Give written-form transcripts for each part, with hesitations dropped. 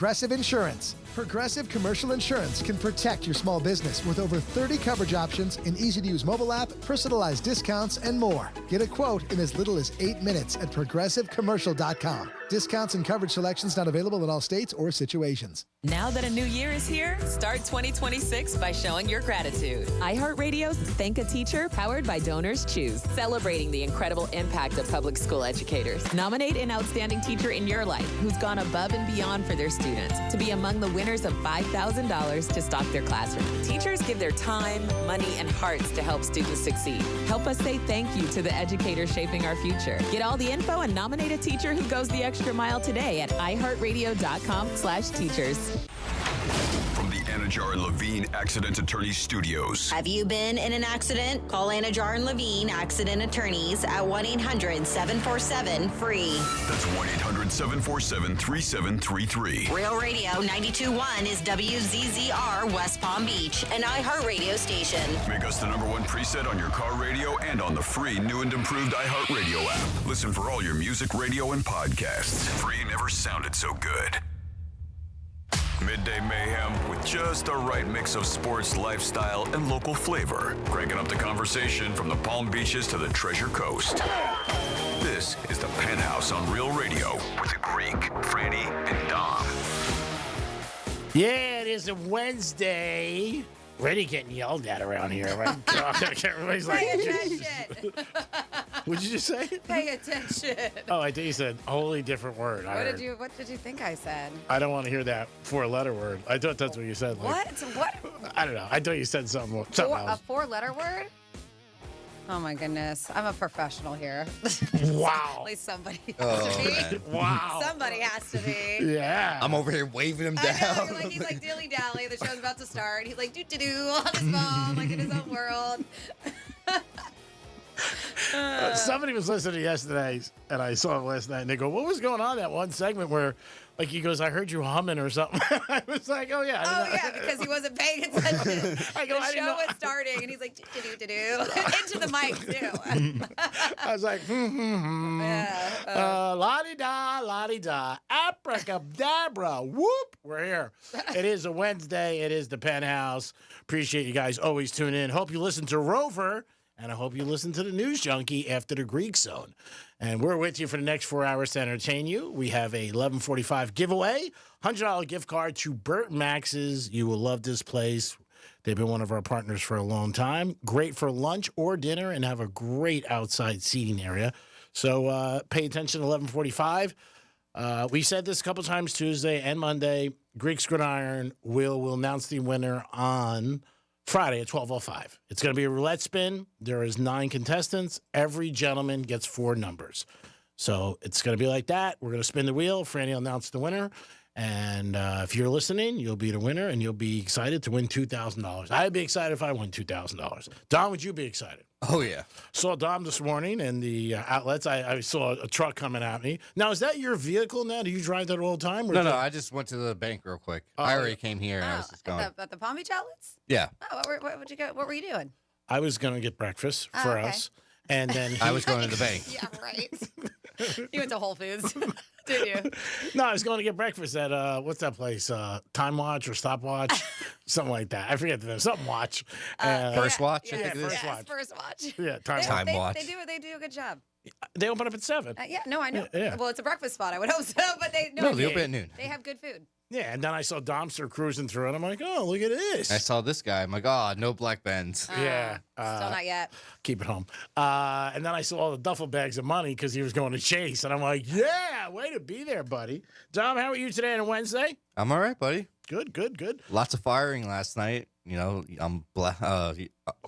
Progressive Insurance. Progressive Commercial Insurance can protect your small business with over 30 coverage options, an easy-to-use mobile app, personalized discounts, and more. Get a quote in as little as 8 minutes at progressivecommercial.com. Discounts and coverage selections not available in all states or situations. Now that a new year is here, start 2026 by showing your gratitude. iHeartRadio's Thank a Teacher, powered by Donors Choose, celebrating the incredible impact of public school educators. Nominate an outstanding teacher in your life who's gone above and beyond for their students to be among the winners of $5,000 to stock their classroom. Teachers give their time, money, and hearts to help students succeed. Help us say thank you to the educators shaping our future. Get all the info and nominate a teacher who goes the extra mile today at iHeartRadio.com/teachers. From the Anajar and Levine Accident Attorneys Studios. Have you been in an accident? Call Anajar and Levine Accident Attorneys at 1-800-747-FREE. That's 1-800-747-3733. Real Radio 92.1 is WZZR West Palm Beach, an iHeartRadio station. Make us the #1 preset on your car radio and on the free new and improved iHeartRadio app. Listen for all your music, radio, and podcasts. Free never sounded so good. Midday Mayhem with just the right mix of sports, lifestyle, and local flavor. Cranking up the conversation from the Palm Beaches to the Treasure Coast. This is the Penthouse on Real Radio with the Greek, Franny, and Dom. Yeah, it is a Wednesday. Already getting yelled at around here, right? Everybody's like, Pay attention. what did you just say? Pay attention. Oh, I think you said wholly different word. What did you think I said? I don't want to hear that four-letter word. I thought that's what you said. Like, What? I don't know. I thought you said something A else. four-letter word? Oh my goodness. I'm a professional here. Wow. At least somebody has to be. Wow. Somebody has to be. Yeah. I'm over here waving him down. I know, he's like dilly-dally. The show's about to start. He's like doo-doo-doo on his phone, like in his own world. Somebody was listening yesterday, and I saw it last night, and they go, what was going on in that one segment where, like, he goes, I heard you humming or something. I was like, oh, yeah. Oh, yeah, because he wasn't paying attention. I go, The I didn't show know. was starting, and he's like, doo-doo-doo-doo, into the mic, too. I was like, Yeah. la-di-da, abracadabra, whoop, we're here. It is a Wednesday. It is the Penthouse. Appreciate you guys always tune in. Hope you listen to Rover, and I hope you listen to the News Junkie after the Greek Zone. And we're with you for the next 4 hours to entertain you. We have a 11:45 giveaway, $100 gift card to Burt Max's. You will love this place. They've been one of our partners for a long time. Great for lunch or dinner, and have a great outside seating area. So pay attention to 11:45. We said this a couple times Tuesday and Monday. Greek's Gridiron will announce the winner on Friday at 12:05. It's going to be a roulette spin. There is 9 contestants. Every gentleman gets 4 numbers. So it's going to be like that. We're going to spin the wheel. Franny will announce the winner. And if you're listening, you'll be the winner, and you'll be excited to win $2,000. I'd be excited if I won $2,000. Don, would you be excited? Oh, yeah. Saw Dom this morning in the outlets. I saw a truck coming at me. Now, is that your vehicle now? Do you drive that all the time? Or No, I just went to the bank real quick. I already came here, and I was just going. At the Palm Beach outlets? Yeah. Oh, what were you doing? I was going to get breakfast for okay. us. And then I was going to the bank. Yeah, right. You went to Whole Foods, did you? No, I was going to get breakfast at, what's that place? Time Watch or Stopwatch? Something like that. I forget the name. Something Watch. First Watch, I yeah, think it is. First Watch. First Watch. Yeah, Time Watch. They do a good job. They open up at 7. Yeah, no, I know. Yeah. Well, it's a breakfast spot. I would hope so, but they No, they open at noon. They have good food. Yeah, and then I saw Domster cruising through, and I'm like, oh, look at this. I saw this guy. I'm like, oh, no black Benz. Yeah. Still not yet. Keep it home. And then I saw all the duffel bags of money because he was going to Chase. And I'm like, yeah, way to be there, buddy. Dom, how are you today on a Wednesday? I'm all right, buddy. Good. Lots of firing last night. You know, I'm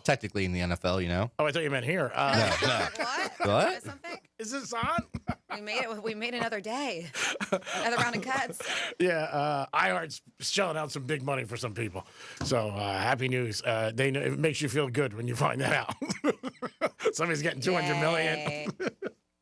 technically in the NFL, you know. Oh, I thought you meant here. No. What? Something? Is this on? We made another day. Another round of cuts. Yeah, iHeart's shelling out some big money for some people. So happy news. They know, it makes you feel good when you find that out. Somebody's getting $200 million.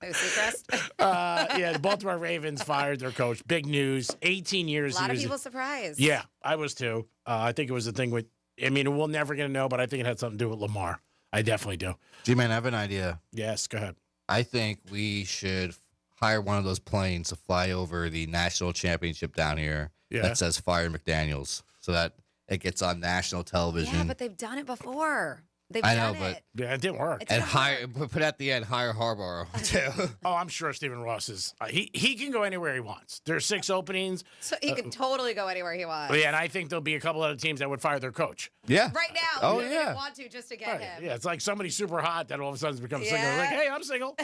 Seacrest? Yeah, the Baltimore Ravens fired their coach. Big news. 18 years. A lot of people surprised. Yeah, I was too. I think it was the thing with, I mean, we're never going to know, but I think it had something to do with Lamar. I definitely do. G-Man, I have an idea. Yes, go ahead. I think we should hire one of those planes to fly over the national championship down here that says "Fire McDaniels," so that it gets on national television. Yeah, but they've done it before. I know, but Yeah, it didn't work. and put at the end hire Harbaugh too. Oh, I'm sure Stephen Ross is. He can go anywhere he wants. There's 6 openings. So he can totally go anywhere he wants. Yeah, and I think there'll be a couple other teams that would fire their coach. Yeah. Right now, Oh, they yeah. want to just to get Right. him. Yeah, it's like somebody super hot that all of a sudden becomes single. Yeah. Like, hey, I'm single.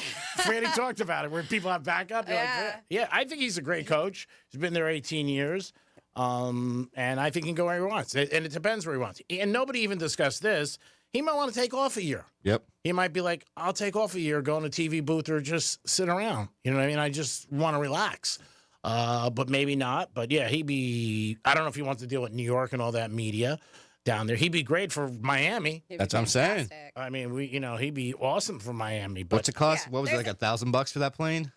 Franny talked about it, where people have backup. You're Yeah. like, yeah, I think he's a great coach. He's been there 18 years. And I think he can go where he wants. And it depends where he wants. And nobody even discussed this. He might want to take off a year. Yep. He might be like, I'll take off a year, go in a TV booth, or just sit around. You know what I mean? I just want to relax. But maybe not. But yeah, I don't know if he wants to deal with New York and all that media down there. He'd be great for Miami. He'd be That's what I'm saying. fantastic. I mean, he'd be awesome for Miami. But What's it cost? Yeah, What was it, there's like $1,000 for that plane?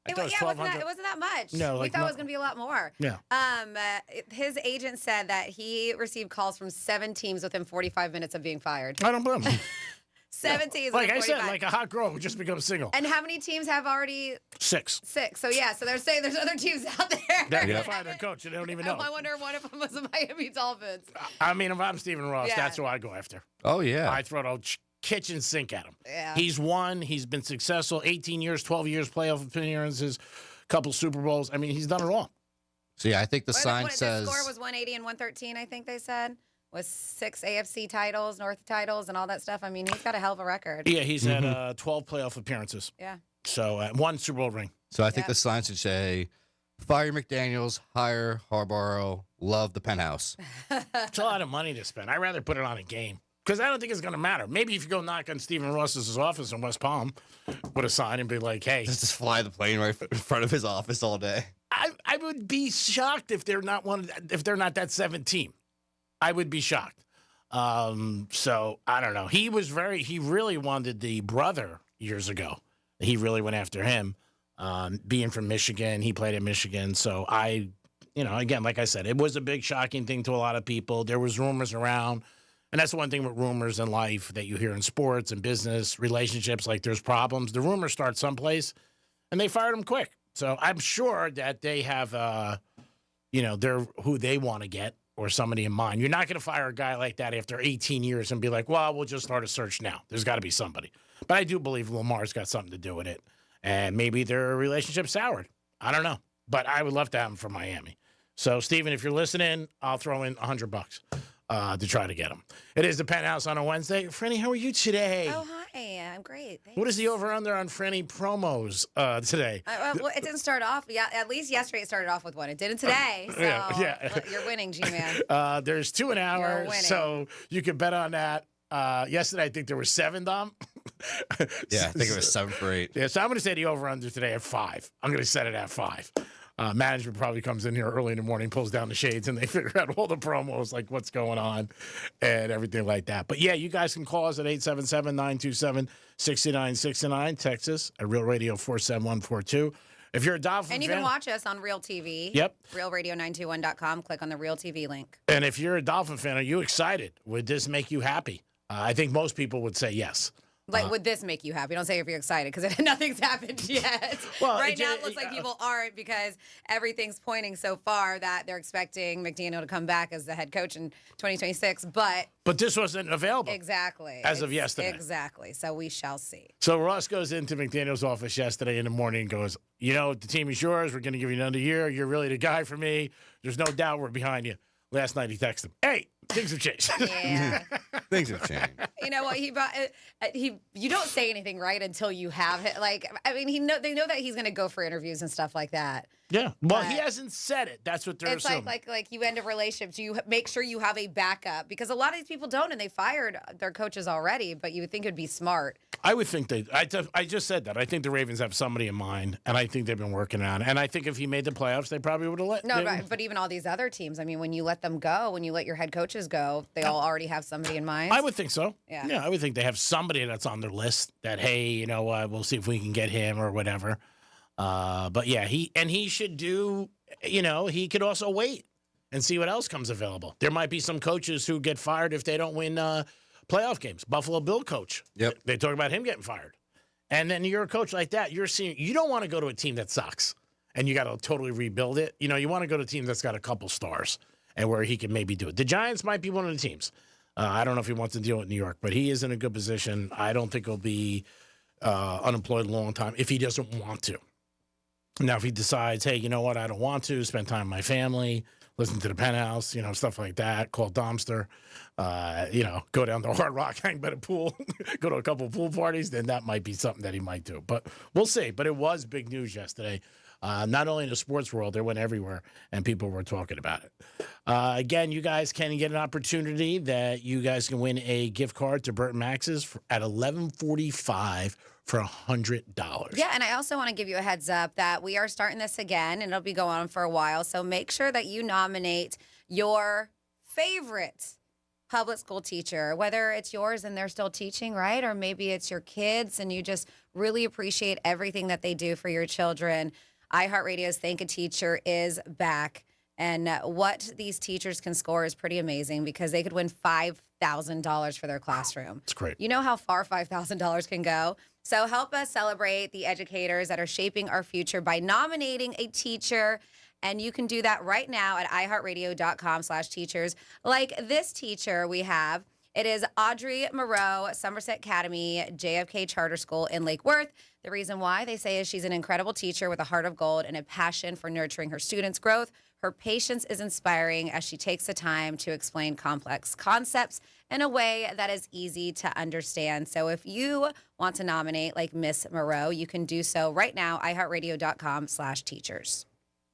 I thought it was It wasn't $1,200. that much. No, we like thought it no- was going to be a lot more. Yeah. His agent said that he received calls from 7 teams within 45 minutes of being fired. I don't blame him. 7 teams. Like within I said, 45. like a hot girl who just becomes single. And how many teams have already 6. 6? So yeah, so they're saying there's other teams out there. They're Yeah. going to fire their coach and they don't even know. I wonder if one of them was the Miami Dolphins. I mean, if I'm Stephen Ross, Yeah. that's who I go after. Oh yeah. I throw the kitchen sink at him. Yeah. He's won. He's been successful. 18 years, 12 years playoff appearances, couple Super Bowls. I mean, he's done it all. So yeah, I think the What- sign what- says the score was 180 and 113. I think they said was 6 AFC titles, North titles, and all that stuff. I mean, he's got a hell of a record. Yeah, he's had 12 playoff appearances. Yeah. So 1 Super Bowl ring. So I think Yeah. the sign should say, "Fire McDaniels, hire Harbaugh, love the Penthouse." It's a lot of money to spend. I'd rather put it on a game because I don't think it's going to matter. Maybe if you go knock on Stephen Ross's office in West Palm with a sign and be like, hey, Just fly the plane right in front of his office all day. I would be shocked if they're not that 7th team. I would be shocked. So I don't know. He really wanted the brother years ago. He really went after him. Being from Michigan, he played at Michigan. So again, like I said, it was a big shocking thing to a lot of people. There was rumors around. And that's the one thing with rumors in life that you hear in sports and business, relationships, like there's problems. The rumors start someplace, and they fired him quick. So I'm sure that they have, they're who they want to get or somebody in mind. You're not going to fire a guy like that after 18 years and be like, well, we'll just start a search now. There's got to be somebody. But I do believe Lamar's got something to do with it. And maybe their relationship soured. I don't know. But I would love to have him for Miami. So, Steven, if you're listening, I'll throw in $100 to try to get him. It is the Penthouse on a Wednesday. Franny, how are you today? Oh, hi. I'm great. Thanks. What is the over-under on Franny promos today? Well, it didn't start off. Yeah, at least yesterday it started off with one. It didn't today. So yeah. You're winning, G-Man. There's 2 an hour, You're winning. so you can bet on that. Yesterday, I think there were 7, Dom. Yeah, I think it was 7 for 8. Yeah, so I'm going to say the over-under today at 5. I'm going to set it at 5. Management probably comes in here early in the morning, pulls down the shades, and they figure out all the promos, like what's going on and everything like that. But, yeah, you guys can call us at 877-927-6969, Texas, at Real Radio 47142. If you're a Dolphin And you fan, can watch us on Real TV. Yep. RealRadio921.com. Click on the Real TV link. and if you're a Dolphin fan, are you excited? Would this make you happy? I think most people would say yes. Like, would this make you happy? Don't say if you're excited because nothing's happened yet. Well, right now, it looks like people aren't because everything's pointing so far that they're expecting McDaniel to come back as the head coach in 2026. But this wasn't available. exactly. As of yesterday. Exactly. So we shall see. So Ross goes into McDaniel's office yesterday in the morning and goes, the team is yours. We're going to give you another year. You're really the guy for me. There's no doubt we're behind you. Last night he texted him, hey, things have changed. Yeah. Things have changed. You know what? You don't say anything right until you have it. Like, I mean, they know that he's going to go for interviews and stuff like that. Yeah. Well, But he hasn't said it. That's what they're It's assuming. like you end a relationship. You make sure you have a backup because a lot of these people don't, and they fired their coaches already. But you would think it'd be smart. I would think I just said that. I think the Ravens have somebody in mind, and I think they've been working on it. And I think if he made the playoffs, they probably would have let No, but even all these other teams. I mean, when you let them go, when you let your head coaches go, they all already have somebody in mind. I would think so. Yeah. I would think they have somebody that's on their list that, hey, you know what, we'll see if we can get him or whatever. But yeah, he should do, he could also wait and see what else comes available. There might be some coaches who get fired if they don't win playoff games. Buffalo Bill coach. Yep. They talk about him getting fired. And then you're a coach like that, you don't want to go to a team that sucks and you got to totally rebuild it. You know, you want to go to a team that's got a couple stars and where he can maybe do it. The Giants might be one of the teams. I don't know if he wants to deal with New York, but he is in a good position. I don't think he'll be unemployed a long time if he doesn't want to. Now, if he decides, hey, you know what, I don't want to spend time with my family, listen to the Penthouse, you know, stuff like that, call Domster, you know, go down to Hard Rock, hang by the pool, go to a couple of pool parties, then that might be something that he might do. But we'll see. But it was big news yesterday. Not only in the sports world, it went everywhere, and people were talking about it. Again, you guys can get an opportunity that you guys can win a gift card to Burt Max's at 11:45 for $100. Yeah, and I also want to give you a heads up that we are starting this again, and it'll be going on for a while. So make sure that you nominate your favorite public school teacher, whether it's yours and they're still teaching, right? Or maybe it's your kids and you just really appreciate everything that they do for your children. iHeartRadio's Thank a Teacher is back. And what these teachers can score is pretty amazing because they could win $5,000 for their classroom. That's great. You know how far $5,000 can go? So help us celebrate the educators that are shaping our future by nominating a teacher. And you can do that right now at iHeartRadio.com/teachers. Like this teacher we have. It is Audrey Moreau, Somerset Academy, JFK Charter School in Lake Worth. The reason why they say is she's an incredible teacher with a heart of gold and a passion for nurturing her students' growth. Her patience is inspiring as she takes the time to explain complex concepts in a way that is easy to understand. So if you want to nominate like Miss Moreau, you can do so right now, iHeartRadio.com/teachers.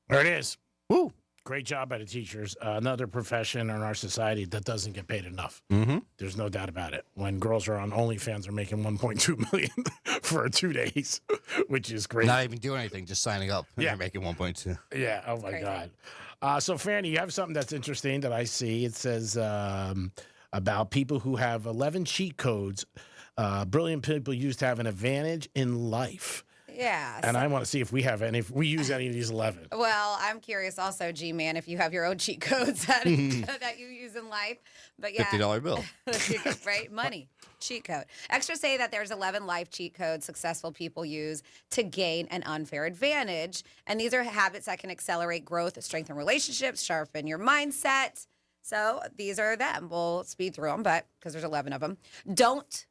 There it is. Woo. Great job by the teachers. Another profession in our society that doesn't get paid enough. Mm-hmm. There's no doubt about it. When girls are on OnlyFans, are making $1.2 million for 2 days, which is great. Not even doing anything, just signing up. And Yeah. you're making 1.2. Yeah. Oh my crazy. God. So Fanny, you have something that's interesting that I see. It says about people who have 11 cheat codes. Brilliant people used to have an advantage in life. Yeah. And I want to see if we have any. If we use any of these 11. Well, I'm curious also, G-Man, if you have your own cheat codes that you use in life. But yeah. $50 bill. Right? Money. Cheat code. Extras say that there's 11 life cheat codes successful people use to gain an unfair advantage. And these are habits that can accelerate growth, strengthen relationships, sharpen your mindset. So these are them. We'll speed through them, but because there's 11 of them. Don't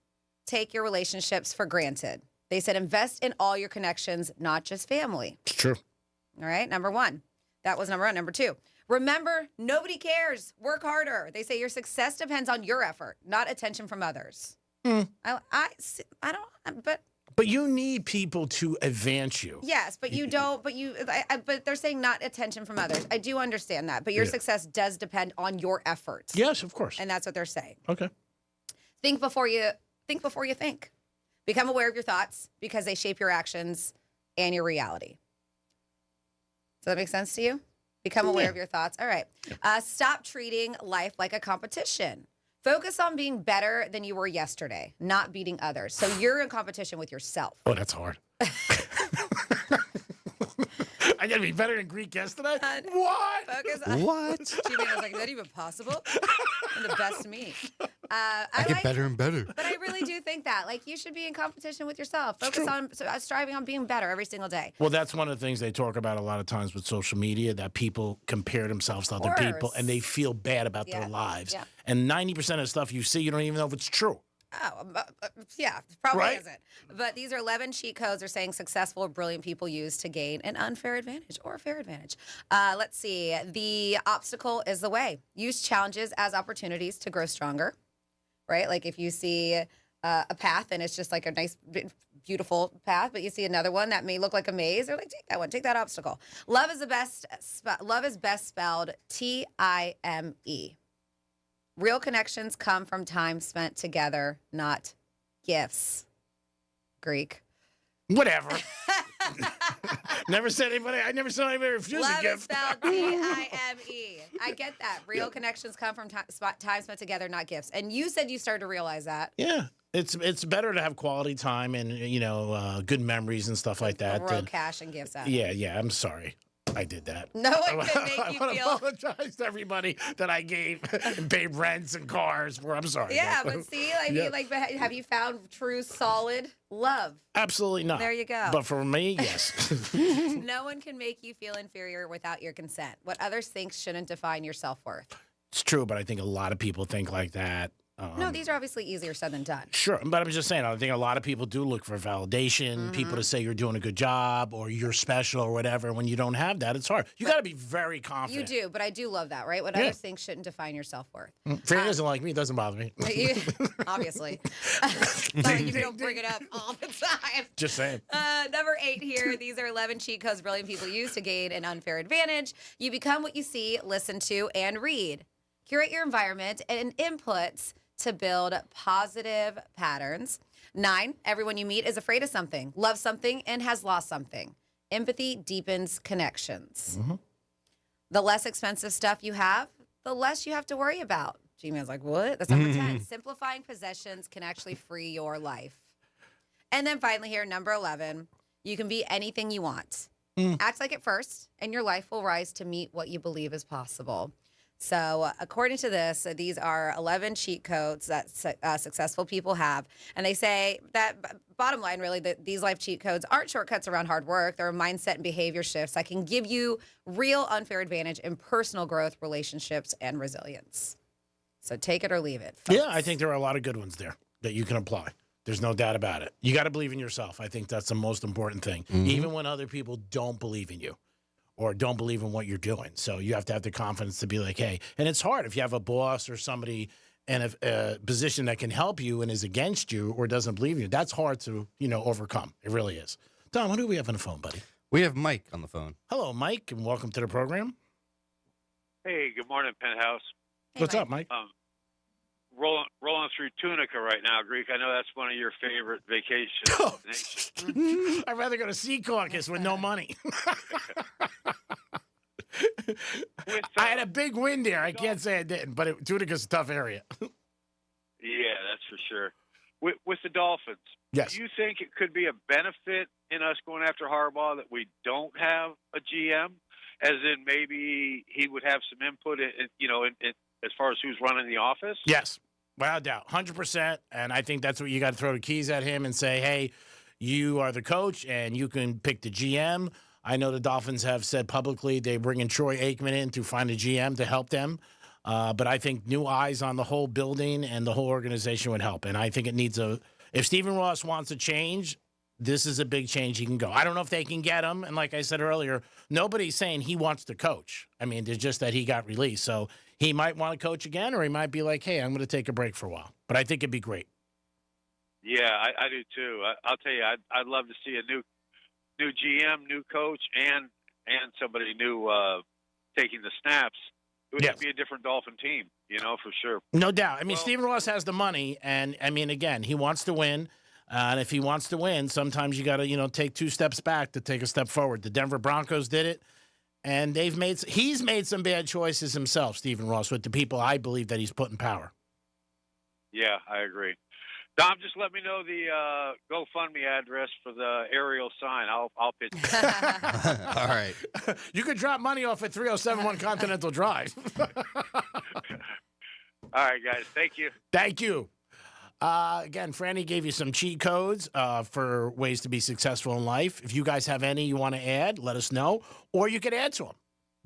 take your relationships for granted. They said invest in all your connections, not just family. It's true. All right, number one. That was number one. Number two, remember, nobody cares. Work harder. They say your success depends on your effort, not attention from others. I don't, but But you need people to advance you. yes, but you don't, but they're saying not attention from others. I do understand that, but your Yeah. success does depend on your efforts. Yes, of course. And that's what they're saying. Okay. Think before you think. Become aware of your thoughts because they shape your actions and your reality. Does that make sense to you? Become aware of your thoughts. All right. Stop treating life like a competition. Focus on being better than you were yesterday, not beating others. So you're in competition with yourself. Oh, that's hard. I got to be better than Greek yesterday? What? Focus on What? G-Man was like, is that even possible? I'm the best me. I get better and better. But I really do think that. Like, you should be in competition with yourself. Focus on striving on being better every single day. Well, that's one of the things they talk about a lot of times with social media, that people compare themselves to other people course. and they feel bad about Yeah. their lives. Yeah. And 90% of stuff you see, you don't even know if it's true. Oh, yeah, probably Right? isn't. But these are 11 cheat codes are saying successful or brilliant people use to gain an unfair advantage or a fair advantage. Let's see. The obstacle is the way. Use challenges as opportunities to grow stronger, right? Like if you see a path and it's just like a nice, beautiful path, but you see another one that may look like a maze, they're like, take that one, take that obstacle. Love is best spelled Time. Real connections come from time spent together, not gifts. Greek. Whatever. Never said anybody. I never saw anybody refuse a Love is gift. spelled Time. I get that. Real connections come from time spent together, not gifts. And you said you started to realize that. Yeah. It's better to have quality time and, good memories and stuff like that. Throw cash and gifts out. Yeah, I'm sorry. I did that. No one can make I you want to feel. apologize to everybody that I gave and paid rents and cars for. I'm sorry. Yeah, but see, have you found true, solid love? Absolutely not. There you go. But for me, yes. No one can make you feel inferior without your consent. What others think shouldn't define your self-worth. It's true, but I think a lot of people think like that. No, these are obviously easier said than done. Sure, but I'm just saying, I think a lot of people do look for validation, people to say you're doing a good job or you're special or whatever. When you don't have that, it's hard. You got to be very confident. You do, but I do love that, right? What others think shouldn't define your self-worth. Fran doesn't like me. It doesn't bother me. Obviously. But you don't bring it up all the time. Just saying. Number 8 here. These are 11 cheat codes brilliant people use to gain an unfair advantage. You become what you see, listen to, and read. Curate your environment and inputs to build positive patterns. 9, everyone you meet is afraid of something, loves something, and has lost something. Empathy deepens connections. The less expensive stuff you have, the less you have to worry about. G-Man's like, what? That's number 10. Simplifying possessions can actually free your life. And then finally here, number 11, you can be anything you want. Act like it first, and your life will rise to meet what you believe is possible. So according to this, these are 11 cheat codes that successful people have. And they say that bottom line, really, that these life cheat codes aren't shortcuts around hard work. They're mindset and behavior shifts that can give you real unfair advantage in personal growth, relationships, and resilience. So take it or leave it, folks. Yeah, I think there are a lot of good ones there that you can apply. There's no doubt about it. You got to believe in yourself. I think that's the most important thing, even when other people don't believe in you or don't believe in what you're doing. So you have to have the confidence to be like, hey, and it's hard if you have a boss or somebody in a position that can help you and is against you or doesn't believe in you. That's hard to, overcome. It really is. Tom, what do we have on the phone, buddy? We have Mike on the phone. Hello, Mike, and welcome to the program. Hey, good morning, Penthouse. Hey, What's Mike. up, Mike? Rolling through Tunica right now, Greek. I know that's one of your favorite vacation destinations. I'd rather go to Sea Caucus with no money. I had a big win there. I can't say I didn't, but Tunica's a tough area. Yeah, that's for sure. With the Dolphins, Yes. do you think it could be a benefit in us going after Harbaugh that we don't have a GM? As in maybe he would have some input, in as far as who's running the office? Yes, without doubt, 100%. And I think that's what you got to throw the keys at him and say, hey, you are the coach and you can pick the GM. I know the Dolphins have said publicly they're bringing Troy Aikman in to find a GM to help them. But I think new eyes on the whole building and the whole organization would help. And I think it needs if Stephen Ross wants a change, this is a big change he can go. I don't know if they can get him. And like I said earlier, nobody's saying he wants to coach. I mean, there's just that he got released. So he might want to coach again, or he might be like, hey, I'm going to take a break for a while. But I think it'd be great. Yeah, I do too. I'll tell you, I'd love to see a new GM, new coach, and somebody new taking the snaps. It would be a different Dolphin team, for sure. No doubt. I mean, Stephen Ross has the money, and I mean, again, he wants to win. And if he wants to win, sometimes you got to, take 2 steps back to take a step forward. The Denver Broncos did it, and he's made some bad choices himself, Stephen Ross, with the people I believe that he's put in power. Yeah, I agree. Dom, just let me know the GoFundMe address for the aerial sign. I'll pitch it. All right. You could drop money off at 3071 Continental Drive. All right, guys. Thank you. Thank you. Again, Franny gave you some cheat codes for ways to be successful in life. If you guys have any you want to add, let us know, or you could add to them.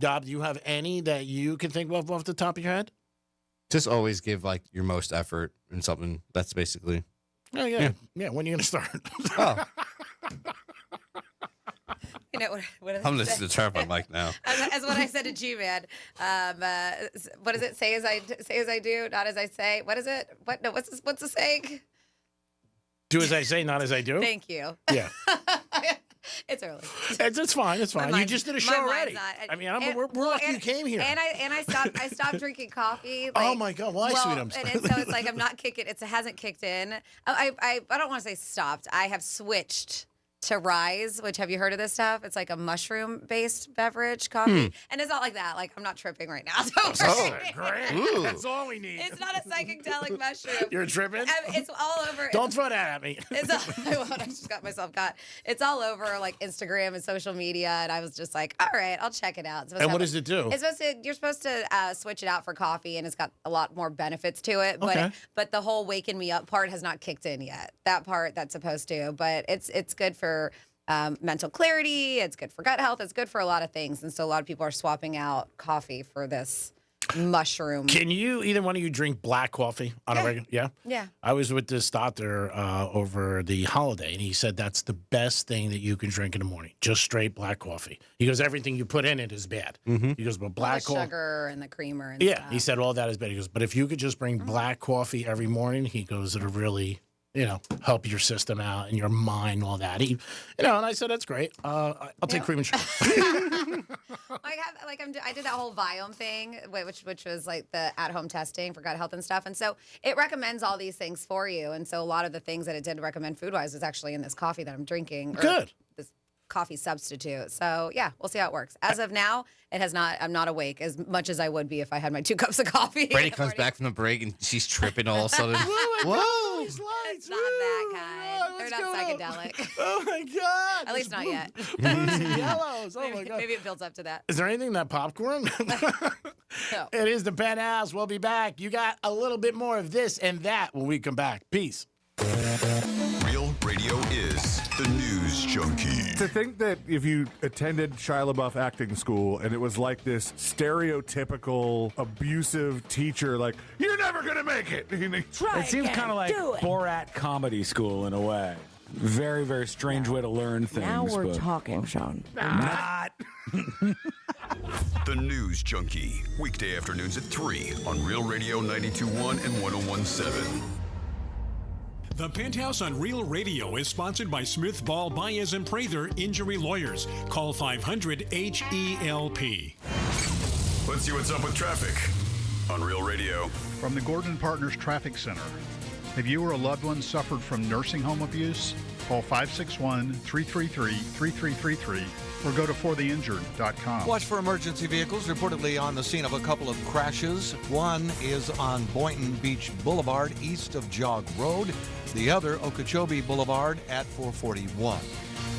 Dob, do you have any that you can think of off the top of your head? Just always give your most effort in something. That's basically. Oh yeah. When are you gonna start? Oh, What I'm listening to Trevor Mike now. As what I said to G-Man. What does it say? As I do, not as I say. What is it? What's the saying? Do as I say, not as I do. Thank you. Yeah. It's early. It's fine. It's fine. You just did a show already. I mean, we're lucky you came here. And I stopped drinking coffee. Oh my God! Well, sweet. And so it's like I'm not kicking. It hasn't kicked in. I don't want to say stopped. I have switched to Rise, which have you heard of this stuff? It's like a mushroom-based beverage coffee. And it's not like that. Like, I'm not tripping right now. Don't worry. Great. Ooh. That's all we need. It's not a psychedelic mushroom. You're tripping? It's all over. Don't throw that at me. It's all, I just got myself caught. It's all over like Instagram and social media, and I was just like, all right, I'll check it out. And what does it do? It's supposed to. You're supposed to switch it out for coffee, and it's got a lot more benefits to it. But Okay. but the whole waking me up part has not kicked in yet. That part that's supposed to. But it's good for mental clarity. It's good for gut health. It's good for a lot of things, and so a lot of people are swapping out coffee for this mushroom. Can you, either one of you, drink black coffee on a regular? Yeah? Yeah. I was with this doctor over the holiday, and he said that's the best thing that you can drink in the morning, just straight black coffee. He goes, everything you put in it is bad. He goes, but All black the coffee. sugar and the creamer and Yeah, stuff. he said all that is bad. He goes, but if you could just bring black coffee every morning, he goes, it'll really, help your system out and your mind, all that. And I said, that's great. I'll take cream and sugar. I did that whole Viome thing, which was like the at-home testing for gut health and stuff, and so it recommends all these things for you. And so a lot of the things that it did recommend food-wise is actually in this coffee that I'm drinking. Or Good. This coffee substitute. So yeah, we'll see how it works. As of now, it has not. I'm not awake as much as I would be if I had my 2 cups of coffee. Brady comes back from the break and she's tripping all of a sudden. Whoa! These lights, It's not that kind. They're what's not going on? psychedelic. Oh my God. At least not yet. Blues and yellows. Oh my maybe, God. maybe it builds up to that. Is there anything in that popcorn? No. It is the Penthouse. We'll be back. You got a little bit more of this and that when we come back. Peace. Real radio is the news junkie. To think that if you attended Shia LaBeouf acting school and it was like this stereotypical abusive teacher, like, you're never going to make it. It seems kind of like Borat comedy school in a way. Very, very strange way to learn things. Now we're but talking, Sean. Not. The News Junkie. Weekday afternoons at 3 on Real Radio 92.1 and 101.7. The Penthouse on Real Radio is sponsored by Smith, Ball, Baez, and Prather Injury Lawyers. Call 500-HELP. Let's see what's up with traffic on Real Radio. From the Gordon Partners Traffic Center. Have you or a loved one suffered from nursing home abuse? Call 561-333-3333 or go to fortheinjured.com. Watch for emergency vehicles reportedly on the scene of a couple of crashes. One is on Boynton Beach Boulevard east of Jog Road. The other, Okeechobee Boulevard at 441.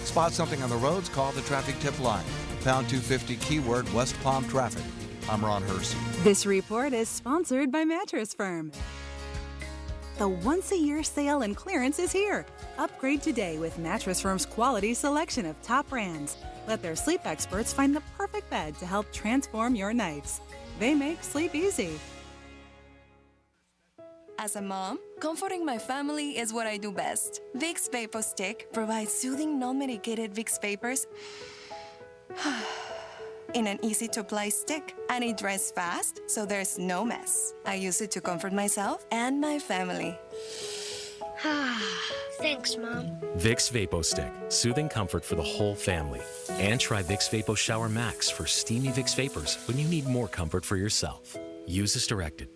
Spot something on the roads, call the traffic tip line. Pound 250 keyword West Palm traffic. I'm Ron Hersey. This report is sponsored by Mattress Firm. The once-a-year sale and clearance is here. Upgrade today with Mattress Firm's quality selection of top brands. Let their sleep experts find the perfect bed to help transform your nights. They make sleep easy. As a mom, comforting my family is what I do best. Vicks Vapor Stick provides soothing, non-medicated Vicks Vapors in an easy-to-apply stick, and it dries fast, so there's no mess. I use it to comfort myself and my family. Thanks, Mom. Vicks Vapo Stick, soothing comfort for the whole family. And try Vicks Vapo Shower Max for steamy Vicks Vapors when you need more comfort for yourself. Use as directed.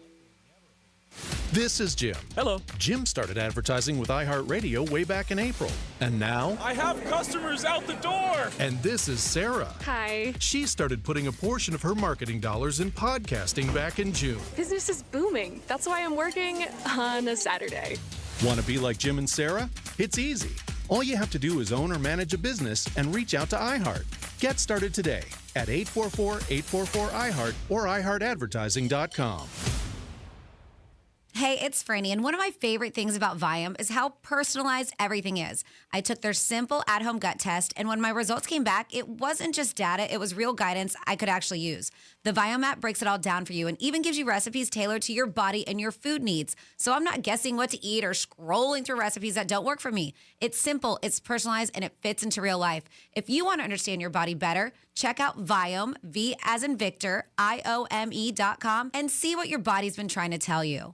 This is Jim. Hello. Jim started advertising with iHeartRadio way back in April. And now... I have customers out the door! And this is Sarah. Hi. She started putting a portion of her marketing dollars in podcasting back in June. Business is booming. That's why I'm working on a Saturday. Want to be like Jim and Sarah? It's easy. All you have to do is own or manage a business and reach out to iHeart. Get started today at 844-844-iHeart or iHeartAdvertising.com. Hey, it's Franny, and one of my favorite things about Viome is how personalized everything is. I took their simple at-home gut test, and when my results came back, it wasn't just data, it was real guidance I could actually use. The Viome app breaks it all down for you and even gives you recipes tailored to your body and your food needs. So I'm not guessing what to eat or scrolling through recipes that don't work for me. It's simple, it's personalized, and it fits into real life. If you want to understand your body better, check out Viome, V as in Victor, IOME.com, and see what your body's been trying to tell you.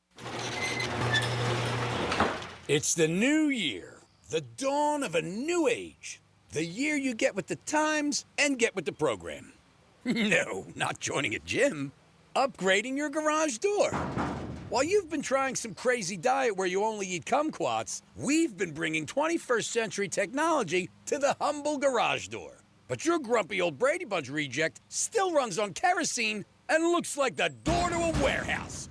It's the new year, the dawn of a new age. The year you get with the times and get with the program. No, not joining a gym. Upgrading your garage door. While you've been trying some crazy diet where you only eat kumquats, we've been bringing 21st century technology to the humble garage door. But your grumpy old Brady Bunch reject still runs on kerosene and looks like the door to a warehouse.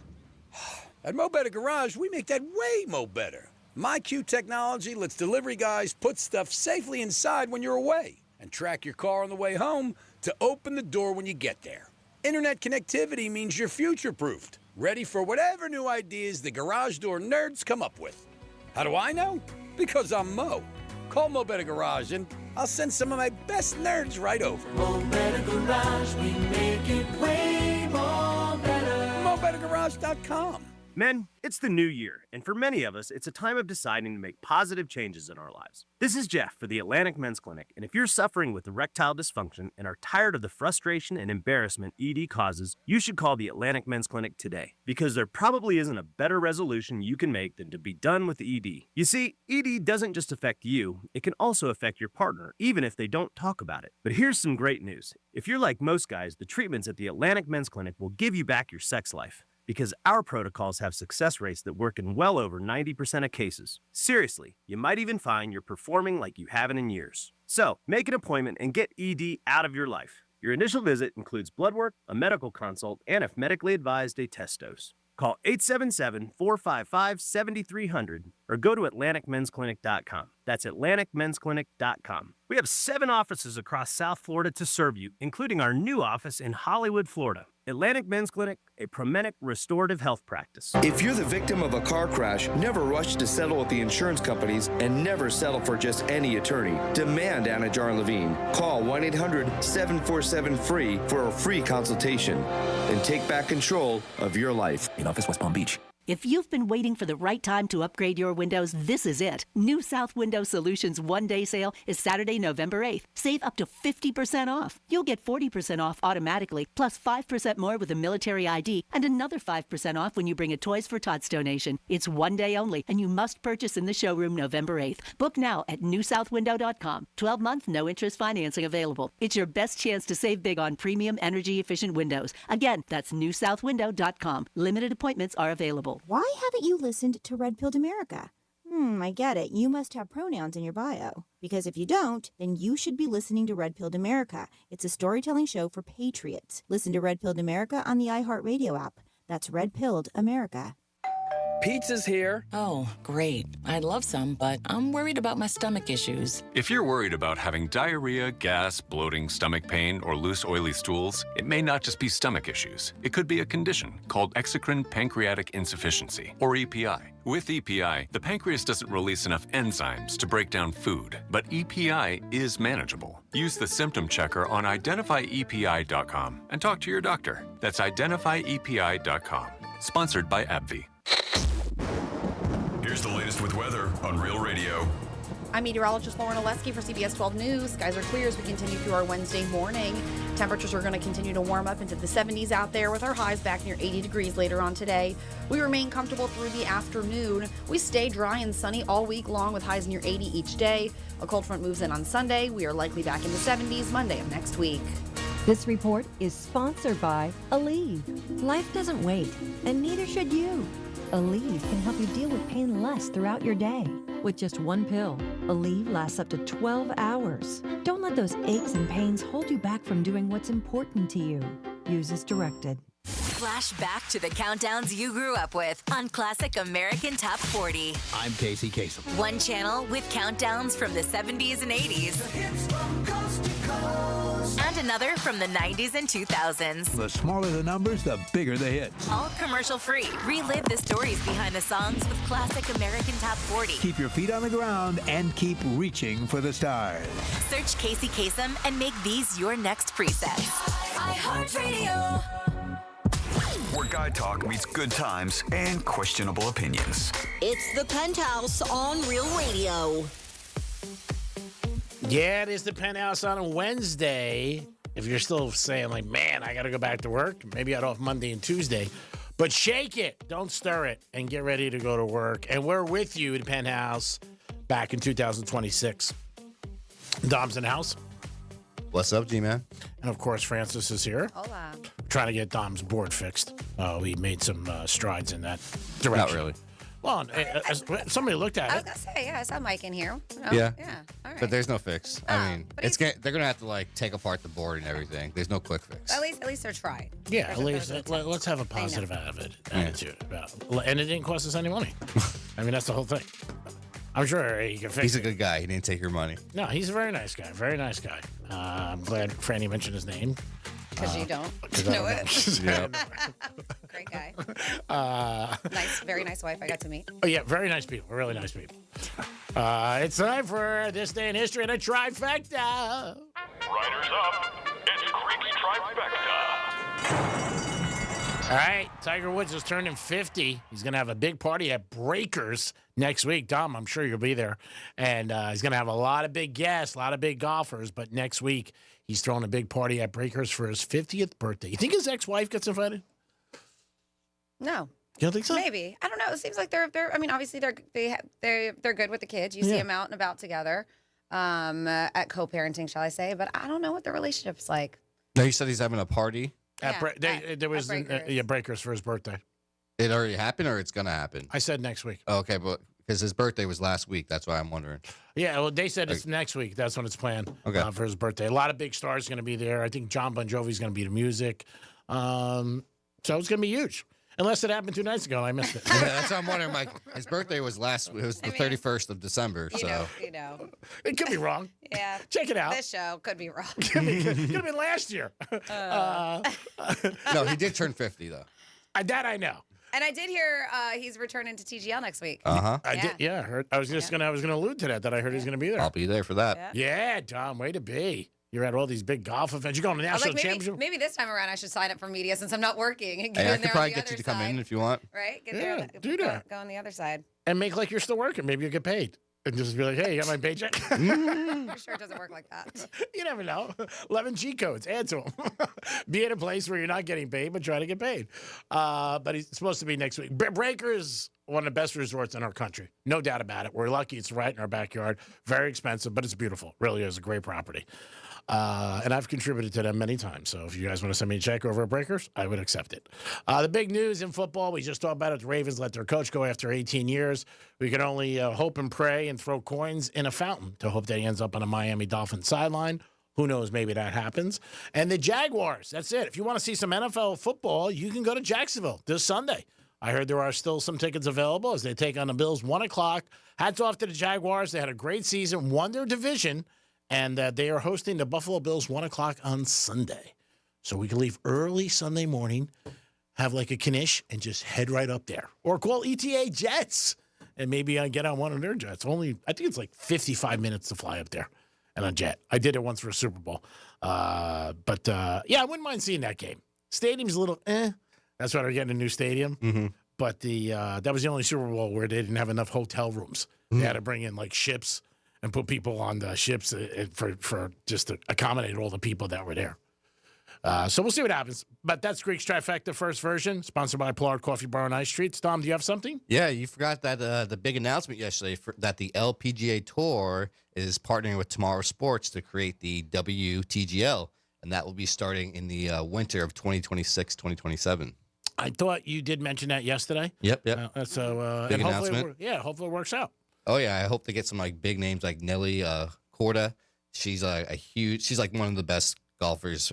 At Mo Better Garage, we make that way mo better. MyQ technology lets delivery guys put stuff safely inside when you're away and track your car on the way home to open the door when you get there. Internet connectivity means you're future-proofed, ready for whatever new ideas the garage door nerds come up with. How do I know? Because I'm Mo. Call Mo Better Garage and I'll send some of my best nerds right over. Mo Better Garage, we make it way more better. MoBetterGarage.com. Men, it's the new year, and for many of us, it's a time of deciding to make positive changes in our lives. This is Jeff for the Atlantic Men's Clinic, and if you're suffering with erectile dysfunction and are tired of the frustration and embarrassment ED causes, you should call the Atlantic Men's Clinic today, because there probably isn't a better resolution you can make than to be done with ED. You see, ED doesn't just affect you, it can also affect your partner, even if they don't talk about it. But here's some great news. If you're like most guys, the treatments at the Atlantic Men's Clinic will give you back your sex life. Because our protocols have success rates that work in well over 90% of cases. Seriously, you might even find you're performing like you haven't in years. So, make an appointment and get ED out of your life. Your initial visit includes blood work, a medical consult, and if medically advised, a test dose. Call 877-455-7300 or go to AtlanticMen'sClinic.com. That's AtlanticMen'sClinic.com. We have 7 offices across South Florida to serve you, including our new office in Hollywood, Florida. Atlantic Men's Clinic, a Promenic restorative health practice. If you're the victim of a car crash, never rush to settle with the insurance companies and never settle for just any attorney. Demand Anna Jar Levine. Call 1-800-747-FREE for a free consultation and take back control of your life. In office, West Palm Beach. If you've been waiting for the right time to upgrade your windows, this is it. New South Window Solutions one-day sale is Saturday, November 8th. Save up to 50% off. You'll get 40% off automatically, plus 5% more with a military ID, and another 5% off when you bring a Toys for Tots donation. It's one day only, and you must purchase in the showroom November 8th. Book now at newsouthwindow.com. 12-month, no-interest financing available. It's your best chance to save big on premium, energy-efficient windows. Again, that's newsouthwindow.com. Limited appointments are available. Why haven't you listened to Red Pilled America? I get it. You must have pronouns in your bio. Because if you don't, then you should be listening to Red Pilled America. It's a storytelling show for patriots. Listen to Red Pilled America on the iHeartRadio app. That's Red Pilled America. Pizza's here. Oh, great. I'd love some, but I'm worried about my stomach issues. If you're worried about having diarrhea, gas, bloating, stomach pain, or loose, oily stools, it may not just be stomach issues. It could be a condition called exocrine pancreatic insufficiency, or EPI. With EPI, the pancreas doesn't release enough enzymes to break down food, but EPI is manageable. Use the symptom checker on identifyepi.com and talk to your doctor. That's identifyepi.com. Sponsored by AbbVie. Here's the latest with weather on Real Radio. I'm meteorologist Lauren Oleski for CBS 12 News. Skies are clear as we continue through our Wednesday morning. Temperatures are going to continue to warm up into the 70s out there with our highs back near 80 degrees later on today. We remain comfortable through the afternoon. We stay dry and sunny all week long with highs near 80 each day. A cold front moves in on Sunday. We are likely back in the 70s Monday of next week. This report is sponsored by Aleve. Life doesn't wait, and neither should you. Aleve can help you deal with pain less throughout your day. With just one pill, Aleve lasts up to 12 hours. Don't let those aches and pains hold you back from doing what's important to you. Use as directed. Flash back to the countdowns you grew up with on Classic American Top 40. I'm Casey Kasem. One channel with countdowns from the 70s and 80s. And another from the 90s and 2000s. The smaller the numbers, the bigger the hits. All commercial free. Relive the stories behind the songs with Classic American Top 40. Keep your feet on the ground and keep reaching for the stars. Search Casey Kasem and make these your next presets. iHeartRadio. Where guy talk meets good times and questionable opinions. It's the Penthouse on Real Radio. Yeah, it is the Penthouse on a Wednesday. If you're still saying, like, man, I got to go back to work, maybe I'd off Monday and Tuesday. But shake it. Don't stir it. And get ready to go to work. And we're with you at Penthouse back in 2026. Dom's in the house. What's up, G-Man? And, of course, Francis is here. Hola. trying to get Dom's board fixed. We made some strides in that direction. Not really. Well, somebody looked at I it. was gonna say, yeah, I saw Mike in here. Oh, Yeah. Yeah. All right. But there's no fix. I mean, they're gonna have to like take apart the board and everything. There's no quick fix. At least they're trying. Yeah, at least let's have a positive attitude about it. And it didn't cost us any money. I mean, that's the whole thing. I'm sure he can fix He's it. a good guy. He didn't take your money. No, he's a very nice guy. Very nice guy. I'm glad Franny mentioned his name. Because you don't I know don't it. know. Great guy. Nice, very nice wife I got to meet. Oh, yeah, very nice people. Really nice people. It's time for This Day in History and a Trifecta. Riders up. It's Creek's Trifecta. All right, Tiger Woods is turning 50. He's going to have a big party at Breakers next week. Dom, I'm sure you'll be there. And he's going to have a lot of big guests, a lot of big golfers. But next week, he's throwing a big party at Breakers for his 50th birthday. You think his ex-wife gets invited? No. You don't think so? Maybe. I don't know. It seems like they're. I mean, obviously they're good with the kids. You see them out and about together, at co-parenting, shall I say? But I don't know what the relationship's like. No, you said he's having a party. There was Breakers for his birthday. It already happened, or it's gonna happen? I said next week. Okay, but because his birthday was last week, that's why I'm wondering. Yeah, well, they said it's next week. That's when it's planned for his birthday. A lot of big stars going to be there. I think John Bon Jovi's going to be the music. So it's going to be huge. Unless it happened 2 nights ago, I missed it. Yeah, that's what I'm wondering. Like, his birthday was It was the 31st of December. So You know. It could be wrong. Yeah. Check it out. This show could be wrong. Could have been last year. No, he did turn 50 though. That I know. And I did hear he's returning to TGL next week. I did. Yeah, I heard. I was gonna allude to that. I heard he's gonna be there. I'll be there for that. Yeah, Tom, way to be. You're at all these big golf events. You're going to I was national like, championship. maybe this time around I should sign up for media since I'm not working and Hey, get I in could there probably on the get you other to come side. in if you want. Right? Get Yeah, there, do that. Go on the other side. And make like you're still working. Maybe you'll get paid. And just be like, hey, you got my paycheck? I'm sure it doesn't work like that. You never know. 11 G codes. Add to them. Be at a place where you're not getting paid, but try to get paid. But he's supposed to be next week. Breakers, one of the best resorts in our country. No doubt about it. We're lucky it's right in our backyard. Very expensive, but it's beautiful. Really is a great property. And I've contributed to them many times. So if you guys want to send me a check over at Breakers, I would accept it. The big news in football, we just talked about it. The Ravens let their coach go after 18 years. We can only hope and pray and throw coins in a fountain to hope that he ends up on a Miami Dolphins sideline. Who knows? Maybe that happens. And the Jaguars, that's it. If you want to see some NFL football, you can go to Jacksonville this Sunday. I heard there are still some tickets available as they take on the Bills 1 o'clock. Hats off to the Jaguars. They had a great season, won their division. And they are hosting the Buffalo Bills 1 o'clock on Sunday. So we can leave early Sunday morning, have like a knish, and just head right up there. Or call ETA Jets and maybe get on one of their jets. I think it's like 55 minutes to fly up there and a jet. I did it once for a Super Bowl. But yeah, I wouldn't mind seeing that game. Stadium's a little That's why they're getting a new stadium. Mm-hmm. But that was the only Super Bowl where they didn't have enough hotel rooms. They had to bring in like ships and put people on the ships for just to accommodate all the people that were there. So we'll see what happens. But that's Greek's Trifecta first version, sponsored by Pollard Coffee Bar on Ice Street. Tom, do you have something? Yeah, you forgot that the big announcement yesterday that the LPGA Tour is partnering with Tomorrow Sports to create the WTGL, and that will be starting in the winter of 2026-2027. I thought you did mention that yesterday. Yep. Big and hopefully announcement. hopefully it works out. Oh yeah, I hope they get some like big names like Nelly Corda. She's she's like one of the best golfers.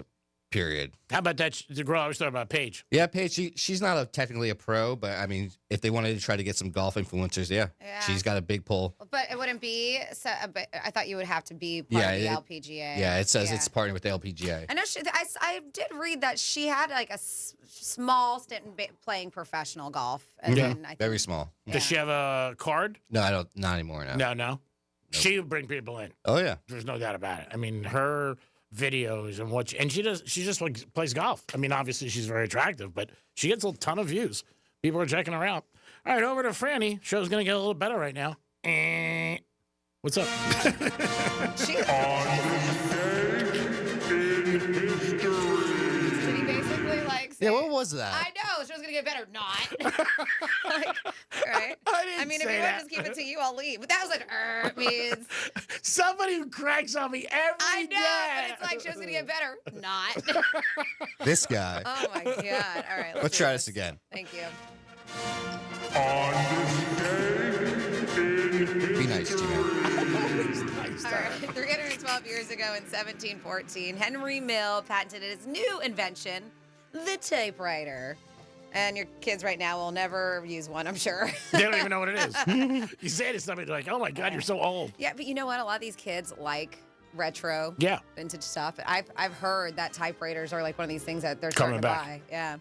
Period. How about that? The girl I was talking about, Paige. Yeah, Paige. She's not technically a pro, but I mean, if they wanted to try to get some golf influencers, yeah. She's got a big pull. But it wouldn't be. But I thought you would have to be part of the LPGA. Yeah, it says it's partnering with the LPGA. I know. I did read that she had like a small stint in playing professional golf. And then I think, very small. Yeah. Does she have a card? No, I don't. Not anymore. No. No. Nope. She would bring people in. Oh yeah. There's no doubt about it. I mean, her videos and she just like plays golf. I mean, obviously she's very attractive, but she gets a ton of views. People are checking her out. All right, over to Franny. Show's gonna get a little better right now. What's up? Did he basically like say Yeah, it. what was that? I know. She was going to get better. Not. Like, right? I mean, if say you want that. to just keep it to you, I'll leave. But that was like, means. Somebody who cracks on me every I know, day. but it's like she was going to get better. Not. This guy. Oh, my God. All right. Let's do try this again. Thank you. Be nice, G-Man. All right. 312 years ago in 1714, Henry Mill patented his new invention, the typewriter. And your kids right now will never use one, I'm sure. They don't even know what it is. You say it to somebody, they're like, oh my God, you're so old. Yeah, but you know what? A lot of these kids like retro, vintage stuff. I've heard that typewriters are like one of these things that they're starting to buy. Yeah.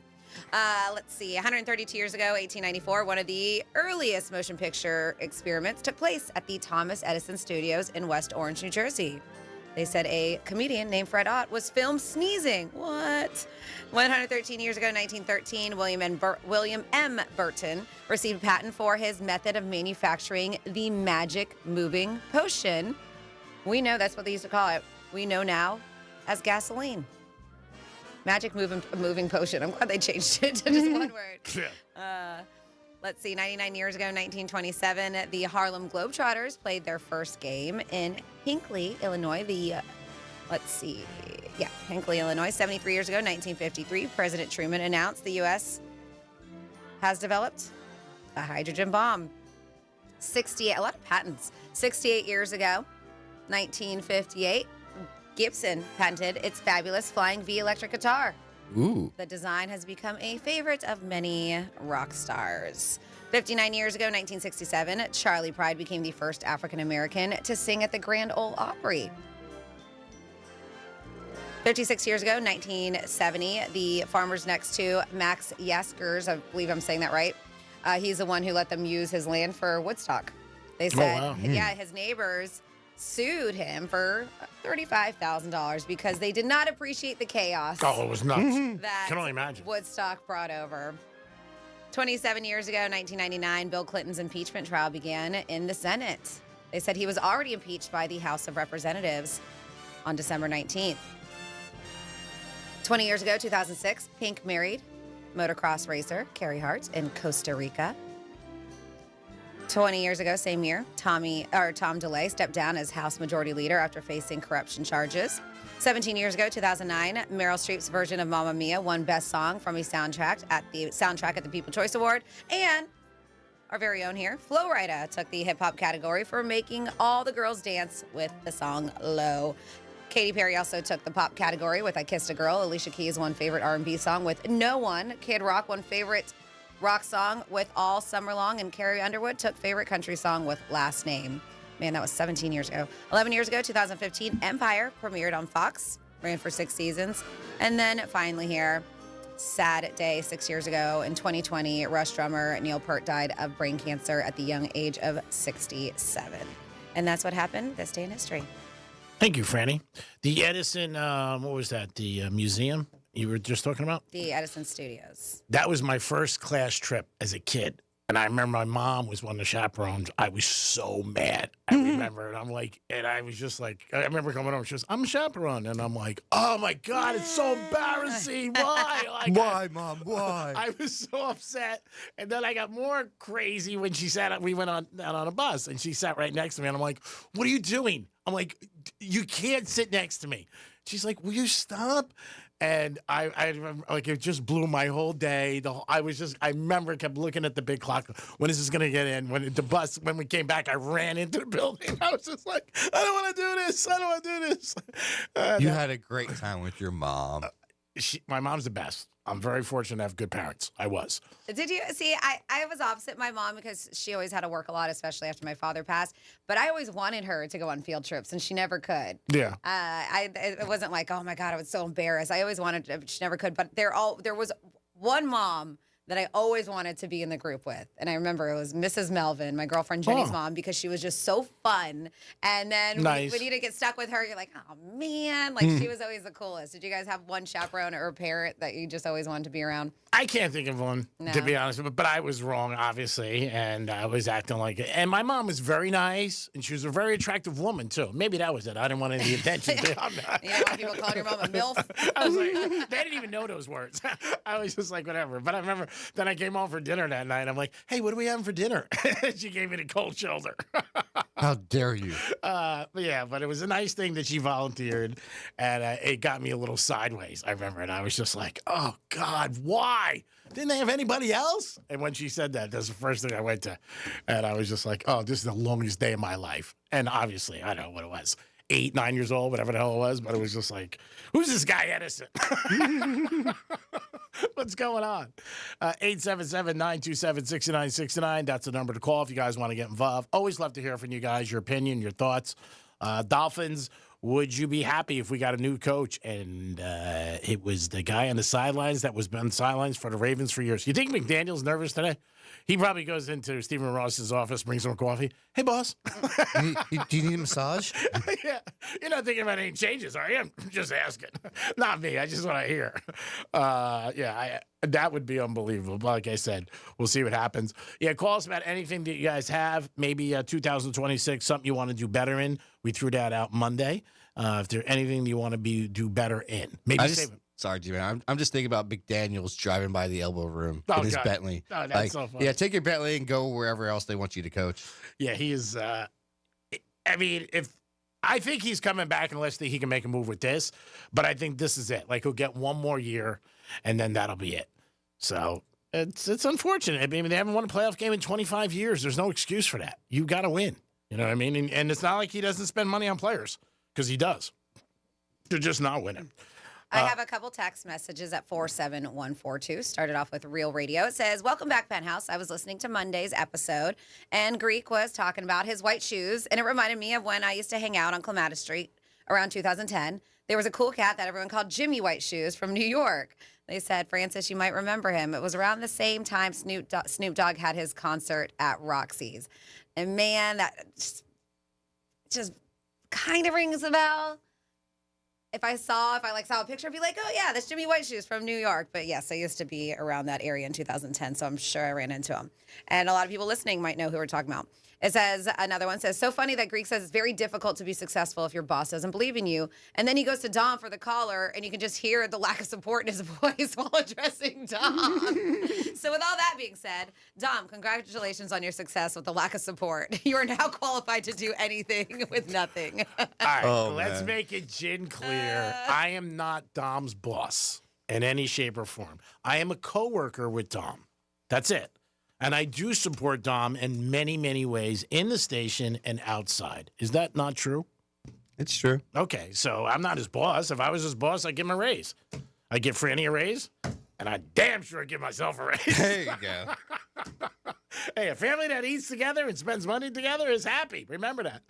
Let's see. 132 years ago, 1894, one of the earliest motion picture experiments took place at the Thomas Edison Studios in West Orange, New Jersey. They said a comedian named Fred Ott was filmed sneezing. What? 113 years ago, 1913, William M. Burton received a patent for his method of manufacturing the magic moving potion. We know that's what they used to call it. We know now as gasoline. Magic moving potion. I'm glad they changed it to just one word. Let's see, 99 years ago, 1927, the Harlem Globetrotters played their first game in Hinckley, Illinois. Hinckley, Illinois. 73 years ago, 1953, President Truman announced the U.S. has developed a hydrogen bomb. 68, a lot of patents. 68 years ago, 1958, Gibson patented its fabulous Flying V electric guitar. Ooh. The design has become a favorite of many rock stars. 59 years ago, 1967, Charlie Pride became the first African American to sing at the Grand Ole Opry. 56 years ago, 1970, the farmers next to Max Yaskers, I believe I'm saying that right, he's the one who let them use his land for Woodstock. They said, his neighbors sued him for $35,000 because they did not appreciate the chaos. Oh, it was nuts. That Can only imagine. Woodstock brought over. 27 years ago, 1999, Bill Clinton's impeachment trial began in the Senate. They said he was already impeached by the House of Representatives on December 19th. 20 years ago, 2006, Pink married motocross racer Carrie Hart in Costa Rica. 20 years ago, same year, Tom DeLay stepped down as House Majority Leader after facing corruption charges. 17 years ago, 2009, Meryl Streep's version of Mamma Mia won Best Song from a soundtrack at the People's Choice Award. And our very own here, Flo Rida, took the hip hop category for making all the girls dance with the song Low. Katy Perry also took the pop category with I Kissed a Girl. Alicia Keys won favorite R&B song with No One. Kid Rock won favorite rock song with All Summer Long, and Carrie Underwood took favorite country song with Last Name. Man, that was 17 years ago. 11 years ago, 2015, Empire premiered on Fox, ran for 6 seasons. And then finally here, sad day, 6 years ago, in 2020, Rush drummer Neil Peart died of brain cancer at the young age of 67. And that's what happened this day in history. Thank you, Franny. The Edison, what was that? The museum you were just talking about? The Edison Studios. That was my first class trip as a kid. And I remember my mom was one of the chaperones. I was so mad. I remember. And I was just like, I remember coming home. She goes, I'm a chaperone. And I'm like, oh my God, it's so embarrassing. Why? Why, Mom? Why? I was so upset. And then I got more crazy when we went out on a bus and she sat right next to me. And I'm like, what are you doing? I'm like, you can't sit next to me. She's like, will you stop? And I remember, like, it just blew my whole day. I remember kept looking at the big clock. When is this going to get in? When we came back, I ran into the building. I was just like, I don't want to do this. I don't want to do this. You had a great time with your mom. My mom's the best. I'm very fortunate to have good parents. I was. Did you see? I was opposite my mom because she always had to work a lot, especially after my father passed. But I always wanted her to go on field trips, and she never could. Yeah. It wasn't like, oh my God, I was so embarrassed. I always wanted to, she never could. But there was one mom that I always wanted to be in the group with. And I remember it was Mrs. Melvin, my girlfriend Jenny's mom, because she was just so fun. And then when you get stuck with her, you're like, oh, man. Like, she was always the coolest. Did you guys have one chaperone or a parent that you just always wanted to be around? I can't think of one, to be honest with you, but I was wrong, obviously, and I was acting like it. And my mom was very nice, and she was a very attractive woman, too. Maybe that was it. I didn't want any attention. You don't want people calling your mom a MILF? I was like, they didn't even know those words. I was just like, whatever. But I remember then I came home for dinner that night. I'm like, hey, what are we having for dinner? She gave me the cold shoulder. How dare you? But it was a nice thing that she volunteered, and it got me a little sideways, I remember. And I was just like, oh, God, why? Didn't they have anybody else? And when she said that, that's the first thing I went to. And I was just like, oh, this is the longest day of my life. And obviously, I don't know what it was. 8, 9 years old, whatever the hell it was. But it was just like, who's this guy Edison? What's going on? 877-927-6969. That's the number to call if you guys want to get involved. Always love to hear from you guys, your opinion, your thoughts. Dolphins, would you be happy if we got a new coach and it was the guy on the sidelines that was on the sidelines for the Ravens for years? You think McDaniel's nervous today? He probably goes into Stephen Ross's office, brings him coffee. Hey, boss. Do you need a massage? Yeah. You're not thinking about any changes, are you? I'm just asking. Not me. I just want to hear. That would be unbelievable. But like I said, we'll see what happens. Yeah, call us about anything that you guys have. Maybe 2026, something you want to do better in. We threw that out Monday. If there's anything you want to do better in. Maybe save it. Sorry, G-Man. I'm just thinking about McDaniels driving by the elbow room in his Bentley. Oh, that's so funny. Yeah, take your Bentley and go wherever else they want you to coach. Yeah, he is. I think he's coming back unless he can make a move with this. But I think this is it. Like, he'll get one more year, and then that'll be it. So it's unfortunate. I mean, they haven't won a playoff game in 25 years. There's no excuse for that. You got to win. You know what I mean? And it's not like he doesn't spend money on players, because he does. They're just not winning. I have a couple text messages at 47142. Started off with Real Radio. It says, welcome back, Penthouse. I was listening to Monday's episode, and Greek was talking about his white shoes, and it reminded me of when I used to hang out on Clematis Street around 2010. There was a cool cat that everyone called Jimmy White Shoes from New York. They said, Francis, you might remember him. It was around the same time Snoop Dogg had his concert at Roxy's. And man, that just kind of rings a bell. If I saw a picture, I'd be like, oh, yeah, that's Jimmy White Shoes from New York. But yes, I used to be around that area in 2010, so I'm sure I ran into him. And a lot of people listening might know who we're talking about. It says, another one says, so funny that Greek says it's very difficult to be successful if your boss doesn't believe in you. And then he goes to Dom for the caller, and you can just hear the lack of support in his voice while addressing Dom. So with all that being said, Dom, congratulations on your success with the lack of support. You are now qualified to do anything with nothing. All right, let's make it gin clear. I am not Dom's boss in any shape or form. I am a coworker with Dom. That's it. And I do support Dom in many, many ways in the station and outside. Is that not true? It's true. Okay, so I'm not his boss. If I was his boss, I'd give him a raise. I'd give Franny a raise, and I'd damn sure give myself a raise. There you go. Hey, a family that eats together and spends money together is happy. Remember that.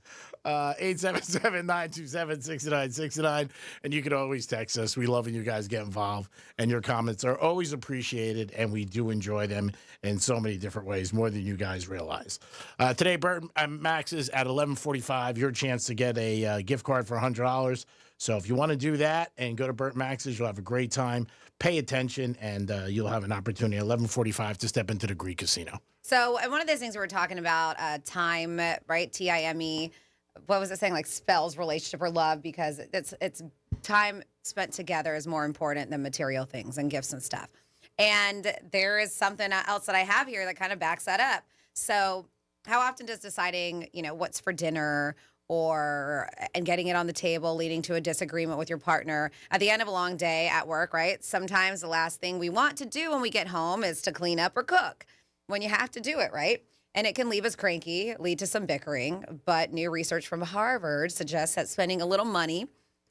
877-927-6969. And you can always text us. We love when you guys get involved. And your comments are always appreciated, and we do enjoy them in so many different ways, more than you guys realize. Today, Burt Max is at 11:45. Your chance to get a gift card for $100. So if you want to do that and go to Burt Max's, you'll have a great time. Pay attention, and you'll have an opportunity at 11:45 to step into the Greek Casino. So one of those things we were talking about, time, right? Time. What was it saying? Like spells relationship or love, because it's time spent together is more important than material things and gifts and stuff. And there is something else that I have here that kind of backs that up. So how often does deciding, what's for dinner and getting it on the table leading to a disagreement with your partner at the end of a long day at work, right? Sometimes the last thing we want to do when we get home is to clean up or cook when you have to do it, right? And it can leave us cranky, lead to some bickering. But new research from Harvard suggests that spending a little money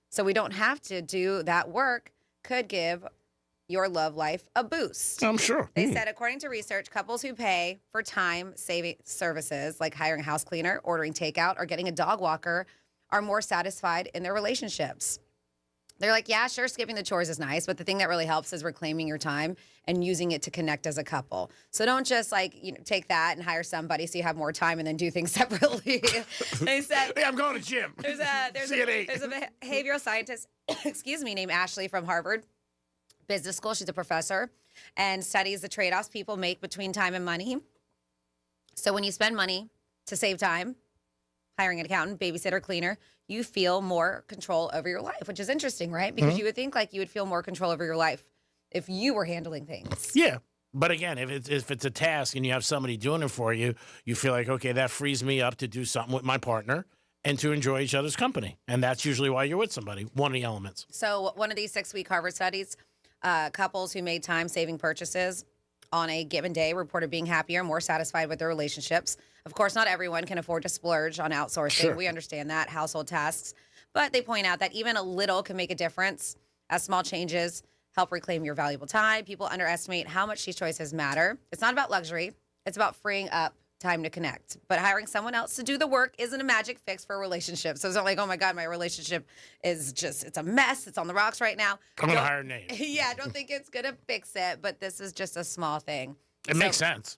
so we don't have to do that work could give your love life a boost. I'm sure. They said, according to research, couples who pay for time-saving services like hiring a house cleaner, ordering takeout, or getting a dog walker are more satisfied in their relationships. They're like, yeah, sure, skipping the chores is nice, but the thing that really helps is reclaiming your time and using it to connect as a couple. So don't just take that and hire somebody so you have more time and then do things separately. They said, hey, I'm going to gym. There's a behavioral scientist, excuse me, named Ashley from Harvard Business School. She's a professor and studies the trade-offs people make between time and money. So when you spend money to save time, hiring an accountant, babysitter, cleaner, you feel more control over your life, which is interesting, right? Because you would think you would feel more control over your life if you were handling things. Yeah. But again, if it's a task and you have somebody doing it for you, you feel like, okay, that frees me up to do something with my partner and to enjoy each other's company. And that's usually why you're with somebody, one of the elements. So one of these 6-week Harvard studies, couples who made time-saving purchases on a given day reported being happier, more satisfied with their relationships. Of course, not everyone can afford to splurge on outsourcing. Sure. We understand that, household tasks. But they point out that even a little can make a difference, as small changes help reclaim your valuable time. People underestimate how much these choices matter. It's not about luxury. It's about freeing up time to connect. But hiring someone else to do the work isn't a magic fix for a relationship. So it's not like, oh my God, my relationship is it's a mess. It's on the rocks right now. I'm going to hire a name. Yeah, don't think it's going to fix it, but this is just a small thing. It makes sense.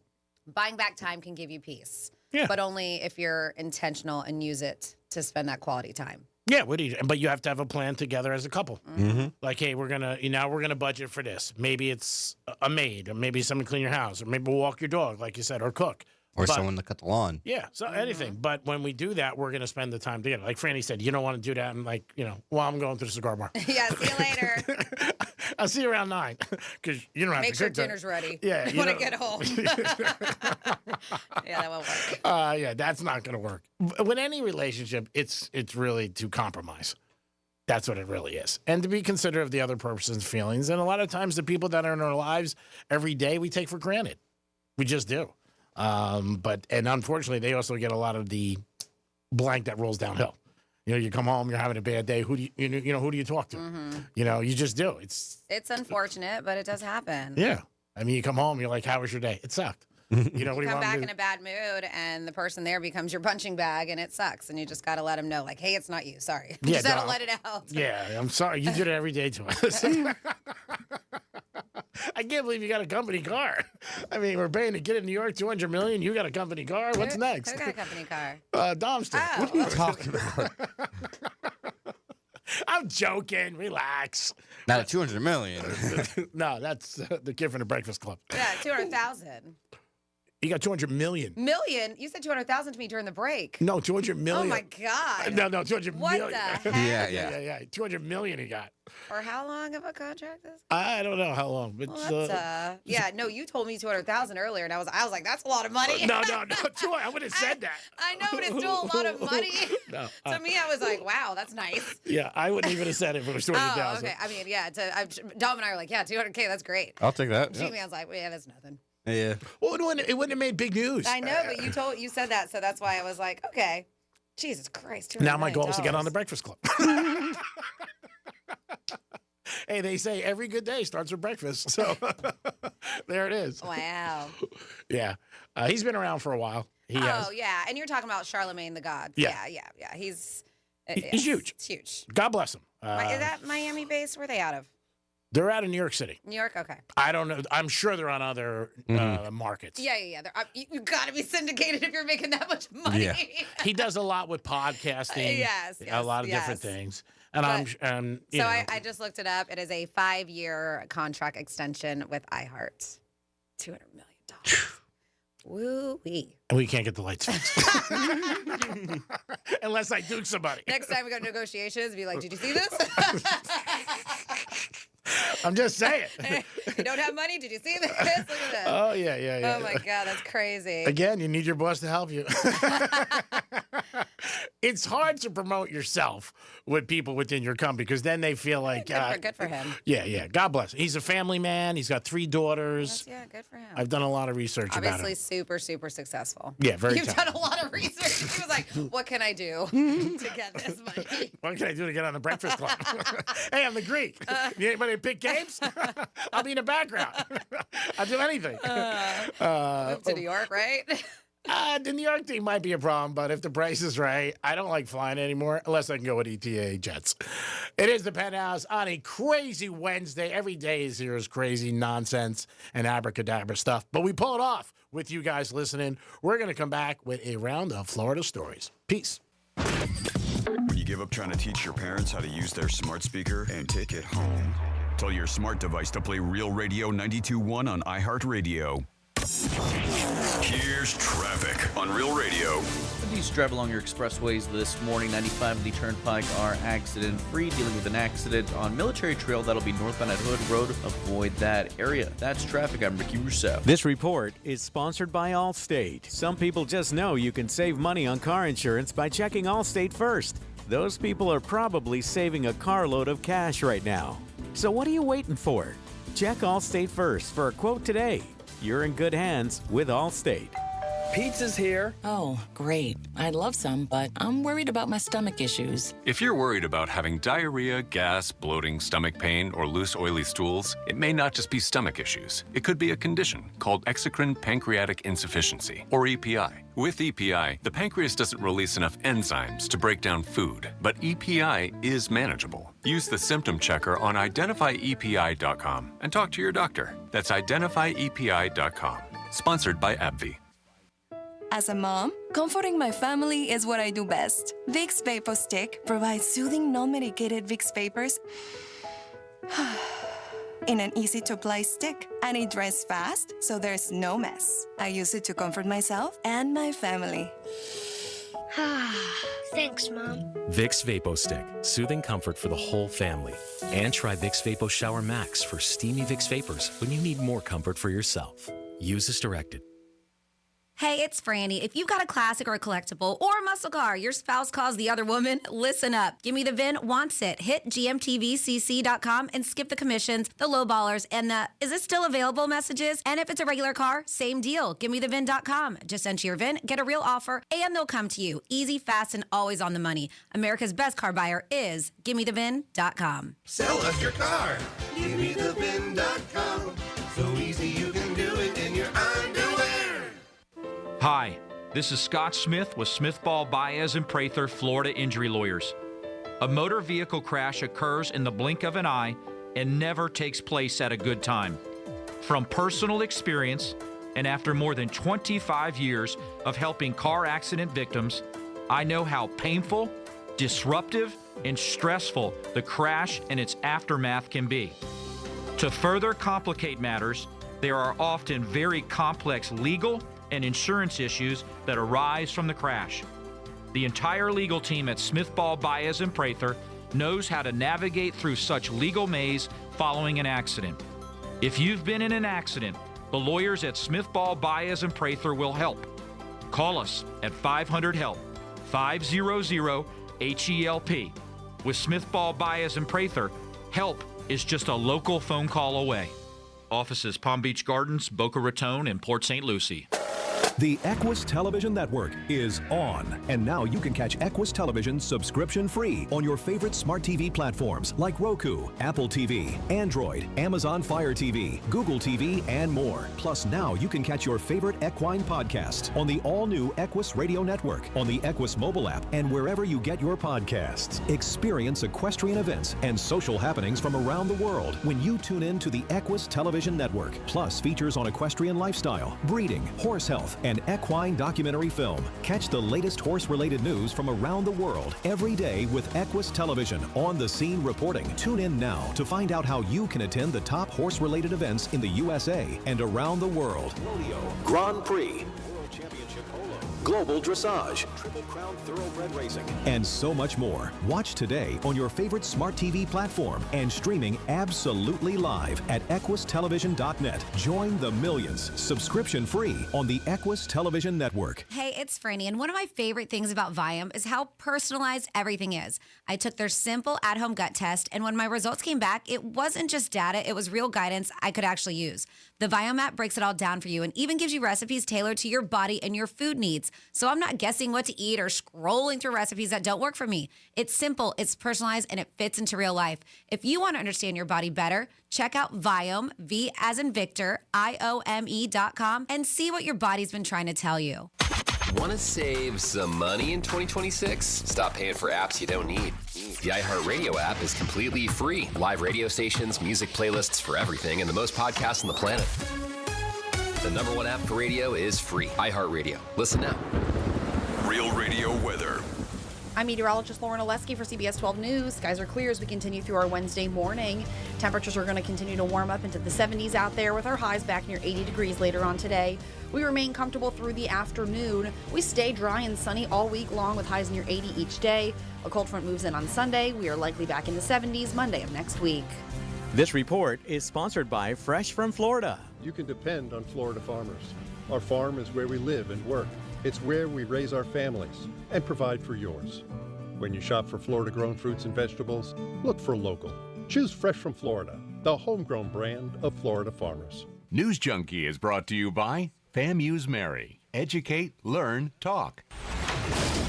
Buying back time can give you peace. Yeah. But only if you're intentional and use it to spend that quality time. Yeah, but you have to have a plan together as a couple. Mm-hmm. Like, hey, we're gonna budget for this. Maybe it's a maid, or maybe someone to clean your house, or maybe we'll walk your dog, like you said, or cook. Or someone to cut the lawn. Yeah, so anything. But when we do that, we're going to spend the time together. Like Franny said, you don't want to do that. And I'm going to the cigar bar. Yeah, see you later. I'll see you around 9 because you don't have Make to sure cook that. dinner's ready. Yeah, you want to get home. Yeah, that won't work. Yeah, that's not going to work. With any relationship, it's really to compromise. That's what it really is. And to be considerate of the other person's feelings. And a lot of times the people that are in our lives every day, we take for granted. We just do. But unfortunately, they also get a lot of the blank that rolls downhill. You come home, you're having a bad day. Who do you talk to? Mm-hmm. You just do. It's unfortunate, but it does happen. Yeah. I mean, you come home, you're like, how was your day? It sucked. What do you come want back to do? in a bad mood, and the person there becomes your punching bag, and it sucks. And you just got to let them know, like, hey, it's not you. Sorry. You just got to let it out. Yeah, I'm sorry. You do it every day to us. I can't believe you got a company car. I mean, we're paying to get in New York $200 million. You got a company car. What's next? Who got a company car? Dom's still. Oh. What are you talking about? I'm joking. Relax. Not $200 million. No, that's the kid from the Breakfast Club. Yeah, 200,000. You got $200 million. Million? You said 200,000 to me during the break. No, $200 million. Oh my God. No, $200 what million. What the Yeah. heck? Yeah. $200 million he got. For how long of a contract is? I don't know how long, but yeah. No, you told me 200,000 earlier, and I was like, that's a lot of money. No. I would have said that. I know, but it's still a lot of money. No, to me, I was like, wow, that's nice. Yeah, I wouldn't even have said it if it was 200,000. Oh, okay. I mean, yeah. Dom and I were like, yeah, 200K, that's great. I'll take that. G-Man's like, well, yeah, that's nothing. Yeah. Well, it wouldn't have made big news. I know, but you said that, so that's why I was like, okay. Jesus Christ. Now my goal is to get on the Breakfast Club. Hey, they say every good day starts with breakfast. So there it is. Wow. Yeah. He's been around for a while. He has. Yeah. And you're talking about Charlemagne the God. Yeah. Yeah. He's huge. It's huge. God bless him. Is that Miami based? Where are they out of? They're out of New York City. New York? Okay. I don't know. I'm sure they're on other markets. Yeah. You got to be syndicated if you're making that much money. Yeah. He does a lot with podcasting. Yes. A lot of different things. And I just looked it up. It is a 5-year contract extension with iHeart. $200 million. Woo-wee. And we can't get the lights fixed. Unless I duke somebody. Next time we go to negotiations, be like, did you see this? I'm just saying. You don't have money? Did you see this? Look at this. Oh, yeah. Oh, my God. That's crazy. Again, you need your boss to help you. It's hard to promote yourself with people within your company because then they feel like... Good for him. Yeah. God bless him. He's a family man. He's got 3 daughters. Yeah, good for him. I've done a lot of research about him. Obviously super, super successful. Yeah, very You've done a lot of research. He was like, what can I do to get this money? What can I do to get on the Breakfast Club? Hey, I'm the Greek. You anybody pick games? I'll be in the background. I'll do anything. Move to New York, right? The New York thing might be a problem, but if the price is right, I don't like flying anymore unless I can go with ETA jets. It is the Penthouse on a crazy Wednesday. Every day is here is crazy nonsense and abracadabra stuff, but we pull it off with you guys listening. We're going to come back with a round of Florida stories. Peace. When you give up trying to teach your parents how to use their smart speaker and take it home, tell your smart device to play Real Radio 92.1 on iHeartRadio. Here's traffic on Real Radio. These drive along your expressways this morning. 95 and the Turnpike are accident-free. Dealing with an accident on Military Trail. That'll be northbound at Hood Road. Avoid that area. That's traffic. I'm Ricky Rousseau. This report is sponsored by Allstate. Some people just know you can save money on car insurance by checking Allstate first. Those people are probably saving a carload of cash right now. So what are you waiting for? Check Allstate first for a quote today. You're in good hands with Allstate. Pizza's here. Oh, great. I'd love some, but I'm worried about my stomach issues. If you're worried about having diarrhea, gas, bloating, stomach pain, or loose, oily stools, it may not just be stomach issues. It could be a condition called exocrine pancreatic insufficiency, or EPI. With EPI, the pancreas doesn't release enough enzymes to break down food, but EPI is manageable. Use the symptom checker on identifyepi.com and talk to your doctor. That's identifyepi.com. Sponsored by AbbVie. As a mom, comforting my family is what I do best. Vicks Vapor Stick provides soothing, non-medicated Vicks vapors in an easy-to-apply stick, and it dries fast, so there's no mess. I use it to comfort myself and my family. Thanks, Mom. Vicks Vapo Stick, soothing comfort for the whole family. And try Vicks Vapo Shower Max for steamy Vicks vapors when you need more comfort for yourself. Use as directed. Hey, it's Franny. If you've got a classic or a collectible or a muscle car your spouse calls the other woman, listen up. Give Me the VIN wants it. Hit gmtvcc.com and skip the commissions, the lowballers, and the "is it still available" messages. And if it's a regular car, same deal. GiveMeTheVIN.com. Just enter your VIN, get a real offer, and they'll come to you. Easy, fast, and always on the money. America's best car buyer is GiveMeTheVIN.com. Sell us your car. GiveMeTheVIN.com. So easy you can do it in your underwear. Hi, this is Scott Smith with Smith Ball Baez and Prather Florida Injury Lawyers. A motor vehicle crash occurs in the blink of an eye and never takes place at a good time. From personal experience, and after more than 25 years of helping car accident victims, I know how painful, disruptive, and stressful the crash and its aftermath can be. To further complicate matters, there are often very complex legal and insurance issues that arise from the crash. The entire legal team at Smith Ball Baez and Prather knows how to navigate through such legal maze following an accident. If you've been in an accident, the lawyers at Smith Ball Baez and Prather will help. Call us at 500-HELP, 500-HELP. With Smith Ball Baez and Prather, help is just a local phone call away. Offices Palm Beach Gardens, Boca Raton, and Port St. Lucie. The Equus Television Network is on, and now you can catch Equus Television subscription-free on your favorite smart TV platforms like Roku, Apple TV, Android, Amazon Fire TV, Google TV, and more. Plus, now you can catch your favorite equine podcasts on the all-new Equus Radio Network, on the Equus mobile app, and wherever you get your podcasts. Experience equestrian events and social happenings from around the world when you tune in to the Equus Television Network. Plus, features on equestrian lifestyle, breeding, horse health, and equine documentary film. Catch the latest horse-related news from around the world every day with Equus Television on-the-scene reporting. Tune in now to find out how you can attend the top horse-related events in the USA and around the world. Rodeo, Grand Prix, World Championship Polo, Global Dressage, Triple Crown Thoroughbred Racing, and so much more. Watch today on your favorite smart TV platform and streaming absolutely live at equustelevision.net. Join the millions, subscription-free on the Equus Television Network. Hey, it's Franny, and one of my favorite things about Viome is how personalized everything is. I took their simple at-home gut test, and when my results came back, it wasn't just data, it was real guidance I could actually use. The Viome app breaks it all down for you and even gives you recipes tailored to your body and your food needs. So I'm not guessing what to eat or scrolling through recipes that don't work for me. It's simple, it's personalized, and it fits into real life. If you want to understand your body better, check out Viome, V as in Victor, IOME.com, and see what your body's been trying to tell you. Want to save some money in 2026? Stop paying for apps you don't need. The iHeartRadio app is completely free. Live radio stations, music playlists for everything, and the most podcasts on the planet. The #1 app for radio is free. iHeartRadio. Listen now. Real Radio weather. I'm meteorologist Lauren Oleski for CBS 12 News. Skies are clear as we continue through our Wednesday morning. Temperatures are going to continue to warm up into the 70s out there with our highs back near 80 degrees later on today. We remain comfortable through the afternoon. We stay dry and sunny all week long with highs near 80 each day. A cold front moves in on Sunday. We are likely back in the 70s Monday of next week. This report is sponsored by Fresh from Florida. You can depend on Florida farmers. Our farm is where we live and work. It's where we raise our families and provide for yours. When you shop for Florida-grown fruits and vegetables, look for local. Choose Fresh from Florida, the homegrown brand of Florida farmers. News Junkie is brought to you by FAMU's Mary. Educate, learn, talk.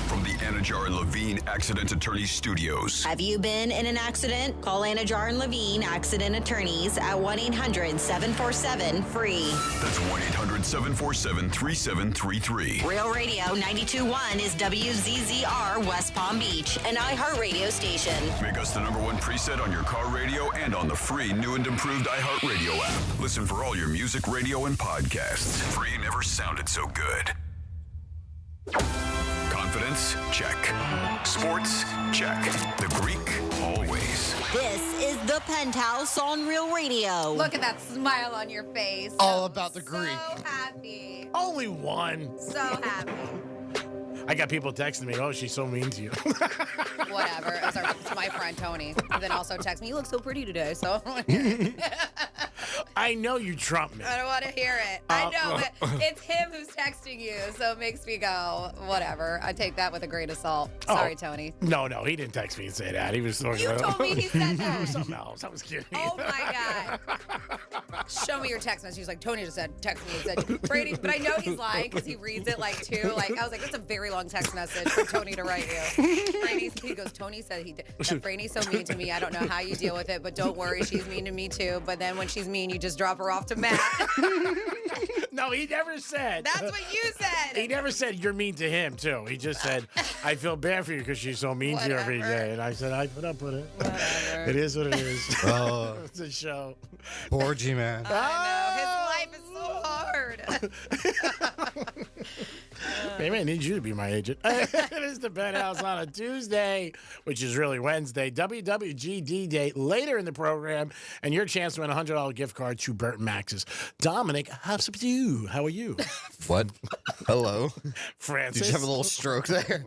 From the Anajar and Levine Accident Attorney Studios. Have you been in an accident? Call Anajar and Levine Accident Attorneys at 1-800-747-FREE. That's 1-800-747-3733. Real Radio 92.1 is WZZR West Palm Beach, an iHeartRadio station. Make us the #1 preset on your car radio and on the free new and improved iHeartRadio app. Listen for all your music, radio, and podcasts. Free never sounded so good. Confidence? Check. Sports? Check. The Greek? Always. This is the Penthouse on Real Radio. Look at that smile on your face. All about the Greek. So happy. Only one. So happy. I got people texting me, oh, she's so mean to you. Whatever. It's my friend Tony. And then also text me, you look so pretty today. So I know you trump me. I don't want to hear it. I know, but it's him who's texting you, so it makes me go, whatever. I take that with a grain of salt. Sorry, Tony. No, he didn't text me and say that. He was talking You told me he said It that. was something else. I was kidding. Oh my God. Show me your text message. He's like, Tony just said, text me and said, Brady, but I know he's lying because he reads it like two. Like, I was like, that's a very long text message for Tony to write you. He goes, Tony said Brady's so mean to me. I don't know how you deal with it, but don't worry, she's mean to me too. But then when she's mean, you just drop her off to Matt. No, he never said. That's what you said. He never said you're mean to him, too. He just said, I feel bad for you because she's so mean to you every day. And I said, I put up with it. Whatever. It is what it is. Oh. It's a show. Poor G-Man. I know. His life is so hard. Maybe I need you to be my agent. It is the Penthouse on a Tuesday, which is really Wednesday. WWGD Day later in the program, and your chance to win a $100 gift card to Burt Max's. Dominic, how's it with you? How are you? What? Hello. Francis. Did you have a little stroke there?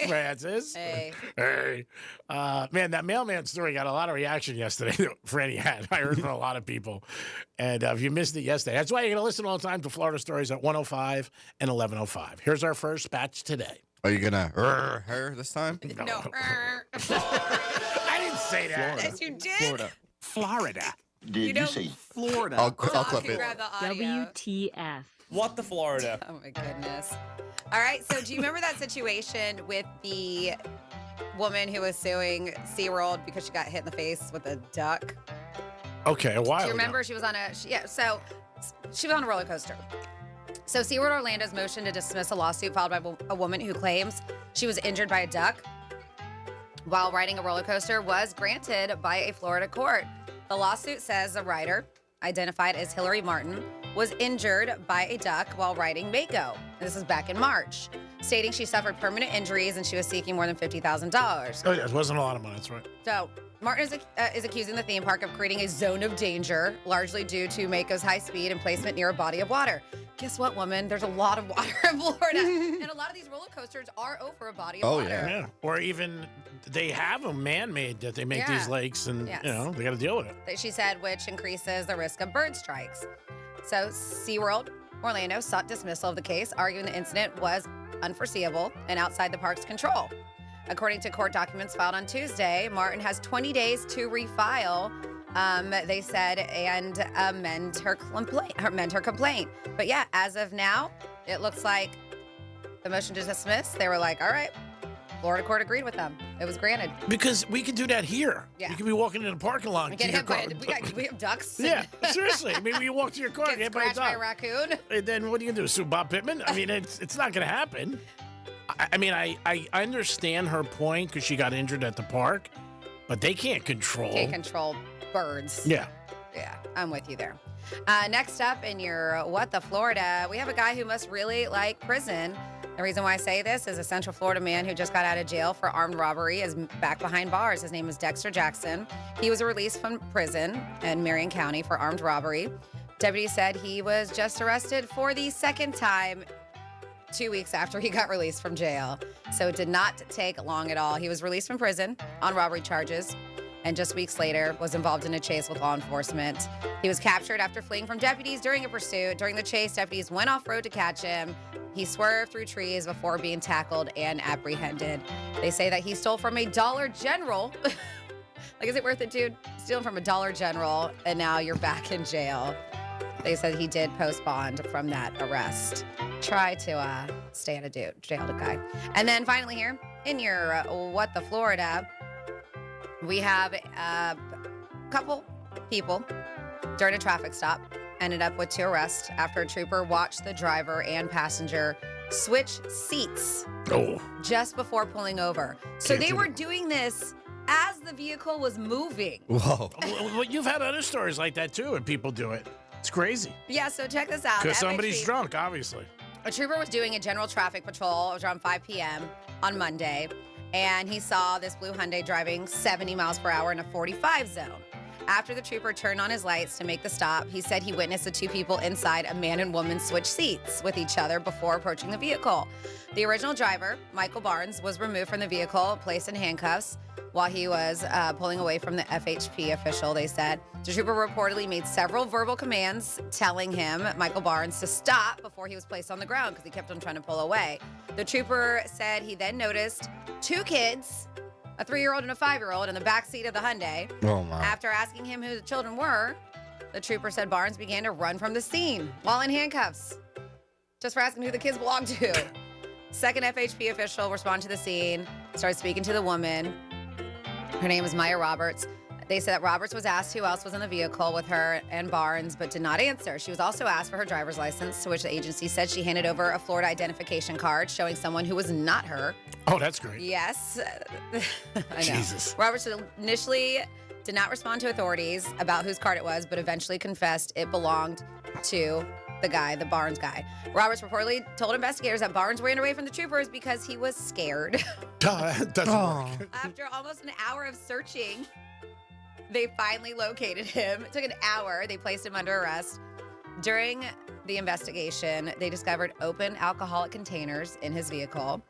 Francis. Hey. Hey. Man, that mailman story got a lot of reaction yesterday that Franny had. I heard from a lot of people. And if you missed it yesterday, that's why you're going to listen all the time to Florida Stories at 105 and 1105. Here's our first batch today. Are you going to her this time? No. I didn't say that. Yes, you did. Florida. Did you say Florida? I'll clip it. Grab the audio. WTF. What the Florida? Oh my goodness. All right, so do you remember that situation with the woman who was suing SeaWorld because she got hit in the face with a duck? Okay, a while Do you remember ago. she was on so she was on a roller coaster. So SeaWorld Orlando's motion to dismiss a lawsuit filed by a woman who claims she was injured by a duck while riding a roller coaster was granted by a Florida court. The lawsuit says the rider, identified as Hillary Martin, was injured by a duck while riding Mako. This is back in March, stating she suffered permanent injuries and she was seeking more than $50,000. Oh, yeah, it wasn't a lot of money. That's right. So Martin is accusing the theme park of creating a zone of danger, largely due to Mako's high speed and placement near a body of water. Guess what, woman? There's a lot of water in Florida, and a lot of these roller coasters are over a body of water. Yeah. Or even they have them man-made that they make these lakes, and Yes. they got to deal with it. That she said, which increases the risk of bird strikes. So SeaWorld Orlando sought dismissal of the case, arguing the incident was unforeseeable and outside the park's control. According to court documents filed on Tuesday, Martin has 20 days to refile, they said, and amend her complaint. But yeah, as of now, it looks like the motion to dismiss, they were like, all right, Florida court agreed with them. It was granted. Because we can do that here. Yeah. You can be walking in the parking lot. And get hit by we have ducks. Yeah, seriously. I mean, when you walk to your car, Get get hit by a scratched by a dog. raccoon. And then what are you going to do? Sue Bob Pittman? I mean, it's not going to happen. I mean, I understand her point because she got injured at the park, but they can't control. Can't control birds. Yeah. Yeah, I'm with you there. Next up in your What the Florida, we have a guy who must really like prison. The reason why I say this is a Central Florida man who just got out of jail for armed robbery is back behind bars. His name is Dexter Jackson. He was released from prison in Marion County for armed robbery. Deputies said he was just arrested for the second time 2 weeks after he got released from jail. So it did not take long at all. He was released from prison on robbery charges and just weeks later was involved in a chase with law enforcement. He was captured after fleeing from deputies during a pursuit. During the chase, deputies went off-road to catch him. He swerved through trees before being tackled and apprehended. They say that he stole from a Dollar General. Like, is it worth it, dude? Stealing from a Dollar General, and now you're back in jail. They said he did post bond from that arrest. Try to stay out of jail, guy. And then finally here, in your What the Florida, we have a couple people during a traffic stop ended up with 2 arrests after a trooper watched the driver and passenger switch seats just before pulling over. So they were doing this as the vehicle was moving. Whoa. Well, you've had other stories like that too, and people do it. It's crazy. Yeah, so check this out. Because somebody's drunk, obviously. A trooper was doing a general traffic patrol. It was around 5 p.m. on Monday, and he saw this blue Hyundai driving 70 miles per hour in a 45 zone. After the trooper turned on his lights to make the stop, he said he witnessed the 2 people inside, a man and woman, switch seats with each other before approaching the vehicle. The original driver, Michael Barnes, was removed from the vehicle, placed in handcuffs while he was pulling away from the FHP official, they said. The trooper reportedly made several verbal commands telling him, Michael Barnes, to stop before he was placed on the ground because he kept on trying to pull away. The trooper said he then noticed 2 kids, a 3-year-old and a 5-year-old, in the backseat of the Hyundai. Oh, my. After asking him who the children were, the trooper said Barnes began to run from the scene while in handcuffs, just for asking who the kids belonged to. Second FHP official responded to the scene, started speaking to the woman. Her name is Maya Roberts. They said that Roberts was asked who else was in the vehicle with her and Barnes, but did not answer. She was also asked for her driver's license, to which the agency said she handed over a Florida identification card showing someone who was not her. Oh, that's great. Yes. I know. Jesus. Roberts initially did not respond to authorities about whose card it was, but eventually confessed it belonged to the guy, the Barnes guy. Roberts reportedly told investigators that Barnes ran away from the troopers because he was scared. That doesn't work. After almost an hour of searching, they finally located him. It took an hour. They placed him under arrest. During the investigation, they discovered open alcoholic containers in his vehicle.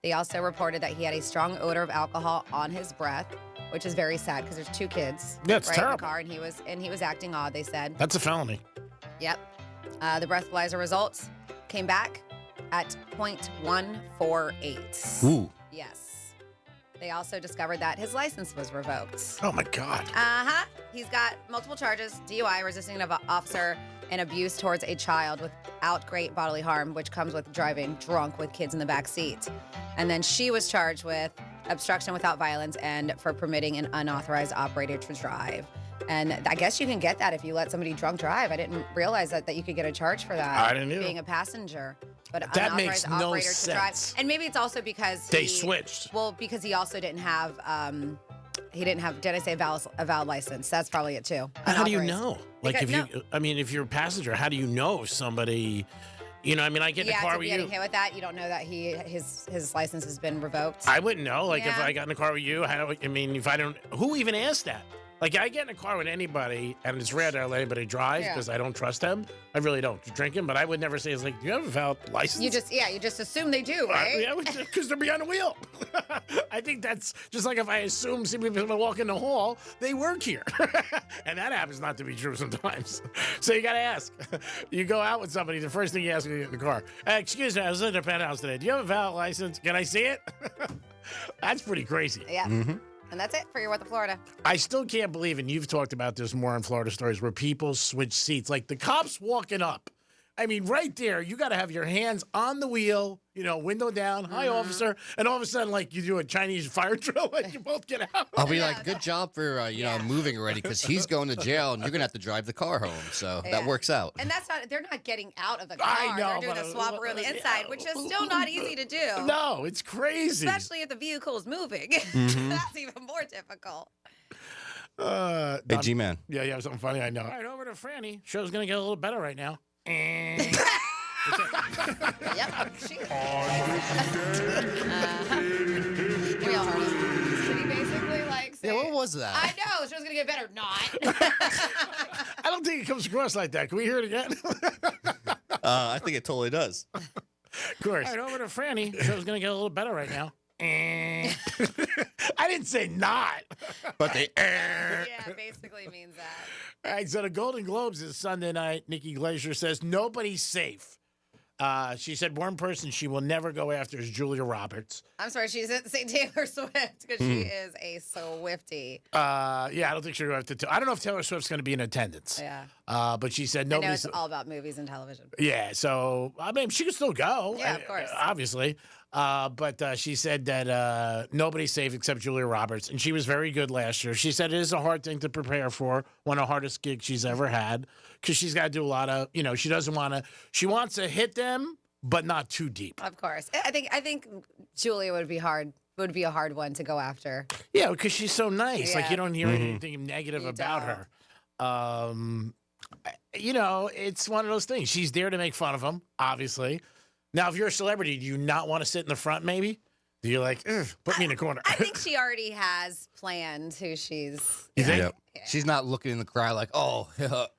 They also reported that he had a strong odor of alcohol on his breath, which is very sad because there's 2 kids Yeah, it's in terrible. the car, and he was acting odd, they said. That's a felony. Yep. The breathalyzer results came back at 0.148. Ooh. Yes. They also discovered that his license was revoked. Oh, my God. Uh-huh. He's got multiple charges: DUI, resisting an officer, and abuse towards a child without great bodily harm, which comes with driving drunk with kids in the back seat. And then she was charged with obstruction without violence and for permitting an unauthorized operator to drive. And I guess you can get that if you let somebody drunk drive. I didn't realize that you could get a charge for that. I didn't either. Being a passenger. But That unauthorized makes no operator to drive. sense. And maybe it's also because They switched. Well, because he also didn't have, did I say a valid license? That's probably it too. How do you Unauthorized. know? Like, if you're a passenger, how do you know if somebody, I get in a car to with be you. getting hit with that, you don't know that his license has been revoked. I wouldn't know. Like, if Yeah. I got in a car with you, if I don't, who even asked that? Like, I get in a car with anybody, and it's rare that I let anybody drive Yeah. because I don't trust them. I really don't. You're drinking, but I would never say, it's like, do you have a valid license? You just assume they do, right? Yeah, because they're behind the wheel. I think that's just like if I assume see people walk in the hall, they work here. And that happens not to be true sometimes. So you got to ask. You go out with somebody, the first thing you ask when you get in the car, excuse me, I was in the Penthouse today. Do you have a valid license? Can I see it? That's pretty crazy. Yeah. And that's it for your What the Florida. I still can't believe, and you've talked about this more in Florida stories, where people switch seats. Like the cops walking up I mean, right there, you got to have your hands on the wheel, window down, hi, officer. And all of a sudden, like, you do a Chinese fire drill and you both get out. I'll be like, good job for, moving already because he's going to jail and you're going to have to drive the car home. So that works out. And they're not getting out of the car. I know, they're doing the swap around the inside, which is still not easy to do. No, it's crazy. Especially if the vehicle is moving. That's even more difficult. Hey, G-Man. Yeah, you have something funny, I know. All right, over to Franny. Show's going to get a little better right now. Yep. We all heard it. Did he basically say? Yeah, what was that? I know. The show's going to get better. Not. I don't think it comes across like that. Can we hear it again? I think it totally does. Of course. All right, over to Franny. Show's going to get a little better right now. I didn't say not. But they Yeah, basically means that. All right, so the Golden Globes is Sunday night. Nikki Glaser says nobody's safe. She said one person she will never go after is Julia Roberts. I'm sorry, she's at St. Taylor Swift because she is a Swiftie. Yeah, I don't think she'll go after. I don't know if Taylor Swift's going to be in attendance. Yeah. But she said I know nobody's. it's all about movies and television. Yeah, so I mean, she could still go. Yeah, of course. Obviously. But she said that nobody's safe except Julia Roberts, and she was very good last year. She said it is a hard thing to prepare for, one of the hardest gigs she's ever had, because she's got to do a lot of, she doesn't want to. She wants to hit them, but not too deep. Of course, I think Julia would be hard. Would be a hard one to go after. Yeah, because she's so nice. Yeah. Like you don't hear anything negative about her. It's one of those things. She's there to make fun of them, obviously. Now, if you're a celebrity, do you not want to sit in the front, maybe? Do you put me in the corner? I think she already has planned who she's. You think? Yep. She's not looking in the crowd like, oh,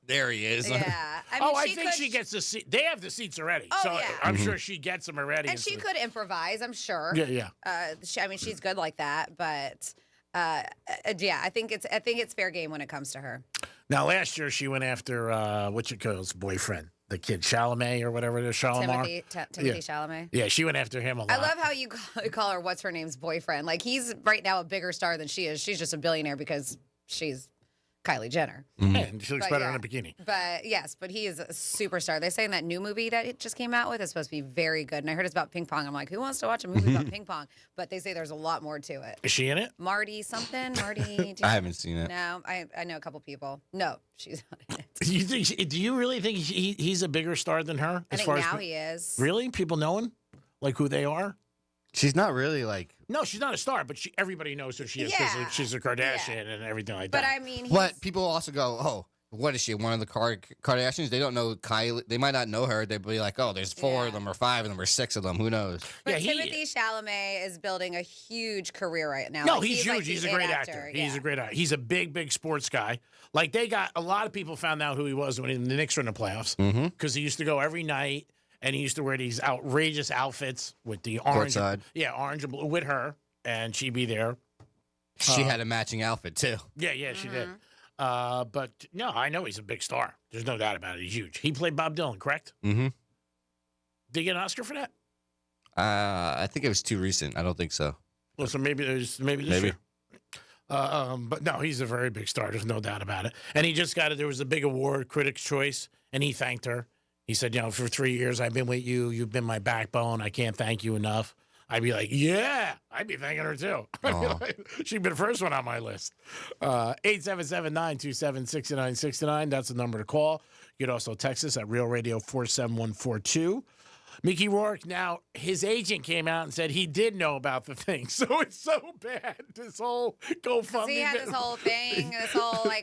there he is. Yeah. I think she gets the seat. They have the seats already. Oh, so yeah. I'm sure she gets them already. And she could improvise, I'm sure. Yeah. She's good like that, but I think it's fair game when it comes to her. Now, last year she went after his boyfriend, the kid Chalamet or whatever it is, Timothy Chalamet. Yeah, she went after him a lot. I love how you call her what's her name's boyfriend. Like he's right now a bigger star than she is. She's just a billionaire because she's Kylie Jenner. And she looks better in a bikini. But yes, he is a superstar. They're saying that new movie that it just came out with is supposed to be very good. And I heard it's about ping pong. I'm like, who wants to watch a movie about ping pong? But they say there's a lot more to it. Is she in it? Marty something? Marty? I haven't seen it. No, I know a couple people. No, she's not in it. Do you really think he's a bigger star than her? I think now he is. Really? People know him? Like who they are? She's not really like. No, she's not a star, but everybody knows who she is because she's a Kardashian and everything like But that. I mean, But people also go, oh, what is she? One of the Kardashians? They don't know Kylie. They might not know her. They'd be like, oh, there's 4 of them or 5 of them or 6 of them. Who knows? But Timothy Chalamet is building a huge career right now. No, Like, he's huge. like He's the a great it actor. Yeah. He's a great actor. He's a big sports guy. Like a lot of people found out who he was when the Knicks were in the playoffs because he used to go every night and he used to wear these outrageous outfits with the orange, Courtside. Orange and blue with her, and she'd be there. She had a matching outfit too. Yeah, she did. But no, I know he's a big star. There's no doubt about it. He's huge. He played Bob Dylan, correct? Mm-hmm. Did he get an Oscar for that? I think it was too recent. I don't think so. Well, so maybe this year. But no, he's a very big star. There's no doubt about it. And he just got it. There was a big award, Critics' Choice, and he thanked her. He said, for 3 years I've been with you. You've been my backbone. I can't thank you enough. I'd be like, yeah, I'd be thanking her too. She'd be the first one on my list. 877-927-6969. That's the number to call. You can also text us at Real Radio 47142. Mickey Rourke, now his agent came out and said he did know about the thing. So it's so bad, this whole GoFundMe. He had this whole thing,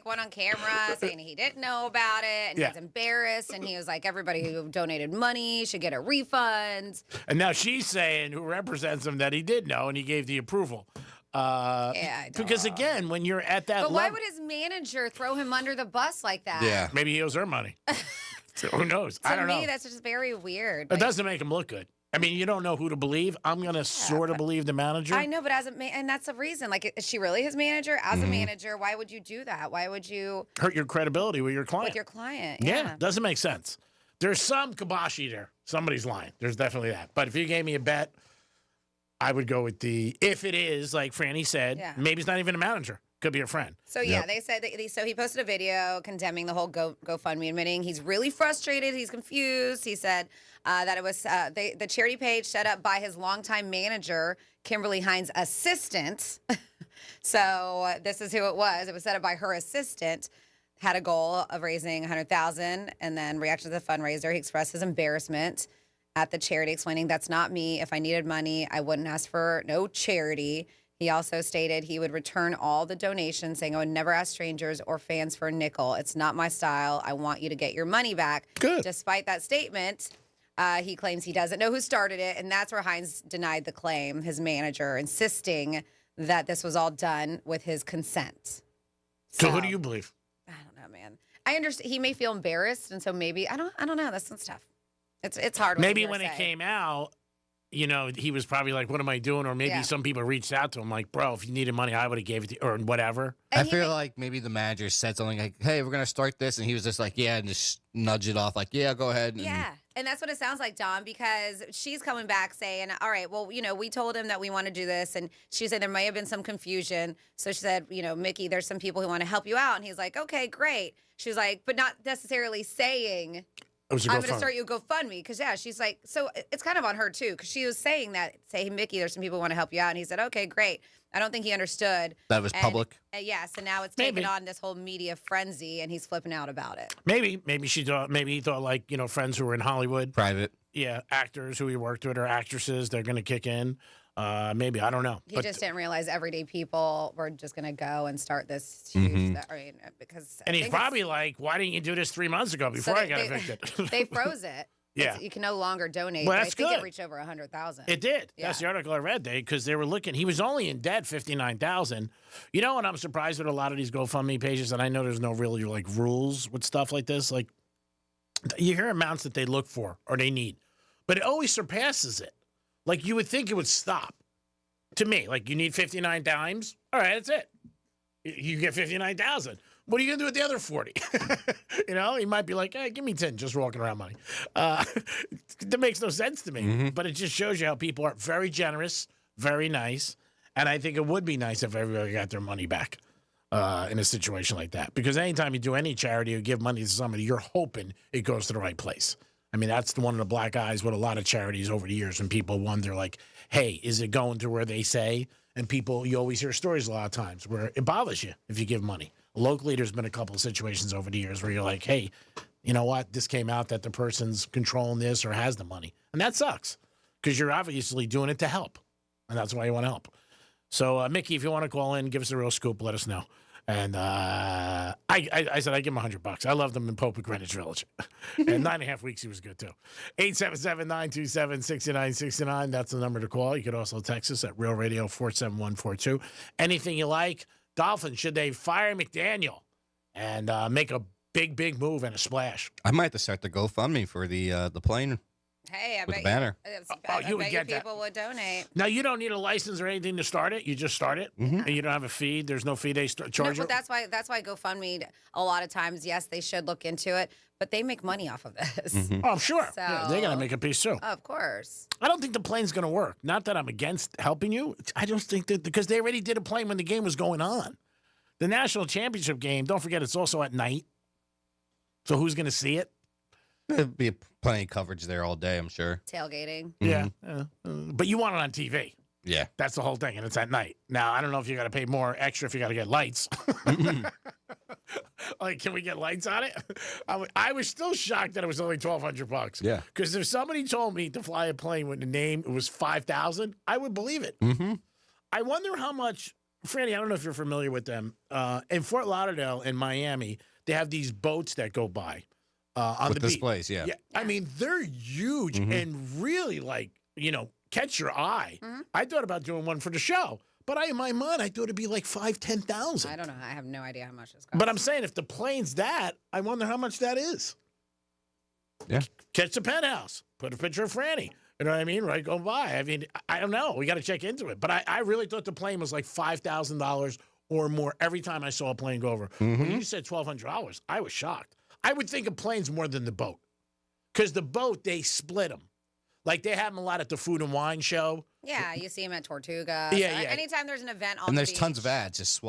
went on camera saying he didn't know about it and he was embarrassed and he was like, everybody who donated money should get a refund. And now she's saying, who represents him, that he did know and he gave the approval. Because again, when you're at that But why level, would his manager throw him under the bus like that? Yeah, maybe he owes her money. So who knows? I don't know. To me, that's just very weird. It doesn't make him look good. I mean, you don't know who to believe. I'm going to sort of believe the manager. I know, but and that's the reason. Like, is she really his manager? As a manager, why would you do that? Why would you hurt your credibility with your client? Yeah, doesn't make sense. There's some kibosh there. Somebody's lying. There's definitely that. But if you gave me a bet, I would go with if it is, like Franny said, maybe he's not even a manager. Could be a friend. So yeah, they said so he posted a video condemning the whole GoFundMe, admitting he's really frustrated, he's confused. He said that it was the charity page set up by his longtime manager, Kimberly Hines' assistant. So this is who it was. It was set up by her assistant. Had a goal of raising $100,000, and then reaction to the fundraiser, he expressed his embarrassment at the charity, explaining, "That's not me. If I needed money, I wouldn't ask for no charity." He also stated he would return all the donations, saying, "I would never ask strangers or fans for a nickel. It's not my style. I want you to get your money back." Good. Despite that statement, he claims he doesn't know who started it, and that's where Hines denied the claim, his manager, insisting that this was all done with his consent. So who do you believe? I don't know, man. I understand he may feel embarrassed, and so maybe I don't know. That's tough. It's hard. Maybe when it came out, you know, he was probably like, "What am I doing?" Or maybe some people reached out to him like, "Bro, if you needed money, I would have gave it to you," or whatever. I feel like maybe the manager said something like, "Hey, we're gonna start this," and he was just like, "Yeah," and just nudge it off, like, "Yeah, go ahead." And Yeah, and that's what it sounds like, Dom, because she's coming back saying, "All right, well, you know, we told him that we want to do this," and she said there may have been some confusion. So she said, "You know, Mickey, there's some people who want to help you out," and he's like, "Okay, great." She was like, but not necessarily saying, "I'm going to start you a GoFundMe," because she's like, so it's kind of on her too, because she was saying that, say, "Hey, Mickey, there's some people who want to help you out," and he said, "Okay, great." I don't think he understood that was public. Yeah, so now it's taken on this whole media frenzy, and he's flipping out about it. Maybe she thought. Maybe he thought like, you know, friends who were in Hollywood, private. Yeah, actors who he worked with or actresses, they're going to kick in. Maybe, I don't know. He just didn't realize everyday people were just going to go and start this huge. I mean, because and he's probably like, "Why didn't you do this 3 months ago before I got evicted?" They froze it. Yeah, you can no longer donate. Well, I that's think good. it reached over 100,000. It did. Yeah. That's the article I read, Dave, because they were looking. He was only in debt $59,000. You know, and I'm surprised with a lot of these GoFundMe pages, and I know there's no really like rules with stuff like this. Like, you hear amounts that they look for or they need, but it always surpasses it. Like, you would think it would stop. To me, like, you need 59 dimes. All right, that's it. You get 59,000. What are you gonna do with the other 40? You know, he might be like, "Hey, give me 10, just walking around money." That makes no sense to me. But it just shows you how people are very generous, very nice, and I think it would be nice if everybody got their money back in a situation like that. Because anytime you do any charity or give money to somebody, you're hoping it goes to the right place. I mean, that's one of the black eyes with a lot of charities over the years, when people wonder, like, "Hey, is it going to where they say?" And people, you always hear stories a lot of times where it bothers you if you give money. Locally, there's been a couple of situations over the years where you're like, "Hey, you know what? This came out that the person's controlling this or has the money." And that sucks because you're obviously doing it to help. And that's why you want to help. So, Mickey, if you want to call in, give us a real scoop, let us know. And I said I'd give him $100. I loved him in Pope at Greenwich Village. And 9.5 weeks, he was good, too. 877-927-6969. That's the number to call. You could also text us at Real Radio 47142. Anything you like. Dolphins, should they fire McDaniel and make a big move and a splash? I might have to start the GoFundMe for the plane. Hey, I with bet the banner. You would get that. People would donate. Now, you don't need a license or anything to start it. You just start it, and you don't have a fee. There's no fee they charge No, you. but that's why GoFundMe, a lot of times, yes, they should look into it, but they make money off of this. Oh, I'm sure. So, Yeah, they're going to make a piece, too. Of course. I don't think the plane's going to work. Not that I'm against helping you. I just think that because they already did a plane when the game was going on. The national championship game, don't forget, it's also at night. So who's going to see it? There'll be plenty of coverage there all day, I'm sure. Tailgating. Yeah. But you want it on TV. Yeah. That's the whole thing, and it's at night. Now, I don't know if you got to pay more extra if you got to get lights. Like, can we get lights on it? I was still shocked that it was only $1,200. Yeah. Because if somebody told me to fly a plane with the name it was $5,000, I would believe it. I wonder how much, Franny, I don't know if you're familiar with them. In Fort Lauderdale and Miami, they have these boats that go by on With the displays, beach. yeah. I mean, they're huge and really, like, you know, catch your eye. I thought about doing one for the show, but in my mind, I thought it'd be like $5,000-$10,000. I don't know. I have no idea how much this costs. But I'm saying if the plane's that, I wonder how much that is. Yeah. Catch the Penthouse. Put a picture of Franny. You know what I mean? Right, go by. I mean, I don't know. We got to check into it. But I really thought the plane was like $5,000 or more every time I saw a plane go over. When you said $1,200, I was shocked. I would think a plane's more than the boat. Because the boat, they split them. Like, they have them a lot at the Food and Wine show. Yeah, you see them at Tortuga. Yeah, So yeah. Anytime there's an event on And the there's beach. tons of ads, just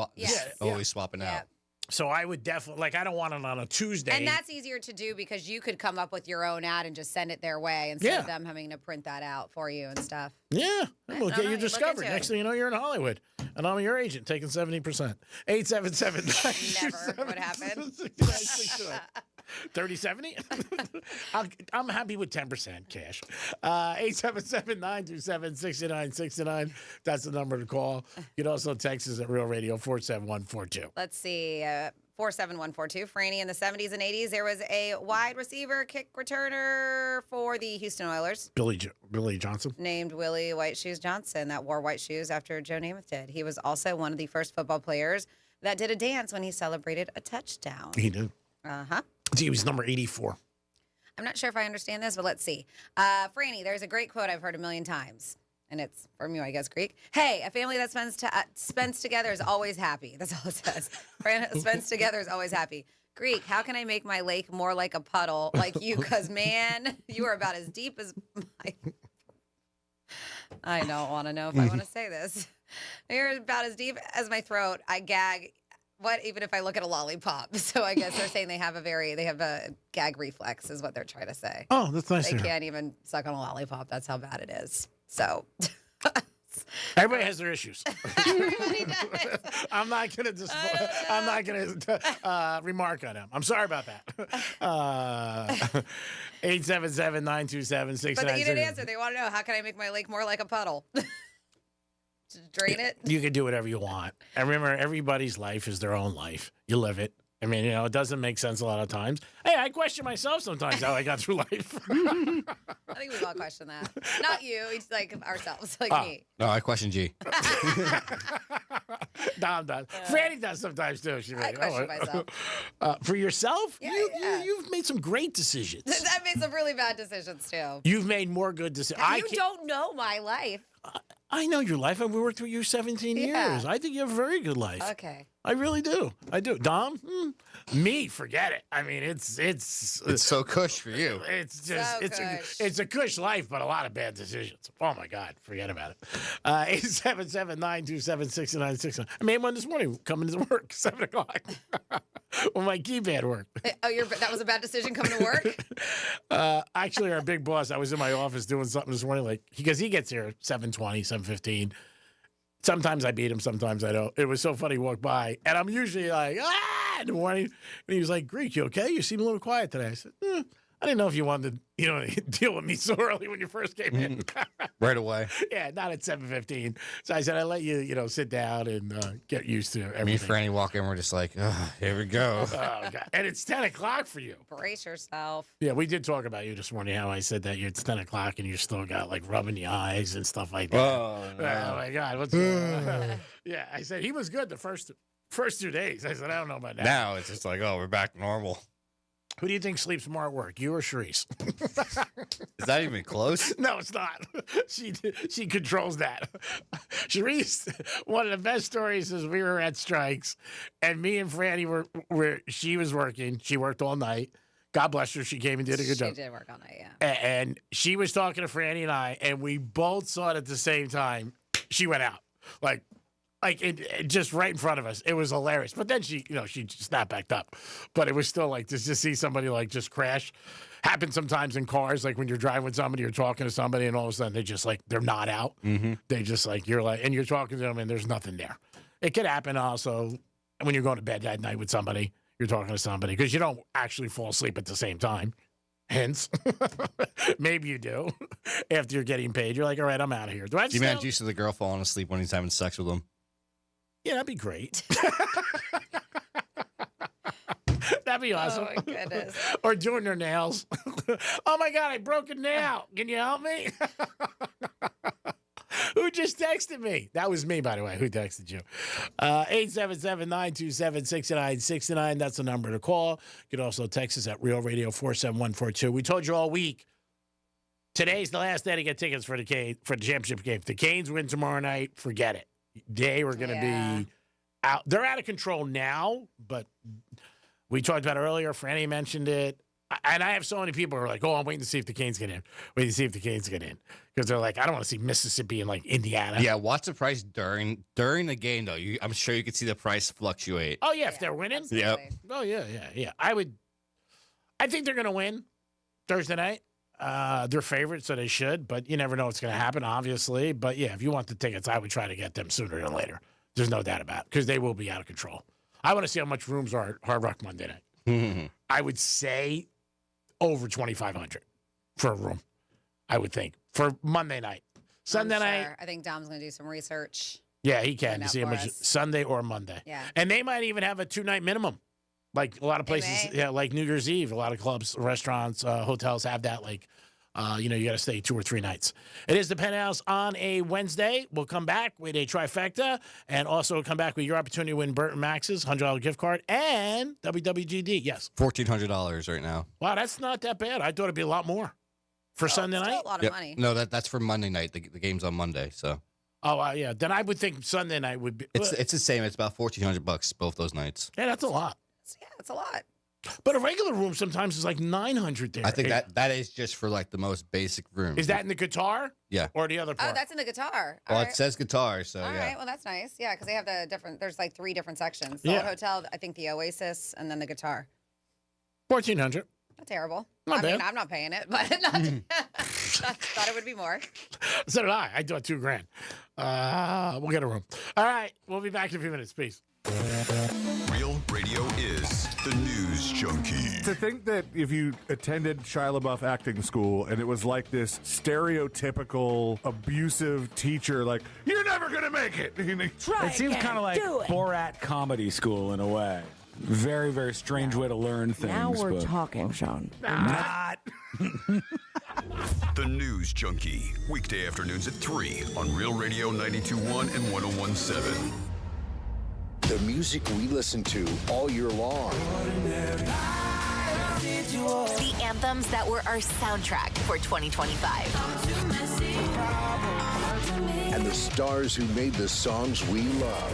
always swapping out. So I would definitely, like, I don't want it on a Tuesday. And that's easier to do because you could come up with your own ad and just send it their way instead of them having to print that out for you and stuff. Yeah, and we'll get you look discovered. into Next it. thing you know, you're in Hollywood, and I'm your agent taking 70%. 877 Never would happen. 30-70? I'm happy with 10% cash. 877-927-6969. That's the number to call. You can also text us at Real Radio 47142. Let's see. 47142. Franny in the 70s and 80s. There was a wide receiver kick returner for the Houston Oilers. Billy Johnson. Named Willie White Shoes Johnson that wore white shoes after Joe Namath did. He was also one of the first football players that did a dance when he celebrated a touchdown. He did. Uh-huh. He was number 84. I'm not sure if I understand this, but let's see. Franny, there's a great quote I've heard a million times, and it's from you, I guess, Greek. Hey, a family that spends together is always happy. That's all it says. Spends together is always happy. Greek, how can I make my lake more like a puddle like you? Because, man, you are about as deep as my... I don't want to know if I want to say this. You're about as deep as my throat. I gag. What, even if I look at a lollipop? So I guess they're saying they have a gag reflex is what they're trying to say. Oh, that's nice. They can't even suck on a lollipop. That's how bad it is. So everybody has their issues. everybody does. I'm not gonna remark on them. I'm sorry about that. 877-927-6969. But they didn't answer. They want to know, how can I make my lake more like a puddle? To drain it? You can do whatever you want. And remember, everybody's life is their own life. You live it. I mean, it doesn't make sense a lot of times. Hey, I question myself sometimes how I got through life. I think we all question that. Not you. It's like ourselves, like me. No, I question G. Dom does. Franny does sometimes too. She's I like, question myself. For yourself? Yeah, You've made some great decisions. I've made some really bad decisions, too. You've made more good decisions. You don't know my life. I know your life. We worked with you 17 years. I think you have a very good life. Okay. I really do. I do. Dom? Me, forget it. I mean, it's so cush for you. It's just So it's a cush life, but a lot of bad decisions. Oh my God, forget about it. 877-927-6969. I made one this morning coming to work 7:00 when my keypad worked. Oh, that was a bad decision coming to work? Actually, our big boss. I was in my office doing something this morning, because he gets here 7:20, 7:15. Sometimes I beat him, sometimes I don't. It was so funny. He walked by, and I'm usually like, in the morning. And he was like, Greek, you okay? You seem a little quiet today. I said, I didn't know if you wanted to, deal with me so early when you first came in. Right away. Yeah, not at 7:15. So I said, I'll let you, sit down and get used to everything. Me and Franny walk in, we're just like, here we go. Oh, God. And it's 10 o'clock for you. Brace yourself. Yeah, we did talk about you this morning, how I said that it's 10 o'clock and you still got, rubbing your eyes and stuff like that. Oh, no. Oh my God. What's going on? Yeah, I said, he was good the first 2 days. I said, I don't know about that. Now it's just like, we're back to normal. Who do you think sleeps more at work, you or Sharice? Is that even close? No, it's not. She controls that. Sharice, one of the best stories is we were at strikes, and me and Franny were she was working. She worked all night. God bless her. She came and did a good job. She did work all night, yeah. And she was talking to Franny and I, and we both saw it at the same time. She went out. It just right in front of us. It was hilarious. But then she snapped back up. But it was still just to see somebody just crash. Happens sometimes in cars, when you're driving with somebody, you're talking to somebody, and all of a sudden they just they're not out. Mm-hmm. They just and you're talking to them, and there's nothing there. It could happen also when you're going to bed that night with somebody. You're talking to somebody because you don't actually fall asleep at the same time. Hence, maybe you do after you're getting paid. You're like, all right, I'm out of here. Do I have to You stay? used to the girl falling asleep when he's having sex with him. Yeah, that'd be great. That'd be awesome. Oh, my goodness. Or doing their nails. Oh, my God, I broke a nail. Can you help me? Who just texted me? That was me, by the way. Who texted you? 877-927-6969. That's the number to call. You can also text us at Real Radio 47142. We told you all week. Today's the last day to get tickets for the championship game. If the Canes win tomorrow night, forget it. They were going to be out. They're out of control now, but we talked about it earlier. Franny mentioned it. And I have so many people who are like, oh, I'm waiting to see if the Canes get in. Waiting to see if the Canes get in. Because they're like, I don't want to see Mississippi and like Indiana. Yeah, watch the price during the game, though. I'm sure you could see the price fluctuate. Oh, yeah, if they're winning? Yep. Oh, yeah. I think they're going to win Thursday night. They're favorites, so they should. But you never know what's going to happen, obviously. But, yeah, if you want the tickets, I would try to get them sooner than later. There's no doubt about it. Because they will be out of control. I want to see how much rooms are at Hard Rock Monday night. I would say over 2,500 for a room, I would think, for Monday night. Sunday night. I think Dom's going to do some research. Yeah, he can Find to out see how for much us. Sunday or Monday. Yeah. And they might even have a 2-night minimum. Like a lot of places, yeah, like New Year's Eve, a lot of clubs, restaurants, hotels have that. Like, you got to stay 2 or 3 nights. It is the Penthouse on a Wednesday. We'll come back with a trifecta and also come back with your opportunity to win Burton Max's $100 gift card and WWGD. Yes. $1,400 right now. Wow, that's not that bad. I thought it'd be a lot more for Sunday night. A lot of money. No, that's for Monday night. The game's on Monday, so. Oh, yeah. Then I would think Sunday night would be. It's the same. It's about $1,400 both those nights. Yeah, that's a lot. Yeah, that's a lot. But a regular room sometimes is like 900 there. I think that is just for like the most basic room. Is that in the guitar? Yeah. Or the other part? Oh, that's in the guitar. Well, All it right. says guitar, so All yeah. right, well, that's nice. Yeah, because they have there's like 3 different sections. The Yeah. hotel, I think the Oasis, and then the guitar. 1,400. Not terrible. Not I mean, bad. I'm not paying it, but not, thought it would be more. So did I. I thought $2,000. We'll get a room. All right. We'll be back in a few minutes. Peace. Real radio is the news junkie. To think that if you attended Shia LaBeouf acting school and it was like this stereotypical abusive teacher, like, you're never going to make it. It seems kind of like Borat comedy school in a way. Very, very strange way to learn things. Now we're but- talking, Sean. Not. The News Junkie. Weekday afternoons at 3 on Real Radio 92.1 and 101.7. The music we listen to all year long. The anthems that were our soundtrack for 2025. And the stars who made the songs we love.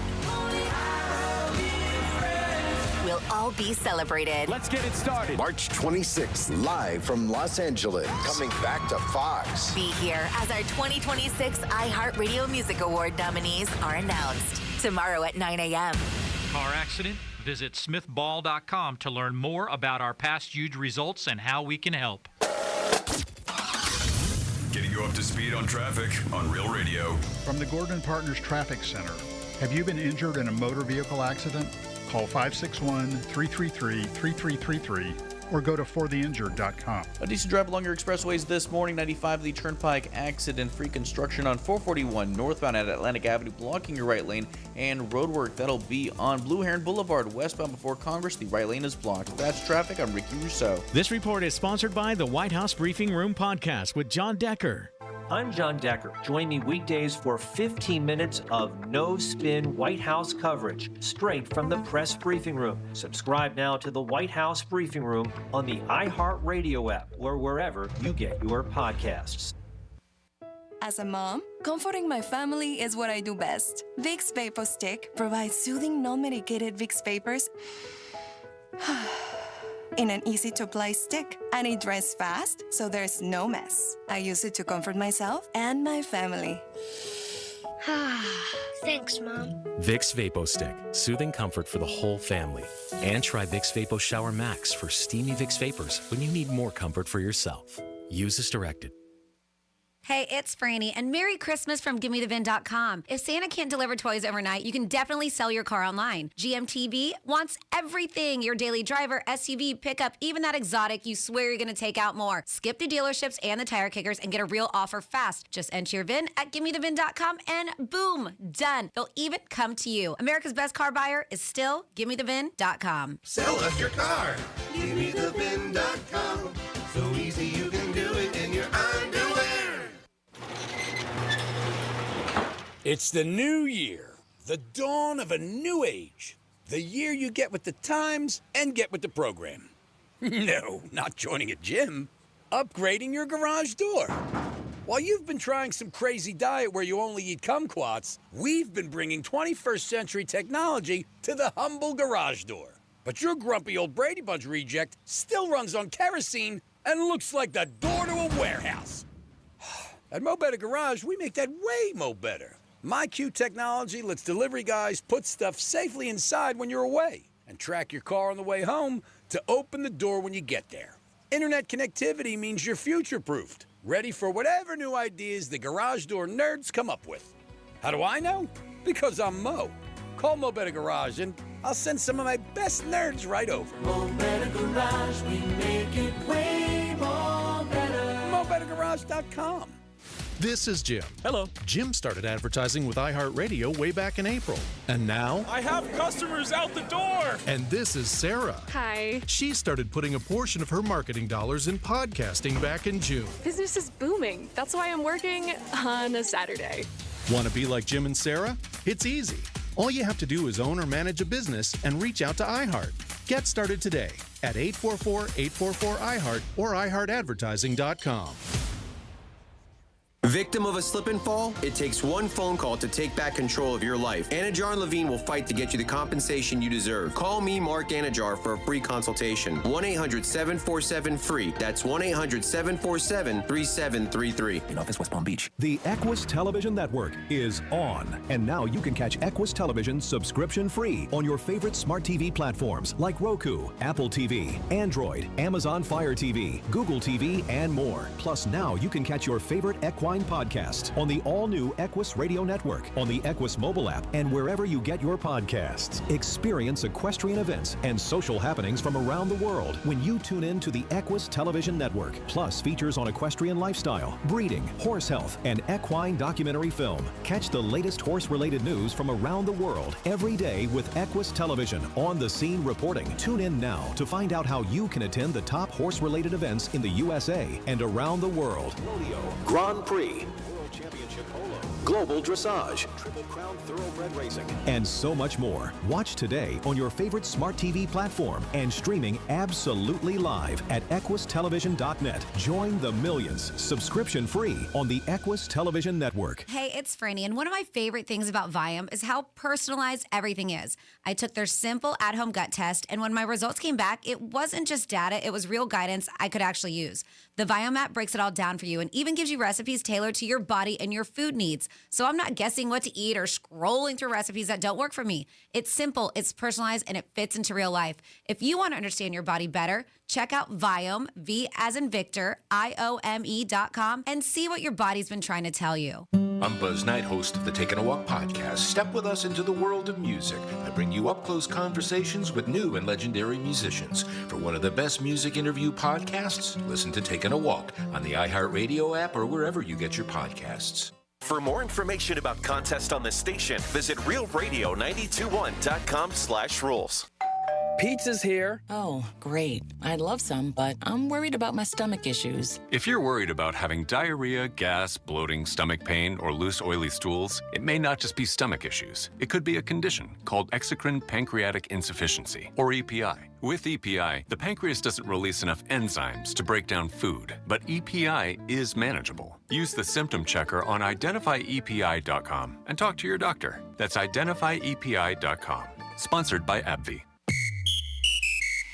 Will all be celebrated. Let's get it started. March 26th, live from Los Angeles. Coming back to Fox. Be here as our 2026 iHeartRadio Music Award nominees are announced tomorrow at 9 a.m. Car accident? Visit smithball.com to learn more about our past huge results and how we can help. Getting you up to speed on traffic on Real Radio. From the Gordon Partners Traffic Center. Have you been injured in a motor vehicle accident? Call 561-333-3333 or go to fortheinjured.com. A decent drive along your expressways this morning. 95 the Turnpike, accident-free construction on 441 northbound at Atlantic Avenue, blocking your right lane, and roadwork that'll be on Blue Heron Boulevard, westbound before Congress. The right lane is blocked. That's traffic. I'm Ricky Rousseau. This report is sponsored by the White House Briefing Room Podcast with John Decker. I'm John Decker. Join me weekdays for 15 minutes of no-spin White House coverage, straight from the press briefing room. Subscribe now to the White House Briefing Room on the iHeartRadio app or wherever you get your podcasts. As a mom, comforting my family is what I do best. Vicks Vapor Stick provides soothing, non-medicated Vicks vapors in an easy-to-apply stick, and it dries fast, so there's no mess. I use it to comfort myself and my family. Thanks, Mom. Vicks Vapo Stick, soothing comfort for the whole family. And try Vicks Vapo Shower Max for steamy Vicks vapors when you need more comfort for yourself. Use as directed. Hey, it's Franny, and Merry Christmas from GimmeTheVin.com. If Santa can't deliver toys overnight, you can definitely sell your car online. GMTV wants everything: your daily driver, SUV, pickup, even that exotic you swear you're going to take out more. Skip the dealerships and the tire kickers and get a real offer fast. Just enter your VIN at GimmeTheVin.com and boom, done. They'll even come to you. America's best car buyer is still GimmeTheVin.com. Sell us your car. GimmeTheVin.com. So easy you can do it in your underwear. It's the new year, the dawn of a new age. The year you get with the times and get with the program. No, not joining a gym. Upgrading your garage door. While you've been trying some crazy diet where you only eat kumquats, we've been bringing 21st century technology to the humble garage door. But your grumpy old Brady Bunch reject still runs on kerosene and looks like the door to a warehouse. At Mo Better Garage, we make that way mo better. MyQ technology lets delivery guys put stuff safely inside when you're away and track your car on the way home to open the door when you get there. Internet connectivity means you're future-proofed, ready for whatever new ideas the garage door nerds come up with. How do I know? Because I'm Mo. Call Mo Better Garage and I'll send some of my best nerds right over. Mo Better Garage, we make it way more better. MoBetterGarage.com. This is Jim. Hello. Jim started advertising with iHeartRadio way back in April. And now... I have customers out the door! And this is Sarah. Hi. She started putting a portion of her marketing dollars in podcasting back in June. Business is booming. That's why I'm working on a Saturday. Want to be like Jim and Sarah? It's easy. All you have to do is own or manage a business and reach out to iHeart. Get started today at 844-844-iHeart or iHeartAdvertising.com. Victim of a slip and fall? It takes one phone call to take back control of your life. Anajar and Levine will fight to get you the compensation you deserve. Call me, Mark Anajar, for a free consultation. 1-800-747-FREE. That's 1-800-747-3733. In office, West Palm Beach. The Equus Television Network is on. And now you can catch Equus Television subscription free on your favorite smart TV platforms like Roku, Apple TV, Android, Amazon Fire TV, Google TV, and more. Plus, now you can catch your favorite equine podcast on the all-new Equus Radio Network, on the Equus mobile app, and wherever you get your podcasts. Experience equestrian events and social happenings from around the world when you tune in to the Equus Television Network. Plus features on equestrian lifestyle, breeding, horse health, and equine documentary film. Catch the latest horse-related news from around the world every day with Equus Television on-the-scene reporting. Tune in now to find out how you can attend the top horse-related events in the USA and around the world. Rodeo, Grand Prix, World Championship Polo, Global Dressage, Triple Crown Thoroughbred Racing, and so much more. Watch today on your favorite smart TV platform and streaming absolutely live at equustelevision.net. Join the millions, subscription free on the Equus Television Network. Hey, it's Franny, and one of my favorite things about Viome is how personalized everything is. I took their simple at-home gut test, and when my results came back, it wasn't just data, it was real guidance I could actually use. The Viome app breaks it all down for you and even gives you recipes tailored to your body and your food needs. So I'm not guessing what to eat or scrolling through recipes that don't work for me. It's simple, it's personalized, and it fits into real life. If you want to understand your body better, check out Viome, V as in Victor, IOME.com, and see what your body's been trying to tell you. I'm Buzz Knight, host of the Taking a Walk podcast. Step with us into the world of music. I bring you up-close conversations with new and legendary musicians. For one of the best music interview podcasts, listen to Taking a Walk on the iHeartRadio app or wherever you get your podcasts. For more information about contests on this station, visit realradio921.com/rules. Pizza's here. Oh, great. I'd love some, but I'm worried about my stomach issues. If you're worried about having diarrhea, gas, bloating, stomach pain, or loose, oily stools, it may not just be stomach issues. It could be a condition called exocrine pancreatic insufficiency, or EPI. With EPI, the pancreas doesn't release enough enzymes to break down food, but EPI is manageable. Use the symptom checker on identifyepi.com and talk to your doctor. That's identifyepi.com. Sponsored by AbbVie.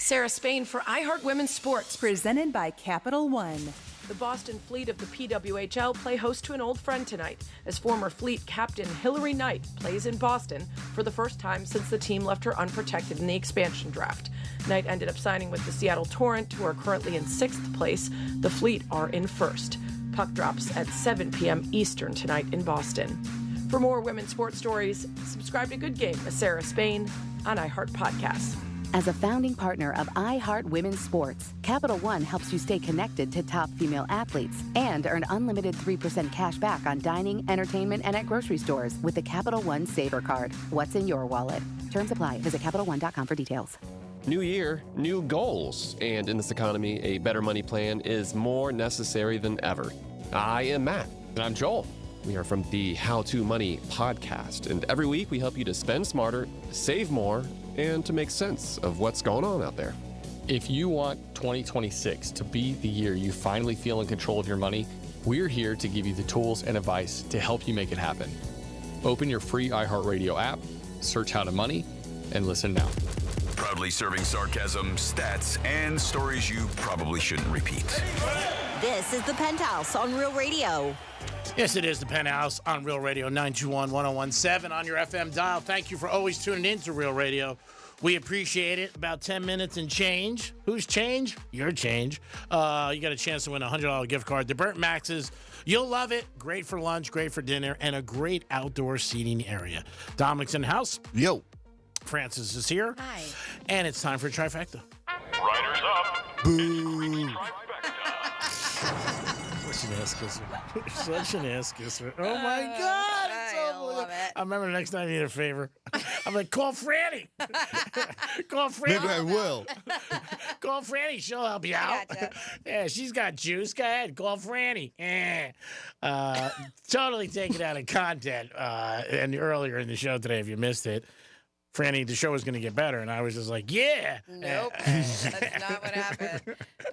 Sarah Spain for iHeart Women's Sports. Presented by Capital One. The Boston Fleet of the PWHL play host to an old friend tonight, as former Fleet captain Hillary Knight plays in Boston for the first time since the team left her unprotected in the expansion draft. Knight ended up signing with the Seattle Torrent, who are currently in 6th place. The Fleet are in 1st. Puck drops at 7 p.m. Eastern tonight in Boston. For more women's sports stories, subscribe to Good Game with Sarah Spain on iHeart Podcasts. As a founding partner of iHeart Women's Sports, Capital One helps you stay connected to top female athletes and earn unlimited 3% cash back on dining, entertainment, and at grocery stores with the Capital One Saver Card. What's in your wallet? Terms apply. Visit CapitalOne.com for details. New year, new goals. And in this economy, a better money plan is more necessary than ever. I am Matt. And I'm Joel. We are from the How to Money podcast. And every week we help you to spend smarter, save more, and to make sense of what's going on out there. If you want 2026 to be the year you finally feel in control of your money, we're here to give you the tools and advice to help you make it happen. Open your free iHeartRadio app, search How to Money, and listen now. Proudly serving sarcasm, stats, and stories you probably shouldn't repeat. This is the Penthouse on Real Radio. Yes, it is the Penthouse on Real Radio 921-1017 on your FM dial. Thank you for always tuning in to Real Radio. We appreciate it. About 10 minutes and change. Whose change? Your change. You got a chance to win a $100 gift card to Burnt Max's. You'll love it. Great for lunch, great for dinner, and a great outdoor seating area. Dominic's in the house. Yo. Francis is here. Hi. And it's time for a trifecta. Riders up. Boo. Such an ass kisser. Such an ass kisser. Oh, my God. It's so love it. I remember the next time you need a favor. I'm like, call Franny. Call Franny. Maybe I will. Call Franny. She'll help you out. Gotcha. Yeah, she's got juice. Go ahead. Call Franny. Totally taken out of content. And earlier in the show today, if you missed it, Franny, the show was going to get better. And I was just like, yeah. Nope. That's not what happened.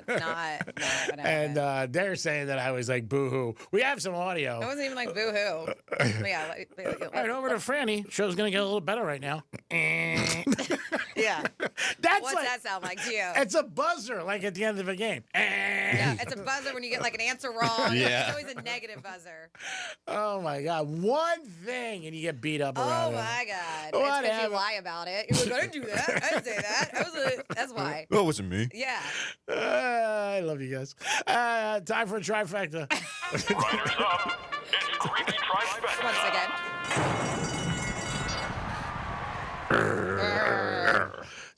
Not what happened. And they're saying that I was like, boo-hoo. We have some audio. It wasn't even like boo-hoo. Yeah. All right, over to Franny. Show's going to get a little better right now. Yeah. That's What's that sound like to you? It's a buzzer, like at the end of a game. Yeah, it's a buzzer when you get like an answer wrong. Yeah. It's always a negative buzzer. Oh, my God. One thing, and you get beat up around it. Oh, my God. It's because you lie about it. You're like, I didn't do that. I didn't say that. That's why. That wasn't me. Yeah. I love you guys. Time for a trifecta. Riders up. It's creepy trifecta. Once again.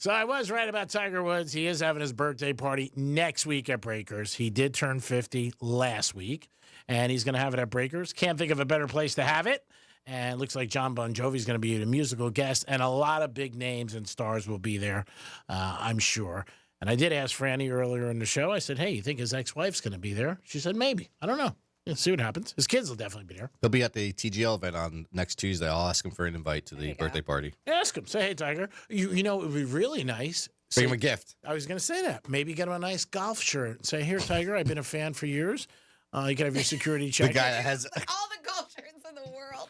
So I was right about Tiger Woods. He is having his birthday party next week at Breakers. He did turn 50 last week, and he's going to have it at Breakers. Can't think of a better place to have it. And it looks like John Bon Jovi's going to be the musical guest, and a lot of big names and stars will be there, I'm sure. And I did ask Franny earlier in the show. I said, hey, you think his ex-wife's going to be there? She said, maybe. I don't know. Let's see what happens. His kids will definitely be there. He'll be at the TGL event on next Tuesday. I'll ask him for an invite to the birthday party. Ask him. Say, hey, Tiger, you know, it would be really nice. Bring him a gift. I was going to say that. Maybe get him a nice golf shirt. Say, here, Tiger, I've been a fan for years. You can have your security check. The guy that has all the golf shirts in the world.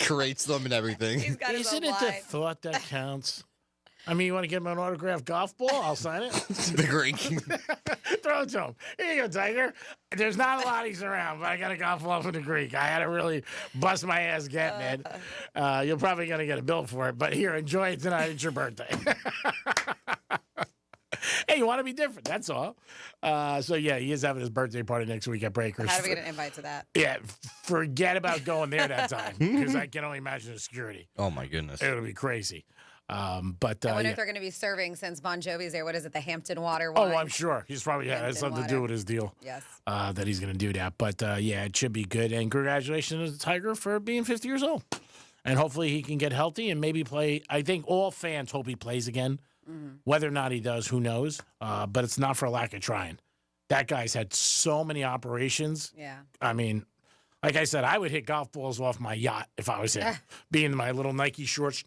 creates them and everything. He's got his Isn't own it the line. thought that counts? I mean, you want to give him an autographed golf ball? I'll sign it. The Greek. Throw it to him. Here you go, Tiger. There's not a lot of these around, but I got a golf ball for the Greek. I had to really bust my ass getting it. You're probably going to get a bill for it, but here, enjoy it tonight. It's your birthday. Hey, you want to be different. That's all. So, yeah, he is having his birthday party next week at Breakers. How do we get an invite to that? Yeah, forget about going there that time because I can only imagine the security. Oh, my goodness. It'll be crazy. But I wonder if they're going to be serving since Bon Jovi's there. What is it, the Hampton Water wine? Oh, I'm sure. He's probably has something to do with his deal. Yes. That he's going to do that. But, yeah, it should be good. And congratulations to Tiger for being 50 years old. And hopefully he can get healthy and maybe play. I think all fans hope he plays again. Whether or not he does, who knows? But it's not for a lack of trying. That guy's had so many operations. Yeah. I mean, like I said, I would hit golf balls off my yacht if I was him. Be in my little Nike shorts,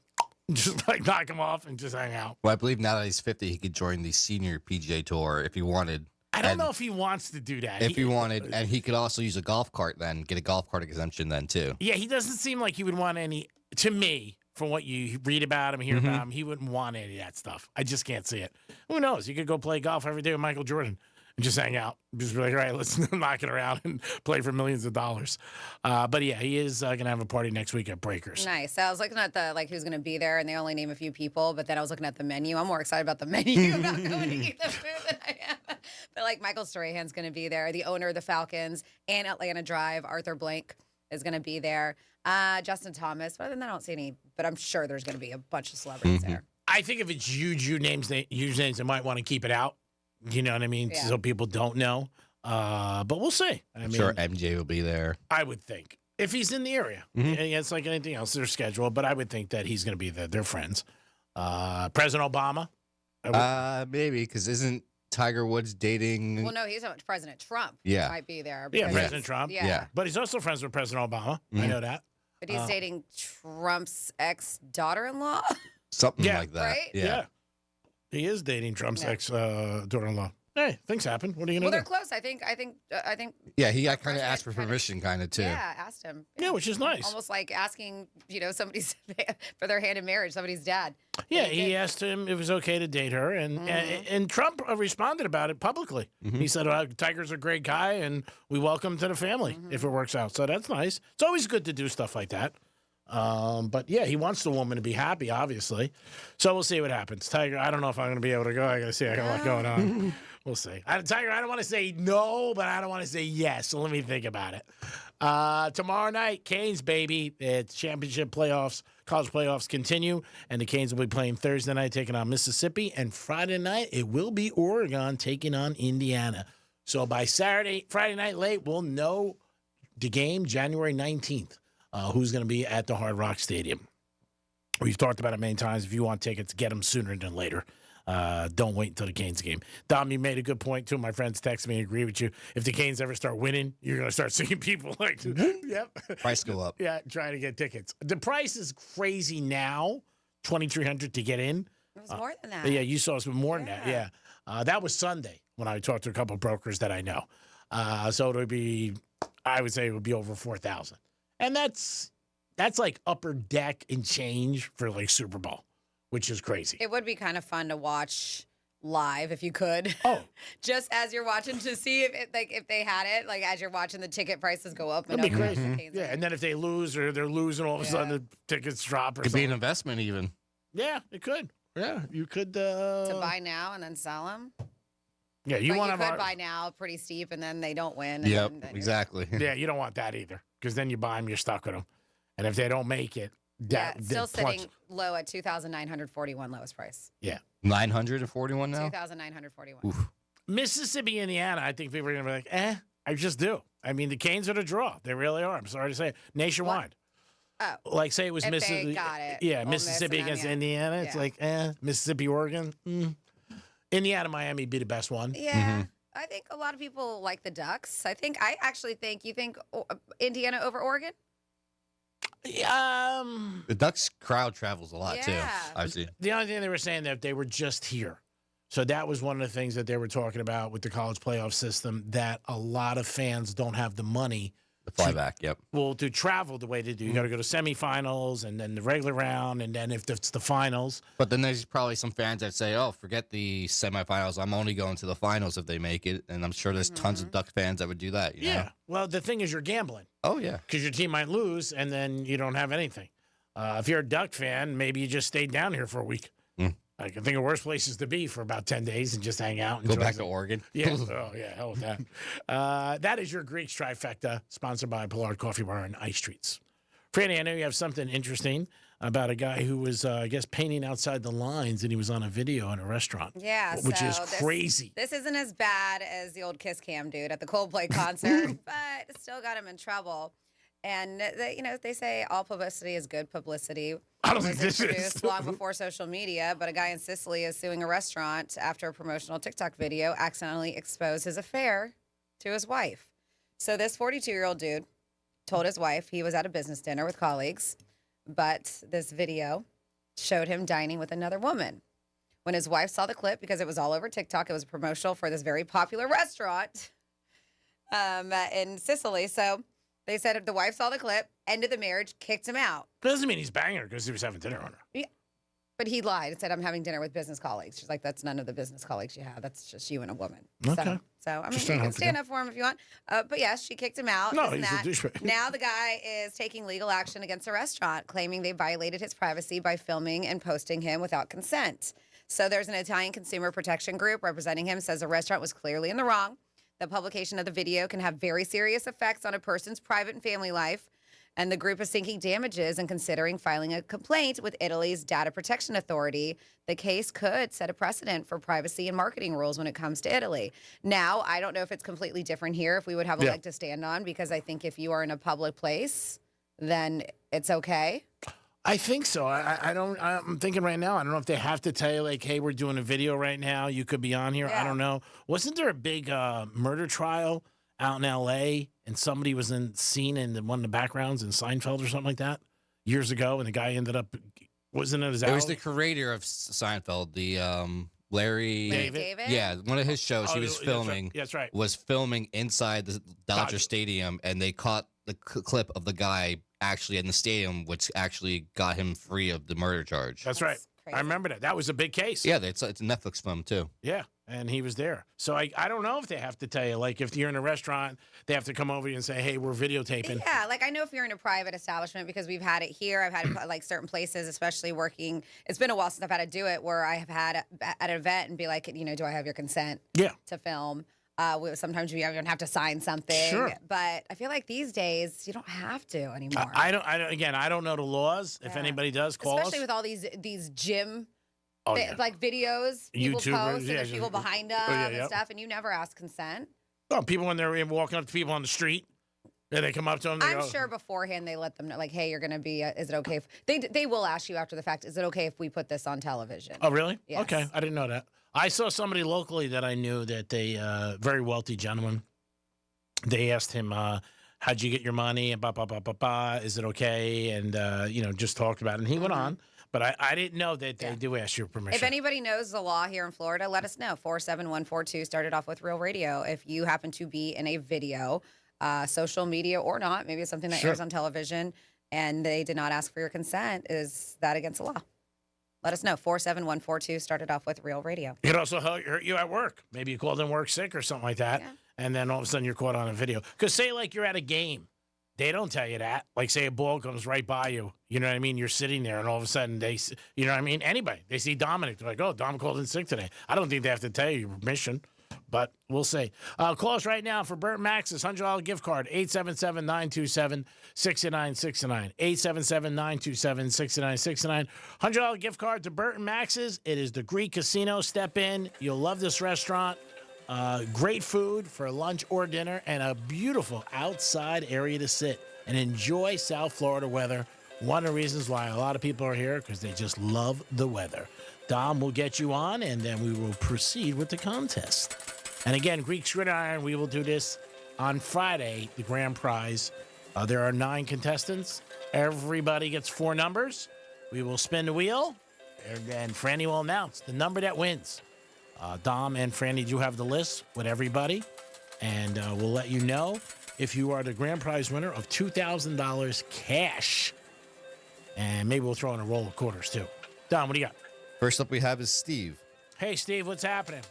just like knock them off and just hang out. Well, I believe now that he's 50, he could join the senior PGA Tour if he wanted. I don't know if he wants to do that. If he wanted, and he could also use a golf cart then, get a golf cart exemption then too. Yeah, he doesn't seem like he would want any, to me, from what you read about him, hear about him, he wouldn't want any of that stuff. I just can't see it. Who knows? He could go play golf every day with Michael Jordan and just hang out. Just be like, all right, let's knock it around and play for millions of dollars. But yeah, he is going to have a party next week at Breakers. Nice. So I was looking at who's going to be there, and they only name a few people, but then I was looking at the menu. I'm more excited about the menu about going to eat the food than I am. But like Michael Strahan's going to be there, the owner of the Falcons and Atlanta Drive, Arthur Blank, is going to be there. Justin Thomas. Other than that, I don't see any, but I'm sure there's going to be a bunch of celebrities there. I think if it's huge names, they might want to keep it out. You know what I mean? Yeah. So people don't know. But we'll see. I mean, Sure, MJ will be there. I would think. If he's in the area. And it's like anything else, they're scheduled, but I would think that he's going to be there. They're friends. President Obama? Maybe, because isn't Tiger Woods dating? Well, no, he's not President Trump. Yeah. Might be there. Yeah, because- President Trump. Yeah. But he's also friends with President Obama. I know that. But he's dating Trump's ex-daughter-in-law. Something like that. Right? Yeah. He is dating Trump's ex-daughter-in-law. Hey, things happen. What are you Well, going they're to do? close. I think. Yeah, he kind of asked for permission, kind of too. Yeah, asked him. Yeah, which is nice. Almost like asking, somebody's for their hand in marriage, somebody's dad. Yeah, he asked him if it was okay to date her, and Trump responded about it publicly. He said, Tiger's a great guy, and we welcome him to the family if it works out. So that's nice. It's always good to do stuff like that. But yeah, he wants the woman to be happy, obviously. So we'll see what happens. Tiger, I don't know if I'm going to be able to go. I got to see. I got a lot going on. We'll see. Tiger, I don't want to say no, but I don't want to say yes. So let me think about it. Tomorrow night, Canes, baby. It's championship playoffs. College playoffs continue, and the Canes will be playing Thursday night, taking on Mississippi. And Friday night, it will be Oregon taking on Indiana. So by Friday night late, we'll know the game January 19th. Who's going to be at the Hard Rock Stadium. We've talked about it many times. If you want tickets, get them sooner than later. Don't wait until the Canes game. Dom, you made a good point, too. My friends text me and agree with you. If the Canes ever start winning, you're going to start seeing people like, yep. Price go up. Yeah, trying to get tickets. The price is crazy now, $2,300 to get in. It was more than that. Yeah, you saw us with more than that. Yeah. That was Sunday when I talked to a couple of brokers that I know. So it would be, I would say it would be over 4,000. And that's like upper deck and change for like Super Bowl, which is crazy. It would be kind of fun to watch live if you could. Oh, just as you're watching to see if they had it, like as you're watching the ticket prices go up. That'd be crazy. Yeah, and then if they lose or they're losing, all of a sudden the tickets drop. Or Could something. be an investment even. Yeah, it could. Yeah, you could. To buy now and then sell them. Yeah, you want to buy now pretty steep and then they don't win. Yep, then exactly. Yeah, you don't want that either because then you buy them, you're stuck with them, and if they don't make it, still sitting low at 2,941 lowest price. Yeah, 941 now. 2,941. Mississippi, Indiana. I think people are gonna be like, I just do. I mean, the Canes are the draw. They really are. I'm sorry to say it. Nationwide. Oh, like say it was if Mississippi. They got it. Yeah, Mississippi against Indiana. It's like, Mississippi, Oregon. Indiana, Miami be the best one. Yeah. I think a lot of people like the Ducks. I actually think you think Indiana over Oregon? The Ducks crowd travels a lot too. I see. The only thing they were saying that they were just here. So that was one of the things that they were talking about with the college playoff system, that a lot of fans don't have the money. The fly back, yep. Well, to travel the way they do. You got to go to semifinals and then the regular round, and then if it's the finals. But then there's probably some fans that say, oh, forget the semifinals. I'm only going to the finals if they make it. And I'm sure there's tons of Duck fans that would do that. You know? Well, the thing is you're gambling. Oh, yeah. Because your team might lose, and then you don't have anything. If you're a Duck fan, maybe you just stayed down here for a week. I can think of worse places to be for about 10 days and just hang out. And go back to Oregon. Yeah. Oh, yeah. Hell with that. That is your Greeks trifecta, sponsored by Pollard Coffee Bar and Ice Treats. Franny, I know you have something interesting about a guy who was, I guess, painting outside the lines, and he was on a video in a restaurant. Yeah. Which is crazy. This isn't as bad as the old Kiss Cam dude at the Coldplay concert, but it still got him in trouble. And, they say all publicity is good publicity. I don't think this is. Long before social media, but a guy in Sicily is suing a restaurant after a promotional TikTok video accidentally exposed his affair to his wife. So this 42-year-old dude told his wife he was at a business dinner with colleagues, but this video showed him dining with another woman. When his wife saw the clip, because it was all over TikTok, it was a promotional for this very popular restaurant in Sicily. So they said if the wife saw the clip, ended the marriage, kicked him out. Doesn't mean he's banging her because he was having dinner on her. Yeah. But he lied and said, I'm having dinner with business colleagues. She's like, that's none of the business colleagues you have. That's just you and a woman. Okay. So I mean, you can stand up for him if you want. But yes, she kicked him out. No, he's a douchebag. Now the guy is taking legal action against the restaurant, claiming they violated his privacy by filming and posting him without consent. So there's an Italian consumer protection group representing him, says the restaurant was clearly in the wrong. The publication of the video can have very serious effects on a person's private and family life. And the group is seeking damages and considering filing a complaint with Italy's Data Protection Authority. The case could set a precedent for privacy and marketing rules when it comes to Italy. Now, I don't know if it's completely different here, if we would have a leg to stand on, because I think if you are in a public place, then it's okay. I think so. I'm thinking right now, I don't know if they have to tell you, like, hey, we're doing a video right now. You could be on here. I don't know. Wasn't there a big murder trial out in L.A., and somebody was seen in one of the backgrounds in Seinfeld or something like that years ago, and the guy ended up, wasn't it his It was the creator of Seinfeld, Larry David? Yeah, one of his shows Oh, he was filming. That's right. Was filming inside the Dodger Stadium, and they caught the clip of the guy actually in the stadium, which actually got him free of the murder charge. That's right. I remember that. That was a big case. Yeah, it's a Netflix film too. Yeah, and he was there. So I don't know if they have to tell you, like if you're in a restaurant, they have to come over to you and say, hey, we're videotaping. Yeah, like I know if you're in a private establishment, because we've had it here. I've had it like certain places, especially working. It's been a while since I've had to do it, where I have had at an event and be like, do I have your consent to film? Sometimes we even have to sign something. Sure. But I feel like these days you don't have to anymore. I don't know the laws. If anybody does, call Especially us. with all these gym like videos people YouTubers, post, and there's people behind them and stuff, and you never ask consent. Oh, people when they're walking up to people on the street, they come up to them. They I'm go, sure beforehand they let them know, like, hey, you're going to be, is it okay if, they will ask you after the fact, is it okay if we put this on television? Oh, really? Yes. Okay, I didn't know that. I saw somebody locally that I knew that they, very wealthy gentleman, they asked him, how'd you get your money? And is it okay? And, just talked about it. And he went on. But I didn't know that they do ask your permission. If anybody knows the law here in Florida, let us know. 47142 started off with Real Radio. If you happen to be in a video, social media or not, maybe it's something that airs on television, and they did not ask for your consent, is that against the law? Let us know. 47142 started off with Real Radio. It could also hurt you at work. Maybe you called in work sick or something like that, and then all of a sudden you're caught on a video. Because say like you're at a game. They don't tell you that. Like, say a ball comes right by you. You know what I mean? You're sitting there, and all of a sudden they, you know what I mean? Anybody. They see Dominic. They're like, oh, Dom called in sick today. I don't think they have to tell you your permission, but we'll see. Call us right now for Burt Max's $100 gift card, 877-927-6969. 877-927-6969. $100 gift card to Burt Max's. It is the Greek Casino. Step in. You'll love this restaurant. Great food for lunch or dinner, and a beautiful outside area to sit and enjoy South Florida weather. One of the reasons why a lot of people are here, because they just love the weather. Dom will get you on, and then we will proceed with the contest. And again, Greek Gridiron, we will do this on Friday, the grand prize. There are 9 contestants. Everybody gets 4 numbers. We will spin the wheel, and then Franny will announce the number that wins. Dom and Franny do have the list with everybody, and we'll let you know if you are the grand prize winner of $2,000 cash. And maybe we'll throw in a roll of quarters, too. Dom, what do you got? First up we have is Steve. Hey, Steve, what's happening?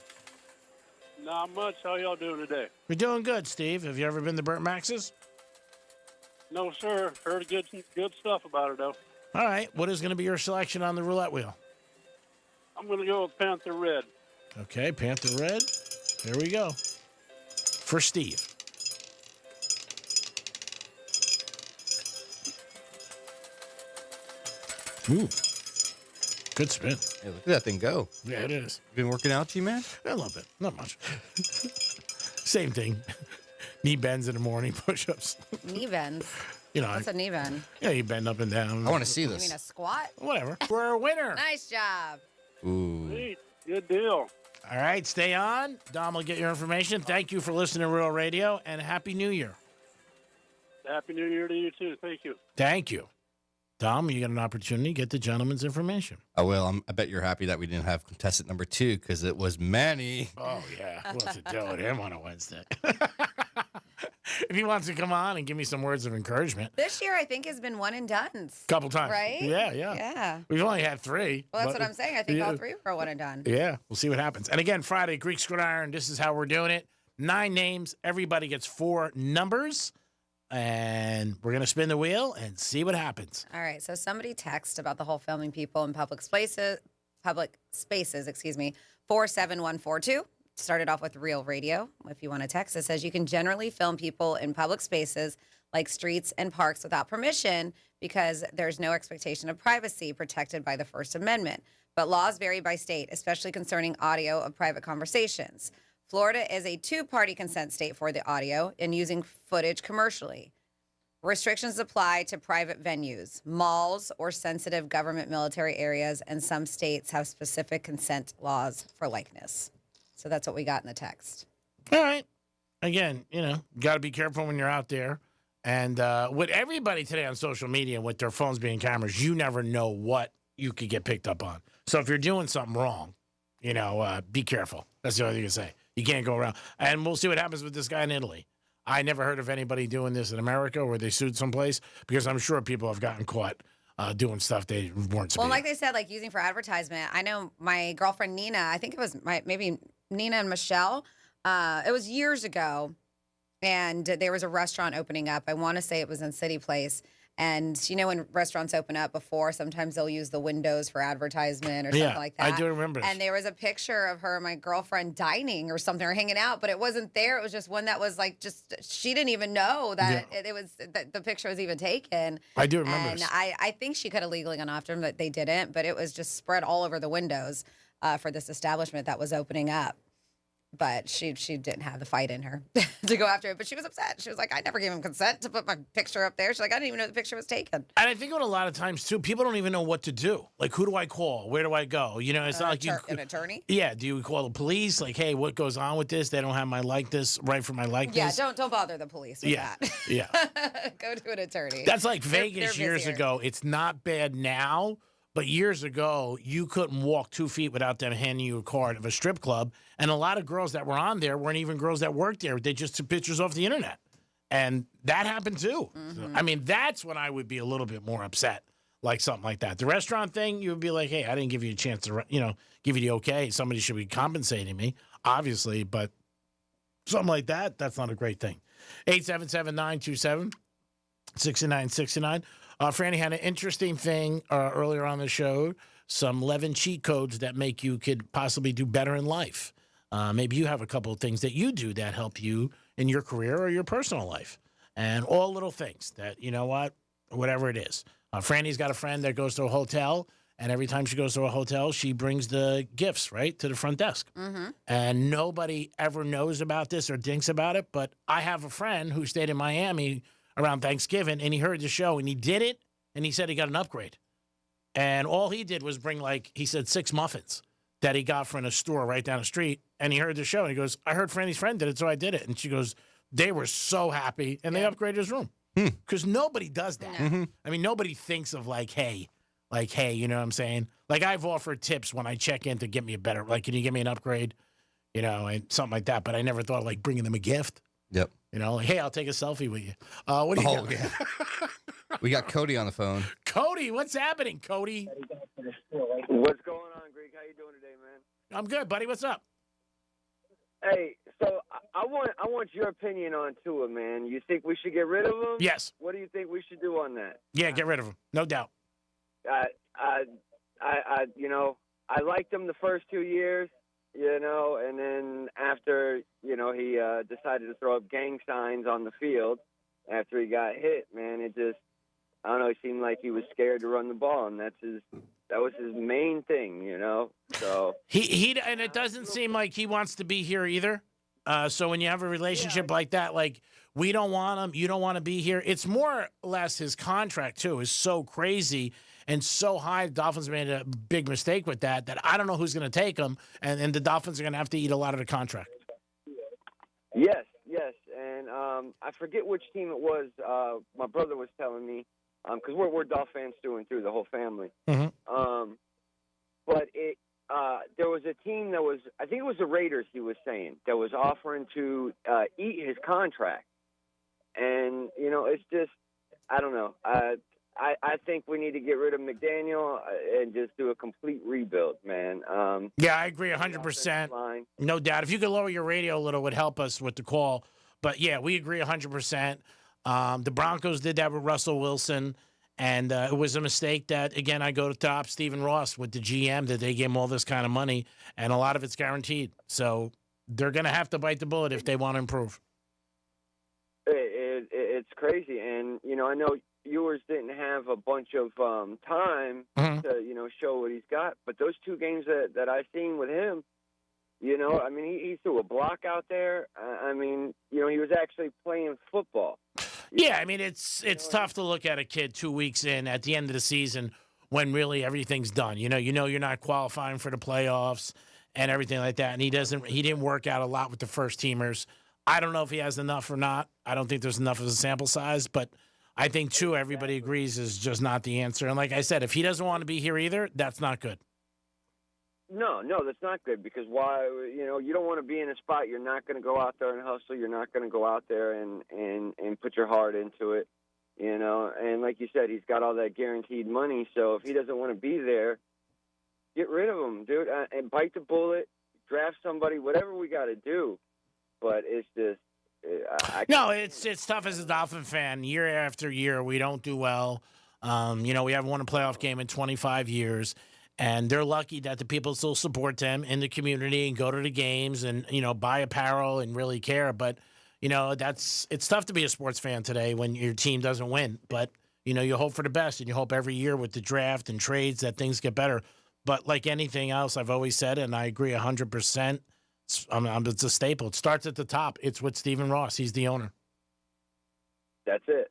Not much. How y'all doing today? We're doing good, Steve. Have you ever been to Burt Max's? No, sir. Heard good stuff about it, though. All right. What is going to be your selection on the roulette wheel? I'm going to go with Panther Red. Okay, Panther Red. There we go. For Steve. Ooh. Good spin. Hey, look at that thing go. Yeah, it is. Been working out, G-Man? A little bit. Not much. Same thing. Knee bends in the morning, push-ups. Knee bends? What's a knee bend? Yeah, you bend up and down. I want to see this. You mean a squat? Whatever. We're a winner. Nice job. Ooh. Sweet. Good deal. All right, stay on. Dom will get your information. Thank you for listening to Real Radio, and Happy New Year. Happy New Year to you, too. Thank you. Thank you. Dom, you get an opportunity to get the gentleman's information. I will. I bet you're happy that we didn't have contestant number 2 because it was Manny. Oh, yeah. We'll have to deal with him on a Wednesday. If he wants to come on and give me some words of encouragement. This year, I think, has been one and done. Couple times. Right? Yeah. We've only had 3. Well, that's what I'm saying. I think all 3 were one and done. Yeah. We'll see what happens. And again, Friday, Greek Gridiron. This is how we're doing it. 9 names. Everybody gets 4 numbers. And we're going to spin the wheel and see what happens. All right. So somebody texted about the whole filming people in public spaces, 47142. Started off with Real Radio. If you want to text, it says you can generally film people in public spaces like streets and parks without permission because there's no expectation of privacy protected by the First Amendment. But laws vary by state, especially concerning audio of private conversations. Florida is a 2-party consent state for the audio and using footage commercially. Restrictions apply to private venues, malls, or sensitive government military areas, and some states have specific consent laws for likeness. So that's what we got in the text. All right. Again, got to be careful when you're out there. And with everybody today on social media, with their phones being cameras, you never know what you could get picked up on. So if you're doing something wrong, be careful. That's the only thing to say. You can't go around. And we'll see what happens with this guy in Italy. I never heard of anybody doing this in America where they sued someplace because I'm sure people have gotten caught doing stuff they weren't supposed to. Well, like they said, like using for advertisement. I know my girlfriend Nina, I think it was maybe Nina and Michelle. It was years ago, and there was a restaurant opening up. I want to say it was in City Place. And when restaurants open up before, sometimes they'll use the windows for advertisement or something like that. I do remember. And there was a picture of her and my girlfriend dining or something or hanging out, but it wasn't there. It was just one that was like she didn't even know that it was that the picture was even taken. I do remember. And I think she could have legally gone after him, but they didn't. But it was just spread all over the windows for this establishment that was opening up. But she didn't have the fight in her to go after it. But she was upset. She was like, I never gave him consent to put my picture up there. She's like, I didn't even know the picture was taken. And I think a lot of times, too, people don't even know what to do. Like, who do I call? Where do I go? It's not like an attorney? Yeah. Do you call the police? Like, hey, what goes on with this? They don't have my likeness, right for my likeness. Yeah, don't bother the police with that. Yeah. Go to an attorney. That's like Vegas they're years ago. It's not bad now. But years ago, you couldn't walk 2 feet without them handing you a card of a strip club. And a lot of girls that were on there weren't even girls that worked there. They just took pictures off the internet. And that happened too. Mm-hmm. So, I mean, that's when I would be a little bit more upset, like something like that. The restaurant thing, you would be like, hey, I didn't give you a chance to, give you the okay. Somebody should be compensating me, obviously. But something like that, that's not a great thing. 877-927-6969. Franny had an interesting thing earlier on the show, some 11 cheat codes that make you could possibly do better in life. Maybe you have a couple of things that you do that help you in your career or your personal life. And all little things that, whatever it is. Franny's got a friend that goes to a hotel, and every time she goes to a hotel, she brings the gifts, right, to the front desk. Mm-hmm. And nobody ever knows about this or thinks about it, but I have a friend who stayed in Miami around Thanksgiving, and he heard the show, and he did it, and he said he got an upgrade. And all he did was bring, he said 6 muffins that he got from a store right down the street, and he heard the show, and he goes, I heard Franny's friend did it, so I did it. And she goes, they were so happy, and they upgraded his room. Because nobody does that. Mm-hmm. I mean, nobody thinks of hey, you know what I'm saying? Like, I've offered tips when I check in to get me a better, can you give me an upgrade? And something like that, but I never thought of, bringing them a gift. Yep. Hey, I'll take a selfie with you. What do you got? Yeah. We got Cody on the phone. Cody, what's happening, Cody? What's going on, Greek? How you doing today, man? I'm good, buddy. What's up? Hey, so I want your opinion on Tua, man. You think we should get rid of him? Yes. What do you think we should do on that? Yeah, get rid of him. No doubt. I liked him the first 2 years. And then after, he decided to throw up gang signs on the field after he got hit, man, it just, I don't know, it seemed like he was scared to run the ball, and that was his main thing, so. And it doesn't seem like he wants to be here either. So when you have a relationship like that, we don't want him, you don't want to be here. It's more or less his contract, too, is so crazy and so high. The Dolphins made a big mistake with that I don't know who's going to take him, and the Dolphins are going to have to eat a lot of the contract. Yes. And I forget which team it was. My brother was telling me, because we're Dolphin fans through and through, the whole family. Mm-hmm. But there was a team that was, I think it was the Raiders, he was saying, that was offering to eat his contract. And, it's just, I don't know. I think we need to get rid of McDaniel and just do a complete rebuild, man. Yeah, I agree 100%. No doubt. If you could lower your radio a little, it would help us with the call. But, yeah, we agree 100%. The Broncos did that with Russell Wilson, and it was a mistake that, again, I go to top Stephen Ross with the GM, that they gave him all this kind of money, and a lot of it's guaranteed. So they're going to have to bite the bullet if they want to improve. It's crazy. And, I know Ewers didn't have a bunch of time to, show what he's got. But those 2 games that I've seen with him, he threw a block out there. He was actually playing football. Yeah, it's tough to look at a kid 2 weeks in at the end of the season when really everything's done. You're not qualifying for the playoffs and everything like that. And he didn't work out a lot with the first teamers. I don't know if he has enough or not. I don't think there's enough of a sample size, but I think, too, everybody agrees is just not the answer. And like I said, if he doesn't want to be here either, that's not good. No, that's not good because why? You don't want to be in a spot you're not going to go out there and hustle. You're not going to go out there and put your heart into it. And like you said, he's got all that guaranteed money. So if he doesn't want to be there, get rid of him, dude, and bite the bullet, draft somebody, whatever we got to do. But it's just, it's tough as a Dolphin fan. Year after year, we don't do well. We haven't won a playoff game in 25 years. And they're lucky that the people still support them in the community and go to the games and, buy apparel and really care. But, it's tough to be a sports fan today when your team doesn't win. But, you hope for the best and you hope every year with the draft and trades that things get better. But like anything else, I've always said, and I agree 100%, it's a staple. It starts at the top. It's with Stephen Ross. He's the owner. That's it.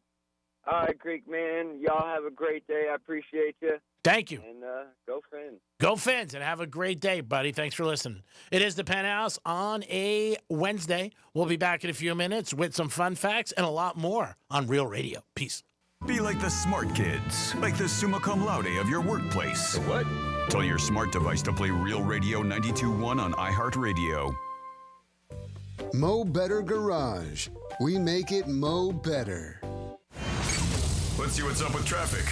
All right, Greek man. Y'all have a great day. I appreciate you. Thank you. And go Fins. Go Fins, and have a great day, buddy. Thanks for listening. It is the Penthouse on a Wednesday. We'll be back in a few minutes with some fun facts and a lot more on Real Radio. Peace. Be like the smart kids, like the summa cum laude of your workplace. What? Tell your smart device to play Real Radio 92.1 on iHeartRadio. Mo Better Garage. We make it Mo Better. Let's see what's up with traffic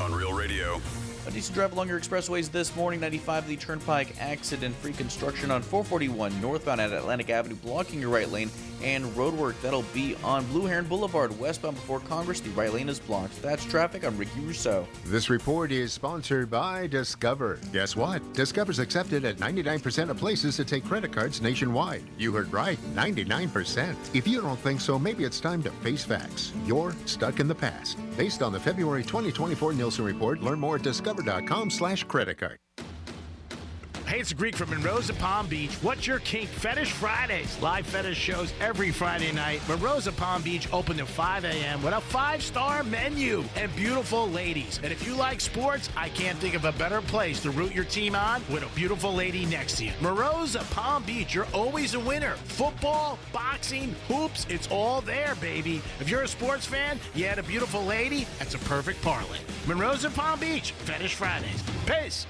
on Real Radio. A decent drive along your expressways this morning. 95, the Turnpike, accident-free construction on 441 northbound at Atlantic Avenue, blocking your right lane, and roadwork that'll be on Blue Heron Boulevard, westbound before Congress. The right lane is blocked. That's traffic. I'm Ricky Rousseau. This report is sponsored by Discover. Guess what? Discover's accepted at 99% of places to take credit cards nationwide. You heard right, 99%. If you don't think so, maybe it's time to face facts. You're stuck in the past. Based on the February 2024 Nielsen report, learn more at discover.com/credit card. Hey, it's Greek from Monroe's at Palm Beach. What's your kink? Fetish Fridays. Live fetish shows every Friday night. Monroe's at Palm Beach open at 5 a.m. with a 5-star menu and beautiful ladies. And if you like sports, I can't think of a better place to root your team on with a beautiful lady next to you. Monroe's at Palm Beach. You're always a winner. Football, boxing, hoops, it's all there, baby. If you're a sports fan, you had a beautiful lady, that's a perfect parlay. Monroe's at Palm Beach. Fetish Fridays. Peace.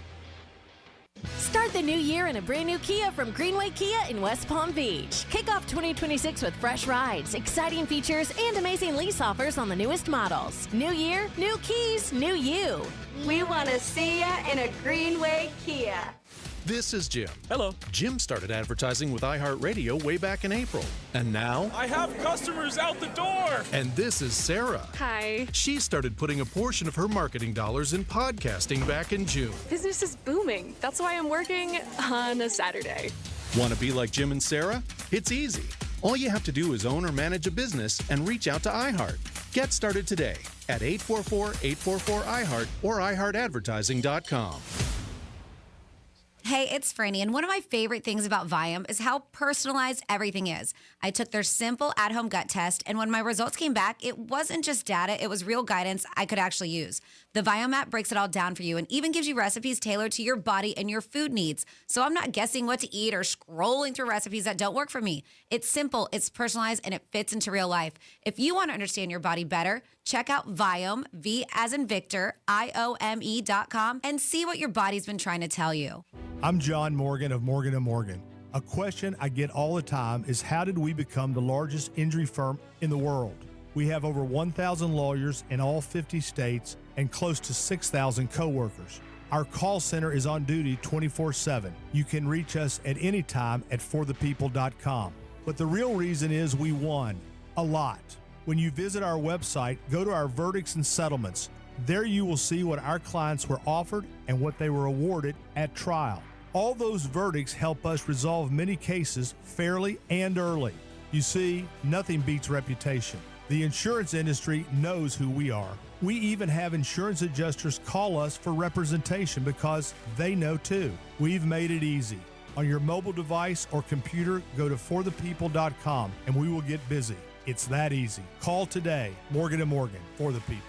Start the new year in a brand new Kia from Greenway Kia in West Palm Beach. Kick off 2026 with fresh rides, exciting features, and amazing lease offers on the newest models. New year, new keys, new you. We want to see ya in a Greenway Kia. This is Jim. Hello. Jim started advertising with iHeartRadio way back in April. And now... I have customers out the door! And this is Sarah. Hi. She started putting a portion of her marketing dollars in podcasting back in June. Business is booming. That's why I'm working on a Saturday. Want to be like Jim and Sarah? It's easy. All you have to do is own or manage a business and reach out to iHeart. Get started today at 844-844-iHeart or iHeartAdvertising.com. Hey, it's Franny, and one of my favorite things about Viome is how personalized everything is. I took their simple at-home gut test, and when my results came back, it wasn't just data, it was real guidance I could actually use. The Viome app breaks it all down for you and even gives you recipes tailored to your body and your food needs. So I'm not guessing what to eat or scrolling through recipes that don't work for me. It's simple, it's personalized, and it fits into real life. If you want to understand your body better, check out Viome, V as in Victor, IOME.com, and see what your body's been trying to tell you. I'm John Morgan of Morgan & Morgan. A question I get all the time is how did we become the largest injury firm in the world? We have over 1,000 lawyers in all 50 states and close to 6,000 coworkers. Our call center is on duty 24/7. You can reach us at any time at forthepeople.com. But the real reason is we won a lot. When you visit our website, go to our verdicts and settlements. There you will see what our clients were offered and what they were awarded at trial. All those verdicts help us resolve many cases fairly and early. You see, nothing beats reputation. The insurance industry knows who we are. We even have insurance adjusters call us for representation because they know too. We've made it easy. On your mobile device or computer, go to forthepeople.com and we will get busy. It's that easy. Call today. Morgan & Morgan, for the people.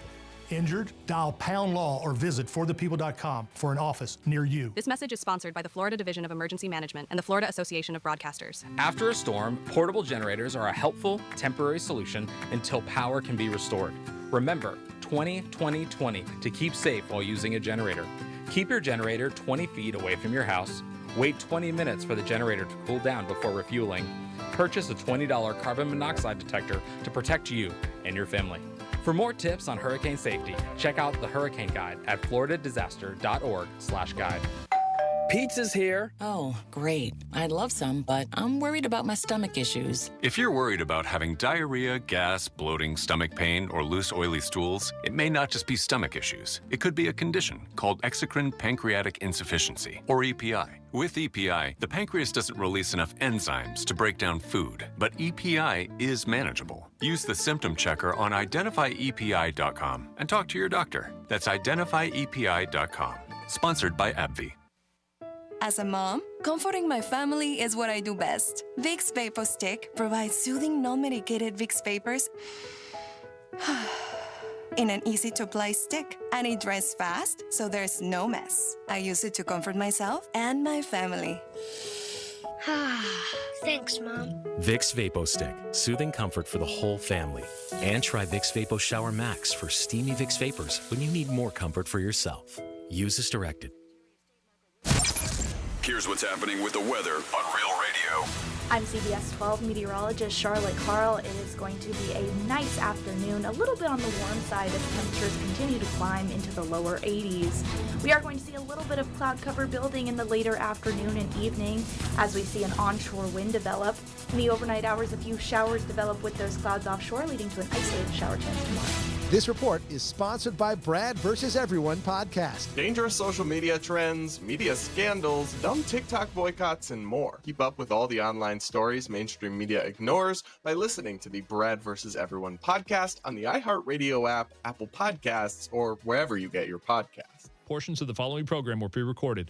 Injured? Dial pound law or visit forthepeople.com for an office near you. This message is sponsored by the Florida Division of Emergency Management and the Florida Association of Broadcasters. After a storm, portable generators are a helpful, temporary solution until power can be restored. Remember, 20-20-20 to keep safe while using a generator. Keep your generator 20 feet away from your house. Wait 20 minutes for the generator to cool down before refueling. Purchase a $20 carbon monoxide detector to protect you and your family. For more tips on hurricane safety, check out the Hurricane Guide at floridadisaster.org/guide. Pizza's here. Oh, great. I'd love some, but I'm worried about my stomach issues. If you're worried about having diarrhea, gas, bloating, stomach pain, or loose, oily stools, it may not just be stomach issues. It could be a condition called exocrine pancreatic insufficiency, or EPI. With EPI, the pancreas doesn't release enough enzymes to break down food, but EPI is manageable. Use the symptom checker on identifyepi.com and talk to your doctor. That's identifyepi.com. Sponsored by AbbVie. As a mom, comforting my family is what I do best. Vicks Vapor Stick provides soothing, non-medicated Vicks vapors in an easy-to-apply stick, and it dries fast, so there's no mess. I use it to comfort myself and my family. Thanks, Mom. Vicks Vapo Stick, soothing comfort for the whole family. And try Vicks Vapo Shower Max for steamy Vicks vapors when you need more comfort for yourself. Use as directed. Here's what's happening with the weather on Real Radio. I'm CBS 12 meteorologist Charlotte Carl. It is going to be a nice afternoon, a little bit on the warm side as temperatures continue to climb into the lower 80s. We are going to see a little bit of cloud cover building in the later afternoon and evening as we see an onshore wind develop. In the overnight hours, a few showers develop with those clouds offshore, leading to an isolated shower chance tomorrow. This report is sponsored by Brad vs. Everyone podcast. Dangerous social media trends, media scandals, dumb TikTok boycotts, and more. Keep up with all the online stories mainstream media ignores by listening to the Brad vs. Everyone podcast on the iHeartRadio app, Apple Podcasts, or wherever you get your podcasts. Portions of the following program were pre-recorded.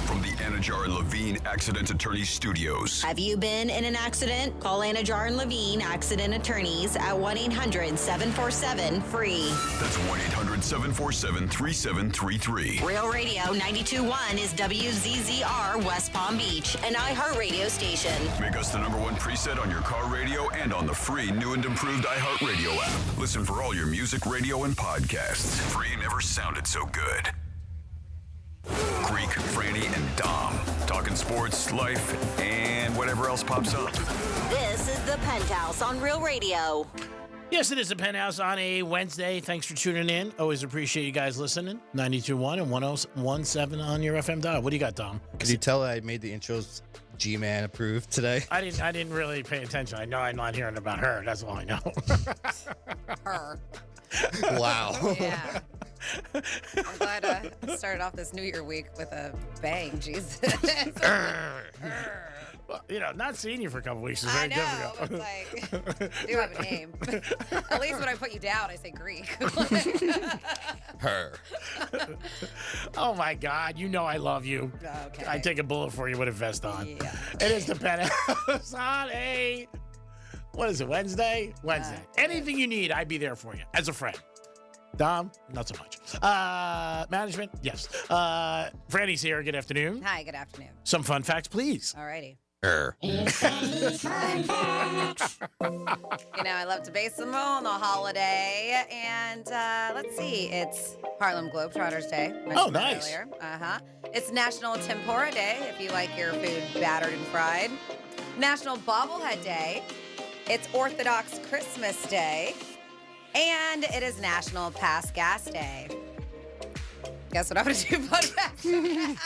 From the Anajar and Levine Accident Attorneys Studios. Have you been in an accident? Call Anajar and Levine Accident Attorneys at 1-800-747-FREE. That's 1-800-747-3733. Real Radio 92.1 is WZZR West Palm Beach, an iHeartRadio station. Make us the #1 preset on your car radio and on the free new and improved iHeartRadio app. Listen for all your music, radio, and podcasts. Free never sounded so good. Greek, Franny, and Dom. Talking sports, life, and whatever else pops up. This is the Penthouse on Real Radio. Yes, it is the Penthouse on a Wednesday. Thanks for tuning in. Always appreciate you guys listening. 92.1 and 101.7 on your FM dial. What do you got, Dom? Could you tell I made the intros G-Man approved today? I didn't really pay attention. I know I'm not hearing about her. That's all I know. Her. Wow. Yeah. I'm glad I started off this New Year week with a bang. Jesus. Well, not seeing you for a couple weeks is very difficult. It's like, do have a name. At least when I put you down, I say Greek. Her. Oh my God! I love you. Okay. I take a bullet for you with a vest on. Yeah. It is the Penthouse on a. What is it? Wednesday. Anything you need, I'd be there for you as a friend. Dom, not so much. Management, yes. Franny's here. Good afternoon. Hi, good afternoon. Some fun facts, please. Alrighty. Her. I love to base them on the holiday. And let's see, it's Harlem Globetrotters Day. Oh, nice. Earlier. It's National Tempura Day, if you like your food battered and fried. National Bobblehead Day. It's Orthodox Christmas Day. And it is National Pass Gas Day. Guess what I'm going to do?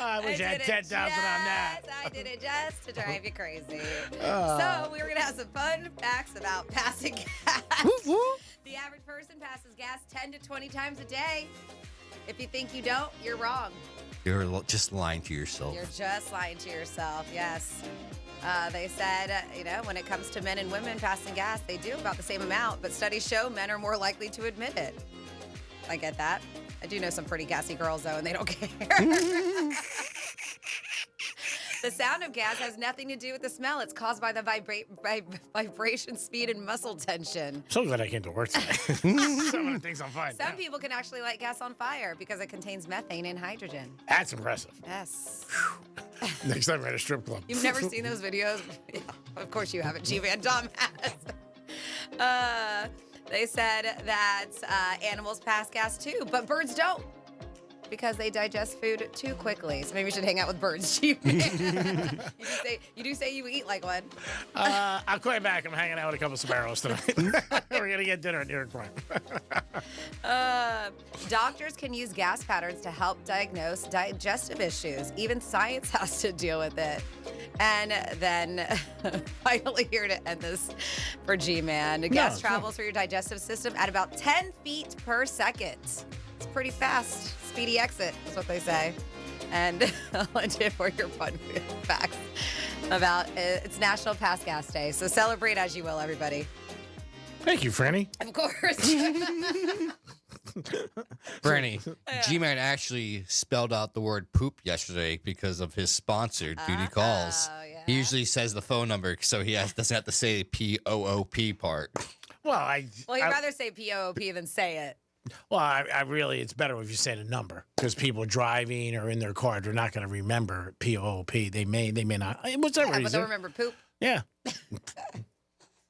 I wish I had 10,000 on that. I did it just to drive you crazy. So we were going to have some fun facts about passing gas. The average person passes gas 10 to 20 times a day. If you think you don't, you're wrong. You're just lying to yourself. You're just lying to yourself, yes. They said, when it comes to men and women passing gas, they do about the same amount, but studies show men are more likely to admit it. I get that. I do know some pretty gassy girls, though, and they don't care. The sound of gas has nothing to do with the smell. It's caused by the vibration, speed, and muscle tension. So glad I came to work today. Some of the things I'm fine. Some people can actually light gas on fire because it contains methane and hydrogen. That's impressive. Yes. Next time we're at a strip club. You've never seen those videos? Yeah, of course you haven't. G-Man Dom has. They said that animals pass gas too, but birds don't because they digest food too quickly. So maybe we should hang out with birds, G-Man. you do say you eat like one. I'll call you back. I'm hanging out with a couple of Sparrows tonight. We're going to get dinner at New York Prime. Doctors can use gas patterns to help diagnose digestive issues. Even science has to deal with it. And then finally here to end this for G-Man. Gas travels through your digestive system at about 10 feet per second. It's pretty fast. Speedy exit is what they say. And I'll end it for your fun facts about it's National Pass Gas Day. So celebrate as you will, everybody. Thank you, Franny. Of course. Franny, G-Man actually spelled out the word poop yesterday because of his sponsor, Duty Calls. Yeah. He usually says the phone number so he doesn't have to say the P-O-O-P part. Well, he'd rather say P-O-O-P than say it. Well, I really, it's better if you say the number because people driving or in their car, they're not going to remember P-O-O-P. They may not. Whatever. Yeah, but they'll remember poop. Yeah.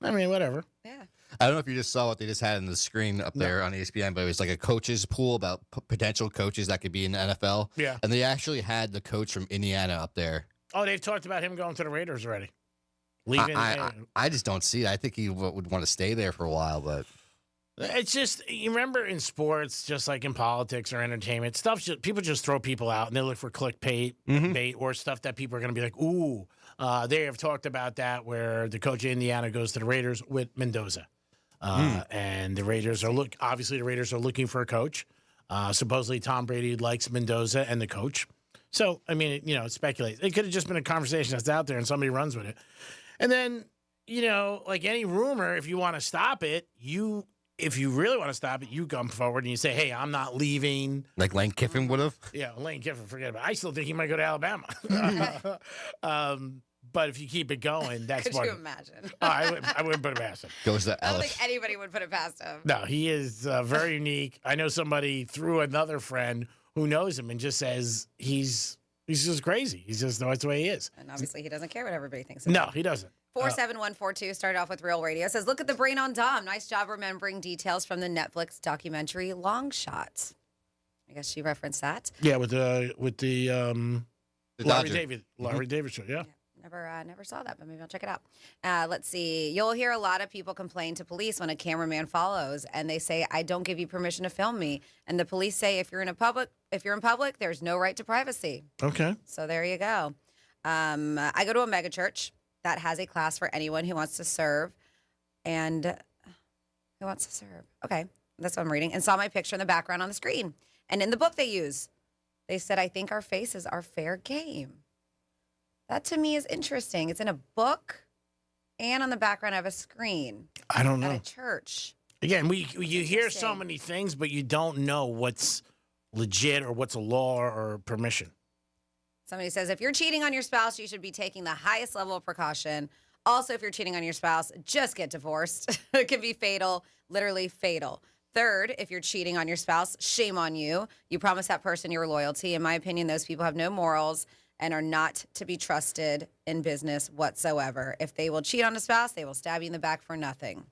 I mean, whatever. Yeah. I don't know if you just saw what they just had on the screen up there on ESPN, but it was like a coaches pool about potential coaches that could be in the NFL. Yeah. And they actually had the coach from Indiana up there. Oh, they've talked about him going to the Raiders already. Leaving. I just don't see it. I think he would want to stay there for a while, but it's just, you remember in sports, just like in politics or entertainment, people just throw people out and they look for clickbait bait or stuff that people are going to be like, ooh. They have talked about that where the coach of Indiana goes to the Raiders with Mendoza. And the Raiders are looking for a coach. Supposedly Tom Brady likes Mendoza and the coach. So, I mean, it speculates. It could have just been a conversation that's out there and somebody runs with it. And then, like any rumor, if you want to stop it, if you really want to stop it, you come forward and you say, hey, I'm not leaving. Like Lane Kiffin would have? Yeah, Lane Kiffin, forget about it. I still think he might go to Alabama. But if you keep it going, that's Could you imagine? I wouldn't put it past him. Goes to I don't think anybody would put it past him. No, he is very unique. I know somebody through another friend who knows him and just says he's just crazy. He's just that's the way he is. And obviously he doesn't care what everybody thinks. No, he doesn't. 47142 started off with Real Radio. It says, look at the brain on Dom. Nice job remembering details from the Netflix documentary Long Shot. I guess she referenced that. Yeah, with the Larry David show. Yeah. Never saw that, but maybe I'll check it out. Let's see. You'll hear a lot of people complain to police when a cameraman follows, and they say, "I don't give you permission to film me." And the police say, "If you're in public, there's no right to privacy." Okay. So there you go. I go to a mega church that has a class for anyone who wants to serve, and who wants to serve. Okay, that's what I'm reading, and saw my picture in the background on the screen, and in the book they said, "I think our faces are fair game." That to me is interesting. It's in a book and on the background of a screen. I don't know. At a church. Again, you hear so many things, but you don't know what's legit or what's a law or permission. Somebody says, if you're cheating on your spouse, you should be taking the highest level of precaution. Also, if you're cheating on your spouse, just get divorced. It can be fatal, literally fatal. Third, if you're cheating on your spouse, shame on you. You promised that person your loyalty. In my opinion, those people have no morals and are not to be trusted in business whatsoever. If they will cheat on a spouse, they will stab you in the back for nothing.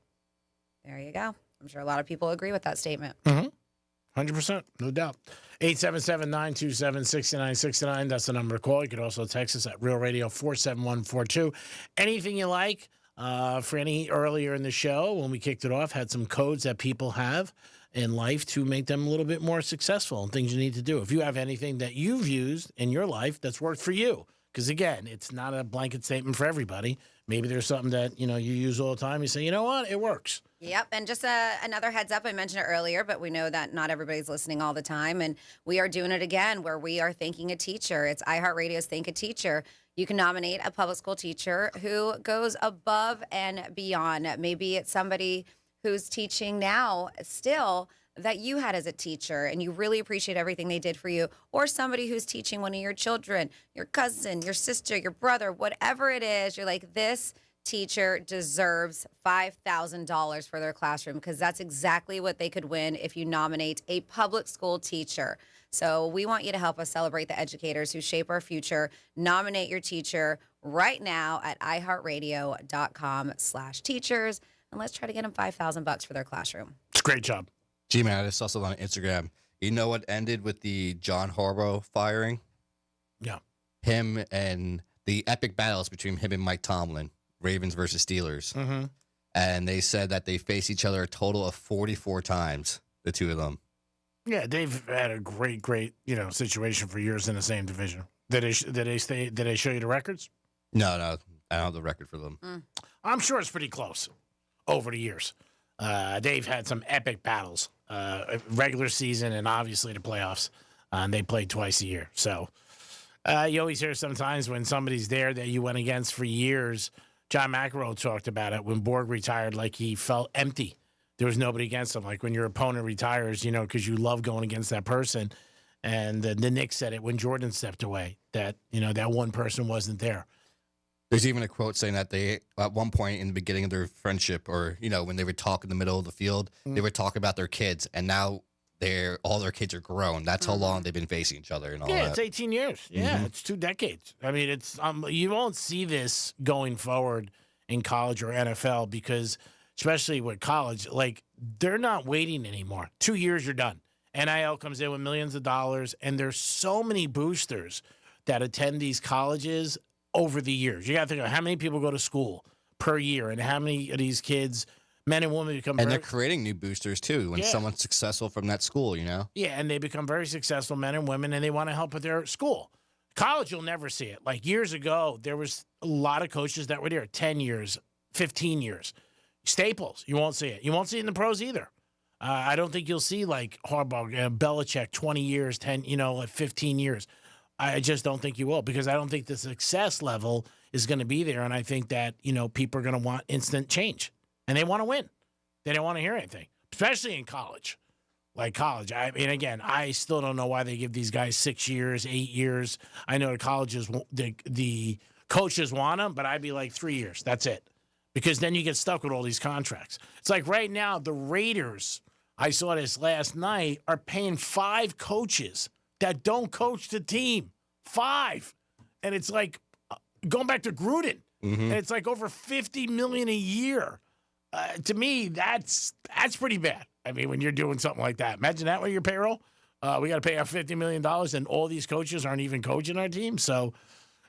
There you go. I'm sure a lot of people agree with that statement. 100%, no doubt. 877-927-6969. That's the number to call. You could also text us at Real Radio 47142. Anything you like. Franny, earlier in the show, when we kicked it off, had some codes that people have in life to make them a little bit more successful and things you need to do. If you have anything that you've used in your life that's worked for you, because again, it's not a blanket statement for everybody. Maybe there's something that, you use all the time. You say, you know what? It works. Yep. And just another heads up, I mentioned it earlier, but we know that not everybody's listening all the time. And we are doing it again where we are thanking a teacher. It's iHeartRadio's Thank a Teacher. You can nominate a public school teacher who goes above and beyond. Maybe it's somebody who's teaching now still that you had as a teacher and you really appreciate everything they did for you, or somebody who's teaching one of your children, your cousin, your sister, your brother, whatever it is. You're like, this teacher deserves $5,000 for their classroom, because that's exactly what they could win if you nominate a public school teacher. So we want you to help us celebrate the educators who shape our future. Nominate your teacher right now at iHeartRadio.com/teachers. and let's try to get them $5,000 for their classroom. It's a great job. G-Man, I just saw something on Instagram. You know what ended with the John Harbaugh firing? Yeah. Him and the epic battles between him and Mike Tomlin, Ravens versus Steelers. Mm-hmm. And they said that they faced each other a total of 44 times, the two of them. Yeah, they've had a great, situation for years in the same division. Did they show you the records? No, I don't have the record for them. I'm sure it's pretty close over the years. They've had some epic battles, regular season and obviously the playoffs. And they play twice a year. So you always hear sometimes when somebody's there that you went against for years. John McEnroe talked about it when Borg retired, like he felt empty. There was nobody against him. Like when your opponent retires, because you love going against that person. And the Knicks said it when Jordan stepped away, that, that one person wasn't there. There's even a quote saying that they, at one point in the beginning of their friendship, or, when they would talk in the middle of the field, they would talk about their kids. And now all their kids are grown. That's how long they've been facing each other and all that. Yeah, it's 18 years. Yeah, it's 2 decades. I mean, it's you won't see this going forward in college or NFL because, especially with college, like they're not waiting anymore. 2 years, you're done. NIL comes in with millions of dollars, and there's so many boosters that attend these colleges over the years. You got to think of how many people go to school per year and how many of these kids, men and women, become and they're creating new boosters, too, when someone's successful from that school, Yeah, and they become very successful men and women, and they want to help with their school. College, you'll never see it. Like years ago, there was a lot of coaches that were there 10 years, 15 years. Staples, you won't see it. You won't see it in the pros either. I don't think you'll see like Harbaugh, Belichick, 20 years, 10, 15 years. I just don't think you will because I don't think the success level is going to be there. And I think that, people are going to want instant change and they want to win. They don't want to hear anything, especially in college. Like college. I mean, again, I still don't know why they give these guys 6 years, 8 years. I know the colleges, the coaches want them, but I'd be like 3 years. That's it. Because then you get stuck with all these contracts. It's like right now, the Raiders, I saw this last night, are paying 5 coaches that don't coach the team. 5. And it's like going back to Gruden. And it's like over $50 million a year. To me, that's pretty bad. I mean, when you're doing something like that. Imagine that with your payroll. We got to pay out $50 million, and all these coaches aren't even coaching our team. So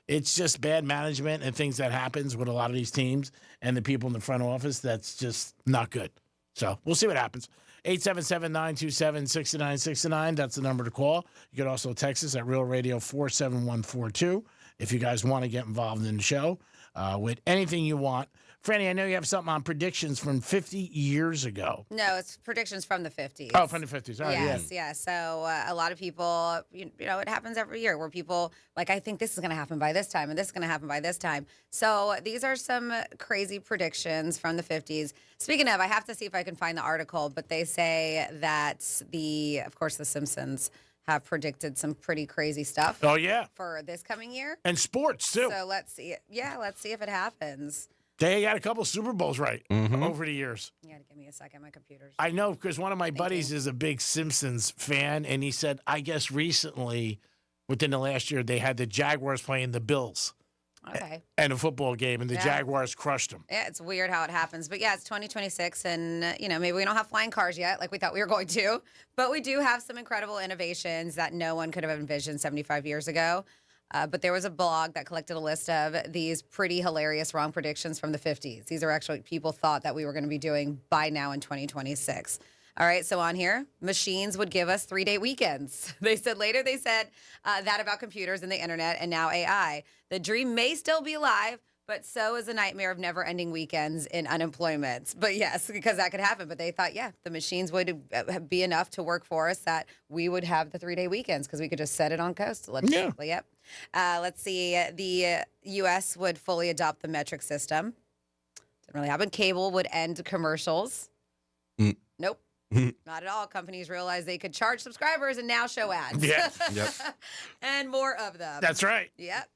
it's just bad management and things that happens with a lot of these teams and the people in the front office. That's just not good. So we'll see what happens. 877-927-6969. That's the number to call. You can also text us at Real Radio 47142 if you guys want to get involved in the show with anything you want. Franny, I know you have something on predictions from 50 years ago. No, it's predictions from the 50s. Oh, from the 50s. All right, yes, yeah. So a lot of people, it happens every year where people, like, I think this is going to happen by this time and this is going to happen by this time. So these are some crazy predictions from the 50s. Speaking of, I have to see if I can find the article, but they say that of course, The Simpsons have predicted some pretty crazy stuff. Oh, yeah. For this coming year. And sports, too. So let's see. Let's see if it happens. They got a couple Super Bowls right over the years. You got to give me a second. My computer's. I know, because one of my buddies is a big Simpsons fan, and he said, I guess recently, within the last year, they had the Jaguars playing the Bills. Okay. And a football game, and the Jaguars crushed them. Yeah, it's weird how it happens. But yeah, it's 2026, and, maybe we don't have flying cars yet like we thought we were going to. But we do have some incredible innovations that no one could have envisioned 75 years ago. But there was a blog that collected a list of these pretty hilarious wrong predictions from the 50s. These are actually people thought that we were going to be doing by now in 2026. All right, so on here, machines would give us 3-day weekends. They said that about computers and the internet and now AI. The dream may still be alive, but so is a nightmare of never-ending weekends in unemployment. But yes, because that could happen. But they thought, the machines would be enough to work for us that we would have the 3-day weekends because we could just set it on coast. Yep. Let's see. The U.S. would fully adopt the metric system. Didn't really happen. Cable would end commercials. Nope. Not at all. Companies realized they could charge subscribers and now show ads. Yeah. Yep. And more of them. That's right. Yep.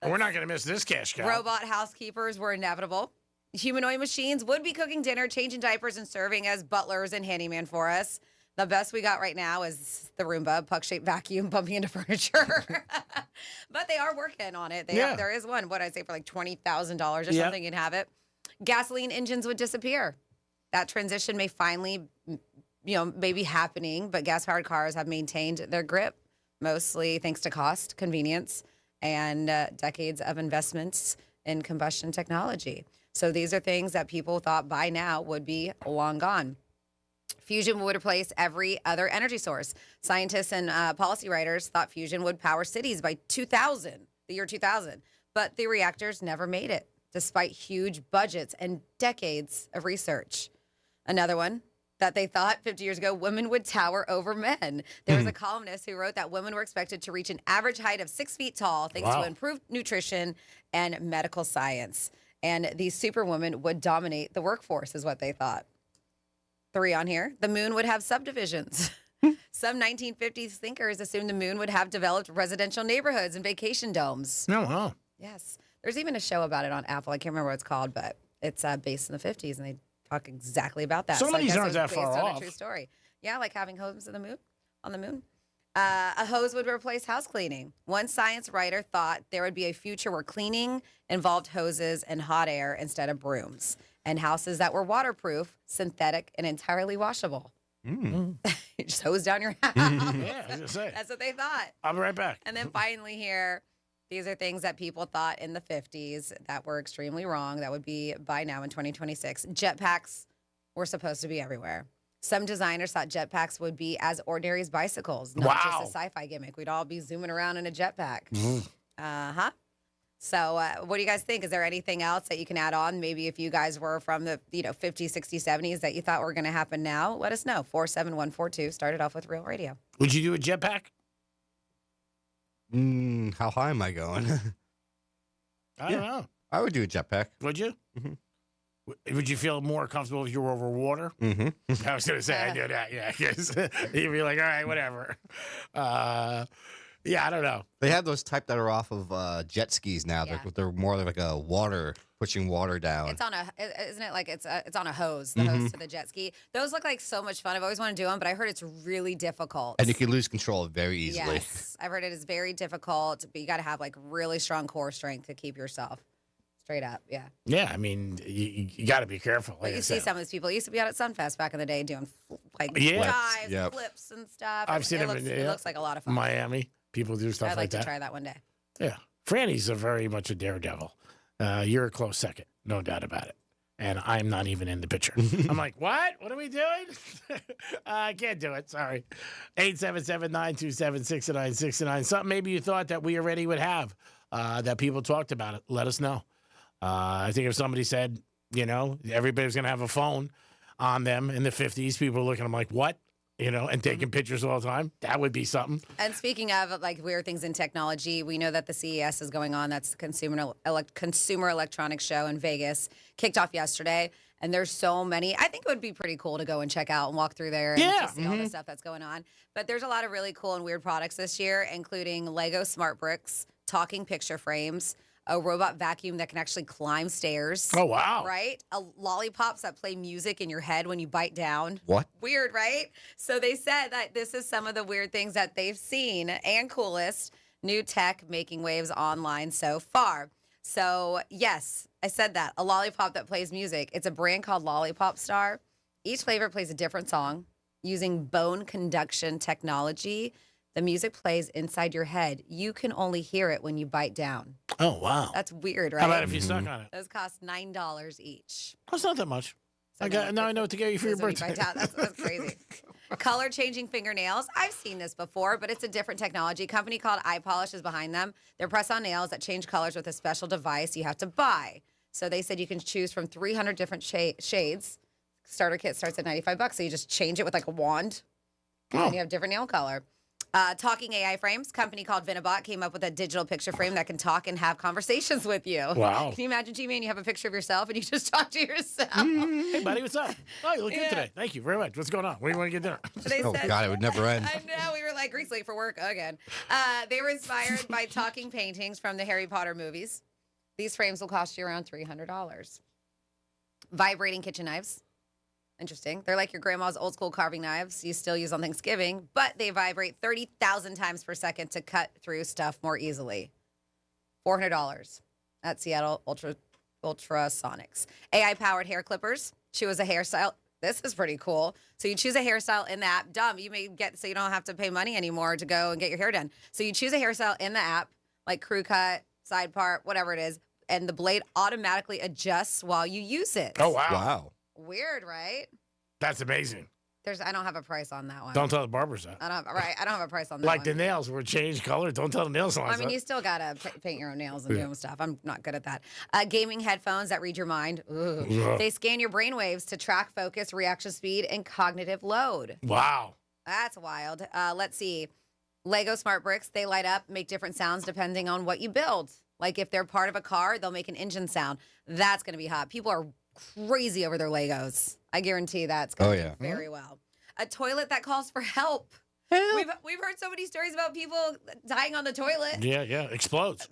We're not going to miss this cash cow. Robot housekeepers were inevitable. Humanoid machines would be cooking dinner, changing diapers, and serving as butlers and handyman for us. The best we got right now is the Roomba, puck-shaped vacuum bumping into furniture. But they are working on it. There is one, what I'd say, for like $20,000 or something, you'd have it. Gasoline engines would disappear. That transition may finally, maybe happening, but gas-powered cars have maintained their grip, mostly thanks to cost, convenience, and decades of investments in combustion technology. So these are things that people thought by now would be long gone. Fusion would replace every other energy source. Scientists and policy writers thought fusion would power cities by the year 2000. But the reactors never made it, despite huge budgets and decades of research. Another one that they thought 50 years ago, women would tower over men. There was a columnist who wrote that women were expected to reach an average height of 6 feet tall thanks to improved nutrition and medical science. And these superwomen would dominate the workforce, is what they thought. 3 on here. The moon would have subdivisions. Some 1950s thinkers assumed the moon would have developed residential neighborhoods and vacation domes. Oh, wow. Yes. There's even a show about it on Apple. I can't remember what it's called, but it's based in the 50s, and they talk exactly about that. Some of these aren't that based far on off. a true story. Yeah, like having homes on the moon. A hose would replace house cleaning. One science writer thought there would be a future where cleaning involved hoses and hot air instead of brooms, and houses that were waterproof, synthetic, and entirely washable. You just hose down your house. Yeah, I was gonna say. That's what they thought. I'll be right back. And then finally here, these are things that people thought in the 50s that were extremely wrong. That would be by now in 2026. Jetpacks were supposed to be everywhere. Some designers thought jetpacks would be as ordinary as bicycles, not just a sci-fi gimmick. We'd all be zooming around in a jetpack. Uh-huh. So what do you guys think? Is there anything else that you can add on? Maybe if you guys were from the 50s, 60s, 70s that you thought were going to happen now, let us know. 47142. Started off with Real Radio. Would you do a jetpack? How high am I going? I don't know. I would do a jetpack. Would you? Would you feel more comfortable if you were over water? I was going to say, I do that, yeah. 'Cause you'd be like, all right, whatever. Yeah, I don't know. They have those type that are off of jet skis now. Yeah. They're more like a pushing water down. It's on isn't it like it's on a hose, the hose to the jet ski. Those look like so much fun. I've always wanted to do them, but I heard it's really difficult. And you can lose control very easily. Yes, I've heard it is very difficult, but you got to have like really strong core strength to keep yourself straight up. Yeah. Yeah, I mean, you got to be careful. Like You I see said. some of these people. Used to be out at Sunfest back in the day doing like Yeah. dives, flips, and stuff. I've seen them. It looks like a lot of fun. Miami. People do stuff I'd like like that. to try that one day. Yeah. Franny's very much a daredevil. You're a close second, no doubt about it. And I'm not even in the picture. I'm like, what? What are we doing? I can't do it. Sorry. 877-927-6969. Something maybe you thought that we already would have, that people talked about it. Let us know. I think if somebody said, everybody was going to have a phone on them in the 50s, people were looking at them like, what? And taking pictures all the time. That would be something. And speaking of like weird things in technology, we know that the CES is going on. That's the Consumer Electronics Show in Vegas. Kicked off yesterday. And there's so many. I think it would be pretty cool to go and check out and walk through there and just see all the stuff that's going on. But there's a lot of really cool and weird products this year, including Lego Smart Bricks, talking picture frames, a robot vacuum that can actually climb stairs. Oh, wow. Right? Lollipops that play music in your head when you bite down. What? Weird, right? So they said that this is some of the weird things that they've seen and coolest new tech making waves online so far. So, yes, I said that. A lollipop that plays music. It's a brand called Lollipop Star. Each flavor plays a different song using bone conduction technology. The music plays inside your head. You can only hear it when you bite down. Oh, wow. That's weird, right? How about if you suck on it? Those cost $9 each. That's not that much. So now I know what to get you for your When you birthday. bite down. That's crazy. Color changing fingernails. I've seen this before, but it's a different technology. A company called iPolish is behind them. They're press-on nails that change colors with a special device you have to buy. So they said you can choose from 300 different shades. Starter kit starts at $95, so you just change it with like a wand, and you have different nail color. Talking AI frames. Company called Vinabot came up with a digital picture frame that can talk and have conversations with you. Wow. Can you imagine, G-Man, you have a picture of yourself and you just talk to yourself? Hey, buddy, what's up? Oh, you look good today. Thank you very much. What's going on? Where do you want to get dinner? God, it would never end. I know. We were like, Grease late for work again. They were inspired by talking paintings from the Harry Potter movies. These frames will cost you around $300. Vibrating kitchen knives. Interesting. They're like your grandma's old school carving knives you still use on Thanksgiving, but they vibrate 30,000 times per second to cut through stuff more easily. $400 at Seattle Ultra Ultrasonics. AI-powered hair clippers. Choose a hairstyle. This is pretty cool. So you choose a hairstyle in the app. Dumb. You may get, so you don't have to pay money anymore to go and get your hair done. So you choose a hairstyle in the app, like crew cut, side part, whatever it is, and the blade automatically adjusts while you use it. Oh, wow. Wow. Weird, right? That's amazing. I don't have a price on that one. Don't tell the barbers that. I don't have a price on that Like one. the nails were changed color. Don't tell the nail salons I mean, that. you still gotta paint your own nails and do them stuff. I'm not good at that. Gaming headphones that read your mind. Ooh. Ugh. They scan your brain waves to track focus, reaction speed, and cognitive load. Wow. That's wild. Let's see. Lego smart bricks. They light up, make different sounds depending on what you build. Like if they're part of a car, they'll make an engine sound. That's gonna be hot. People are crazy over their Legos. I guarantee that's gonna do very well. A toilet that calls for help. We've heard so many stories about people dying on the toilet. Yeah, explodes.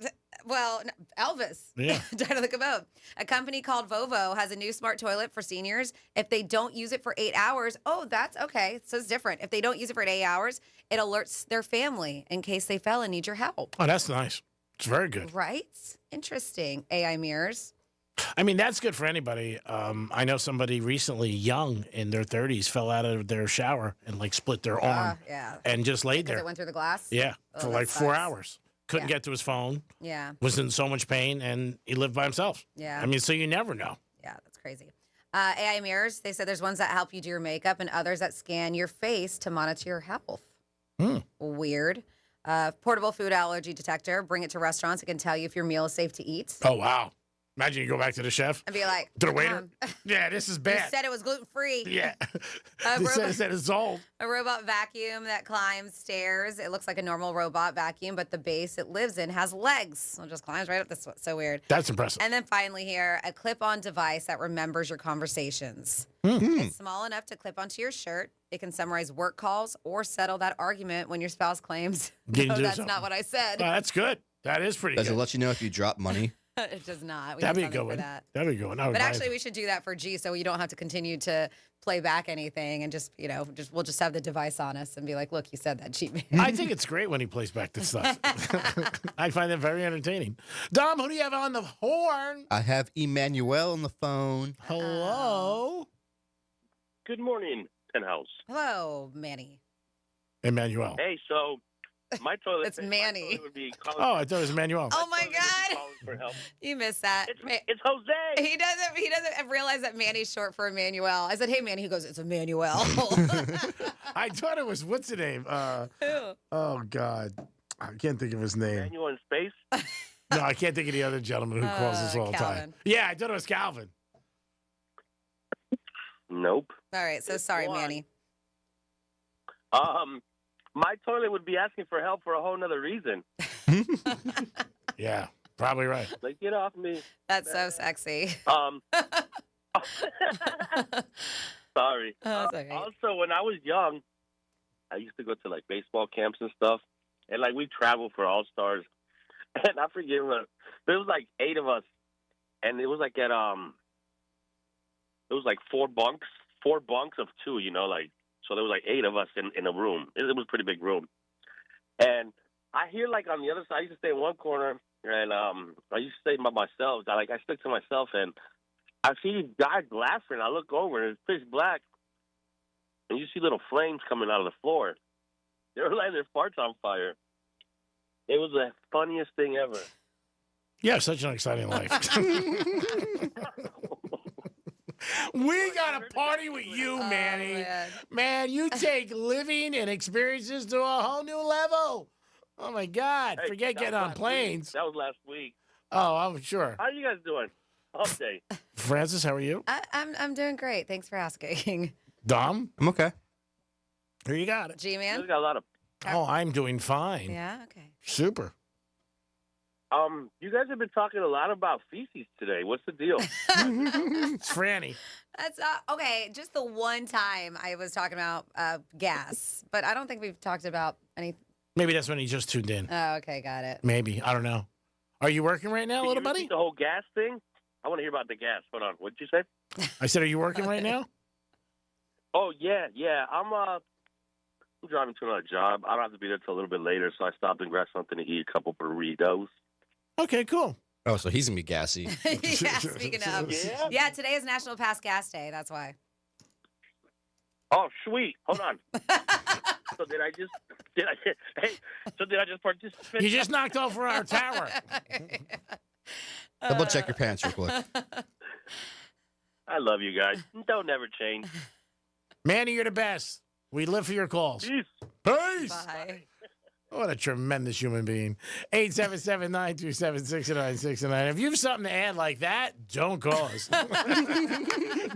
Well, Elvis died on the commode. A company called Vovo has a new smart toilet for seniors. If they don't use it for 8 hours, that's okay. So it's different. If they don't use it for 8 hours, it alerts their family in case they fell and need your help. Oh, that's nice. It's very good. Right? Interesting. AI mirrors. I mean, that's good for anybody. I know somebody recently, young in their 30s, fell out of their shower and like split their arm and just laid there. It went through the glass? Yeah, Oh, for that like 4 sucks. hours. Couldn't get to his phone. Yeah. Was in so much pain, and he lived by himself. Yeah. I mean, so you never know. Yeah, that's crazy. AI mirrors, they said there's ones that help you do your makeup and others that scan your face to monitor your health. Weird. Portable food allergy detector. Bring it to restaurants. It can tell you if your meal is safe to eat. Oh, wow. Imagine you go back to the chef. And be like, to the waiter. Yeah, this is you bad. said it was gluten-free. Yeah. They said it's old. A robot vacuum that climbs stairs. It looks like a normal robot vacuum, but the base it lives in has legs. So it just climbs right up this. So weird. That's impressive. And then finally here, a clip-on device that remembers your conversations. It's small enough to clip onto your shirt. It can summarize work calls or settle that argument when your spouse claims, Didn't no, do that's something. not what I said. Oh, that's good. That is pretty Does good. it let you know if you drop money? It does not. We That'd have be a something good for one. that. That'd be a good one. I would But buy actually, it. we should do that for G, so you don't have to continue to play back anything, and just we'll just have the device on us and be like, "Look, you said that, cheap man." I think it's great when he plays back the stuff. I find that very entertaining. Dom, who do you have on the horn? I have Emmanuel on the phone. Hello. Good morning, Penthouse. Hello, Manny. Emmanuel. Hey, so my toilet. It's Manny. My toilet would be calling Oh, I thought it was Emmanuel. Oh my God! calling for help. You missed that. It's Jose. He doesn't realize that Manny's short for Emmanuel. I said, "Hey, Manny." He goes, "It's Emmanuel." I thought it was what's the name? Who? Oh God, I can't think of his name. Emmanuel in space. No, I can't think of the other gentleman who calls us all the time. Calvin. Yeah, I thought it was Calvin. Nope. All right, so sorry, Manny. My toilet would be asking for help for a whole nother reason. Yeah, probably right. Like, get off me. That's so sexy. Sorry. Oh, it's okay. Also, when I was young, I used to go to like baseball camps and stuff, and like we traveled for All Stars, and I forget what there was like 8 of us, and it was like at it was like 4 bunks of 2, you know, like so there was like 8 of us in a room. It was a pretty big room, and I hear like on the other side, I used to stay in one corner, and I used to stay by myself. I stick to myself, and I see these guys laughing. I look over, and it's pitch black, and you see little flames coming out of the floor. They were lighting their farts on fire. It was the funniest thing ever. Yeah, such an exciting life. We got to party with you, Manny. Man, you take living and experiences to a whole new level. Oh, my God. Hey, Forget that getting was on last planes. week. That was last week. Oh, I'm sure. How are you guys doing? Update. Francis, how are you? I'm doing great. Thanks for asking. Dom? I'm okay. Here you got it. G-Man? We got a lot of. Oh, I'm doing fine. Yeah, okay. Super. You guys have been talking a lot about feces today. What's the deal? It's Franny. That's okay. Just the one time I was talking about gas, but I don't think we've talked about any. Maybe that's when he just tuned in. Oh, okay, got it. Maybe. I don't know. Are you working right now, Can little you buddy? repeat the whole gas thing? I want to hear about the gas. Hold on. What did you say? I said, are you working right now? Oh yeah. I'm driving to another job. I don't have to be there till a little bit later, so I stopped and grabbed something to eat, a couple burritos. Okay, cool. Oh, so he's going to be gassy. Yeah, speaking of. Yeah, today is National Pass Gas Day. That's why. Oh, sweet. Hold on. So did I just participate? You just knocked over our tower. Double check your pants real quick. I love you guys. Don't ever change. Manny, you're the best. We live for your calls. Peace. Peace. Bye. What a tremendous human being. 877-927-6969. If you have something to add like that, don't call us.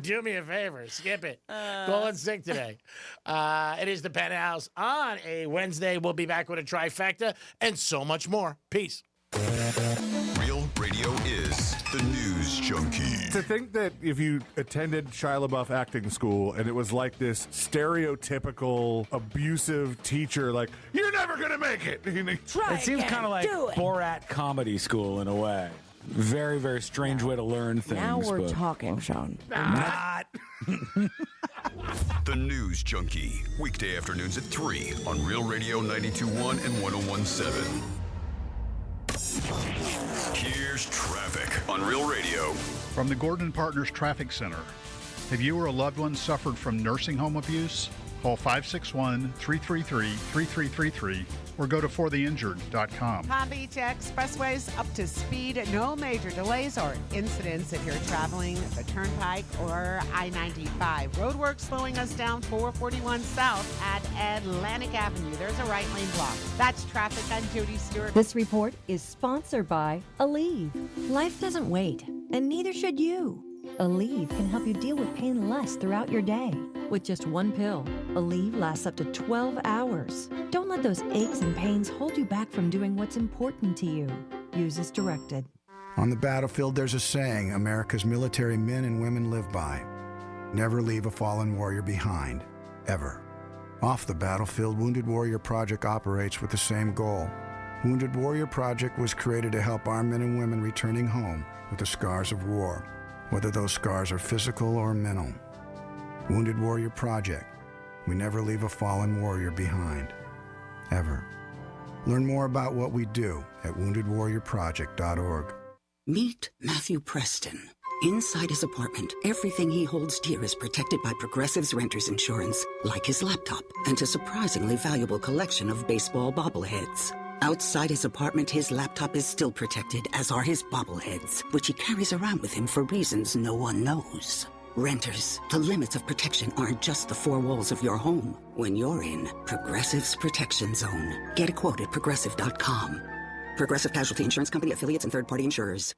Do me a favor. Skip it. Call in sick today. It is the Penthouse on a Wednesday. We'll be back with a trifecta and so much more. Peace. Real radio is the news junkie. To think that if you attended Shia LaBeouf acting school and it was like this stereotypical abusive teacher, like, you're never going to make it. It seems kind of like Borat comedy school in a way. Very, very strange way to learn things. Now we're talking, Sean. Not. The News Junkie. Weekday afternoons at 3 on Real Radio 92.1 and 101.7. Here's traffic on Real Radio. From the Gordon Partners Traffic Center. Have you or a loved one suffered from nursing home abuse? Call 561-333-3333 or go to fortheinjured.com. Palm Beach Expressways up to speed. No major delays or incidents if you're traveling the Turnpike or I-95. Roadwork slowing us down 441 South at Atlantic Avenue. There's a right lane block. That's traffic. I'm Jody Stewart. This report is sponsored by Aleve. Life doesn't wait, and neither should you. Aleve can help you deal with pain less throughout your day. With just one pill, Aleve lasts up to 12 hours. Don't let those aches and pains hold you back from doing what's important to you. Use as directed. On the battlefield, there's a saying America's military men and women live by. Never leave a fallen warrior behind, ever. Off the battlefield, Wounded Warrior Project operates with the same goal. Wounded Warrior Project was created to help our men and women returning home with the scars of war, whether those scars are physical or mental. Wounded Warrior Project. We never leave a fallen warrior behind, ever. Learn more about what we do at woundedwarriorproject.org. Meet Matthew Preston. Inside his apartment, everything he holds dear is protected by Progressive's renter's insurance, like his laptop and a surprisingly valuable collection of baseball bobbleheads. Outside his apartment, his laptop is still protected, as are his bobbleheads, which he carries around with him for reasons no one knows. Renters, the limits of protection aren't just the four walls of your home. When you're in Progressive's Protection Zone, get a quote at Progressive.com. Progressive Casualty Insurance Company, affiliates, and third-party insurers.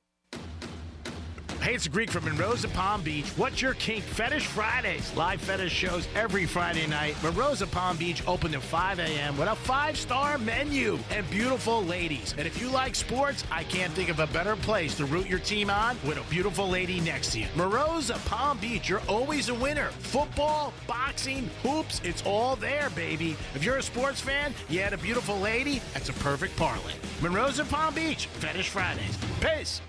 Hey, it's Greek from Monroe's of Palm Beach. What's your kink? Fetish Fridays. Live fetish shows every Friday night. Monroe's of Palm Beach open at 5 a.m. with a 5-star menu and beautiful ladies. And if you like sports, I can't think of a better place to root your team on with a beautiful lady next to you. Monroe's of Palm Beach, you're always a winner. Football, boxing, hoops, it's all there, baby. If you're a sports fan, you had a beautiful lady, that's a perfect parlay. Monroe's of Palm Beach, Fetish Fridays. Peace.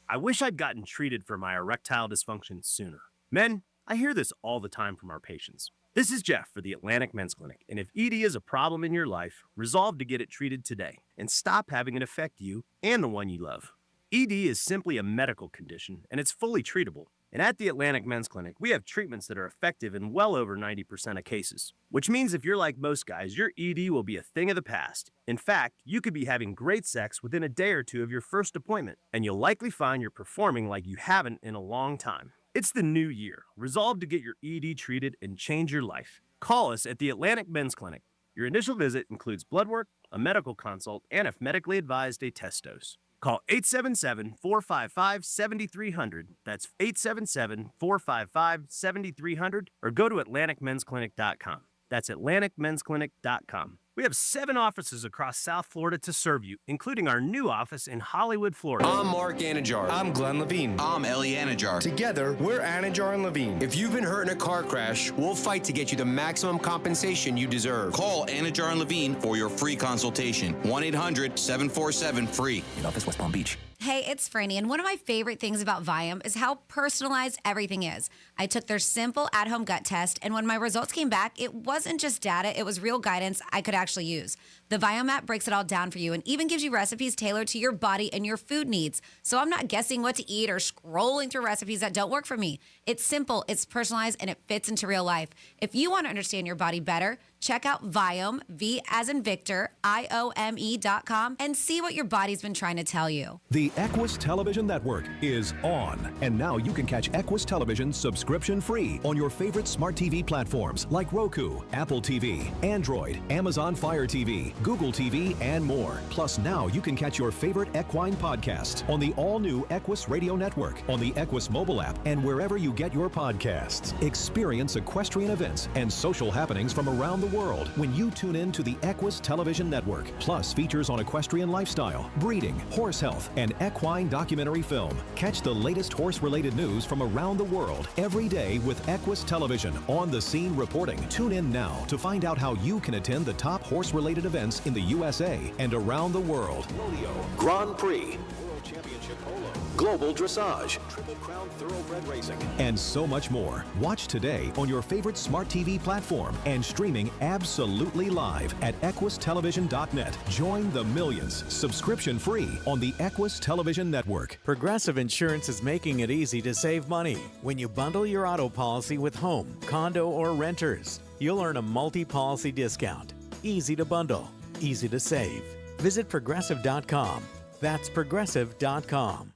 I wish I'd gotten treated for my erectile dysfunction sooner. Men, I hear this all the time from our patients. This is Jeff for the Atlantic Men's Clinic, and if ED is a problem in your life, resolve to get it treated today and stop having it affect you and the one you love. ED is simply a medical condition, and it's fully treatable. And at the Atlantic Men's Clinic, we have treatments that are effective in well over 90% of cases, which means if you're like most guys, your ED will be a thing of the past. In fact, you could be having great sex within a day or two of your first appointment, and you'll likely find you're performing like you haven't in a long time. It's the new year. Resolve to get your ED treated and change your life. Call us at the Atlantic Men's Clinic. Your initial visit includes blood work, a medical consult, and if medically advised, a test dose. Call 877-455-7300. That's 877-455-7300, or go to AtlanticMen'sClinic.com. That's AtlanticMen'sClinic.com. We have 7 offices across South Florida to serve you, including our new office in Hollywood, Florida. I'm Mark Anajar. I'm Glenn Levine. I'm Ellie Anajar. Together, we're Anajar and Levine. If you've been hurt in a car crash, we'll fight to get you the maximum compensation you deserve. Call Anajar and Levine for your free consultation. 1-800-747-FREE. In office, West Palm Beach. Hey, it's Franny, and one of my favorite things about Viome is how personalized everything is. I took their simple at-home gut test, and when my results came back, it wasn't just data, it was real guidance I could actually use. The Viome app breaks it all down for you and even gives you recipes tailored to your body and your food needs. So I'm not guessing what to eat or scrolling through recipes that don't work for me. It's simple, it's personalized, and it fits into real life. If you want to understand your body better, check out Viome, V as in Victor, IOME.com, and see what your body's been trying to tell you. The Equus Television Network is on. And now you can catch Equus Television subscription-free on your favorite smart TV platforms like Roku, Apple TV, Android, Amazon Fire TV, Google TV, and more. Plus, now you can catch your favorite equine podcasts on the all-new Equus Radio Network, on the Equus mobile app, and wherever you get your podcasts. Experience equestrian events and social happenings from around the world when you tune in to the Equus Television Network. Plus, features on equestrian lifestyle, breeding, horse health, and equine documentary film. Catch the latest horse-related news from around the world every day with Equus Television on-the-scene reporting. Tune in now to find out how you can attend the top horse-related events in the USA and around the world. Rodeo, Grand Prix, World Championship Polo, Global Dressage, Triple Crown Thoroughbred Racing, and so much more. Watch today on your favorite smart TV platform and streaming absolutely live at equustelevision.net. Join the millions, subscription free on the Equus Television Network. Progressive Insurance is making it easy to save money. When you bundle your auto policy with home, condo, or renters, you'll earn a multi-policy discount. Easy to bundle, easy to save. Visit progressive.com. That's progressive.com.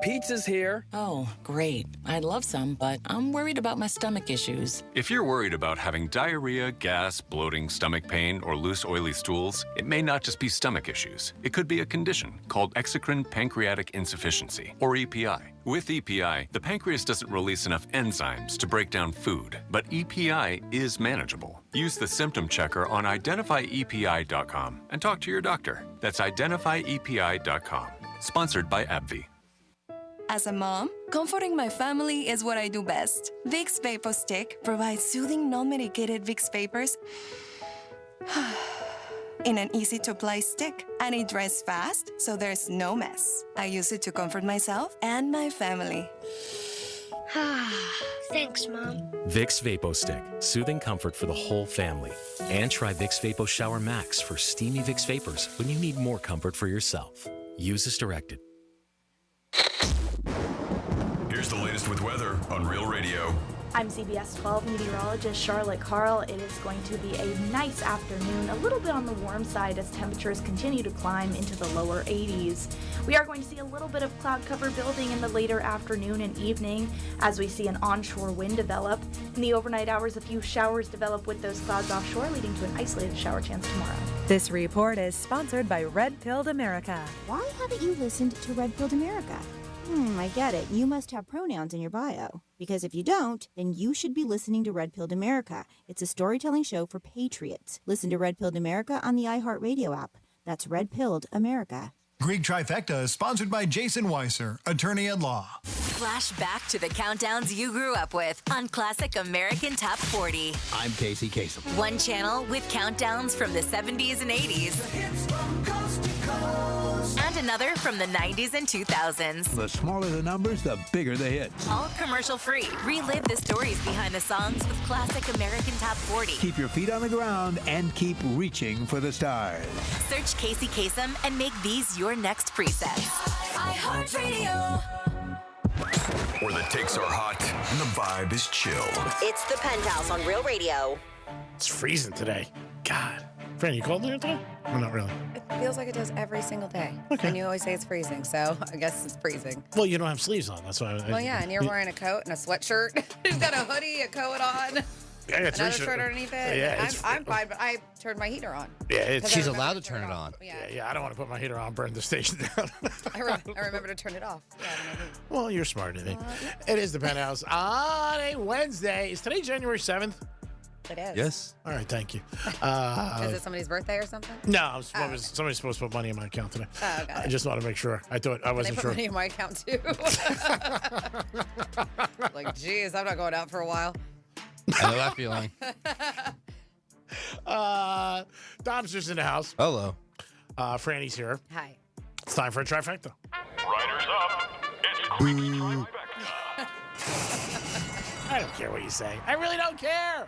Pizza's here. Oh, great. I'd love some, but I'm worried about my stomach issues. If you're worried about having diarrhea, gas, bloating, stomach pain, or loose, oily stools, it may not just be stomach issues. It could be a condition called exocrine pancreatic insufficiency, or EPI. With EPI, the pancreas doesn't release enough enzymes to break down food, but EPI is manageable. Use the symptom checker on identifyepi.com and talk to your doctor. That's identifyepi.com. Sponsored by AbbVie. As a mom, comforting my family is what I do best. Vicks Vapor Stick provides soothing, non-medicated Vicks vapors in an easy-to-apply stick, and it dries fast, so there's no mess. I use it to comfort myself and my family. Thanks, Mom. Vicks Vapo Stick, soothing comfort for the whole family. And try Vicks Vapo Shower Max for steamy Vicks vapors when you need more comfort for yourself. Use as directed. Here's the latest with weather on Real Radio. I'm CBS 12 meteorologist Charlotte Carl. It is going to be a nice afternoon, a little bit on the warm side as temperatures continue to climb into the lower 80s. We are going to see a little bit of cloud cover building in the later afternoon and evening as we see an onshore wind develop. In the overnight hours, a few showers develop with those clouds offshore, leading to an isolated shower chance tomorrow. This report is sponsored by Red Pilled America. Why haven't you listened to Red Pilled America? I get it. You must have pronouns in your bio. Because if you don't, then you should be listening to Red Pilled America. It's a storytelling show for patriots. Listen to Red Pilled America on the iHeartRadio app. That's Red Pilled America. Greek Trifecta is sponsored by Jason Weiser, attorney at law. Flash back to the countdowns you grew up with on Classic American Top 40. I'm Casey Kasem. One channel with countdowns from the 70s and 80s. And another from the 90s and 2000s. The smaller the numbers, the bigger the hits. All commercial free. Relive the stories behind the songs with Classic American Top 40. Keep your feet on the ground and keep reaching for the stars. Search Casey Kasem and make these your next presets. iHeartRadio. Where the takes are hot and the vibe is chill. It's the Penthouse on Real Radio. It's freezing today. God. Fran, you cold there today? Or not really? It feels like it does every single day. Okay. And you always say it's freezing, so I guess it's freezing. Well, you don't have sleeves on. That's why. Well, yeah, and you're wearing a coat and a sweatshirt. You've got a hoodie, a coat on. I got another shirt underneath it. Yeah, I'm fine, but I turned my heater on. Yeah, she's allowed to turn it on. Yeah. I don't want to put my heater on, burn the station down. I remember to turn it off. Yeah, well, you're smarter than me. It is the Penthouse on a Wednesday. Is today January 7th? It is. Yes. All right, thank you. Is it somebody's birthday or something? No, somebody's supposed to put money in my account today. Oh, okay. I just want to make sure. I wasn't they put sure. money in my account too. Like, geez, I'm not going out for a while. I know that feeling. Dom's just in the house. Hello. Franny's here. Hi. It's time for a trifecta. Riders up. It's Creepy Tribeca. I don't care what you say. I really don't care.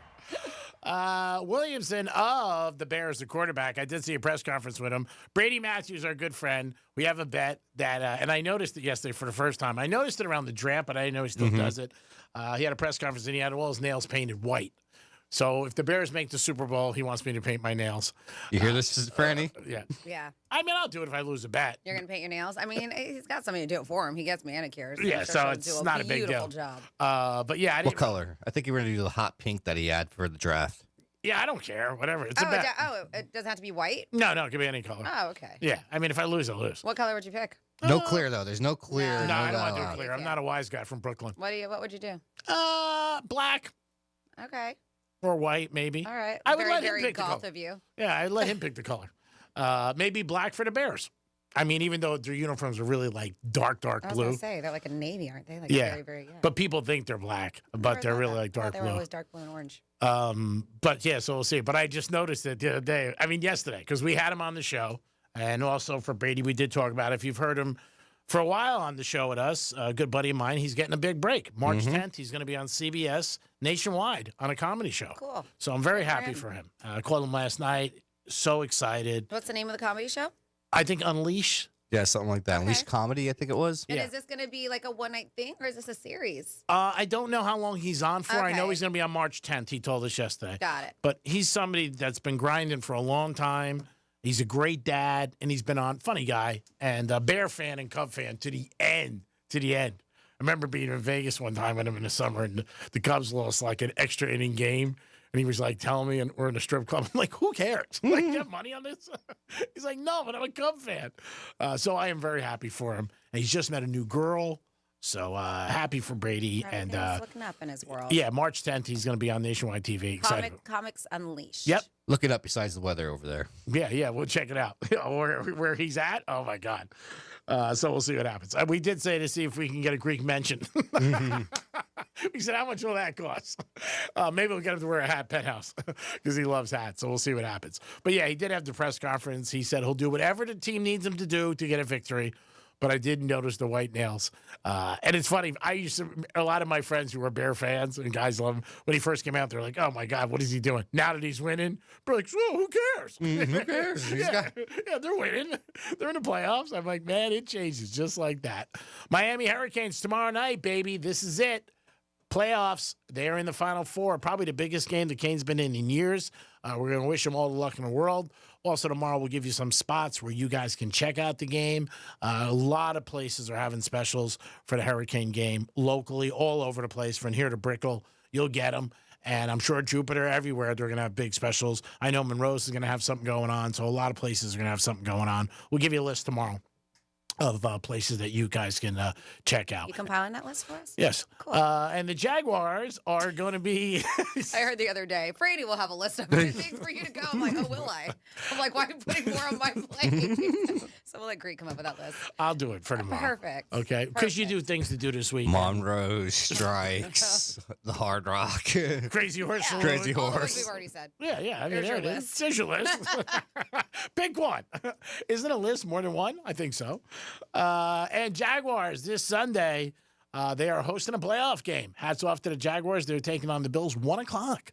Williamson of the Bears, the quarterback. I did see a press conference with him. Brady Matthews, our good friend. We have a bet that, and I noticed it yesterday for the first time. I noticed it around the draft, but I didn't know he still does it. He had a press conference and he had all his nails painted white. So if the Bears make the Super Bowl, he wants me to paint my nails. You hear this, Franny? Yeah. Yeah. I mean, I'll do it if I lose a bet. You're going to paint your nails? I mean, he's got somebody to do it for him. He gets manicures. Yeah, I'm sure so she'll it's do not a big deal. Job. But yeah, I What didn't. color? I think you were going to do the hot pink that he had for the draft. Yeah, I don't care. Whatever. It's a bet. It doesn't have to be white? No, it could be any color. Oh, okay. Yeah, I mean, if I lose, I lose. What color would you pick? No clear, though. There's no clear. No, I don't want to do no. clear. I'm not a wise guy from Brooklyn. What would you do? Black Okay. or white, maybe. All right. I would let him very pick the goth color. of you. Yeah, I'd let him pick the color. Maybe black for the Bears. I mean, even though their uniforms are really like dark I was blue. going to say, they're like a navy, aren't they? Like Yeah, very, very, yeah. but people think they're black, but they're really like dark They're blue. always dark blue and orange. But yeah, so we'll see. But I just noticed it the other day. I mean, yesterday, because we had him on the show, and also for Brady, we did talk about it. If you've heard him for a while on the show with us, a good buddy of mine, he's getting a big break. March 10th, he's going to be on CBS nationwide on a comedy show. Cool. So I'm very happy for him. I called him last night. So excited. What's the name of the comedy show? I think Unleash. Yeah, something like that. Unleashed Comedy, I think it was. And is this going to be like a one-night thing, or is this a series? I don't know how long he's on for. I know Okay. he's going to be on March 10th. He told us yesterday. Got it. But he's somebody that's been grinding for a long time. He's a great dad, and he's been on. Funny guy, and a Bear fan and Cub fan to the end. To the end. I remember being in Vegas one time with him in the summer, and the Cubs lost like an extra inning game. And he was like telling me, and we're in a strip club. I'm like, who cares? Like, you have money on this? He's like, no, but I'm a Cub fan. So I am very happy for him. And he's just met a new girl. So happy for Brady. Everything's And looking up in his world. yeah, March 10th, he's going to be on nationwide TV. Excited. Comics Unleashed. Yep. Look it up besides the weather over there. Yeah, we'll check it out. where he's at? Oh, my God. So we'll see what happens. We did say to see if we can get a Greek mention. We said, how much will that cost? Maybe we'll get him to wear a hat, Penthouse, because he loves hats. So we'll see what happens. But yeah, he did have the press conference. He said he'll do whatever the team needs him to do to get a victory. But I did notice the white nails. And it's funny. A lot of my friends who were Bear fans and guys love him, when he first came out, they're like, oh, my God, what is he doing? Now that he's winning, we're like, oh, who cares? Who cares? Yeah, they're winning. They're in the playoffs. I'm like, man, it changes just like that. Miami Hurricanes tomorrow night, baby. This is it. Playoffs. They're in the Final Four. Probably the biggest game the Canes been in years. We're going to wish them all the luck in the world. Also, tomorrow we'll give you some spots where you guys can check out the game. A lot of places are having specials for the Hurricane game locally, all over the place. From here to Brickell, you'll get them. And I'm sure Jupiter, everywhere, they're going to have big specials. I know Monroe's is going to have something going on, so a lot of places are going to have something going on. We'll give you a list tomorrow of places that you guys can check out. You compiling that list for us? Yes. Cool. And the Jaguars are going to be... I heard the other day, Brady will have a list of things for you to go. I'm like, oh, will I? I'm like, why are you putting more on my plate? So we'll let Greek come up with that list. I'll do it for tomorrow. Perfect. Okay? Because you do things to do this week. Monroe Strikes, the Hard Rock. Crazy Horse. Yeah, Crazy all the ones Horse. we've already said. Yeah. I mean, There's there your it is. list. There's your list. Pick one. Isn't a list more than one? I think so. And Jaguars this Sunday, they are hosting a playoff game. Hats off to the Jaguars. They're taking on the Bills 1 o'clock.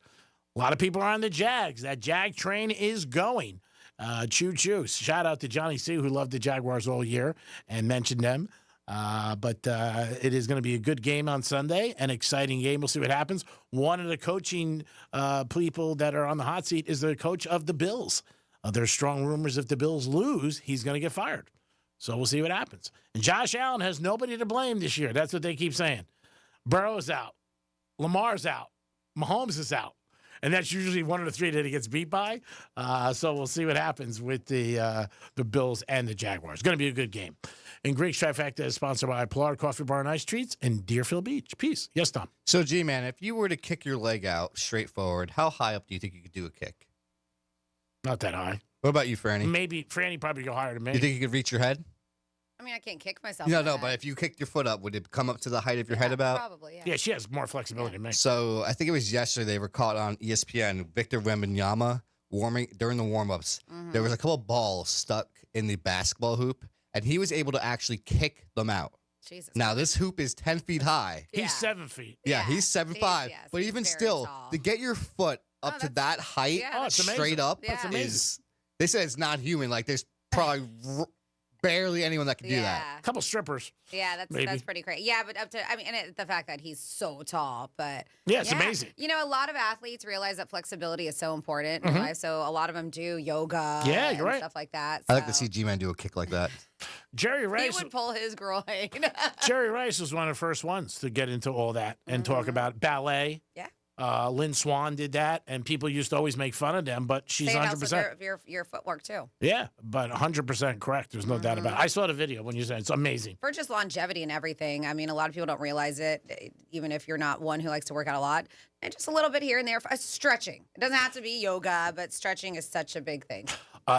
A lot of people are on the Jags. That Jag train is going. Choo-choo. Shout out to Johnny C., who loved the Jaguars all year and mentioned them. But it is going to be a good game on Sunday, an exciting game. We'll see what happens. One of the coaching people that are on the hot seat is the coach of the Bills. There's strong rumors if the Bills lose, he's going to get fired. So we'll see what happens. And Josh Allen has nobody to blame this year. That's what they keep saying. Burrow's out. Lamar's out. Mahomes is out. And that's usually one of the three that he gets beat by. So we'll see what happens with the Bills and the Jaguars. It's going to be a good game. And Greek's Trifecta is sponsored by Pollard Coffee Bar and Ice Treats and Deerfield Beach. Peace. Yes, Tom. So, G-Man, if you were to kick your leg out straight forward, how high up do you think you could do a kick? Not that high. What about you, Franny? Maybe Franny probably go higher than me. You think you could reach your head? I mean, I can't kick myself. No, but if you kicked your foot up, would it come up to the height of your head about? Probably, yeah. Yeah, she has more flexibility than me. So I think it was yesterday they were caught on ESPN. Victor Wembanyama during the warm-ups. There was a couple balls stuck in the basketball hoop, and he was able to actually kick them out. Jesus. Now, this hoop is 10 feet high. He's 7 feet. Yeah, he's 7'5". But even still, to get your foot up to that height, straight up, That's amazing. They said it's not human. Like, there's probably barely anyone that can do that. A couple strippers. Yeah, that's pretty crazy. Yeah, but up to, I mean, and the fact that he's so tall, but. Yeah, it's amazing. You know, a lot of athletes realize that flexibility is so important in Mhm. life, so a lot of them do yoga Yeah, and you're right. stuff like that. I like to see G-Man do a kick like that. Jerry He Rice. would pull his groin. Jerry Rice was one of the first ones to get into all that and talk about ballet. Yeah. Lynn Swan did that, and people used to always make fun of them, but she's Say it helps 100%. with your footwork, too. Yeah, but 100% correct. There's no doubt about it. I saw the video when you said it's amazing. For just longevity and everything. I mean, a lot of people don't realize it, even if you're not one who likes to work out a lot. And just a little bit here and there. Stretching. It doesn't have to be yoga, but stretching is such a big thing.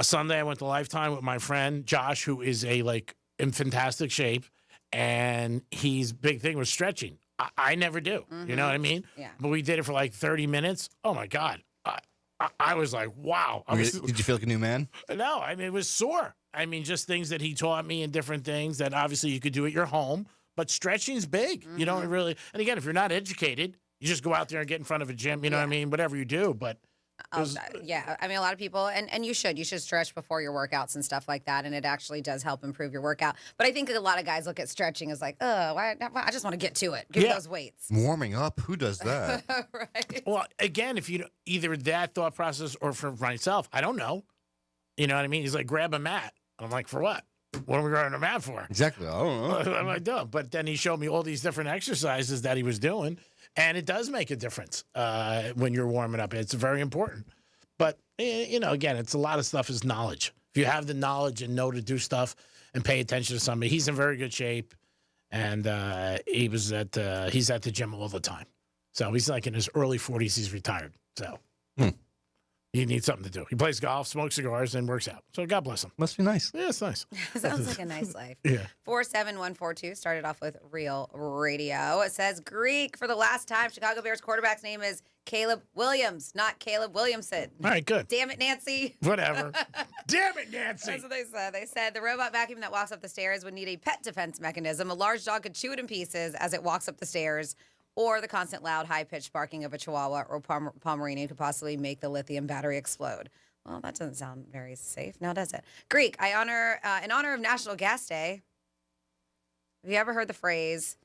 Sunday, I went to Lifetime with my friend Josh, who is in fantastic shape, and his big thing was stretching. I never do. You know what I mean? Yeah. But we did it for like 30 minutes. Oh, my God. I was like, wow. Did you feel like a new man? No, I mean, it was sore. I mean, just things that he taught me and different things that obviously you could do at your home. But stretching's big. You don't really. And again, if you're not educated, you just go out there and get in front of a gym. You know what I mean? Whatever you do. But Yeah, I mean, a lot of people, and you should stretch before your workouts and stuff like that, and it actually does help improve your workout. But I think a lot of guys look at stretching as like, oh, I just want to get to it, give me those weights. Warming up? Who does that? Right. Well, again, if you either that thought process or for myself, I don't know. You know what I mean? He's like, grab a mat. I'm like, for what? What are we grabbing a mat for? Exactly. I don't know. What am I doing? But then he showed me all these different exercises that he was doing, and it does make a difference when you're warming up. It's very important. But, you know, again, it's a lot of stuff is knowledge. If you have the knowledge and know to do stuff and pay attention to somebody, he's in very good shape, and he's at the gym all the time. So he's like in his early 40s. He's retired. So he needs something to do. He plays golf, smokes cigars, and works out. So God bless him. Must be nice. Yeah, it's nice. Sounds like a nice life. Yeah. 47142 started off with Real Radio. It says Greek for the last time. Chicago Bears quarterback's name is Caleb Williams, not Caleb Williamson. All right, good. Damn it, Nancy. Whatever. Damn it, Nancy. That's what they said. They said the robot vacuum that walks up the stairs would need a pet defense mechanism. A large dog could chew it in pieces as it walks up the stairs, or the constant loud, high-pitched barking of a Chihuahua or Pomeranian could possibly make the lithium battery explode. Well, that doesn't sound very safe, now does it? Greek, in honor of National Gas Day, have you ever heard the phrase,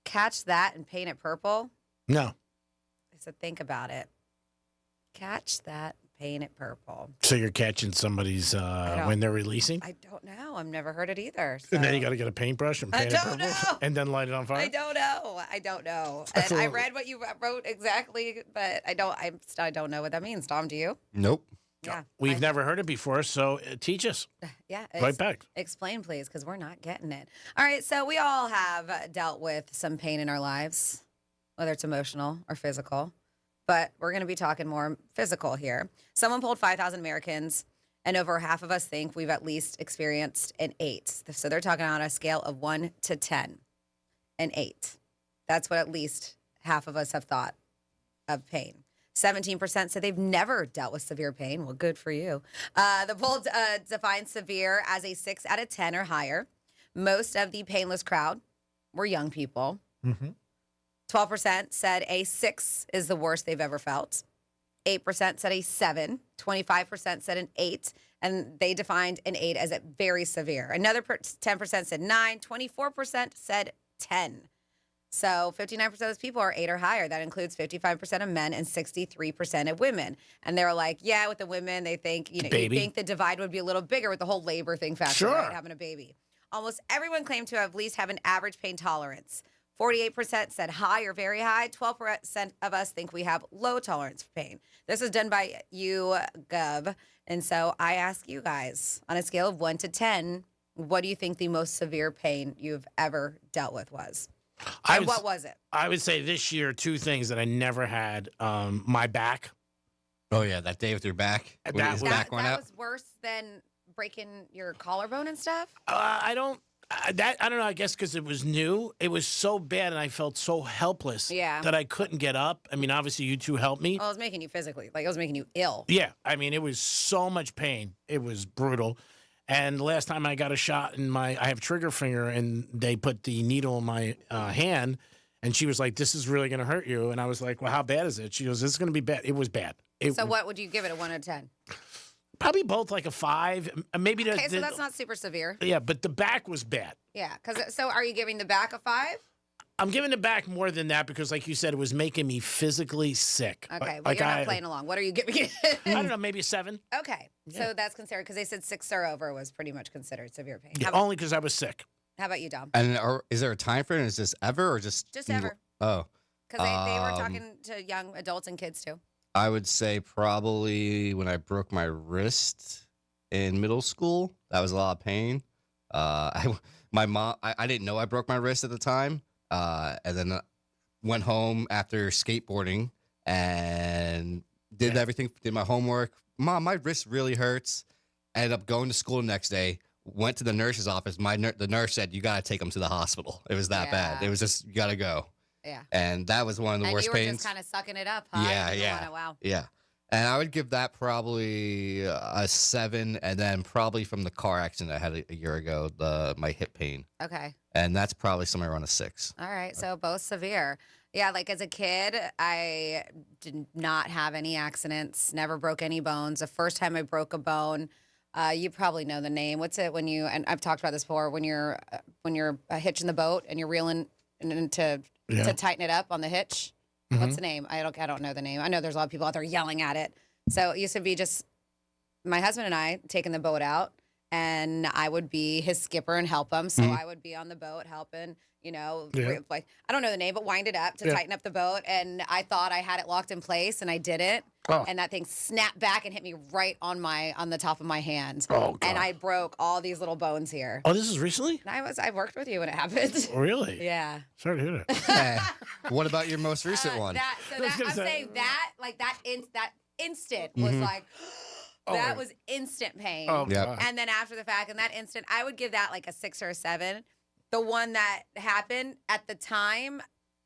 catch that and paint it purple? No. I said, think about it. Catch that, paint it purple. So you're catching somebody's when they're releasing? I don't know. I've never heard it either. And then you got to get a paintbrush and paint it purple and then light it on fire? I don't know. And I read what you wrote exactly, but I don't know what that means. Tom, do you? Nope. Yeah. We've never heard it before, so teach us. Yeah. Right back. Explain, please, because we're not getting it. All right. So we all have dealt with some pain in our lives, whether it's emotional or physical. But we're going to be talking more physical here. Someone polled 5,000 Americans, and over half of us think we've at least experienced an 8. So they're talking on a scale of 1 to 10, an 8. That's what at least half of us have thought of pain. 17% said they've never dealt with severe pain. Well, good for you. The poll defines severe as a 6 out of 10 or higher. Most of the painless crowd were young people. 12% said a 6 is the worst they've ever felt. 8% said a 7. 25% said an 8. And they defined an 8 as a very severe. Another 10% said 9. 24% said 10. So 59% of those people are 8 or higher. That includes 55% of men and 63% of women. And they're like, yeah, with the women, they think, you think the divide would be a little bigger with the whole labor thing factor, right? Having a baby. Almost everyone claimed to at least have an average pain tolerance. 48% said high or very high. 12% of us think we have low tolerance for pain. This is done by YouGov. And so I ask you guys, on a scale of 1 to 10, what do you think the most severe pain you've ever dealt with was? And what was it? I would say this year, 2 things that I never had. My back. Oh, yeah, that day with your back. That was worse than breaking your collarbone and stuff? I don't know. I guess because it was new. It was so bad, and I felt so helpless that I couldn't get up. I mean, obviously, you two helped me. Well, it was making you physically, it was making you ill. Yeah. I mean, it was so much pain. It was brutal. And the last time I got a shot in I have trigger finger, and they put the needle in my hand, and she was like, "This is really going to hurt you." And I was like, "Well, how bad is it?" She goes, "This is going to be bad." It was bad. So what would you give it, a 1 out of 10? Probably both like a 5. Maybe Okay, so that's not super severe. Yeah, but the back was bad. Yeah, so are you giving the back a 5? I'm giving the back more than that because, like you said, it was making me physically sick. Okay, well, you're not playing along. What are you giving it? I don't know, maybe a 7. Okay, so that's considered, because they said 6 or over was pretty much considered severe pain. Yeah, only because I was sick. How about you, Dom? And is there a time frame? Is this ever or just ever? Oh, because they were talking to young adults and kids too. I would say probably when I broke my wrist in middle school. That was a lot of pain. My mom, I didn't know I broke my wrist at the time. And then went home after skateboarding and did everything, did my homework. Mom, my wrist really hurts. Ended up going to school the next day. Went to the nurse's office. The nurse said, "You got to take him to the hospital." It was that bad. It was just, you got to go. Yeah. And that was one of the worst you were pains. just kind of sucking it up, huh? Yeah. Wow. Yeah. And I would give that probably a 7. And then probably from the car accident I had a year ago, my hip pain. Okay. And that's probably somewhere around a 6. All right, so both severe. Yeah, like as a kid, I did not have any accidents, never broke any bones. The first time I broke a bone, you probably know the name. What's it when you, and I've talked about this before, when you're hitching the boat and you're reeling to tighten it up on the hitch? Mm-hmm. What's the name? I don't know the name. I know there's a lot of people out there yelling at it. So it used to be just my husband and I taking the boat out, and I would be his skipper and help him. So I would be on the boat helping, like, I don't know the name, but wind it up to tighten up the boat. And I thought I had it locked in place, and I didn't. Oh. And that thing snapped back and hit me right on the top of my hand. Oh, God. And I broke all these little bones here. Oh, this is recently? And I worked with you when it happened. Really? Yeah. Sorry to hear that. What about your most recent one? I'm saying that instant was like, that was instant pain. Oh, God. And then after the fact, in that instant, I would give that like a 6 or a 7. The one that happened at the time,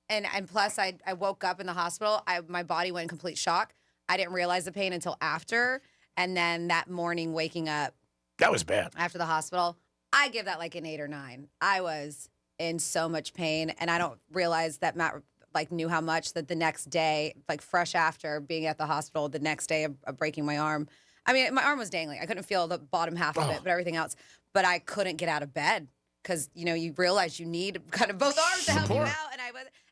and plus I woke up in the hospital, my body went in complete shock. I didn't realize the pain until after. And then that morning waking up. That was bad. After the hospital, I give that like an 8 or 9. I was in so much pain, and I don't realize that Matt knew how much, that the next day, fresh after being at the hospital, the next day of breaking my arm. I mean, my arm was dangling. I couldn't feel the bottom half of it, but everything else. But I couldn't get out of bed because, you realize you need kind of both arms to help you out.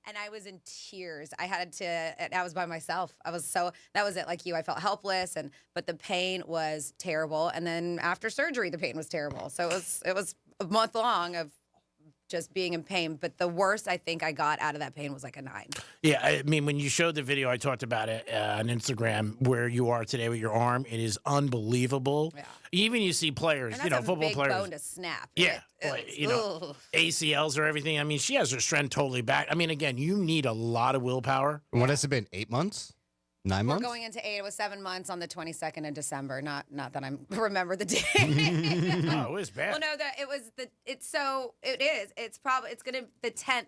And I was in tears. I was by myself. that was it. Like you, I felt helpless, but the pain was terrible. And then after surgery, the pain was terrible. So it was a month long of just being in pain. But the worst I think I got out of that pain was like a 9. Yeah, I mean, when you showed the video, I talked about it on Instagram, where you are today with your arm. It is unbelievable. Yeah. Even you see players, and that's football a big players. bone to snap. Yeah, ACLs or everything. I mean, she has her strength totally back. I mean, again, you need a lot of willpower. What has it been? 8 months? 9 months? We're going into 8. It was 7 months on the 22nd of December. Not that I remember the day. Oh, it was bad. Well, no, it's gonna, the 10th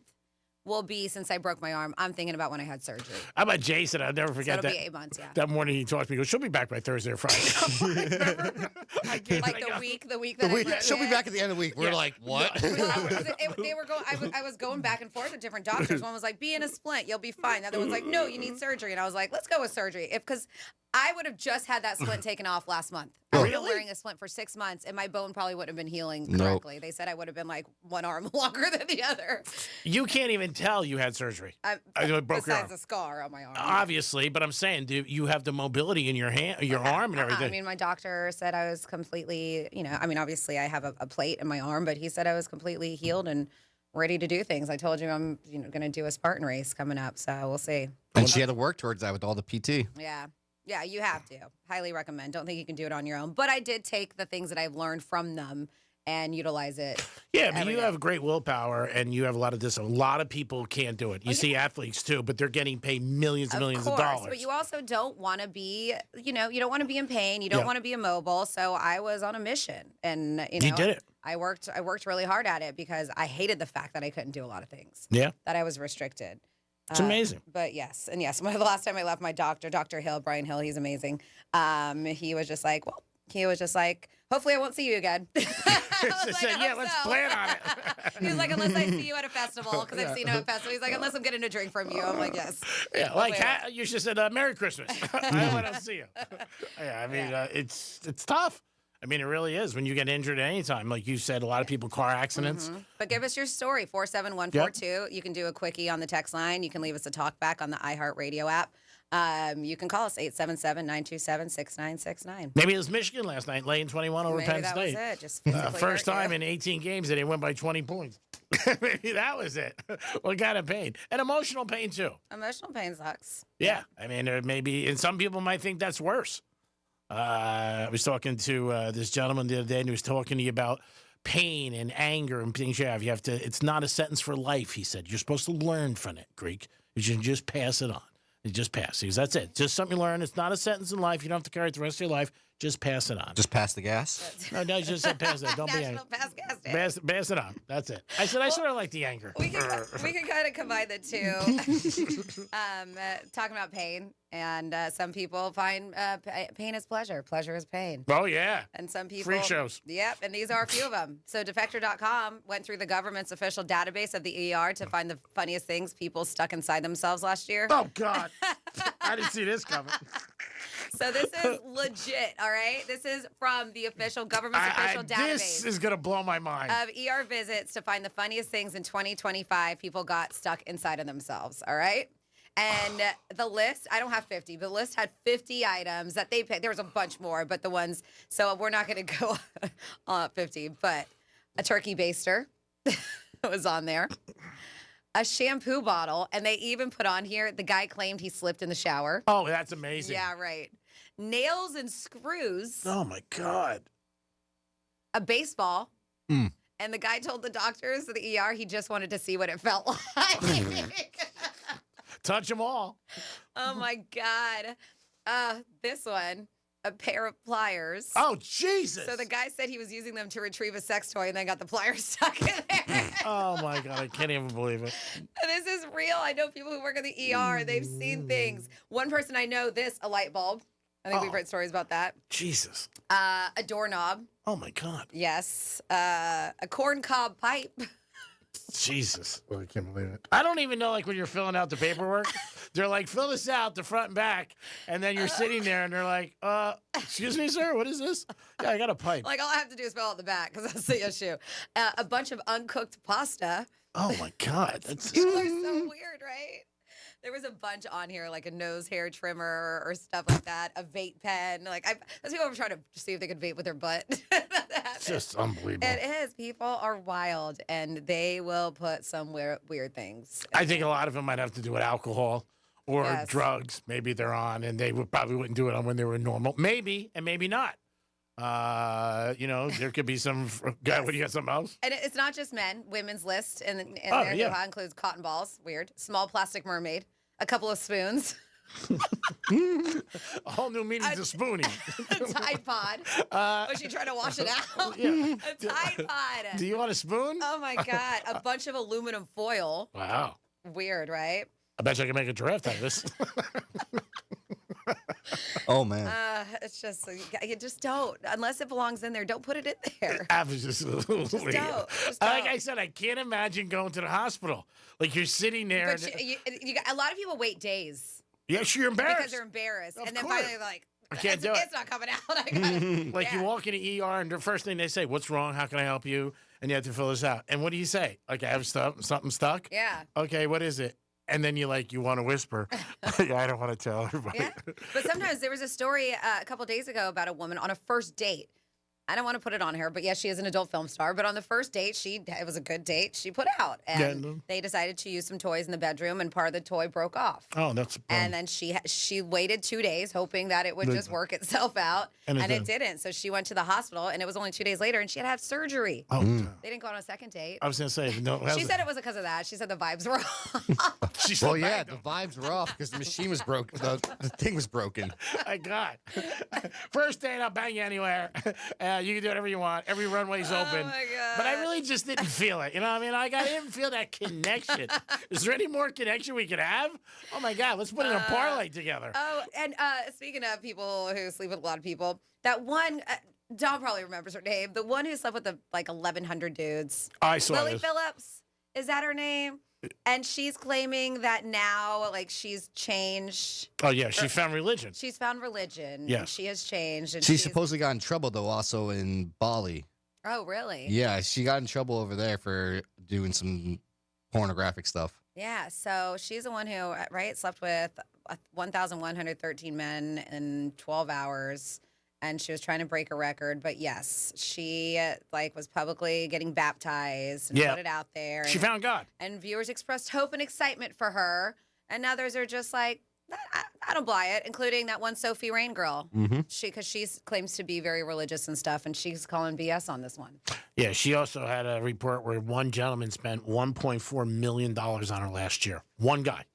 will be since I broke my arm. I'm thinking about when I had surgery. How about Jason? I'll never forget so it'll that. Be 8 months, yeah. That morning he talked to me. He goes, she'll be back by Thursday or Friday. The week that she'll be back at the end of the week. We're like, what? They were going. I was going back and forth with different doctors. One was like, "Be in a splint, you'll be fine." The other one's like, "No, you need surgery." And I was like, "Let's go with surgery," because I would have just had that splint taken off last month. I would have been wearing a splint for 6 months, and my bone probably wouldn't have been healing correctly. They said I would have been like one arm longer than the other. You can't even tell you had surgery. I broke your arm. Besides the scar on my arm. Obviously, but I'm saying, you have the mobility in your hand, your arm, and everything. I mean, my doctor said I was completely, obviously I have a plate in my arm, but he said I was completely healed and ready to do things. I told you I'm, going to do a Spartan race coming up, so we'll see. And she had to work towards that with all the PT. Yeah. Yeah, you have to. Highly recommend. Don't think you can do it on your own. But I did take the things that I've learned from them and utilize it. Yeah, but you have great willpower and you have a lot of discipline. A lot of people can't do it. You see athletes too, but they're getting paid millions and millions of dollars. But you also don't want to be, you don't want to be in pain. You don't want to be immobile. So I was on a mission, and you did it. I worked really hard at it because I hated the fact that I couldn't do a lot of things. Yeah, that I was restricted. It's amazing. But yes. The last time I left my doctor, Dr. Hill, Brian Hill, he's amazing. He was just like, well, He was just like, hopefully I won't see you again. She said, yeah, let's plan on it. He was like, unless I see you at a festival, because I've seen him at festivals. He's like, unless I'm getting a drink from you. I'm like, yes. Yeah, like you should have said Merry Christmas. I want to see you. Yeah, I mean, it's tough. I mean, it really is when you get injured at any time. Like you said, a lot of people, car accidents. But give us your story, 47142. You can do a quickie on the text line. You can leave us a talk back on the iHeartRadio app. You can call us 877-927-6969. Maybe it was Michigan last night, laying 21 over Penn State. Maybe that was it. Just physically first hurt time you. in 18 games that they win by 20 points. Maybe that was it. What kind of pain? And emotional pain, too. Emotional pain sucks. Yeah. I mean, and some people might think that's worse. I was talking to this gentleman the other day, and he was talking to you about pain and anger and things you have. It's not a sentence for life, he said. You're supposed to learn from it, Greek. You should just pass it on. You just pass. He goes, that's it. Just something you learn. It's not a sentence in life. You don't have to carry it the rest of your life. Just pass it on. Just pass the gas? No, just said pass it. Don't be angry. Pass gas day. Pass it on. That's it. I said, I sort of like the anger. We can kind of combine the two. Talking about pain, and some people find pain is pleasure. Pleasure is pain. Oh, yeah. And some people... Freak shows. Yep, and these are a few of them. So Defector.com went through the government's official database of the ER to find the funniest things people stuck inside themselves last year. Oh, God. I didn't see this coming. So this is legit, all right? This is from the government's official database. This is going to blow my mind. Of ER visits to find the funniest things in 2025 people got stuck inside of themselves, all right? And the list, I don't have 50, but the list had 50 items that they picked. There was a bunch more, but the ones, so we're not going to go on 50, but a turkey baster was on there. A shampoo bottle, and they even put on here, the guy claimed he slipped in the shower. Oh, that's amazing. Yeah, right. Nails and screws. Oh, my God. A baseball. And the guy told the doctors at the ER he just wanted to see what it felt like. Touch them all. Oh, my God. This one. A pair of pliers. Oh, Jesus. So the guy said he was using them to retrieve a sex toy and then got the pliers stuck in there. Oh, my God. I can't even believe it. This is real. I know people who work in the ER. They've seen things. One person I know, a light bulb. I think we've read stories about that. Jesus. A doorknob. Oh, my God. Yes. A corn cob pipe. Jesus. Well, I can't believe it. I don't even know, like, when you're filling out the paperwork, they're like, fill this out, the front and back. And then you're sitting there and they're like, excuse me, sir, what is this? Yeah, I got a pipe. Like, all I have to do is fill out the back because that's the issue. A bunch of uncooked pasta. Oh, my God. People are so weird, right? There was a bunch on here, like a nose hair trimmer or stuff like that, a vape pen. Like, those people were trying to see if they could vape with their butt. It's just unbelievable. It is. People are wild, and they will put some weird things. I think a lot of them might have to do with alcohol or Yes. drugs. Maybe they're on, and they probably wouldn't do it on when they were normal. Maybe, and maybe not. There could be some. What do you got? Something else? And it's not just men. Women's list, and Oh, there yeah. includes cotton balls. Weird. Small plastic mermaid. A couple of spoons. A whole new meaning to spooning. A Tide Pod. Was she trying to wash it out? Yeah. A Tide Pod. Do you want a spoon? Oh my God. A bunch of aluminum foil. Wow. Weird, right? I bet you I can make a giraffe out of this. Oh, man. It's just, you just don't. Unless it belongs in there, don't put it in there. Absolutely. Just don't. Like I said, I can't imagine going to the hospital. Like you're sitting there. But a lot of people wait days. Yes, you're embarrassed. Because they're embarrassed. Of And then course. finally they're like, I can't do it. It's not coming out. I gotta, Like you walk in the ER and the first thing they say, what's wrong? How can I help you? And you have to fill this out. And what do you say? Like I have something stuck? Yeah. Okay, what is it? And then you want to whisper. I don't want to tell everybody. Yeah. But sometimes there was a story a couple days ago about a woman on a first date. I don't want to put it on her, but yes, she is an adult film star. But on the first date, it was a good date. She put out, and they decided to use some toys in the bedroom, and part of the toy broke off. Oh, that's. And then she waited 2 days, hoping that it would just work itself out, and it didn't. So she went to the hospital, and it was only 2 days later, and she had to have surgery. Oh, They didn't go on a second date. I was gonna say no. She said it was because of that. She said the vibes were off. Well, yeah, the vibes were off because the machine was broken. The thing was broken. My God. First date, I'll bang you anywhere. Yeah, you can do whatever you want. Every runway's open. my God. But I really just didn't feel it. You know what I mean? I didn't feel that connection. Is there any more connection we could have? Oh, my God. Let's put in a parlay together. Oh, and speaking of people who sleep with a lot of people, that one, Dom probably remembers her name, the one who slept with like 1,100 dudes. I saw Lily this. Phillips, is that her name? And she's claiming that now, like, she's changed. Oh, yeah. She found religion. She's found religion. Yes. And she has changed. And She supposedly got in trouble, though, also in Bali. Oh, really? Yeah, she got in trouble over there for doing some pornographic stuff. Yeah. So she's the one who, right, slept with 1,113 men in 12 hours. And she was trying to break a record, but yes, she was publicly getting baptized and put it out there. She found God. And viewers expressed hope and excitement for her. And others are just like, I don't buy it, including that one Sophie Rain girl. Mm-hmm. She claims to be very religious and stuff, and she's calling BS on this one. Yeah, she also had a report where one gentleman spent $1.4 million on her last year. One guy.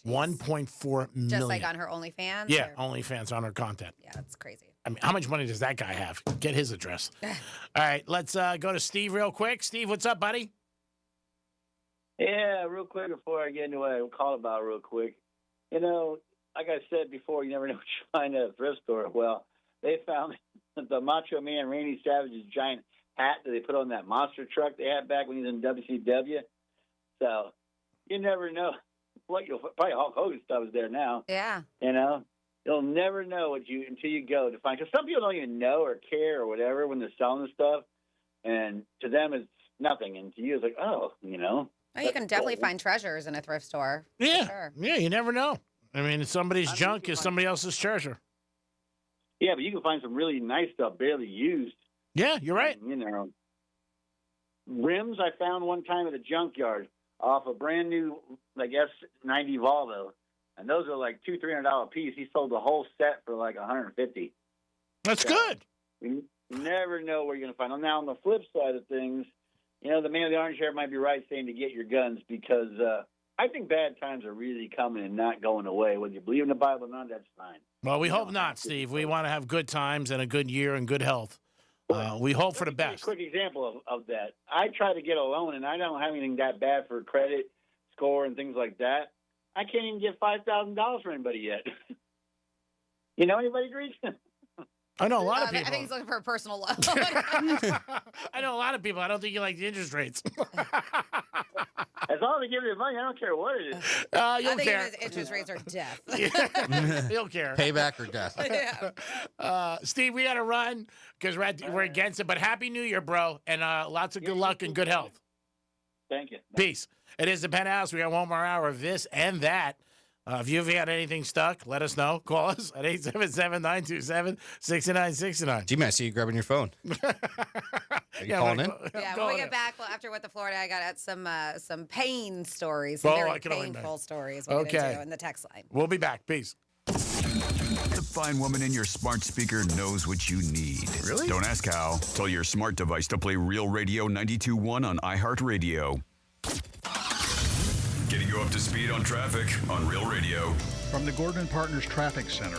$1.4 million. Just like on her OnlyFans? Yeah, OnlyFans on her content. Yeah, that's crazy. I mean, how much money does that guy have? Get his address. All right, let's go to Steve real quick. Steve, what's up, buddy? Yeah, real quick before I get into what I called about real quick. You know, like I said before, you never know what you find at a thrift store. Well, they found the Macho Man Randy Savage's giant hat that they put on that monster truck they had back when he was in WCW. So you never know. Probably Hulk Hogan stuff is there now. Yeah. You know? You'll never know until you go to find. Because some people don't even know or care or whatever when they're selling the stuff, and to them it's nothing, and to you it's like, oh, you know. Well, you can definitely find treasures in a thrift store. Yeah, Sure. yeah, you never know. I mean, somebody's junk is somebody else's treasure. Yeah, but you can find some really nice stuff, barely used. Yeah, you're right. You know, rims I found one time at a junkyard off a brand new like S90 Volvo. And those are like $200-300 a piece. He sold the whole set for like $150. That's good. You never know where you're going to find them. Now, on the flip side of things, you know, the man with the orange hair might be right saying to get your guns because I think bad times are really coming and not going away. Whether you believe in the Bible or not, that's fine. Well, we hope not, Steve. We want to have good times and a good year and good health. We hope for the best. A quick example of that. I try to get a loan, and I don't have anything that bad for credit score and things like that. I can't even get $5,000 for anybody yet. You know anybody, Grease? I know a lot of I people. think he's looking for a personal loan. I know a lot of people. I don't think you like the interest rates. As long as they give you the money, I don't care what it is. You'll I think care. his interest rates are death. You'll care. Payback or death. Steve, we got to run because we're against it. But Happy New Year, bro, and lots of good luck and good health. Thank you. Peace. It is the Penthouse. We got one more hour of this and that. If you've had anything stuck, let us know. Call us at 877-927-6969. Gee, man, I see you grabbing your phone. Are you calling in? Yeah, when we get back after What the Florida, I got some pain stories, Oh, some I very can only painful imagine. stories we're Okay. going to do in the text line. We'll be back. Peace. The fine woman in your smart speaker knows what you need. Really? Don't ask how. Tell your smart device to play Real Radio 92.1 on iHeartRadio. Getting you up to speed on traffic on Real Radio. From the Gordon Partners Traffic Center.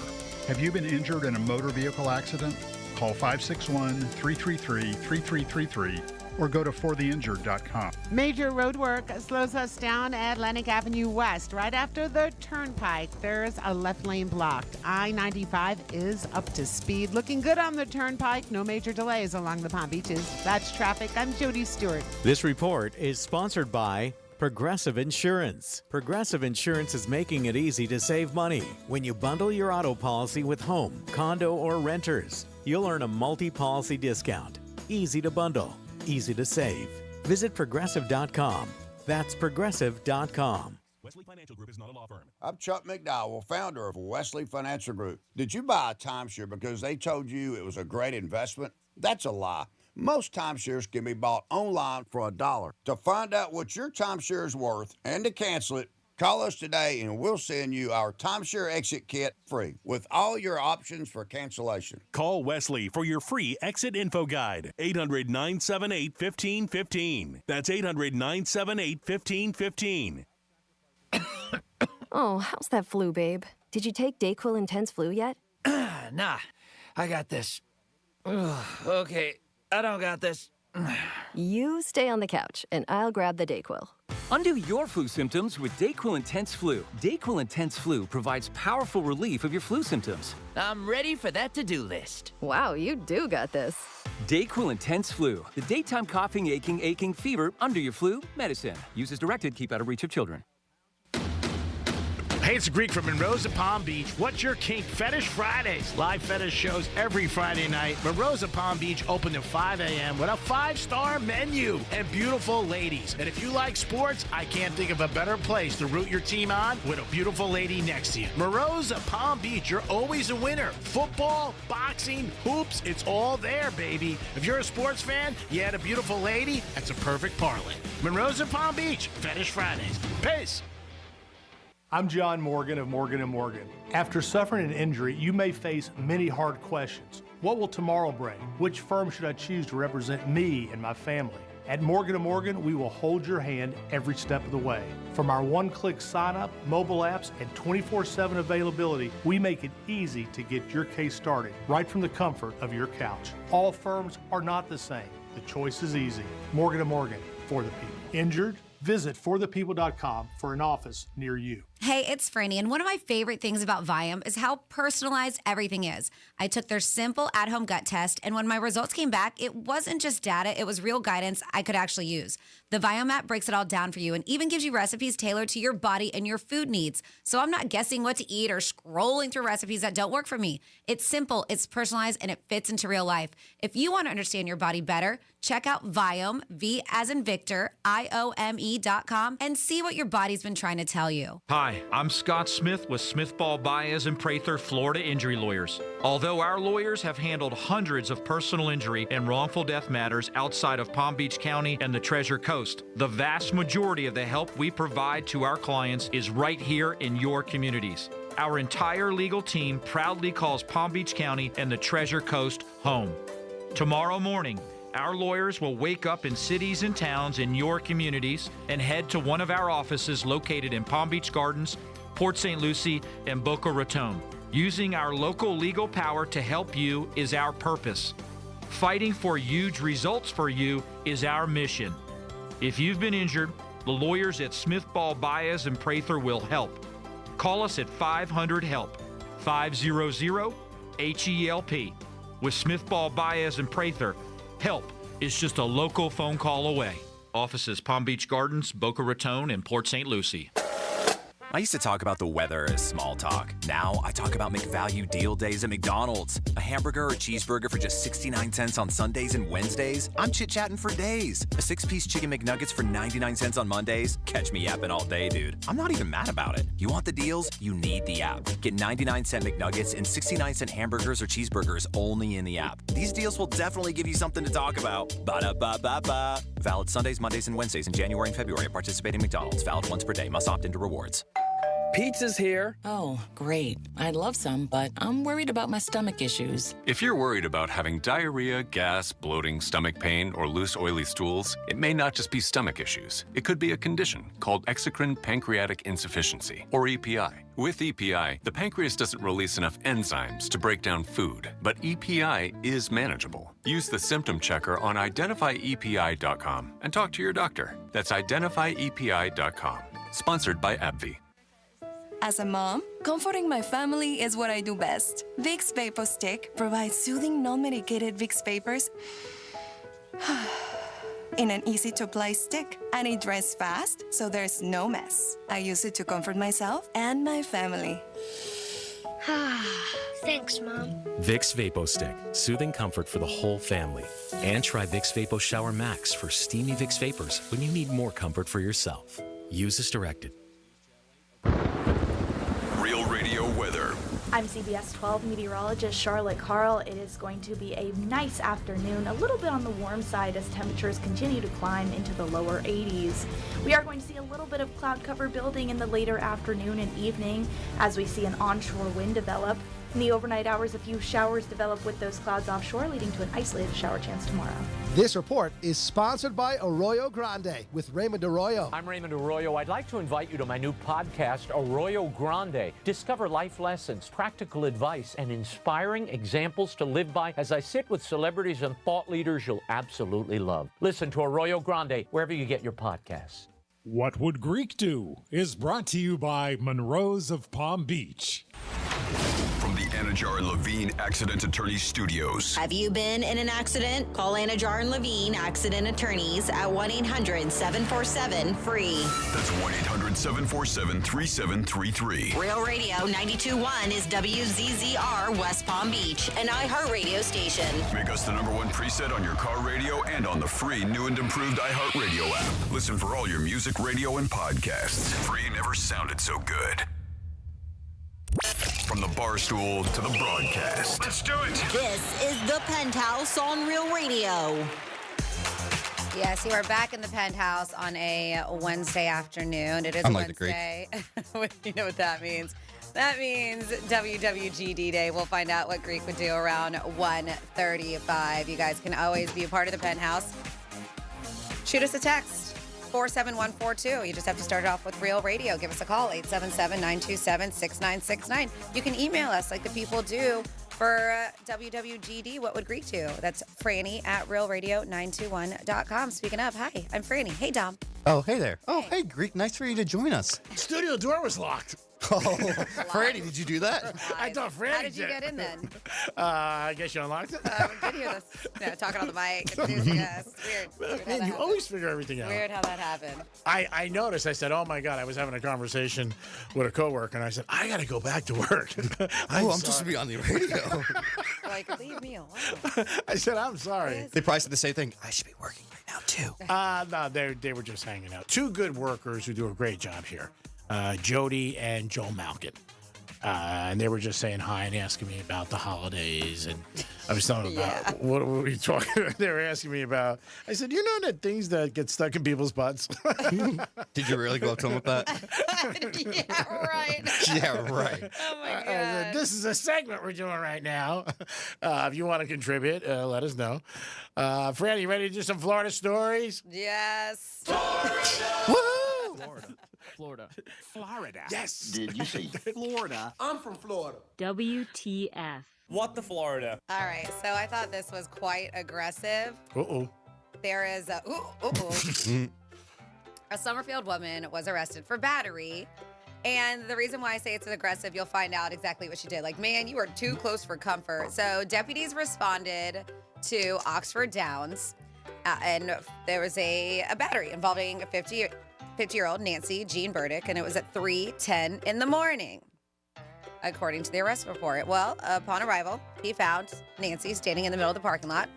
Have you been injured in a motor vehicle accident? Call 561-333-3333 or go to fortheinjured.com. Major road work slows us down at Atlantic Avenue West. Right after the turnpike, there's a left lane blocked. I-95 is up to speed. Looking good on the turnpike. No major delays along the Palm Beaches. That's traffic. I'm Jody Stewart. This report is sponsored by Progressive Insurance. Progressive Insurance is making it easy to save money. When you bundle your auto policy with home, condo, or renters, you'll earn a multi-policy discount. Easy to bundle, easy to save. Visit Progressive.com. That's Progressive.com. Wesley Financial Group is not a law firm. I'm Chuck McDowell, founder of Wesley Financial Group. Did you buy a timeshare because they told you it was a great investment? That's a lie. Most timeshares can be bought online for $1. To find out what your timeshare is worth and to cancel it, call us today and we'll send you our timeshare exit kit free with all your options for cancellation. Call Wesley for your free exit info guide. 800-978-1515. That's 800-978-1515. Oh, how's that flu, babe? Did you take DayQuil Intense Flu yet? Nah, I got this Okay, I don't got this. You stay on the couch, and I'll grab the Dayquil. Undo your flu symptoms with Dayquil Intense Flu. Dayquil Intense Flu provides powerful relief of your flu symptoms. I'm ready for that to-do list. Wow, you do got this. Dayquil Intense Flu. The daytime coughing, aching, fever, under your flu medicine. Use as directed, keep out of reach of children. Hey, it's Greek from Monroe's at Palm Beach. What's your kink? Fetish Fridays. Live fetish shows every Friday night. Monroe's at Palm Beach open at 5 a.m. with a 5-star menu and beautiful ladies. And if you like sports, I can't think of a better place to root your team on with a beautiful lady next to you. Monroe's at Palm Beach. You're always a winner. Football, boxing, hoops, it's all there, baby. If you're a sports fan, you had a beautiful lady, that's a perfect parlay. Monroe's at Palm Beach. Fetish Fridays. Peace. I'm John Morgan of Morgan & Morgan. After suffering an injury, you may face many hard questions. What will tomorrow bring? Which firm should I choose to represent me and my family? At Morgan & Morgan, we will hold your hand every step of the way. From our one-click sign-up, mobile apps, and 24/7 availability, we make it easy to get your case started right from the comfort of your couch. All firms are not the same. The choice is easy. Morgan & Morgan, for the people. Injured? Visit forthepeople.com for an office near you. Hey, it's Franny, and one of my favorite things about Viome is how personalized everything is. I took their simple at-home gut test, and when my results came back, it wasn't just data, it was real guidance I could actually use. The Viome app breaks it all down for you and even gives you recipes tailored to your body and your food needs. So I'm not guessing what to eat or scrolling through recipes that don't work for me. It's simple, it's personalized, and it fits into real life. If you want to understand your body better, check out Viome, V as in Victor, IOME.com, and see what your body's been trying to tell you. Hi, I'm Scott Smith with Smith Ball Baez and Prather Florida Injury Lawyers. Although our lawyers have handled hundreds of personal injury and wrongful death matters outside of Palm Beach County and the Treasure Coast, the vast majority of the help we provide to our clients is right here in your communities. Our entire legal team proudly calls Palm Beach County and the Treasure Coast home. Tomorrow morning, our lawyers will wake up in cities and towns in your communities and head to one of our offices located in Palm Beach Gardens, Port St. Lucie, and Boca Raton. Using our local legal power to help you is our purpose. Fighting for huge results for you is our mission. If you've been injured, the lawyers at Smith Ball Baez and Prather will help. Call us at 500-HELP, 500-HELP. With Smith Ball Baez and Prather, help is just a local phone call away. Offices Palm Beach Gardens, Boca Raton, and Port St. Lucie. I used to talk about the weather as small talk. Now I talk about McValue deal days at McDonald's. A hamburger or cheeseburger for just 69 cents on Sundays and Wednesdays. I'm chit-chatting for days. A 6-piece chicken McNuggets for 99 cents on Mondays. Catch me yapping all day, dude. I'm not even mad about it. You want the deals? You need the app. Get 99-cent McNuggets and 69-cent hamburgers or cheeseburgers only in the app. These deals will definitely give you something to talk about. Ba-da-ba-ba-ba. Valid Sundays, Mondays, and Wednesdays in January and February at participating McDonald's. Valid once per day. Must opt into rewards. Pizza's here. Oh, great. I'd love some, but I'm worried about my stomach issues. If you're worried about having diarrhea, gas, bloating, stomach pain, or loose, oily stools, it may not just be stomach issues. It could be a condition called exocrine pancreatic insufficiency, or EPI. With EPI, the pancreas doesn't release enough enzymes to break down food, but EPI is manageable. Use the symptom checker on identifyepi.com and talk to your doctor. That's identifyepi.com. Sponsored by AbbVie. As a mom, comforting my family is what I do best. Vicks Vapor Stick provides soothing, non-medicated Vicks vapors in an easy-to-apply stick, and it dries fast, so there's no mess. I use it to comfort myself and my family. Thanks, Mom. Vicks Vapo Stick, soothing comfort for the whole family. And try Vicks Vapo Shower Max for steamy Vicks vapors when you need more comfort for yourself. Use as directed. Real Radio weather. I'm CBS 12 meteorologist Charlotte Carl. It is going to be a nice afternoon, a little bit on the warm side as temperatures continue to climb into the lower 80s. We are going to see a little bit of cloud cover building in the later afternoon and evening as we see an onshore wind develop. In the overnight hours, a few showers develop with those clouds offshore, leading to an isolated shower chance tomorrow. This report is sponsored by Arroyo Grande with Raymond Arroyo. I'm Raymond Arroyo. I'd like to invite you to my new podcast, Arroyo Grande. Discover life lessons, practical advice, and inspiring examples to live by as I sit with celebrities and thought leaders you'll absolutely love. Listen to Arroyo Grande wherever you get your podcasts. What Would Greek Do is brought to you by Monroe's of Palm Beach. From the Anajar and Levine Accident Attorneys Studios. Have you been in an accident? Call Anajar and Levine Accident Attorneys at 1-800-747-FREE. That's 1-800-747-3733. Real Radio 92.1 is WZZR West Palm Beach, an iHeartRadio station. Make us the #1 preset on your car radio and on the free new and improved iHeartRadio app. Listen for all your music, radio, and podcasts. Free never sounded so good. From the bar stool to the broadcast. Let's do it. This is the Penthouse on Real Radio. Yes, you are back in the Penthouse on a Wednesday afternoon. It is Unlike the Wednesday. You know what that means. That means WWGD Day. We'll find out what Greek would do around 1:35. You guys can always be a part of the Penthouse. Shoot us a text. 47142. You just have to start it off with Real Radio. Give us a call, 877-927-6969. You can email us like the people do for WWGD. What would Greek do? That's Franny at realradio921.com. Speaking of, hi, I'm Franny. Hey, Dom. Oh, hey there. Oh, hey, Greek. Nice for you to join us. Studio door was locked. Oh, Freddie, did you do that? I thought Freddie How did you get in then? I guess you unlocked it. We did hear this. No, talking on the mic. Yes, weird. Man, you always figure everything out. Weird how that happened. I noticed. I said, "Oh my God!" I was having a conversation with a coworker, and I said, "I got to go back to work." I'm supposed to be on the radio. Like, leave me alone. I said, "I'm sorry." They probably said the same thing. I should be working right now too. No, they were just hanging out. Two good workers who do a great job here. Jody and Joel Malkin. And they were just saying hi and asking me about the holidays. And I was telling them about what were we talking about? They were asking me about. I said, you know that things that get stuck in people's butts? Did you really go up to them with that? Yeah, right. Yeah, right. Oh, my God. I said, this is a segment we're doing right now. If you want to contribute, let us know. Fran, you ready to do some Florida stories? Yes. Florida. Yes. Did you say Florida? I'm from Florida. WTF. What the Florida? All right, so I thought this was quite aggressive. Uh-oh. There is a a Summerfield woman was arrested for battery. And the reason why I say it's aggressive, you'll find out exactly what she did. Like, man, you are too close for comfort. So deputies responded to Oxford Downs, and there was a battery involving a 50-year-old Nancy Jean Burdick, and it was at 3:10 in the morning, according to the arrest report. Well, upon arrival, he found Nancy standing in the middle of the parking lot.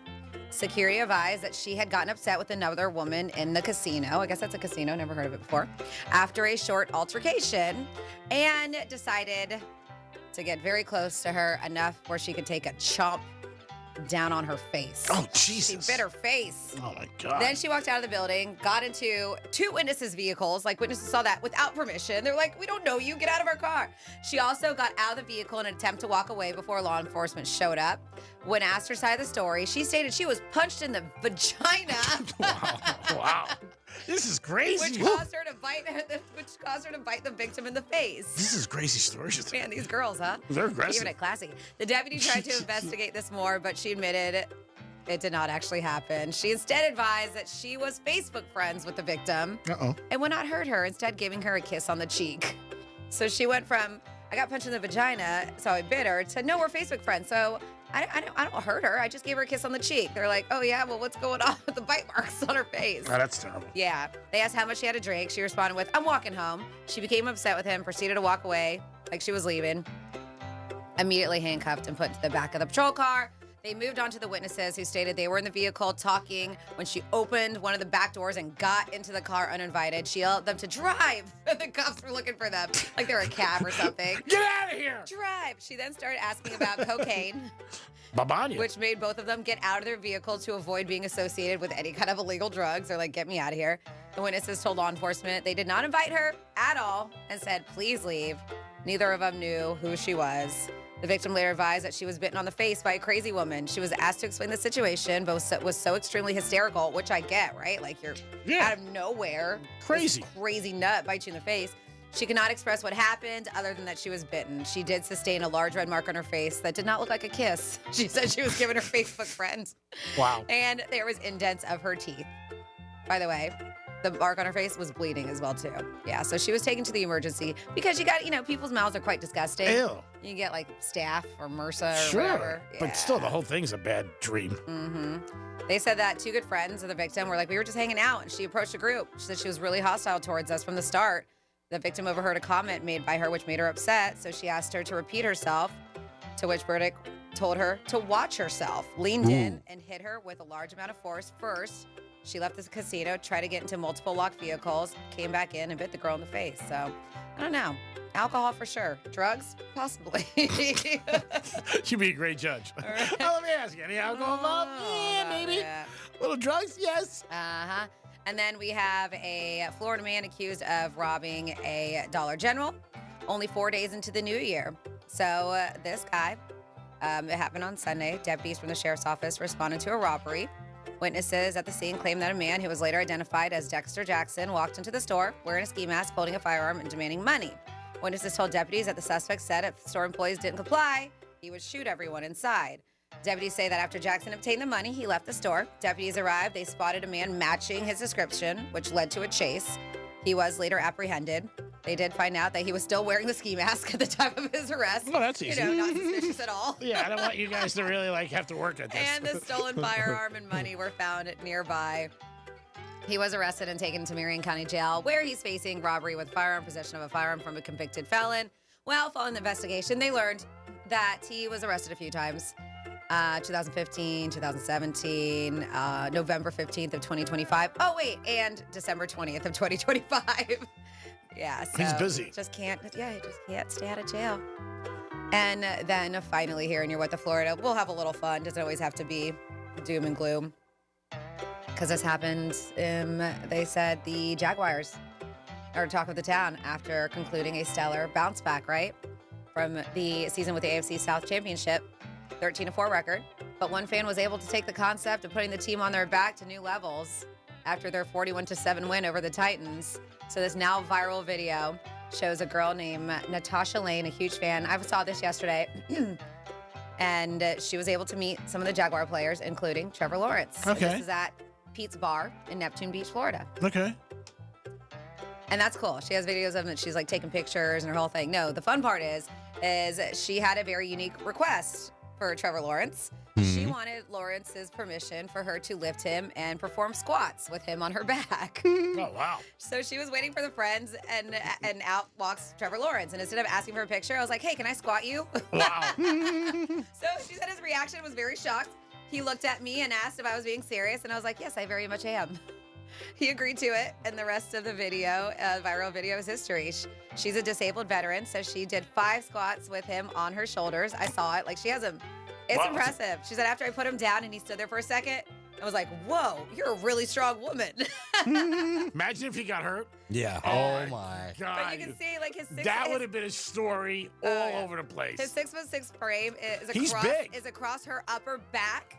Security advised that she had gotten upset with another woman in the casino. I guess that's a casino, never heard of it before. After a short altercation, and decided to get very close to her enough where she could take a chomp down on her face. Oh, Jesus. She bit her face. Oh, my God. Then she walked out of the building, got into two witnesses' vehicles. Like, witnesses saw that without permission. They're like, we don't know you. Get out of our car. She also got out of the vehicle in an attempt to walk away before law enforcement showed up. When asked her side of the story, she stated she was punched in the vagina. Wow. This is crazy. Which caused her to bite the victim in the face. This is crazy stories. Man, these girls, huh? They're aggressive. Keeping it classy. The deputy tried to investigate this more, but she admitted it did not actually happen. She instead advised that she was Facebook friends with the victim and would not hurt her, instead giving her a kiss on the cheek. So she went from, I got punched in the vagina, so I bit her, to no, we're Facebook friends. So I don't hurt her. I just gave her a kiss on the cheek. They're like, oh, yeah, well, what's going on with the bite marks on her face? Oh, that's terrible. Yeah. They asked how much she had to drink. She responded with, I'm walking home. She became upset with him, proceeded to walk away like she was leaving. Immediately handcuffed and put to the back of the patrol car. They moved on to the witnesses who stated they were in the vehicle talking when she opened one of the back doors and got into the car uninvited. She yelled at them to drive. The cops were looking for them like they were a cab or something. Get out of here! Drive. She then started asking about cocaine, Babanya. which made both of them get out of their vehicle to avoid being associated with any kind of illegal drugs. They're like, get me out of here. The witnesses told law enforcement they did not invite her at all and said, please leave. Neither of them knew who she was. The victim later advised that she was bitten on the face by a crazy woman. She was asked to explain the situation, but was so extremely hysterical, which I get, right? Like you're out of nowhere. Crazy. This crazy nut bites you in the face. She could not express what happened other than that she was bitten. She did sustain a large red mark on her face that did not look like a kiss. She said she was giving her Facebook friends. Wow. And there was indents of her teeth. By the way, the mark on her face was bleeding as well, too. Yeah, so she was taken to the emergency because you got, people's mouths are quite disgusting. Ew. You get like staph or MRSA or Sure. whatever. But still, the whole thing's a bad dream. Mm-hmm. They said that two good friends of the victim were like, we were just hanging out, and she approached the group. She said she was really hostile towards us from the start. The victim overheard a comment made by her, which made her upset, so she asked her to repeat herself, to which Burdick told her to watch herself, leaned in, and hit her with a large amount of force first. She left the casino, tried to get into multiple locked vehicles, came back in, and bit the girl in the face. So, I don't know. Alcohol for sure. Drugs? Possibly. You'd be a great judge. Right. Let me ask you, any alcohol involved? Yeah, maybe. Yeah. Little drugs? Yes. Uh-huh. And then we have a Florida man accused of robbing a Dollar General only 4 days into the new year. So this guy, it happened on Sunday. Deputies from the sheriff's office responded to a robbery. Witnesses at the scene claimed that a man who was later identified as Dexter Jackson walked into the store wearing a ski mask, holding a firearm, and demanding money. Witnesses told deputies that the suspect said if store employees didn't comply, he would shoot everyone inside. Deputies say that after Jackson obtained the money, he left the store. Deputies arrived. They spotted a man matching his description, which led to a chase. He was later apprehended. They did find out that he was still wearing the ski mask at the time of his arrest. Well, that's easy. Not suspicious at all. Yeah, I don't want you guys to really have to work at this. And the stolen firearm and money were found nearby. He was arrested and taken to Marion County Jail, where he's facing robbery with firearm, possession of a firearm from a convicted felon. Well, following the investigation, they learned that he was arrested a few times. 2015, 2017, November 15th of 2025. Oh, wait, and December 20th of 2025. Yeah, so he's busy. he just can't stay out of jail. And then finally here in You're What the Florida, we'll have a little fun. Doesn't always have to be doom and gloom. Because this happened, they said the Jaguars are talk of the town after concluding a stellar bounce back, right? From the season with the AFC South Championship. 13-4 record, but one fan was able to take the concept of putting the team on their back to new levels after their 41-7 win over the Titans. So this now viral video shows a girl named Natasha Lane, a huge fan. I saw this yesterday, and she was able to meet some of the Jaguar players, including Trevor Lawrence. Okay. This is at Pete's Bar in Neptune Beach, Florida. Okay. And that's cool. She has videos of it. She's like taking pictures and her whole thing. No, the fun part is she had a very unique request for Trevor Lawrence. She wanted Lawrence's permission for her to lift him and perform squats with him on her back. Oh, wow. So she was waiting for the friends, and out walks Trevor Lawrence. And instead of asking for a picture, I was like, hey, can I squat you? Wow. So she said his reaction was very shocked. He looked at me and asked if I was being serious, and I was like, yes, I very much am. He agreed to it, and the rest of the video, viral video, is history. She's a disabled veteran, so she did 5 squats with him on her shoulders. I saw it. Like, she has him. It's impressive. She said after I put him down and he stood there for a second, I was like, whoa, you're a really strong woman. Imagine if he got hurt. Yeah. Oh, my. God. But you can see, like, that would have been a story all over the place. His 6'6" frame is He's big. Is across her upper back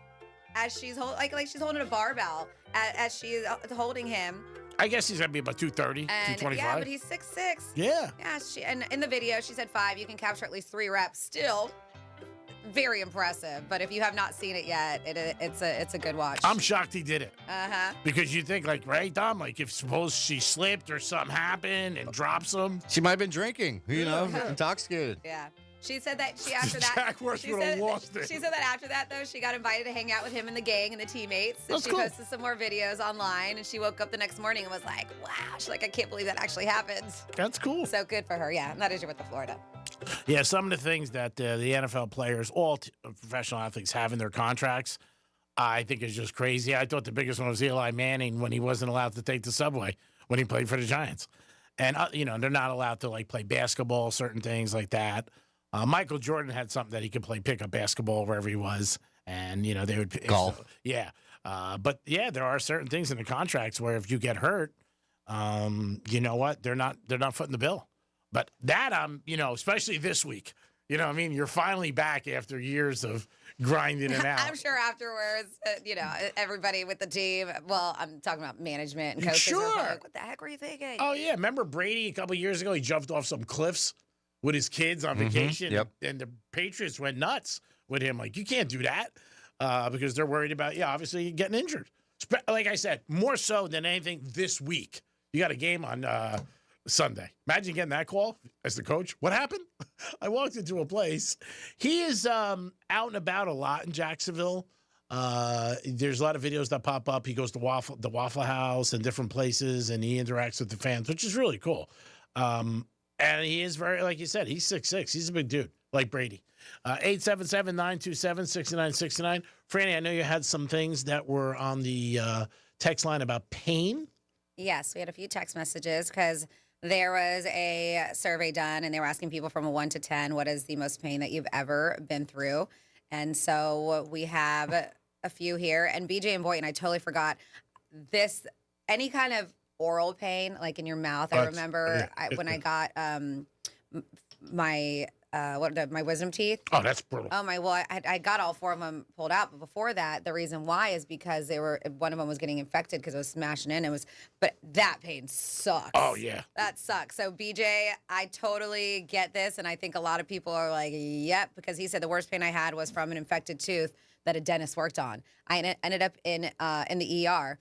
as she's like she's holding a barbell as she is holding him. I guess he's going to be about 230, And 225. yeah, but he's 6'6". Yeah. Yeah, and in the video, she said 5. You can capture at least 3 reps. Still very impressive. But if you have not seen it yet, it's a good watch. I'm shocked he did it. Uh-huh. Because you think, right, Dom? Like, if suppose she slipped or something happened and drops him. She might have been drinking, intoxicated. Yeah. She said that after that. Jaguars would have lost it. She said that after that, though, she got invited to hang out with him and the gang and the teammates. And That's she cool. posted some more videos online, and she woke up the next morning and was like, wow. She's like, I can't believe that actually happened. That's cool. So good for her. Yeah. And that is You're With the Florida. Yeah, some of the things that the NFL players, all professional athletes have in their contracts, I think is just crazy. I thought the biggest one was Eli Manning when he wasn't allowed to take the subway when he played for the Giants. And, they're not allowed to, play basketball, certain things like that. Michael Jordan had something that he could play pickup basketball wherever he was. And, they would golf. Yeah. But, yeah, there are certain things in the contracts where if you get hurt, you know what? They're not footing the bill. But that, especially this week, You know what I mean? You're finally back after years of grinding it out. I'm sure afterwards, everybody with the team, well, I'm talking about management and coaches. Sure. Were like, what the heck were you thinking? Oh, yeah. Remember Brady a couple years ago? He jumped off some cliffs with his kids on vacation. Yep. And the Patriots went nuts with him. Like, you can't do that because they're worried about, obviously getting injured. Like I said, more so than anything this week. You got a game on Sunday. Imagine getting that call as the coach. What happened? I walked into a place. He is out and about a lot in Jacksonville. There's a lot of videos that pop up. He goes to the Waffle House and different places, and he interacts with the fans, which is really cool. And he is very, like you said, he's 6'6". He's a big dude, like Brady. 877-927-6969. Franny, I know you had some things that were on the text line about pain. Yes, we had a few text messages because there was a survey done, and they were asking people from a 1 to 10, what is the most pain that you've ever been through? And so we have a few here. And BJ and Boynton, I totally forgot this. Any kind of oral pain, like in your mouth. I remember when I got my wisdom teeth. Oh, that's brutal. Oh my! Well, I got all 4 of them pulled out, but before that, the reason why is because one of them was getting infected because it was smashing in. But that pain sucks. Oh yeah, that sucks. So BJ, I totally get this, and I think a lot of people are like, "Yep," because he said the worst pain I had was from an infected tooth that a dentist worked on. I ended up in the ER.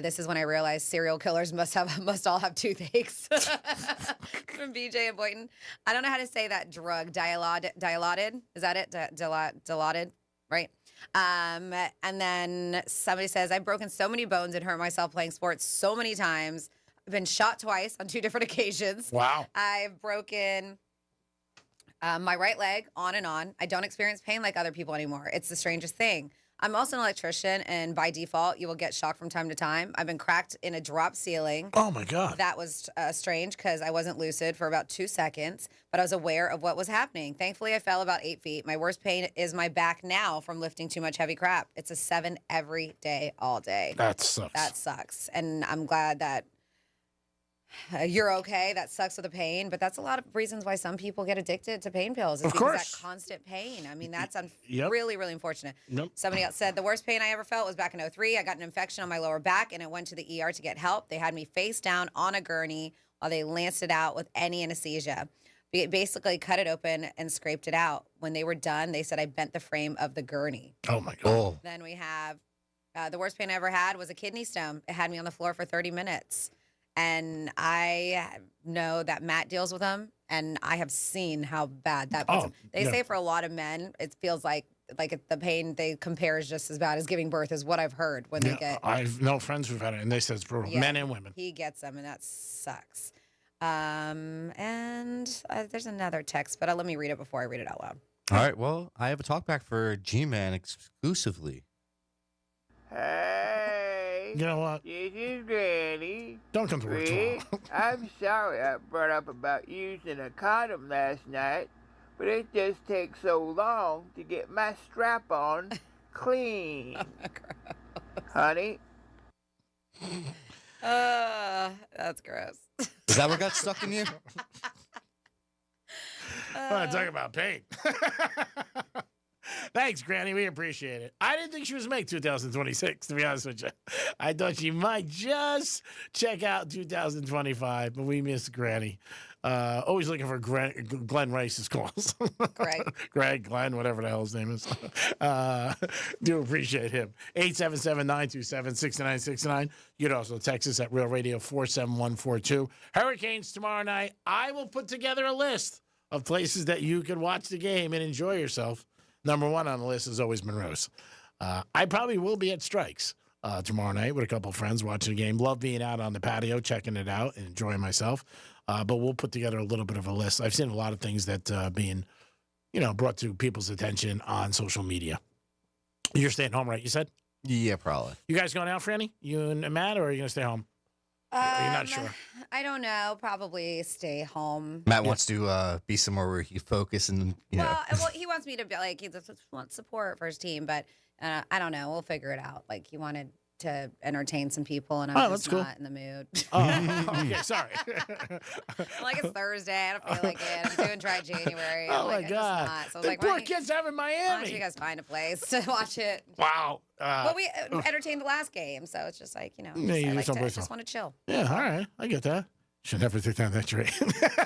This is when I realized serial killers must all have toothaches. From BJ and Boynton. I don't know how to say that drug. Dilaudid. Is that it? Dilaudid, right? And then somebody says, I've broken so many bones and hurt myself playing sports so many times. I've been shot twice on 2 different occasions. Wow. I've broken my right leg on and on. I don't experience pain like other people anymore. It's the strangest thing. I'm also an electrician, and by default, you will get shocked from time to time. I've been cracked in a drop ceiling. Oh, my God. That was strange because I wasn't lucid for about 2 seconds, but I was aware of what was happening. Thankfully, I fell about 8 feet. My worst pain is my back now from lifting too much heavy crap. It's a 7 every day, all day. That sucks. That sucks. And I'm glad that you're okay. That sucks with the pain, but that's a lot of reasons why some people get addicted to pain pills. It's because that constant pain. I mean, that's really, really unfortunate. Yep. Somebody else said the worst pain I ever felt was back in 2003. I got an infection on my lower back, and I went to the ER to get help. They had me face down on a gurney while they lanced it out with any anesthesia. Basically cut it open and scraped it out. When they were done, they said I bent the frame of the gurney. Oh, my God. Then we have the worst pain I ever had was a kidney stone. It had me on the floor for 30 minutes. And I know that Matt deals with them, and I have seen how bad that puts them. They say for a lot of men, it feels like the pain they compare is just as bad as giving birth, is what I've heard when they get. I've no friends who've had it, and they said it's brutal, men and women. He gets them, and that sucks. And there's another text, but let me read it before I read it out loud. All right, well, I have a talkback for G-Man exclusively. Hey. You know what? This is Granny. Don't come to work tomorrow. I'm sorry I brought up about using a condom last night, but it just takes so long to get my strap on clean. Honey? That's gross. Is that what got stuck in you? Talk about pain. Thanks, Granny. We appreciate it. I didn't think she was make 2026, to be honest with you. I thought she might just check out 2025, but we missed Granny. Always looking for Glenn Rice's calls. Greg, Glenn, whatever the hell his name is. Do appreciate him. 877-927-6969. You can also text us at Real Radio 47142. Hurricanes tomorrow night. I will put together a list of places that you can watch the game and enjoy yourself. Number 1 on the list is always Monroe's. I probably will be at Strikes tomorrow night with a couple of friends watching the game. Love being out on the patio, checking it out, and enjoying myself. But we'll put together a little bit of a list. I've seen a lot of things that being, brought to people's attention on social media. You're staying home, right? You said? Yeah, probably. You guys going out, Franny? You and Matt, or are you going to stay home? You're not sure? I don't know. Probably stay home. Matt wants to be somewhere where he focus and, Well, he wants me to be like, he just wants support for his team, but I don't know. We'll figure it out. Like, he wanted to entertain some people, and Oh, I'm that's just cool. not in the mood. Okay, sorry. I'm like, it's Thursday. I don't feel like it. I'm doing dry January. Oh, I'm like, my God. I'm just not. So I was The like, poor why don't kids have in why don't Miami. you guys find a place to watch it? Wow. Well, we entertained the last game, so it's just like, Yeah, I you like just don't to, play just some. want to chill. Yeah, all right. I get that. Should never take down that tree.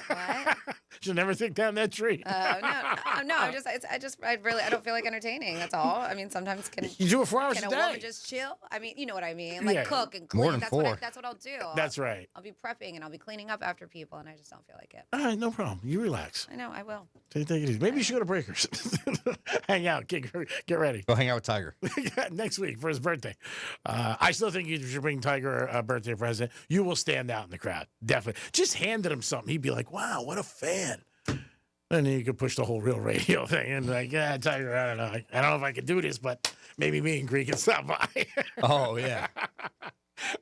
What? Should never take down that tree. No. I don't feel like entertaining. That's all. I mean, sometimes You do it 4 hours can a a day. woman just chill? I mean, you know what I mean. Like Yeah. cook and clean. More than that's four. that's what I'll do. That's right. I'll be prepping and I'll be cleaning up after people, and I just don't feel like it. All right, no problem. You relax. I know. I will. Take it easy. Maybe you should go to Breakers. Hang out. Get ready. Go hang out with Tiger. Next week for his birthday. I still think you should bring Tiger a birthday present. You will stand out in the crowd. Definitely. Just handed him something. He'd be like, wow, what a fan. And then you could push the whole real radio thing and like, yeah, Tiger, I don't know. I don't know if I could do this, but maybe me and Greek can stop by. Oh, yeah.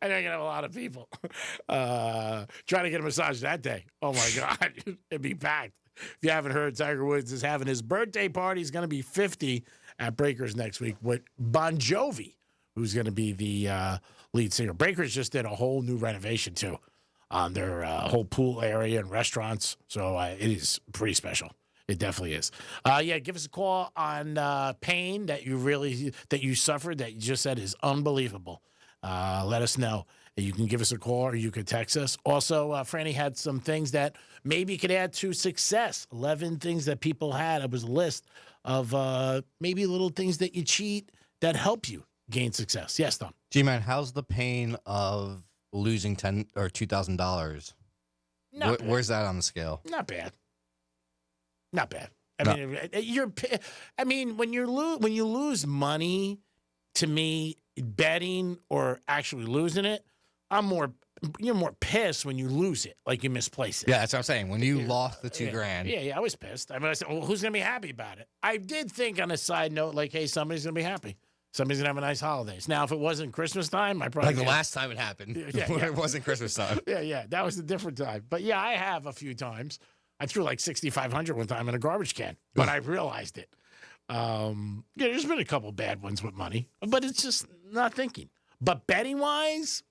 I know you're going to have a lot of people. Trying to get a massage that day. Oh, my God. It'd be packed. If you haven't heard, Tiger Woods is having his birthday party. He's going to be 50 at Breakers next week with Bon Jovi, who's going to be the lead singer. Breakers just did a whole new renovation, too, on their whole pool area and restaurants. So it is pretty special. It definitely is. Yeah, give us a call on pain that you suffered that you just said is unbelievable. Let us know. You can give us a call or you could text us. Also, Franny had some things that maybe could add to success. 11 things that people had. It was a list of maybe little things that you cheat that help you gain success. Yes, Tom. G-Man, how's the pain of losing $10 or $2,000? Where's that on the scale? Not bad. Not bad. I mean, when you lose money, to me, betting or actually losing it, you're more pissed when you lose it, like you misplace it. Yeah, that's what I'm saying. When you lost the $2,000. Yeah, I was pissed. I mean, I said, well, who's going to be happy about it? I did think on a side note, like, hey, somebody's going to be happy. Somebody's going to have a nice holidays. Now, if it wasn't Christmas time, I probably... Like the last time it happened, when it wasn't Christmas time. Yeah, that was a different time. But yeah, I have a few times. I threw like $6,500 one time in a garbage can, but I realized it. Yeah, there's been a couple bad ones with money, but it's just not thinking. But betting-wise,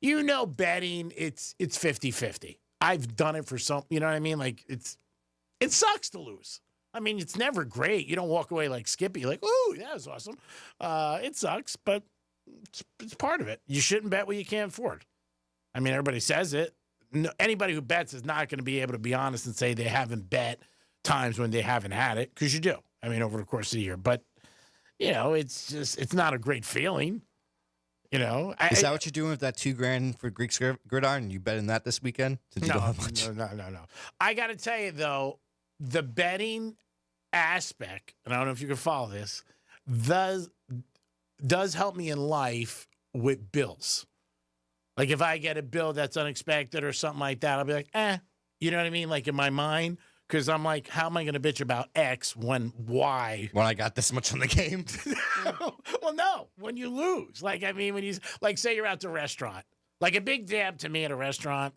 betting, it's 50-50. I've done it for some, you know what I mean? Like, it sucks to lose. I mean, it's never great. You don't walk away like Skippy, like, ooh, that was awesome. It sucks, but it's part of it. You shouldn't bet what you can't afford. I mean, everybody says it. No, anybody who bets is not going to be able to be honest and say they haven't bet times when they haven't had it, because you do. I mean, over the course of the year. But, it's not a great feeling. Is that what you're doing with that $2,000 for Greek's Gridiron? You betting that this weekend? Since you don't have much? No. I got to tell you, though, the betting aspect, and I don't know if you can follow this, does help me in life with bills. Like if I get a bill that's unexpected or something like that, I'll be like, you know what I mean? Like in my mind, because I'm like, how am I going to bitch about X when Y? When I got this much on the game? Well, no, when you lose. Like, I mean, when you, like, say you're out to a restaurant. Like a big dab to me at a restaurant,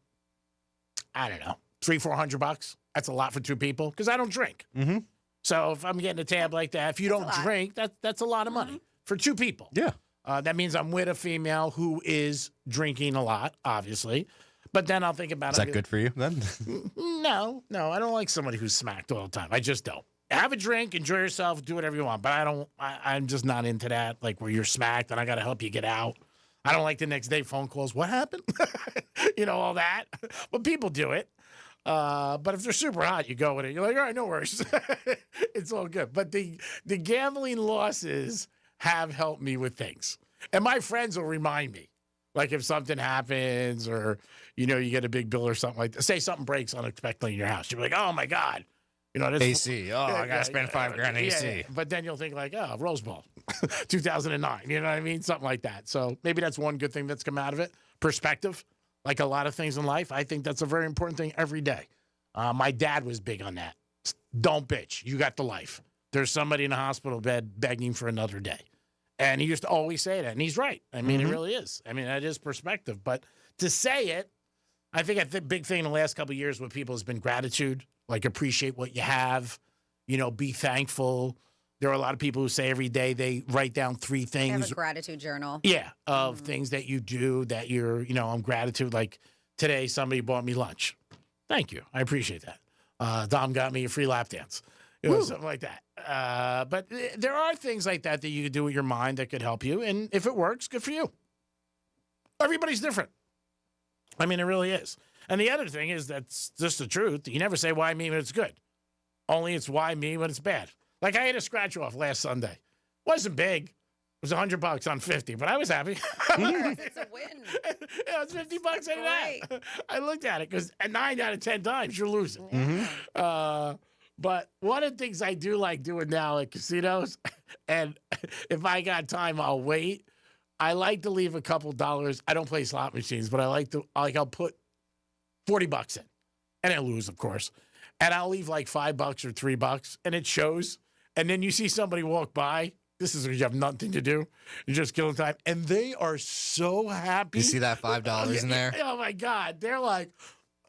I don't know, $300-400. That's a lot for two people because I don't drink. Mm-hmm. So if I'm getting a tab like that, if you don't drink, that's a lot of money for two people. Yeah. That means I'm with a female who is drinking a lot, obviously. But then I'll think about Is that good for you then? No, I don't like somebody who's smacked all the time. I just don't. Have a drink, enjoy yourself, do whatever you want. But I'm just not into that, like where you're smacked and I got to help you get out. I don't like the next day phone calls. What happened? All that. But people do it. But if they're super hot, you go with it. You're like, all right, no worries. It's all good. But the gambling losses have helped me with things. And my friends will remind me. Like if something happens or, you get a big bill or something like that. Say something breaks unexpectedly in your house. You're like, oh, my God. This AC. Oh, I got to spend $5,000 AC. Yeah. But then you'll think like, oh, Rose Bowl, 2009. You know what I mean? Something like that. So maybe that's one good thing that's come out of it. Perspective. Like a lot of things in life, I think that's a very important thing every day. My dad was big on that. Don't bitch. You got the life. There's somebody in a hospital bed begging for another day. And he used to always say that. And he's right. I mean, it really is. I mean, that is perspective. But to say it, I think a big thing in the last couple of years with people has been gratitude. Like appreciate what you have. Be thankful. There are a lot of people who say every day they write down 3 I things. have a gratitude journal. Yeah, of things that you do that you're, I'm gratitude. Like today, somebody bought me lunch. Thank you. I appreciate that. Dom got me a free lap dance. Something like that. But there are things like that you can do with your mind that could help you. And if it works, good for you. Everybody's different. I mean, it really is. And the other thing is that's just the truth. You never say why me when it's good. Only it's why me when it's bad. Like I had a scratch off last Sunday. Wasn't big. It was $100 on 50, but I was happy. It's a win. It was $50 out of that. I looked at it because 9 out of 10 times you're losing. But one of the things I do like doing now at casinos, and if I got time, I'll wait. I like to leave a couple dollars. I don't play slot machines, but I'll put $40 in, and I lose, of course. And I'll leave like $5 or $3, and it shows. And then you see somebody walk by. This is when you have nothing to do. You're just killing time. And they are so happy. You see that $5 in there? Oh, my God. They're like,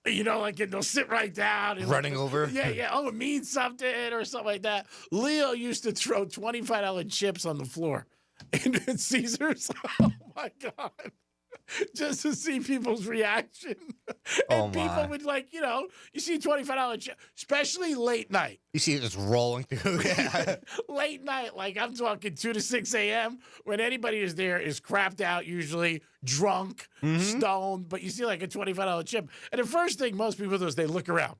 like they'll sit right down. And running over? Yeah. Oh, it means something or something like that. Leo used to throw $25 chips on the floor in Caesars. Oh, my God. Just to see people's reaction. And people would you see $25 chip, especially late night. You see it just rolling through. Yeah. Late night, like I'm talking 2 to 6 a.m. when anybody is there is crapped out, usually drunk, stoned, but you see like a $25 chip. And the first thing most people do is they look around.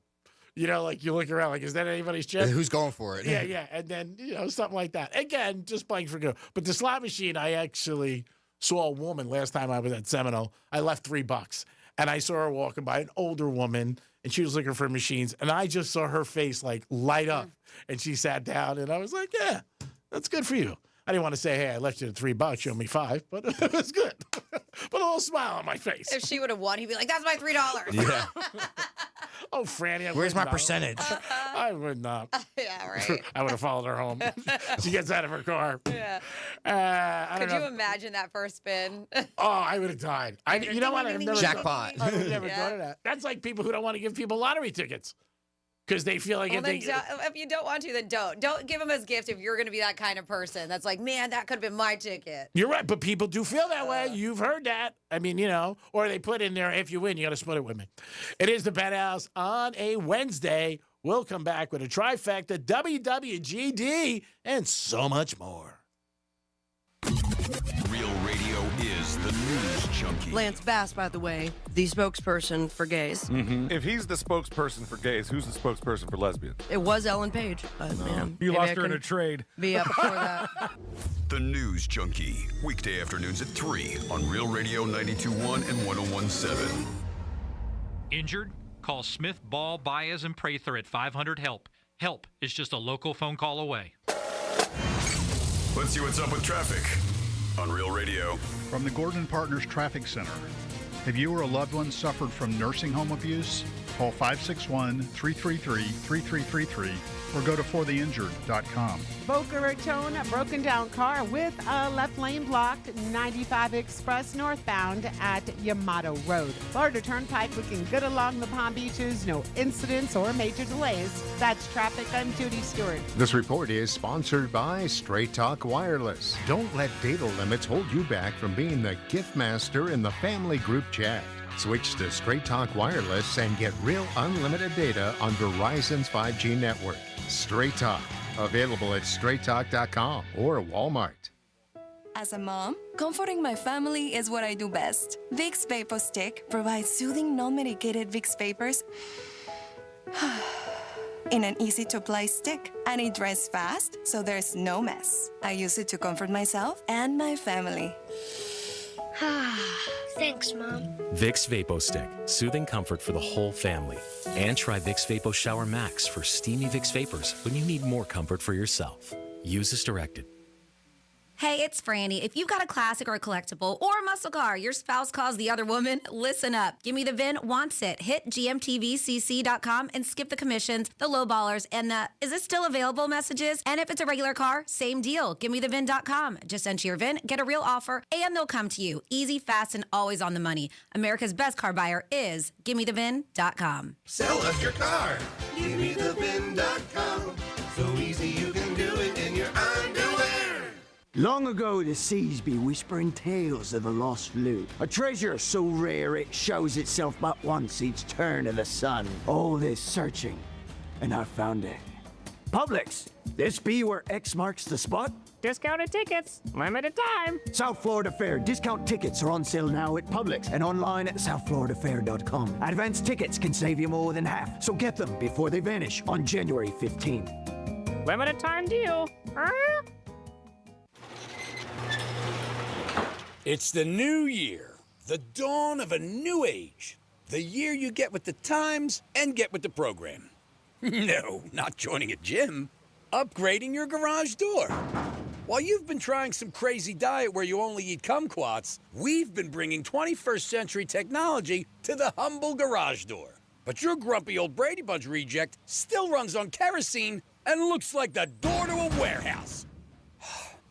You look around like, is that anybody's chip? Who's going for it? Yeah. And then, something like that. Again, just playing for good. But the slot machine, I actually saw a woman last time I was at Seminole. I left $3. And I saw her walking by, an older woman, and she was looking for machines. And I just saw her face like light up. And she sat down, and I was like, yeah, that's good for you. I didn't want to say, hey, I left you $3, you owe me $5, but it was good. Put a little smile on my face. If she would have won, he'd be like, that's my $3. Yeah. Oh, Franny. Where's my percentage? I would not. Yeah, right. I would have followed her home. She gets out of her car. Yeah. Could you imagine that first spin? Oh, I would have died. You know what? I've never Jackpot. I would never thought of that. That's like people who don't want to give people lottery tickets. Because they feel like if you don't want to, then don't. Don't give them as gift if you're going to be that kind of person. That's like, man, that could have been my ticket. You're right, but people do feel that way. You've heard that. I mean, or they put in there, if you win, you got to split it with me. It is the Penthouse on a Wednesday. We'll come back with a trifecta, WWGD, and so much more. Real Radio is the news junkie. Lance Bass, by the way, the spokesperson for gays. If he's the spokesperson for gays, who's the spokesperson for lesbians? It was Ellen Page, but man, you lost her in a trade. Be up before that. The News Junkie, weekday afternoons at 3 on Real Radio 92.1 and 101.7. Injured? Call Smith, Ball, Baez, and Prather at 500-HELP. Help is just a local phone call away. Let's see what's up with traffic on Real Radio. From the Gordon Partners Traffic Center. Have you or a loved one suffered from nursing home abuse? Call 561-333-3333 or go to fortheinjured.com. Boca Raton, a broken down car with a left lane blocked, 95 Express northbound at Yamato Road. Florida Turnpike looking good along the Palm Beaches, no incidents or major delays. That's traffic. I'm Judy Stewart. This report is sponsored by Straight Talk Wireless. Don't let data limits hold you back from being the gift master in the family group chat. Switch to Straight Talk Wireless and get real unlimited data on Verizon's 5G network. Straight Talk, available at straighttalk.com or Walmart. As a mom, comforting my family is what I do best. Vicks Vapor Stick provides soothing, non-medicated Vicks vapors in an easy-to-apply stick, and it dries fast, so there's no mess. I use it to comfort myself and my family. Thanks, Mom. Vicks Vapo Stick, soothing comfort for the whole family. And try Vicks Vapo Shower Max for steamy Vicks vapors when you need more comfort for yourself. Use as directed. Hey, it's Franny. If you've got a classic or a collectible or a muscle car your spouse calls the other woman, listen up. Give Me the VIN wants it. Hit gmtvcc.com and skip the commissions, the low ballers, and the is this still available messages. And if it's a regular car, same deal. GiveMeTheVIN.com. Just enter your VIN, get a real offer, and they'll come to you. Easy, fast, and always on the money. America's best car buyer is GiveMeTheVIN.com. Sell us your car. GiveMeTheVIN.com. So easy you can do it in your Long ago, the seas be whispering tales of the lost loot. A treasure so rare it shows itself but once each turn of the sun. All this searching, and I found it. Publix, this be where X marks the spot? Discounted tickets, limited time. South Florida Fair discount tickets are on sale now at Publix and online at southfloridafair.com. Advance tickets can save you more than half, so get them before they vanish on January 15th. Limited time deal. It's the new year, the dawn of a new age. The year you get with the times and get with the program. No, not joining a gym. Upgrading your garage door. While you've been trying some crazy diet where you only eat kumquats, we've been bringing 21st century technology to the humble garage door. But your grumpy old Brady Bunch reject still runs on kerosene and looks like the door to a warehouse.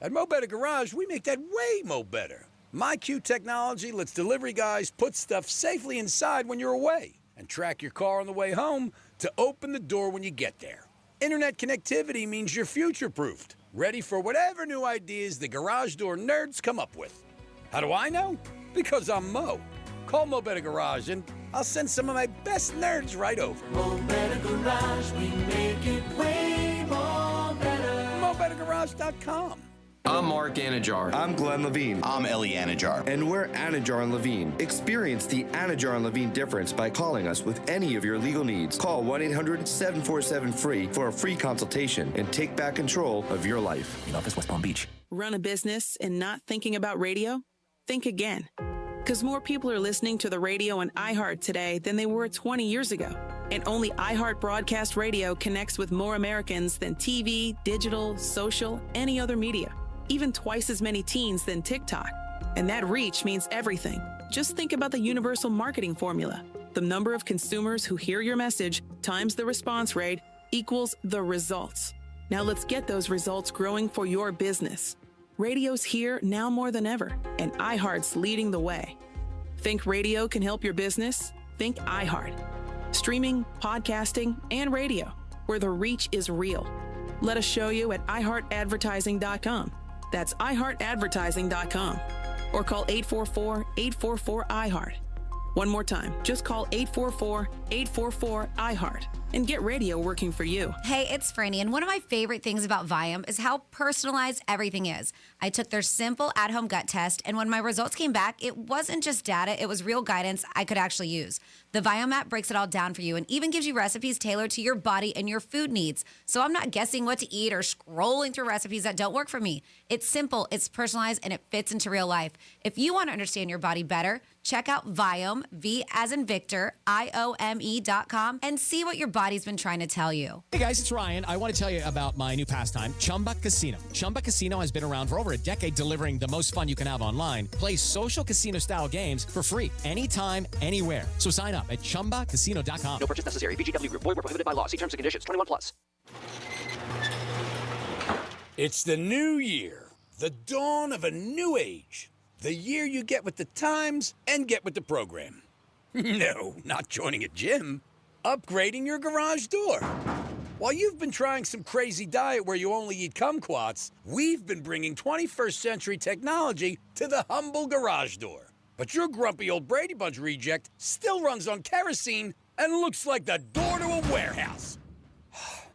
At Mo Better Garage, we make that way mo better. MyQ technology lets delivery guys put stuff safely inside when you're away and track your car on the way home to open the door when you get there. Internet connectivity means you're future-proofed, ready for whatever new ideas the garage door nerds come up with. How do I know? Because I'm Mo. Call Mo Better Garage and I'll send some of my best nerds right over. Mo Better Garage, we make it way more better. MoBetterGarage.com. I'm Mark Anajar. I'm Glenn Levine. I'm Ellie Anajar. And we're Anajar and Levine. Experience the Anajar and Levine difference by calling us with any of your legal needs. Call 1-800-747-FREE for a free consultation and take back control of your life. In office, West Palm Beach. Run a business and not thinking about radio? Think again. Because more people are listening to the radio on iHeart today than they were 20 years ago. And only iHeart Broadcast Radio connects with more Americans than TV, digital, social, any other media. Even twice as many teens than TikTok. And that reach means everything. Just think about the universal marketing formula. The number of consumers who hear your message times the response rate equals the results. Now let's get those results growing for your business. Radio's here now more than ever, and iHeart's leading the way. Think radio can help your business? Think iHeart. Streaming, podcasting, and radio, where the reach is real. Let us show you at iHeartAdvertising.com. That's iHeartAdvertising.com. Or call 844-844-iHeart. One more time, just call 844-844-iHeart and get radio working for you. Hey, it's Franny, and one of my favorite things about Viome is how personalized everything is. I took their simple at-home gut test, and when my results came back, it wasn't just data, it was real guidance I could actually use. The Viome app breaks it all down for you and even gives you recipes tailored to your body and your food needs. So I'm not guessing what to eat or scrolling through recipes that don't work for me. It's simple, it's personalized, and it fits into real life. If you want to understand your body better, check out Viome, V as in Victor, IOME.com, and see what your body's been trying to tell you. Hey guys, it's Ryan. I want to tell you about my new pastime, Chumba Casino. Chumba Casino has been around for over a decade, delivering the most fun you can have online. Play social casino-style games for free anytime, anywhere. So sign up at ChumbaCasino.com. No purchase necessary. VGW Group. Void where prohibited by law. See terms and conditions. 21 plus. It's the new year, the dawn of a new age. The year you get with the times and get with the program. No, not joining a gym. Upgrading your garage door. While you've been trying some crazy diet where you only eat kumquats, we've been bringing 21st century technology to the humble garage door. But your grumpy old Brady Bunch reject still runs on kerosene and looks like the door to a warehouse.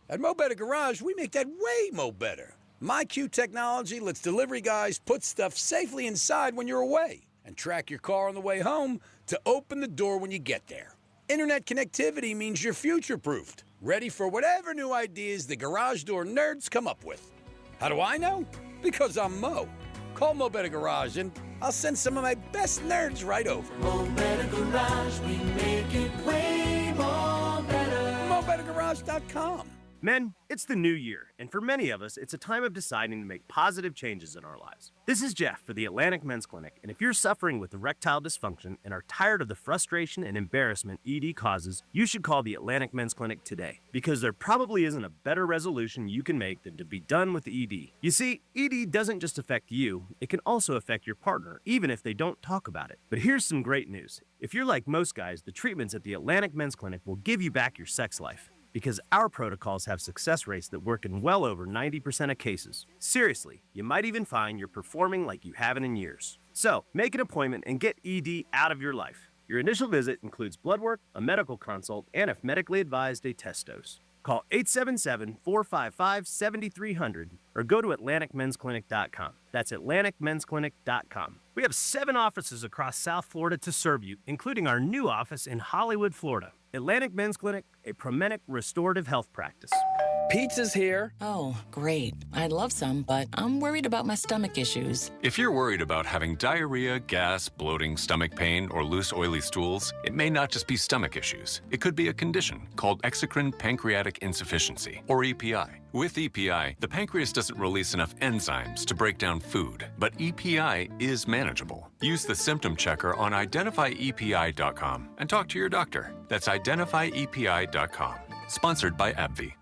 At Mo Better Garage, we make that way mo better. MyQ technology lets delivery guys put stuff safely inside when you're away and track your car on the way home to open the door when you get there. Internet connectivity means you're future-proofed, ready for whatever new ideas the garage door nerds come up with. How do I know? Because I'm Mo. Call Mo Better Garage and I'll send some of my best nerds right over. Mo Better Garage, we make it way more better. MoBetterGarage.com. Men, it's the new year, and for many of us, it's a time of deciding to make positive changes in our lives. This is Jeff for the Atlantic Men's Clinic, and if you're suffering with erectile dysfunction and are tired of the frustration and embarrassment ED causes, you should call the Atlantic Men's Clinic today, because there probably isn't a better resolution you can make than to be done with ED. You see, ED doesn't just affect you, it can also affect your partner, even if they don't talk about it. But here's some great news. If you're like most guys, the treatments at the Atlantic Men's Clinic will give you back your sex life. because our protocols have success rates that work in well over 90% of cases. Seriously, you might even find you're performing like you haven't in years. So, make an appointment and get ED out of your life. Your initial visit includes blood work, a medical consult, and if medically advised, a test dose. Call 877-455-7300 or go to AtlanticMen'sClinic.com. That's AtlanticMen'sClinic.com. We have 7 offices across South Florida to serve you, including our new office in Hollywood, Florida. Atlantic Men's Clinic, a Promenic restorative health practice. Pizza's here. Oh, great. I'd love some, but I'm worried about my stomach issues. If you're worried about having diarrhea, gas, bloating, stomach pain, or loose, oily stools, it may not just be stomach issues. It could be a condition called exocrine pancreatic insufficiency, or EPI. With EPI, the pancreas doesn't release enough enzymes to break down food, but EPI is manageable. Use the symptom checker on identifyepi.com and talk to your doctor. That's identifyepi.com. Sponsored by AbbVie.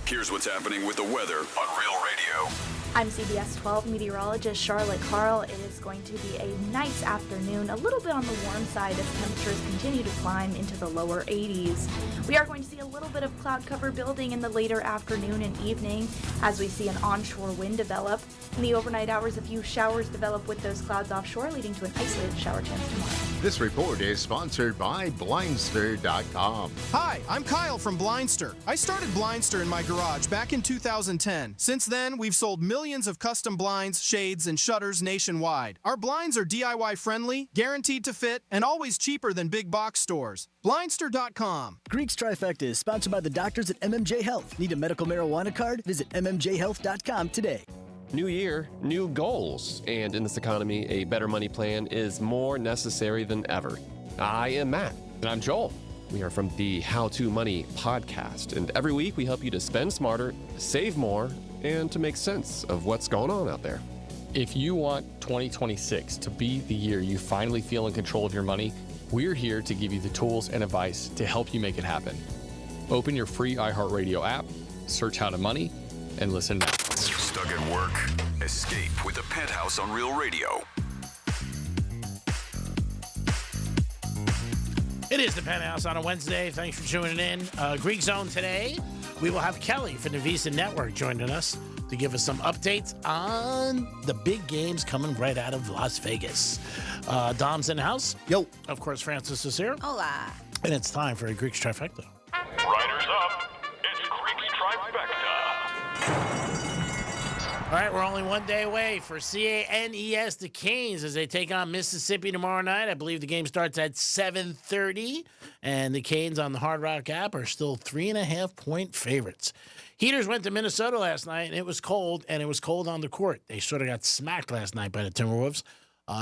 Here's what's happening with the weather on Real Radio. I'm CBS 12 meteorologist Charlotte Carl. It is going to be a nice afternoon, a little bit on the warm side as temperatures continue to climb into the lower 80s. We are going to see a little bit of cloud cover building in the later afternoon and evening as we see an onshore wind develop. In the overnight hours, a few showers develop with those clouds offshore, leading to an isolated shower chance tomorrow. This report is sponsored by Blindster.com. Hi, I'm Kyle from Blindster. I started Blindster in my garage back in 2010. Since then, we've sold millions of custom blinds, shades, and shutters nationwide. Our blinds are DIY friendly, guaranteed to fit, and always cheaper than big box stores. Blindster.com. Greek's Trifecta is sponsored by the doctors at MMJ Health. Need a medical marijuana card? Visit MMJHealth.com today. New year, new goals. And in this economy, a better money plan is more necessary than ever. I am Matt. And I'm Joel. We are from the How to Money podcast. And every week we help you to spend smarter, save more, and to make sense of what's going on out there. If you want 2026 to be the year you finally feel in control of your money, we're here to give you the tools and advice to help you make it happen. Open your free iHeartRadio app, search How to Money, and listen now. Stuck at work? Escape with the Penthouse on Real Radio. It is the Penthouse on a Wednesday. Thanks for tuning in. Greek Zone today. We will have Kelly from the Visa Network joining us to give us some updates on the big games coming right out of Las Vegas. Dom's in the house. Yo. Of course, Francis is here. Hola. And it's time for a Greek's Trifecta. Riders up. It's Greek's Trifecta. All right, we're only one day away for CANES, the Canes, as they take on Mississippi tomorrow night. I believe the game starts at 7:30, and the Canes on the Hard Rock app are still 3.5-point favorites. Heaters went to Minnesota last night, and it was cold on the court. They sort of got smacked last night by the Timberwolves.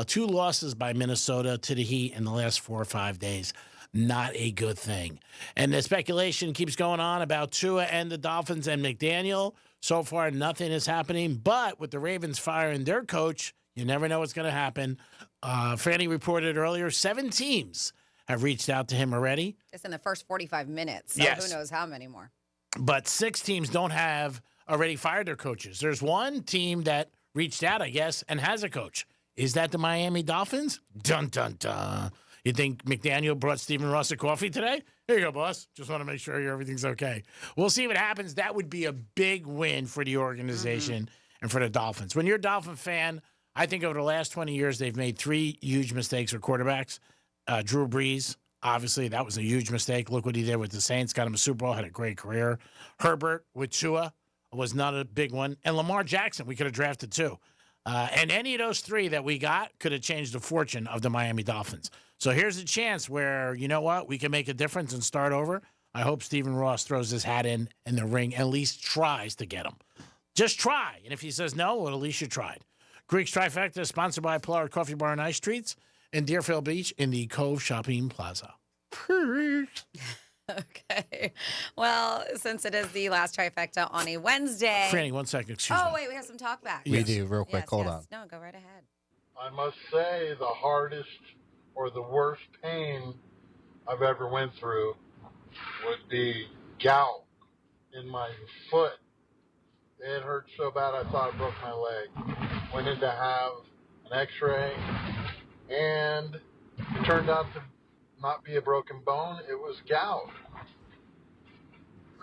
2 losses by Minnesota to the Heat in the last 4 or 5 days. Not a good thing. And the speculation keeps going on about Tua and the Dolphins and McDaniel. So far, nothing is happening. But with the Ravens firing their coach, you never know what's going to happen. Franny reported earlier, 7 teams have reached out to him already. Just in the first 45 minutes. So Yes. Who knows how many more? But 6 teams don't have already fired their coaches. There's one team that reached out, I guess, and has a coach. Is that the Miami Dolphins? Dun, dun, dun. You think McDaniel brought Stephen Ross a coffee today? Here you go, boss. Just want to make sure everything's okay. We'll see what happens. That would be a big win for the organization and for the Dolphins. When you're a Dolphin fan, I think over the last 20 years, they've made 3 huge mistakes with quarterbacks. Drew Brees, obviously, that was a huge mistake. Look what he did with the Saints. Got him a Super Bowl, had a great career. Herbert with Tua was not a big one. And Lamar Jackson, we could have drafted too. And any of those 3 that we got could have changed the fortune of the Miami Dolphins. So here's a chance where, you know what, we can make a difference and start over. I hope Stephen Ross throws his hat in the ring, at least tries to get him. Just try. And if he says no, well, at least you tried. Greek's Trifecta is sponsored by Pollard Coffee Bar and Ice Treats in Deerfield Beach in the Cove Shopping Plaza. Okay. Well, since it is the last Trifecta on a Wednesday. Franny, 1 second. Excuse me. Oh, wait, we have some talk back. We do, real quick. Yes, Hold yes. on. No, go right ahead. I must say the hardest or the worst pain I've ever went through would be gout in my foot. It hurt so bad I thought I broke my leg. Went in to have an x-ray, and it turned out to not be a broken bone. It was gout.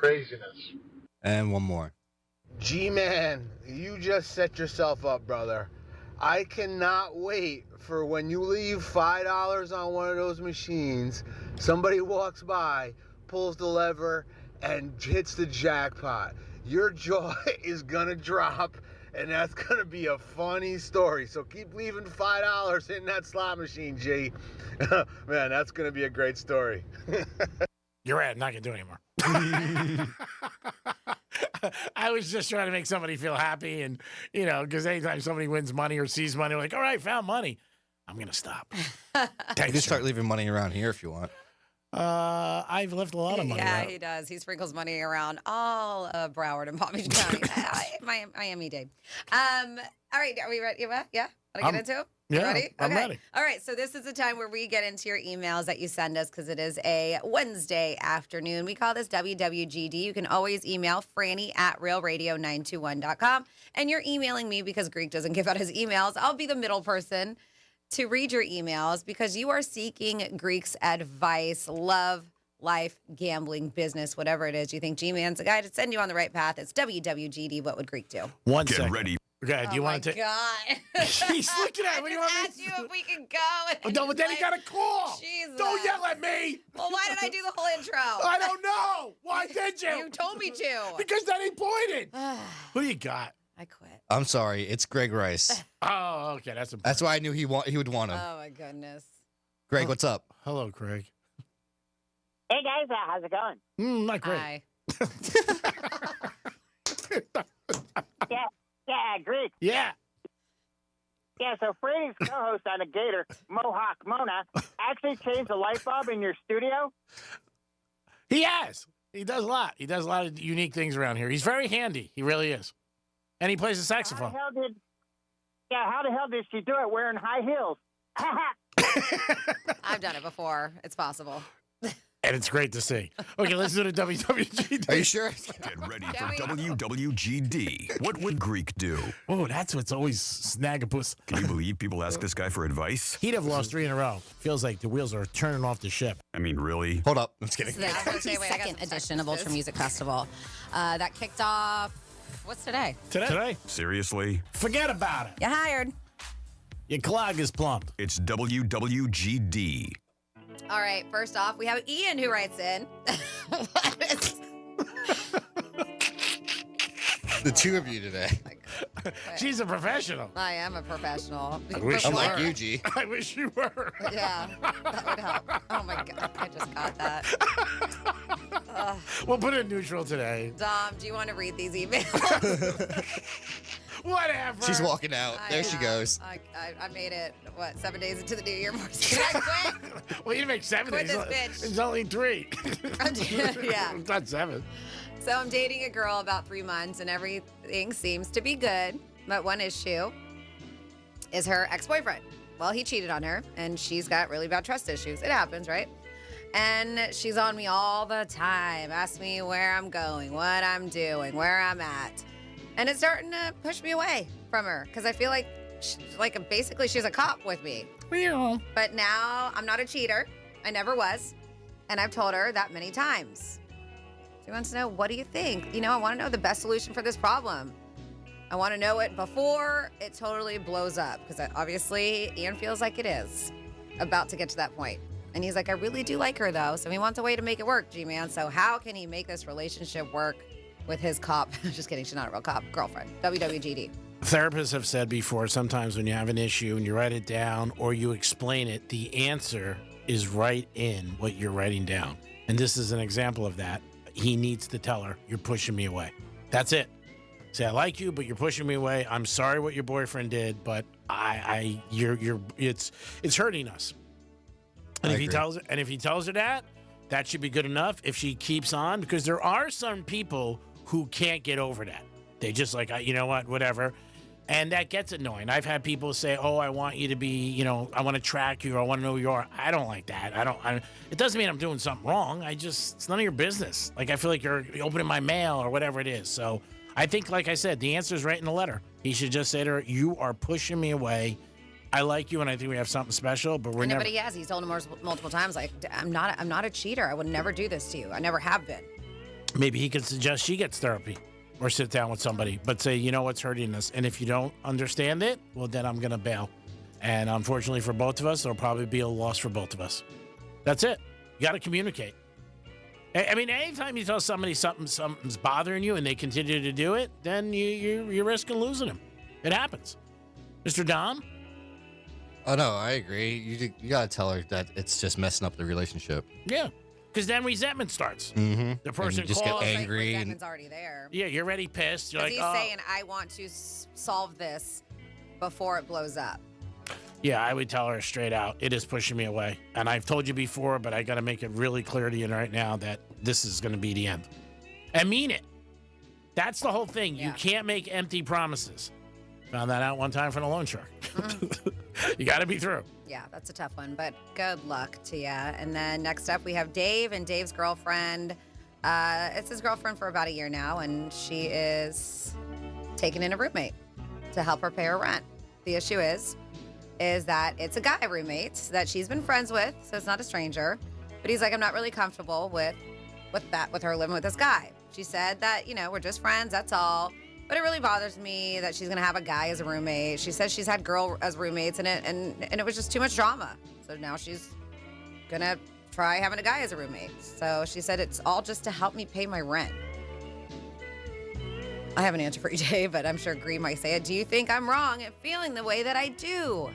craziness. And one more. G-Man, you just set yourself up, brother. I cannot wait for when you leave $5 on one of those machines, somebody walks by, pulls the lever, and hits the jackpot. Your jaw is gonna drop, and that's gonna be a funny story. So keep leaving $5 in that slot machine, G. Man, that's gonna be a great story. You're right. I'm not going to do it anymore. I was just trying to make somebody feel happy. And, because anytime somebody wins money or sees money, like, all right, found money. I'm going to stop. You can start leaving money around here if you want. I've left a lot of money Yeah, out. he does. He sprinkles money around all of Broward and Palm Beach County. Miami-Dade. All right, are we ready? Yeah? Want to get into it? You Yeah, ready? I'm Okay. ready. All right, so this is the time where we get into your emails that you send us because it is a Wednesday afternoon. We call this WWGD. You can always email Franny at realradio921.com. And you're emailing me because Greek doesn't give out his emails. I'll be the middle person to read your emails because you are seeking Greek's advice, love, life, gambling, business, whatever it is. You think G-Man's a guy to send you on the right path. It's WWGD. What would Greek do? One Get second. ready. Okay, do you want to take? God. He's looking at me. I just asked you if we could go. And No, but then he got a call. Jesus. Don't yell at me. Well, why did I do the whole intro? I don't know. Why did you? You told me to. Because then he pointed. Who do you got? I quit. I'm sorry. It's Greg Rice. Oh, okay. That's important. That's why I knew he would want him. Oh, my goodness. Greg, what's up? Hello, Craig. Hey, guys. How's it going? Not great. Hi. Yeah, Greek. Yeah. Yeah, so Freddie's co-host on the Gator, Mohawk Mona, actually changed the light bulb in your studio. He has. He does a lot. He does a lot of unique things around here. He's very handy. He really is. And he plays the saxophone. How the hell did she do it wearing high heels? I've done it before. It's possible. And it's great to see. Okay, let's do the WWGD. Are you sure? Get ready for WWGD. What would Greek do? Oh, that's what's always snaggapus. Can you believe people ask this guy for advice? He'd have lost 3 in a row. Feels like the wheels are turning off the ship. I mean, really? Hold up. I'm just kidding. I was going to say, wait, I got some edition of Ultra Music Festival. That kicked off, what's today? Today? Seriously? Forget about it. You hired. Your clog is plumped. It's WWGD. All right, first off, we have Ian who writes in. The two of you today. She's a professional. I am a professional. I wish you Unlike were. you, G. I wish you were. Yeah, that would help. Oh my God, I just got that. We'll put it in neutral today. Dom, do you want to read these emails? Whatever. She's walking out. There she goes. I made it, 7 days into the new year? I quit. Well, you make 7 Quit days. this bitch. It's only 3. Yeah. It's not 7. So I'm dating a girl about 3 months, and everything seems to be good. But one issue is her ex-boyfriend. Well, he cheated on her, and she's got really bad trust issues. It happens, right? And she's on me all the time. Asks me where I'm going, what I'm doing, where I'm at. And it's starting to push me away from her because I feel like, basically she's a cop with me. Yeah. But now I'm not a cheater. I never was. And I've told her that many times. She wants to know, what do you think? I want to know the best solution for this problem. I want to know it before it totally blows up because obviously Ian feels like it is about to get to that point. And he's like, I really do like her though. So he wants a way to make it work, G-Man. So how can he make this relationship work with his cop? Just kidding. She's not a real cop. Girlfriend. WWGD. Therapists have said before, sometimes when you have an issue and you write it down or you explain it, the answer is right in what you're writing down. And this is an example of that. He needs to tell her, you're pushing me away. That's it. Say, I like you, but you're pushing me away. I'm sorry what your boyfriend did, but it's hurting us. And if he tells her that should be good enough if she keeps on, because there are some people who can't get over that. They just like, you know what, whatever. And that gets annoying. I've had people say, oh, I want you to be, I want to track you, or I want to know who you are. I don't like that. It doesn't mean I'm doing something wrong. It's none of your business. Like, I feel like you're opening my mail or whatever it is. So I think, like I said, the answer is right in the letter. He should just say to her, you are pushing me away. I like you, and I think we have something special, but we're never. But he has. He's told him multiple times, like, I'm not a cheater. I would never do this to you. I never have been. Maybe he could suggest she gets therapy or sit down with somebody, but say, you know what's hurting us. And if you don't understand it, well, then I'm going to bail. And unfortunately for both of us, it'll probably be a loss for both of us. That's it. You got to communicate. I mean, anytime you tell somebody something's bothering you and they continue to do it, then you're risking losing them. It happens. Mr. Dom? Oh, no, I agree. You got to tell her that it's just messing up the relationship. Yeah. Because then resentment starts. Mm-hmm. The person and you just calls. get angry. Resentment's already there. Yeah, you're already pissed. You're like, He's saying, I want to solve this before it blows up. Yeah, I would tell her straight out, it is pushing me away. And I've told you before, but I got to make it really clear to you right now that this is going to be the end. And mean it. That's the whole thing. Yeah. You can't make empty promises. Found that out one time from a loan shark. You got to be through. Yeah, that's a tough one, but good luck to you. And then next up, we have Dave and Dave's girlfriend. It's his girlfriend for about a year now, and she is taking in a roommate to help her pay her rent. The issue is that it's a guy roommate that she's been friends with, so it's not a stranger. But he's like, I'm not really comfortable with her living with this guy. She said that, we're just friends, that's all. But it really bothers me that she's going to have a guy as a roommate. She says she's had girl as roommates, and it was just too much drama. So now she's going to try having a guy as a roommate. So she said it's all just to help me pay my rent. I have an answer for you, Dave, but I'm sure Gree might say it. Do you think I'm wrong in feeling the way that I do?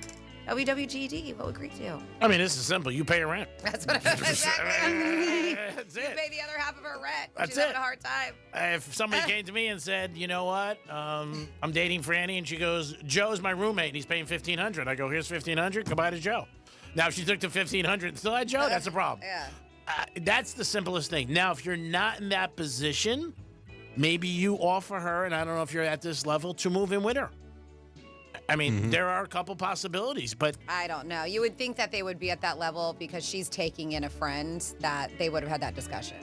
WWGD, what would Gree do? I mean, this is simple. You pay your rent. That's what I'm exactly. That's you it. pay the other half of her rent. That's She's it. having a hard time. If somebody came to me and said, you know what, I'm dating Franny, and she goes, Joe's my roommate, and he's paying $1,500. I go, here's $1,500. Goodbye to Joe. Now, if she took the $1,500 and still had Joe, that's a problem. Yeah. That's the simplest thing. Now, if you're not in that position, maybe you offer her, and I don't know if you're at this level, to move in with her. I mean, there are a couple possibilities, but I don't know. You would think that they would be at that level because she's taking in a friend, that they would have had that discussion.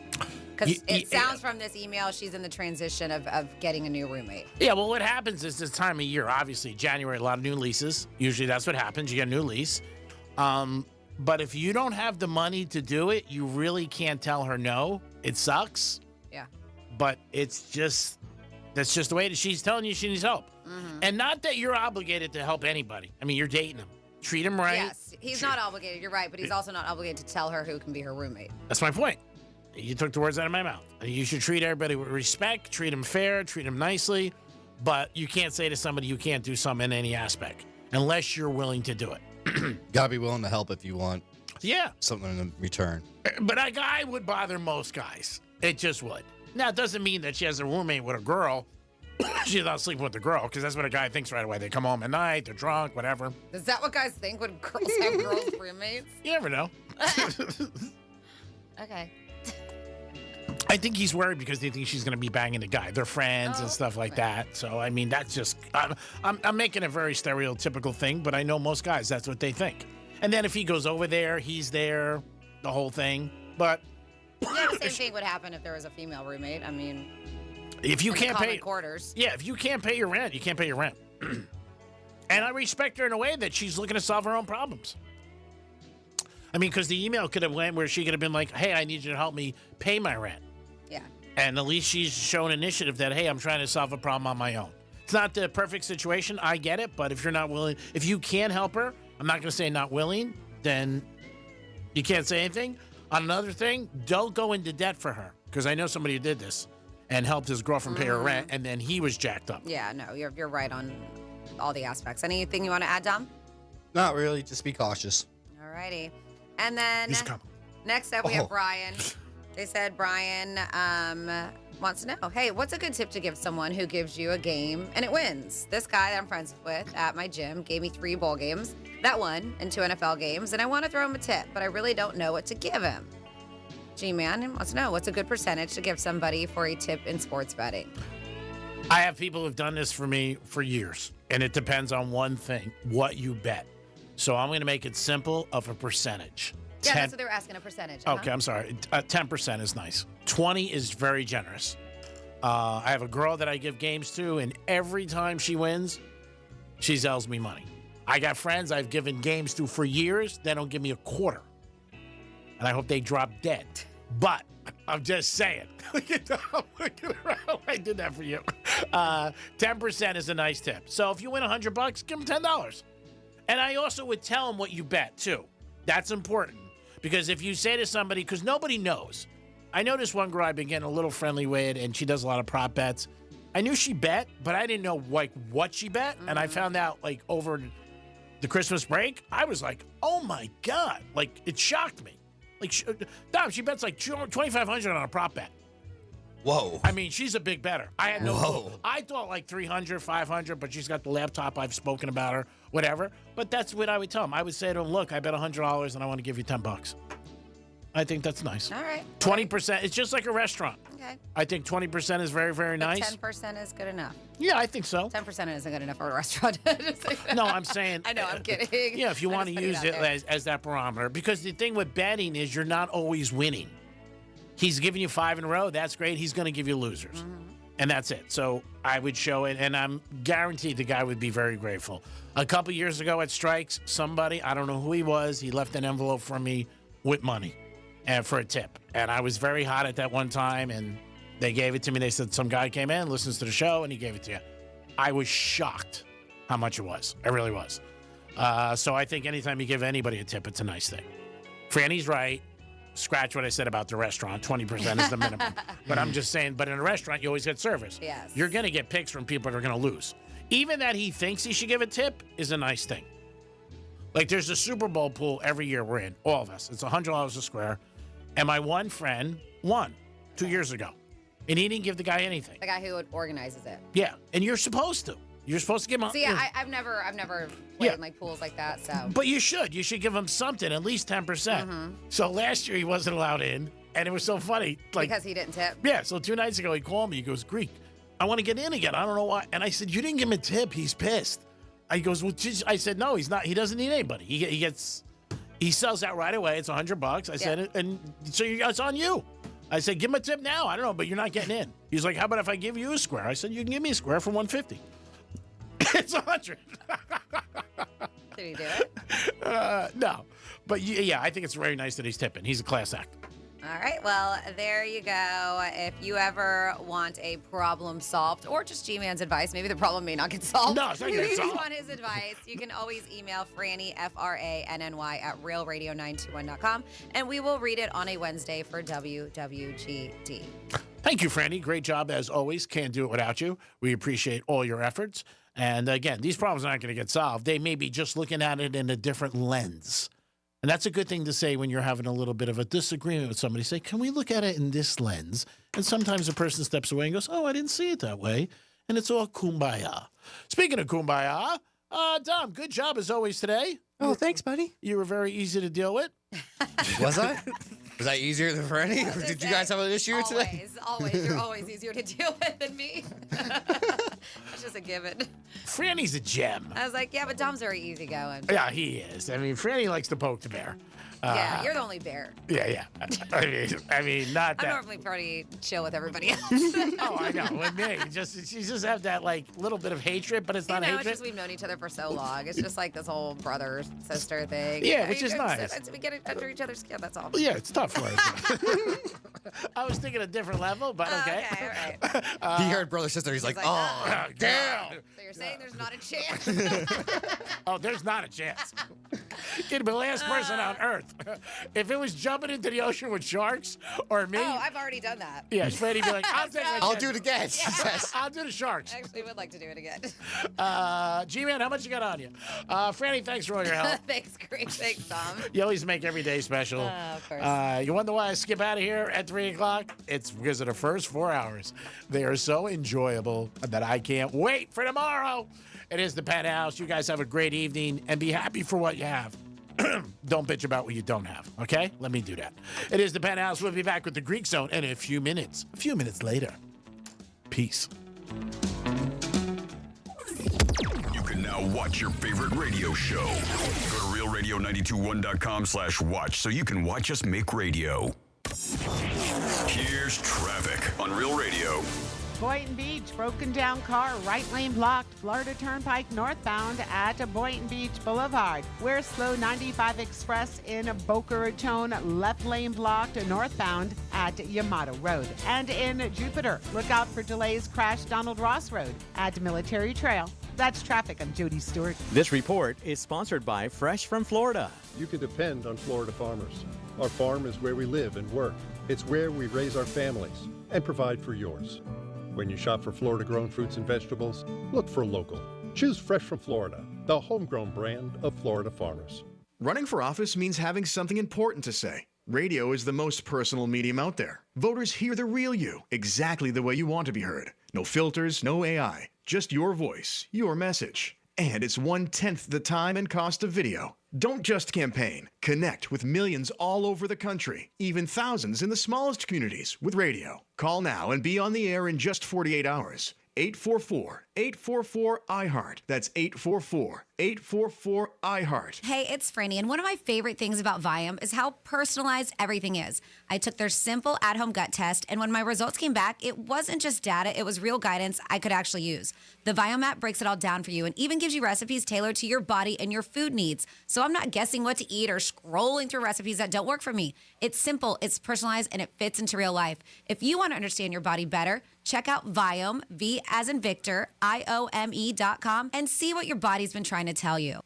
Because it sounds from this email, she's in the transition of getting a new roommate. Yeah, well, what happens is this time of year, obviously, January, a lot of new leases. Usually that's what happens. You get a new lease. But if you don't have the money to do it, you really can't tell her no. It sucks. Yeah. But that's just the way that she's telling you she needs help. And not that you're obligated to help anybody. I mean, you're dating him. Treat him right. Yes, he's not obligated. You're right, but he's also not obligated to tell her who can be her roommate. That's my point. You took the words out of my mouth. You should treat everybody with respect, treat them fair, treat them nicely, but you can't say to somebody you can't do something in any aspect unless you're willing to do it. Gotta be willing to help if you want something in return. But a guy would bother most guys. It just would. Now, it doesn't mean that she has a roommate with a girl. She's not sleeping with the girl, because that's what a guy thinks right away. They come home at night, they're drunk, whatever. Is that what guys think when girls have girls roommates? You never know. Okay. I think he's worried because they think she's going to be banging the guy. They're friends and stuff like that. So, I mean, that's just, I'm making a very stereotypical thing, but I know most guys, that's what they think. And then if he goes over there, he's there, the whole thing. But yeah, the same thing would happen if there was a female roommate. I mean, if you can't pay quarters. Yeah, if you can't pay your rent, you can't pay your rent. And I respect her in a way that she's looking to solve her own problems. I mean, because the email could have went where she could have been like, hey, I need you to help me pay my rent. Yeah. And at least she's shown initiative that, hey, I'm trying to solve a problem on my own. It's not the perfect situation. I get it. But if you're not willing, if you can't help her, I'm not going to say not willing, then you can't say anything. On another thing, don't go into debt for her. Because I know somebody who did this and helped his girlfriend pay her rent, and then he was jacked up. Yeah, no, you're right on all the aspects. Anything you want to add, Dom? Not really. Just be cautious. All righty. And then next up we have Brian. They said Brian wants to know, hey, what's a good tip to give someone who gives you a game and it wins? This guy that I'm friends with at my gym gave me 3 bowl games that won and 2 NFL games, and I want to throw him a tip, but I really don't know what to give him. G-Man wants to know, what's a good percentage to give somebody for a tip in sports betting? I have people who've done this for me for years, and it depends on one thing, what you bet. So I'm going to make it simple of a percentage. Yeah, that's what they were asking, a percentage. Okay, I'm sorry. 10% is nice. 20 is very generous. I have a girl that I give games to, and every time she wins, she sells me money. I got friends I've given games to for years. They don't give me a quarter. And I hope they drop dead. But I'm just saying. Look at how I did that for you. 10% is a nice tip. So if you win $100, give them $10. And I also would tell them what you bet, too. That's important. Because if you say to somebody, because nobody knows. I know this one girl I've been getting a little friendly with, and she does a lot of prop bets. I knew she bet, but I didn't know like what she bet. And I found out like over the Christmas break, I was like, oh my God. Like, it shocked me. Like, Dom, she bets like $2,500 on a prop bet. Whoa. I mean, she's a big bettor. I had no clue. I thought like 300, 500, but she's got the laptop. I've spoken about her, whatever. But that's what I would tell them. I would say to them, look, I bet $100 and I want to give you $10. I think that's nice. All right. 20%, it's just like a restaurant. Okay. I think 20% is very, very nice. 10% is good enough. Yeah, I think so. 10% isn't good enough for a restaurant. No, I'm saying. I know, I'm kidding. Yeah, if you want to use it as that barometer. Because the thing with betting is you're not always winning. He's giving you 5 in a row. That's great. He's going to give you losers. And that's it. So I would show it, and I'm guaranteed the guy would be very grateful. A couple years ago at Strikes, somebody, I don't know who he was, he left an envelope for me with money and for a tip. And I was very hot at that one time, and they gave it to me. They said some guy came in, listens to the show, and he gave it to you. I was shocked how much it was. I really was. So I think anytime you give anybody a tip, it's a nice thing. Franny's right. Scratch what I said about the restaurant. 20% is the minimum. But I'm just saying, but in a restaurant, you always get service. Yes. You're going to get picks from people that are going to lose. Even that he thinks he should give a tip is a nice thing. Like there's a Super Bowl pool every year we're in, all of us. It's $100 a square. And my one friend won 2 years ago. And he didn't give the guy anything. The guy who organizes it. Yeah. And you're supposed to. You're supposed to give him. See, I've never played in like pools like that. So. But you should. You should give him something, at least 10%. So last year he wasn't allowed in, and it was so funny. Like because he didn't tip. Yeah. So 2 nights ago he called me. He goes, Greek, I want to get in again. I don't know why. And I said, you didn't give him a tip. He's pissed. He goes, well, I said, no, he's not. He doesn't need anybody. He sells out right away. It's $100. I said, and so it's on you. I said, give him a tip now. I don't know, but you're not getting in. He's like, how about if I give you a square? I said, you can give me a square for $150. It's 100. Did he do it? No. But yeah, I think it's very nice that he's tipping. He's a class act. All right. Well, there you go. If you ever want a problem solved or just G-Man's advice, maybe the problem may not get solved. No, it's not going to get solved. If you just want his advice, you can always email Franny, Franny, at realradio921.com, and we will read it on a Wednesday for WWGD. Thank you, Franny. Great job as always. Can't do it without you. We appreciate all your efforts. And again, these problems aren't going to get solved. They may be just looking at it in a different lens. And that's a good thing to say when you're having a little bit of a disagreement with somebody. Say, can we look at it in this lens? And sometimes a person steps away and goes, oh, I didn't see it that way. And it's all kumbaya. Speaking of kumbaya, Dom, good job as always today. Oh, thanks, buddy. You were very easy to deal with. Was I? Was I easier than Franny? Did you guys have an issue today? Always. You're always easier to deal with than me. That's just a given. Franny's a gem. I was like, yeah, but Dom's very easygoing. Yeah, he is. I mean, Franny likes to poke the bear. Yeah, you're the only bear. Yeah. I mean, not that. I'm normally pretty chill with everybody else. Oh, I know. With me, she just have that like little bit of hatred, but it's not hatred. It's just we've known each other for so long. It's just like this whole brother sister thing. Yeah, which is nice. We get it under each other's skin. That's all. Yeah, it's tough for us. I was thinking a different level, but okay. Okay, all right. He heard brother sister. He's like, oh, damn. So you're saying there's not a chance? Oh, there's not a chance. You'd be the last person on Earth. If it was jumping into the ocean with sharks or me. Oh, I've already done that. Yeah, Freddie'd be like, I'll do it again. Yeah. I'll do the sharks. I actually would like to do it again. G-Man, how much you got on you? Franny, thanks for all your help. Thanks, Greg. Thanks, Tom. You always make every day special. Of course. You wonder why I skip out of here at 3 o'clock? It's because of the first 4 hours. They are so enjoyable that I can't wait for tomorrow. It is the Penthouse. You guys have a great evening and be happy for what you have. Don't bitch about what you don't have, okay? Let me do that. It is the Penthouse. We'll be back with the Greek Zone in a few minutes. A few minutes later. Peace. You can now watch your favorite radio show. Go to realradio921.com/watch so you can watch us make radio. Here's traffic on Real Radio. Boynton Beach, broken down car, right lane blocked, Florida Turnpike northbound at Boynton Beach Boulevard. We're slow 95 Express in Boca Raton, left lane blocked northbound at Yamato Road. And in Jupiter, look out for delays, crash Donald Ross Road at Military Trail. That's traffic. I'm Jody Stewart. This report is sponsored by Fresh from Florida. You can depend on Florida farmers. Our farm is where we live and work. It's where we raise our families and provide for yours. When you shop for Florida-grown fruits and vegetables, look for local. Choose Fresh from Florida, the homegrown brand of Florida farmers. Running for office means having something important to say. Radio is the most personal medium out there. Voters hear the real you, exactly the way you want to be heard. No filters, no AI, just your voice, your message. And it's 1/10 the time and cost of video. Don't just campaign. Connect with millions all over the country, even thousands in the smallest communities with radio. Call now and be on the air in just 48 hours. 844-844-iHeart. That's 844-844-iHeart. Hey, it's Franny, and one of my favorite things about Viome is how personalized everything is. I took their simple at-home gut test, and when my results came back, it wasn't just data, it was real guidance I could actually use. The Viome app breaks it all down for you and even gives you recipes tailored to your body and your food needs. So I'm not guessing what to eat or scrolling through recipes that don't work for me. It's simple, it's personalized, and it fits into real life. If you want to understand your body better, check out Viome, V as in Victor, IOME.com, and see what your body's been trying to tell you.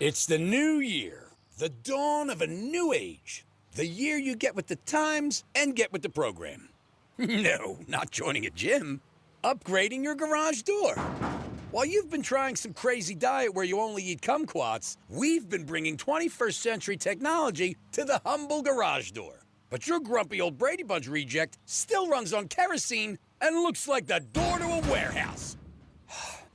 It's the new year, the dawn of a new age. The year you get with the times and get with the program. No, not joining a gym. Upgrading your garage door. While you've been trying some crazy diet where you only eat kumquats, we've been bringing 21st century technology to the humble garage door. But your grumpy old Brady Bunch reject still runs on kerosene and looks like the door to a warehouse.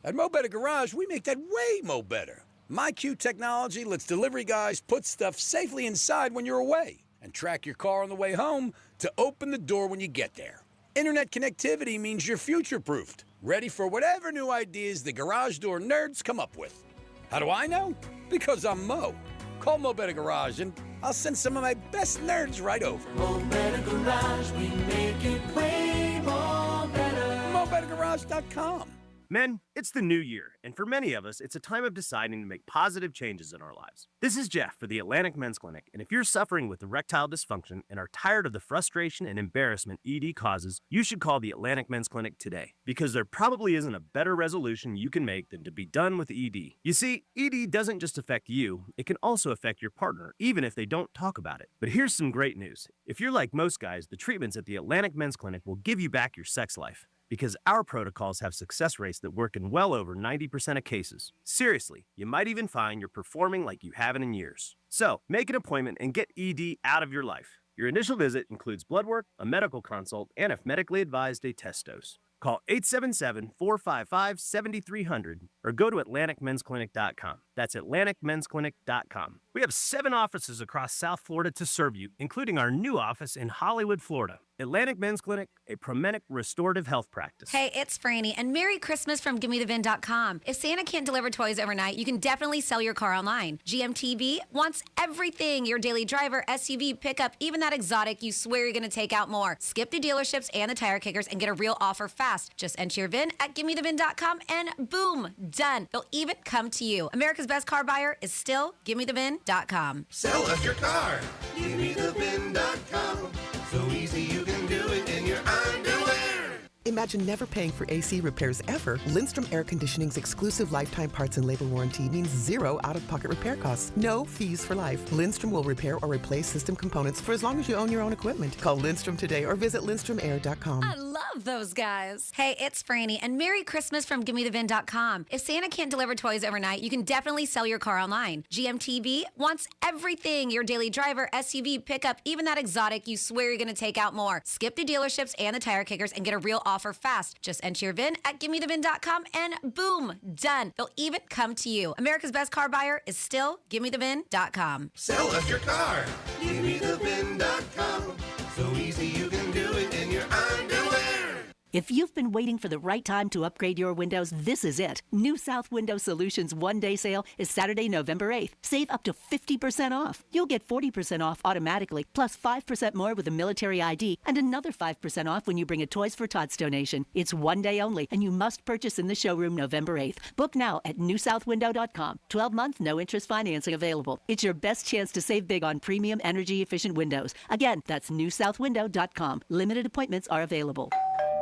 At Mo Better Garage, we make that way mo better. MyQ technology lets delivery guys put stuff safely inside when you're away and track your car on the way home to open the door when you get there. Internet connectivity means you're future-proofed, ready for whatever new ideas the garage door nerds come up with. How do I know? Because I'm Mo. Call Mo Better Garage and I'll send some of my best nerds right over. Mo Better Garage, we make it way more better. MoBetterGarage.com. Men, it's the new year, and for many of us, it's a time of deciding to make positive changes in our lives. This is Jeff for the Atlantic Men's Clinic, and if you're suffering with erectile dysfunction and are tired of the frustration and embarrassment ED causes, you should call the Atlantic Men's Clinic today, because there probably isn't a better resolution you can make than to be done with ED. You see, ED doesn't just affect you, it can also affect your partner, even if they don't talk about it. But here's some great news. If you're like most guys, the treatments at the Atlantic Men's Clinic will give you back your sex life, because our protocols have success rates that work in well over 90% of cases. Seriously, you might even find you're performing like you haven't in years. So, make an appointment and get ED out of your life. Your initial visit includes blood work, a medical consult, and if medically advised, a test dose. Call 877-455-7300 or go to AtlanticMen'sClinic.com. That's AtlanticMen'sClinic.com. We have 7 offices across South Florida to serve you, including our new office in Hollywood, Florida. Atlantic Men's Clinic, a Promenic restorative health practice. Hey, it's Franny, and Merry Christmas from GimmeTheVin.com. If Santa can't deliver toys overnight, you can definitely sell your car online. GMTV wants everything. Your daily driver, SUV, pickup, even that exotic you swear you're going to take out more. Skip the dealerships and the tire kickers and get a real offer fast. Just enter your VIN at GimmeTheVin.com and boom, done. They'll even come to you. America's best car buyer is still GimmeTheVin.com. Sell us your car. GimmeTheVin.com. So easy you can do it in your underwear. Imagine never paying for AC repairs ever. Lindstrom Air Conditioning's exclusive lifetime parts and labor warranty means zero out-of-pocket repair costs. No fees for life. Lindstrom will repair or replace system components for as long as you own your own equipment. Call Lindstrom today or visit LindstromAir.com. I love those guys. Hey, it's Franny, and Merry Christmas from GimmeTheVin.com. If Santa can't deliver toys overnight, you can definitely sell your car online. GMTV wants everything. Your daily driver, SUV, pickup, even that exotic you swear you're going to take out more. Skip the dealerships and the tire kickers and get a real offer fast. Just enter your VIN at GimmeTheVin.com and boom, done. They'll even come to you. America's best car buyer is still GimmeTheVin.com. Sell us your car. GimmeTheVin.com. So easy you can do it in your underwear. If you've been waiting for the right time to upgrade your windows, this is it. New South Window Solutions one-day sale is Saturday, November 8th. Save up to 50% off. You'll get 40% off automatically, plus 5% more with a military ID, and another 5% off when you bring a Toys for Tots donation. It's one day only, and you must purchase in the showroom November 8th. Book now at newsouthwindow.com. 12-month, no-interest financing available. It's your best chance to save big on premium energy-efficient windows. Again, that's newsouthwindow.com. Limited appointments are available.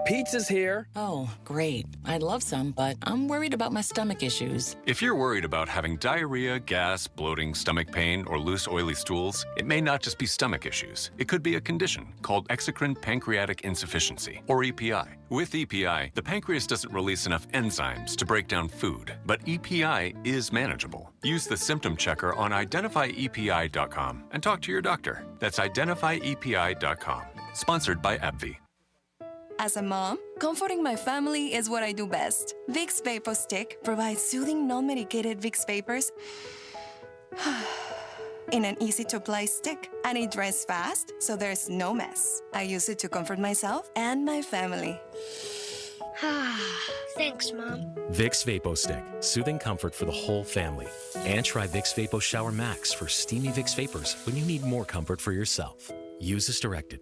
Pizza's here. Oh, great. I'd love some, but I'm worried about my stomach issues. If you're worried about having diarrhea, gas, bloating, stomach pain, or loose, oily stools, it may not just be stomach issues. It could be a condition called exocrine pancreatic insufficiency, or EPI. With EPI, the pancreas doesn't release enough enzymes to break down food, but EPI is manageable. Use the symptom checker on identifyepi.com and talk to your doctor. That's identifyepi.com. Sponsored by AbbVie. As a mom, comforting my family is what I do best. Vicks Vapor Stick provides soothing, non-medicated Vicks vapors in an easy-to-apply stick, and it dries fast, so there's no mess. I use it to comfort myself and my family. Thanks, Mom. Vicks Vapo Stick, soothing comfort for the whole family. And try Vicks Vapo Shower Max for steamy Vicks Vapors when you need more comfort for yourself. Use as directed.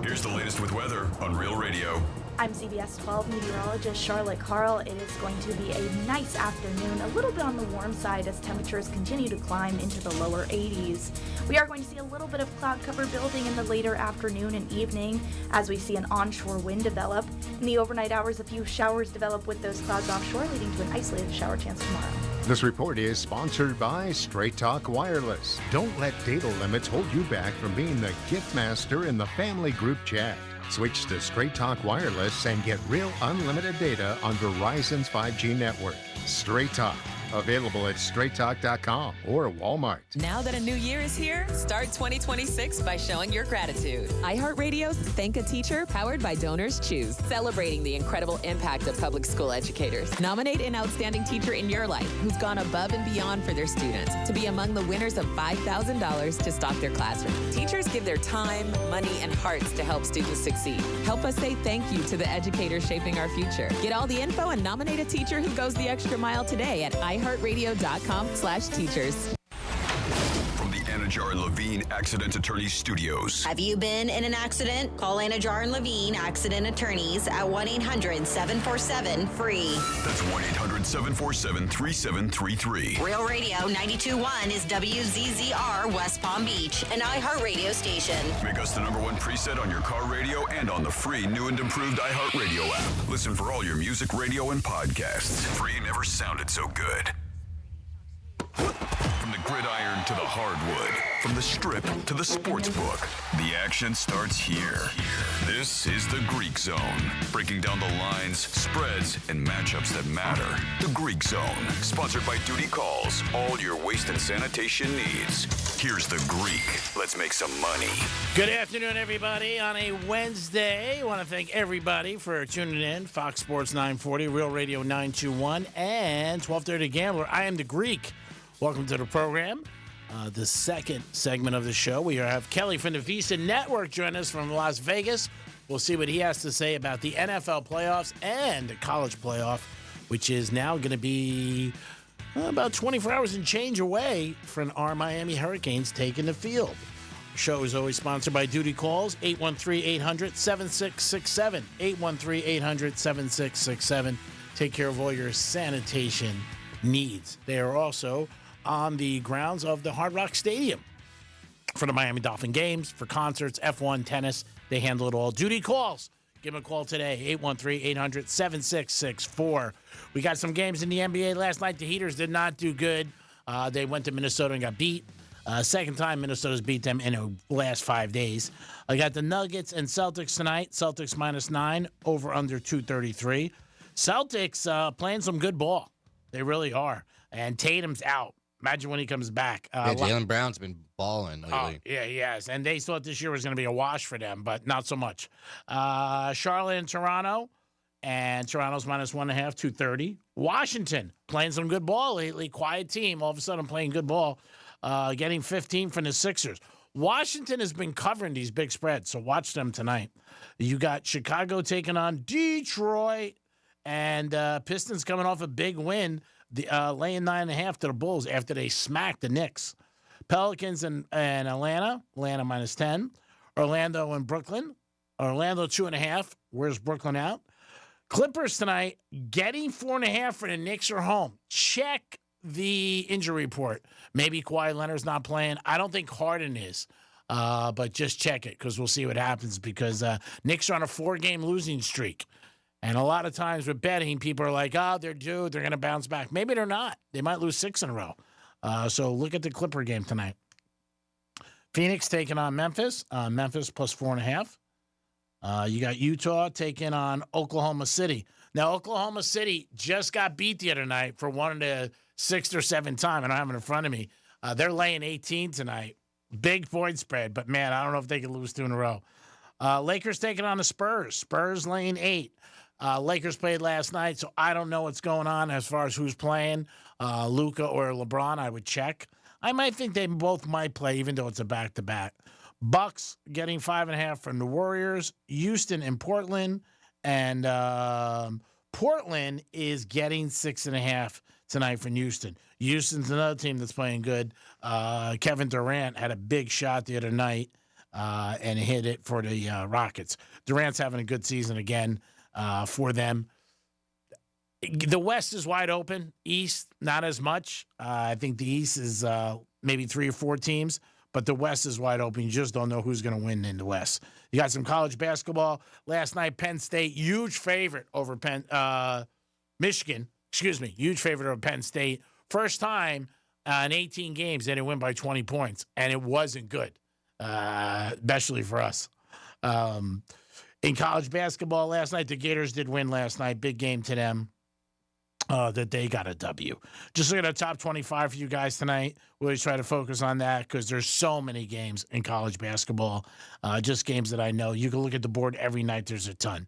Here's the latest with weather on Real Radio. I'm CBS 12 meteorologist Charlotte Carl. It is going to be a nice afternoon, a little bit on the warm side as temperatures continue to climb into the lower 80s. We are going to see a little bit of cloud cover building in the later afternoon and evening as we see an onshore wind develop. In the overnight hours, a few showers develop with those clouds offshore, leading to an isolated shower chance tomorrow. This report is sponsored by Straight Talk Wireless. Don't let data limits hold you back from being the gift master in the family group chat. Switch to Straight Talk Wireless and get real unlimited data on Verizon's 5G network. Straight Talk. Available at straighttalk.com or Walmart. Now that a new year is here, start 2026 by showing your gratitude. iHeartRadio's Thank a Teacher, powered by Donors Choose, celebrating the incredible impact of public school educators. Nominate an outstanding teacher in your life who's gone above and beyond for their students to be among the winners of $5,000 to stock their classroom. Teachers give their time, money, and hearts to help students succeed. Help us say thank you to the educators shaping our future. Get all the info and nominate a teacher who goes the extra mile today at iHeartRadio.com/teachers. From the Anajar and Levine Accident Attorneys Studios. Have you been in an accident? Call Anajar and Levine Accident Attorneys at 1-800-747-FREE. That's 1-800-747-3733. Real Radio 92.1 is WZZR West Palm Beach, an iHeart radio station. Make us the #1 preset on your car radio and on the free new and improved iHeartRadio app. Listen for all your music, radio, and podcasts. Free never sounded so good. From the gridiron to the hardwood, from the strip to the sports book, the action starts here. This is the Greek Zone, breaking down the lines, spreads, and matchups that matter. The Greek Zone, sponsored by Duty Calls, all your waste and sanitation needs. Here's the Greek. Let's make some money. Good afternoon, everybody. On a Wednesday, I want to thank everybody for tuning in. Fox Sports 940, Real Radio 921, and 1230 Gambler. I am the Greek. Welcome to the program. The second segment of the show, we have Kelly from the Visa Network join us from Las Vegas. We'll see what he has to say about the NFL playoffs and the college playoff, which is now going to be about 24 hours and change away from our Miami Hurricanes taking the field. Show is always sponsored by Duty Calls, 813-800-7667, 813-800-7667. Take care of all your sanitation needs. They are also on the grounds of the Hard Rock Stadium for the Miami Dolphin games, for concerts, F1, tennis. They handle it all. Duty Calls. Give them a call today, 813-800-7664. We got some games in the NBA last night. The Heaters did not do good. They went to Minnesota and got beat. Second time Minnesota's beat them in the last 5 days. I got the Nuggets and Celtics tonight. Celtics -9, over under 233. Celtics playing some good ball. They really are. And Tatum's out. Imagine when he comes back. Jaylen Brown's been balling lately. Yeah, he has. And they thought this year was going to be a wash for them, but not so much. Charlotte and Toronto. And Toronto's -1.5, 230. Washington playing some good ball lately. Quiet team. All of a sudden playing good ball. Getting 15 from the Sixers. Washington has been covering these big spreads, so watch them tonight. You got Chicago taking on Detroit, and Pistons coming off a big win, laying 9.5 to the Bulls after they smacked the Knicks. Pelicans and Atlanta minus 10. Orlando and Brooklyn. Orlando 2.5. Where's Brooklyn out? Clippers tonight getting 4.5 for the Knicks are home. Check the injury report. Maybe Kawhi Leonard's not playing. I don't think Harden is. But just check it because we'll see what happens because Knicks are on a 4-game losing streak. And a lot of times with betting, people are like, oh, they're due. They're going to bounce back. Maybe they're not. They might lose 6 in a row. So look at the Clipper game tonight. Phoenix taking on Memphis. Memphis plus 4.5. You got Utah taking on Oklahoma City. Now, Oklahoma City just got beat the other night for one of the 6th or 7th time. I don't have it in front of me. They're laying 18 tonight. Big point spread, but, man, I don't know if they can lose 2 in a row. Lakers taking on the Spurs. Spurs laying 8. Lakers played last night, so I don't know what's going on as far as who's playing. Luka or LeBron, I would check. I might think they both might play, even though it's a back-to-back. Bucks getting 5.5 from the Warriors. Houston and Portland. And Portland is getting 6.5 tonight from Houston. Houston's another team that's playing good. Kevin Durant had a big shot the other night and hit it for the Rockets. Durant's having a good season again for them. The West is wide open. East, not as much. I think the East is maybe 3 or 4 teams, but the West is wide open. You just don't know who's going to win in the West. You got some college basketball. Last night, Penn State, huge favorite over Michigan. Excuse me, huge favorite over Penn State. First time in 18 games they didn't win by 20 points, and it wasn't good, especially for us. In college basketball last night, the Gators did win last night. Big game to them. That they got a W. Just look at the top 25 for you guys tonight. We always try to focus on that because there's so many games in college basketball, just games that I know. You can look at the board every night. There's a ton.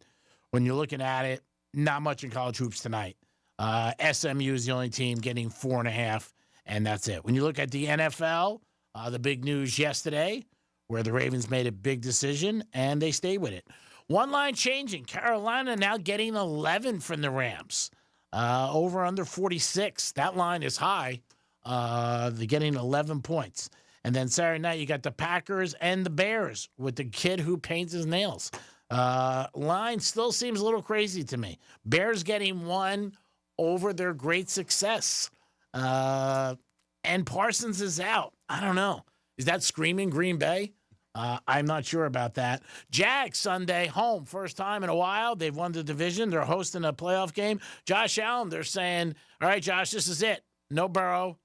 When you're looking at it, not much in college hoops tonight. SMU is the only team getting 4.5, and that's it. When you look at the NFL, the big news yesterday where the Ravens made a big decision, and they stayed with it. One line changing. Carolina now getting 11 from the Rams. Over under 46. That line is high. They're getting 11 points. And then Saturday night, you got the Packers and the Bears with the kid who paints his nails. Line still seems a little crazy to me. Bears getting 1 over their great success. And Parsons is out. I don't know. Is that screaming Green Bay? I'm not sure about that. Jags Sunday, home. First time in a while. They've won the division. They're hosting a playoff game. Josh Allen, they're saying, all right, Josh, this is it. No Burrow,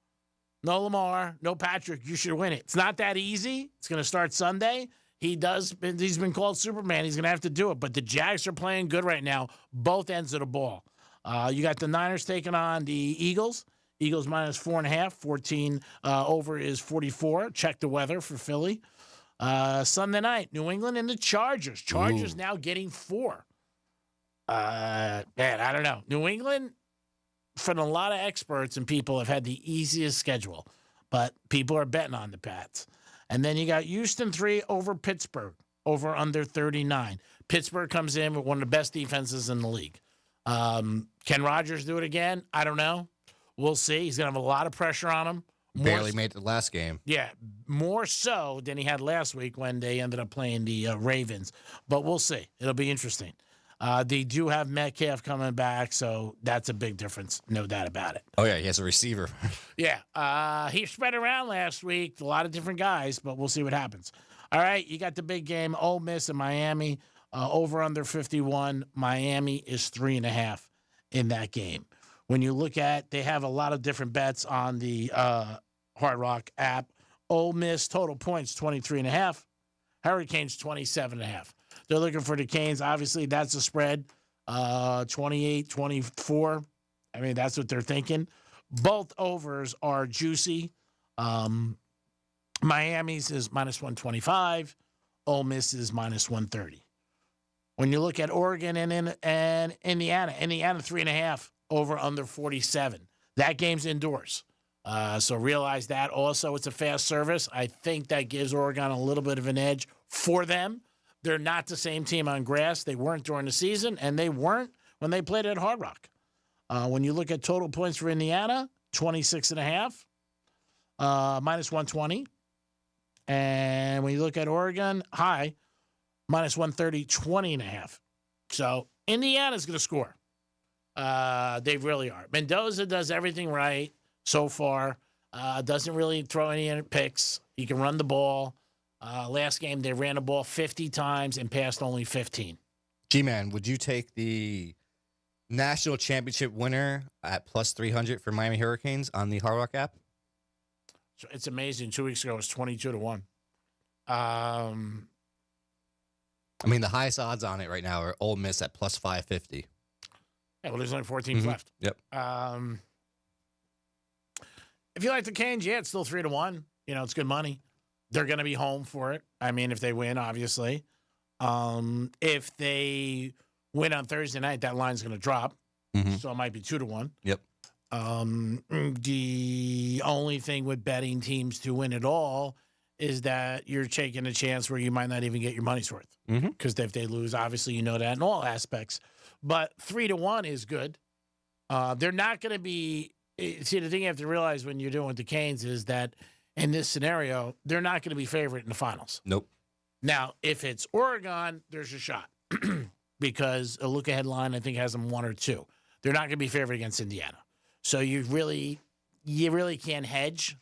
no Lamar, no Patrick. You should win it. It's not that easy. It's going to start Sunday. He's been called Superman. He's going to have to do it. But the Jags are playing good right now, both ends of the ball. You got the Niners taking on the Eagles. Eagles minus 4.5. 14 over is 44. Check the weather for Philly. Sunday night, New England and the Chargers. Chargers now getting 4. Man, I don't know. New England, from a lot of experts and people, have had the easiest schedule, but people are betting on the Pats. And then you got Houston 3 over Pittsburgh, over under 39. Pittsburgh comes in with one of the best defenses in the league. Can Rodgers do it again? I don't know. We'll see. He's going to have a lot of pressure on him. Barely made the last game. Yeah, more so than he had last week when they ended up playing the Ravens. But we'll see. It'll be interesting. They do have Metcalf coming back, so that's a big difference, no doubt about it. Oh, yeah, he has a receiver. Yeah, he spread around last week, a lot of different guys, but we'll see what happens. All right, you got the big game, Ole Miss and Miami, over under 51. Miami is 3.5 in that game. When you look at, they have a lot of different bets on the Hard Rock app. Ole Miss total points 23.5. Hurricanes 27.5. They're looking for the Canes. Obviously, that's a spread. 28-24. I mean, that's what they're thinking. Both overs are juicy. Miami's is minus 125. Ole Miss is minus 130. When you look at Oregon and Indiana 3.5 over under 47. That game's indoors. So realize that. Also, it's a fast service. I think that gives Oregon a little bit of an edge for them. They're not the same team on grass. They weren't during the season, and they weren't when they played at Hard Rock. When you look at total points for Indiana, 26.5, minus 120. And when you look at Oregon, high, minus 130, 20.5. So Indiana's going to score. They really are. Mendoza does everything right so far. Doesn't really throw any picks. He can run the ball. Last game, they ran the ball 50 times and passed only 15. G-Man, would you take the national championship winner at plus 300 for Miami Hurricanes on the Hard Rock app? So it's amazing. 2 weeks ago, it was 22-1. I mean, the highest odds on it right now are Ole Miss at plus 550. Yeah, well, there's only 4 teams left. Yep. If you like the Canes, yeah, it's still 3-1. You know, it's good money. They're going to be home for it. I mean, if they win, obviously. If they win on Thursday night, that line's going to drop. So it might be 2-1. Yep. The only thing with betting teams to win it all is that you're taking a chance where you might not even get your money's worth. Because if they lose, obviously you know that in all aspects. But 3-1 is good. They're not going to be. See, the thing you have to realize when you're doing with the Canes is that in this scenario, they're not going to be favorite in the finals. Nope. Now, if it's Oregon, there's a shot because a look-ahead line I think has them 1 or 2. They're not going to be favored against Indiana. So you really can't hedge.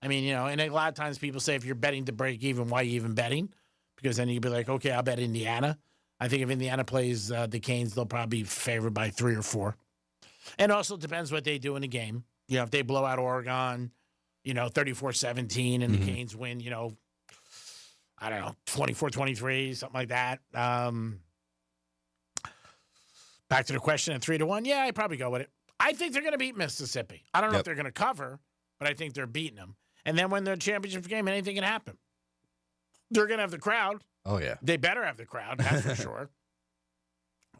I mean, you know, and a lot of times people say if you're betting to break even, why are you even betting? Because then you'd be like, okay, I'll bet Indiana. I think if Indiana plays the Canes, they'll probably be favored by 3 or 4. And also depends what they do in the game. You know, if they blow out Oregon, you know, 34-17 and the Canes win, you know, I don't know, 24-23, something like that. Back to the question at 3-1. Yeah, I'd probably go with it. I think they're going to beat Mississippi. I don't know if they're going to cover, but I think they're beating them. And then when they're championship game, anything can happen. They're going to have the crowd. Oh, yeah. They better have the crowd, that's for sure.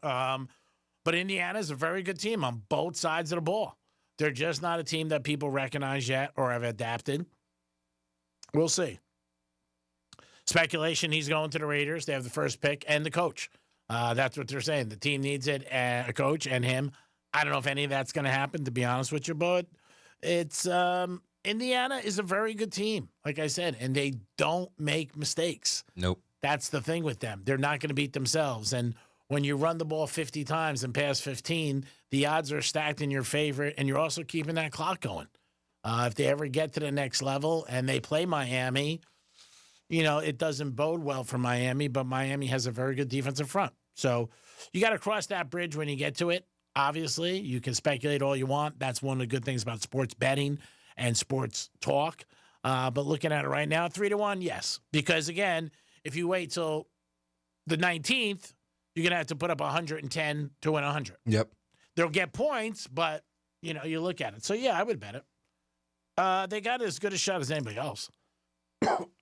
But Indiana's a very good team on both sides of the ball. They're just not a team that people recognize yet or have adapted. We'll see. Speculation, he's going to the Raiders. They have the first pick and the coach. That's what they're saying. The team needs it, a coach and him. I don't know if any of that's going to happen, to be honest with you, but it's Indiana is a very good team, like I said, and they don't make mistakes. Nope. That's the thing with them. They're not going to beat themselves. And when you run the ball 50 times and pass 15, the odds are stacked in your favor, and you're also keeping that clock going. If they ever get to the next level and they play Miami, you know, it doesn't bode well for Miami, but Miami has a very good defensive front. So you got to cross that bridge when you get to it. Obviously, you can speculate all you want. That's one of the good things about sports betting and sports talk. But looking at it right now, 3-1, yes. Because, again, if you wait till the 19th, you're going to have to put up 110 to win 100. Yep. They'll get points, but, you know, you look at it. So, yeah, I would bet it. They got as good a shot as anybody else.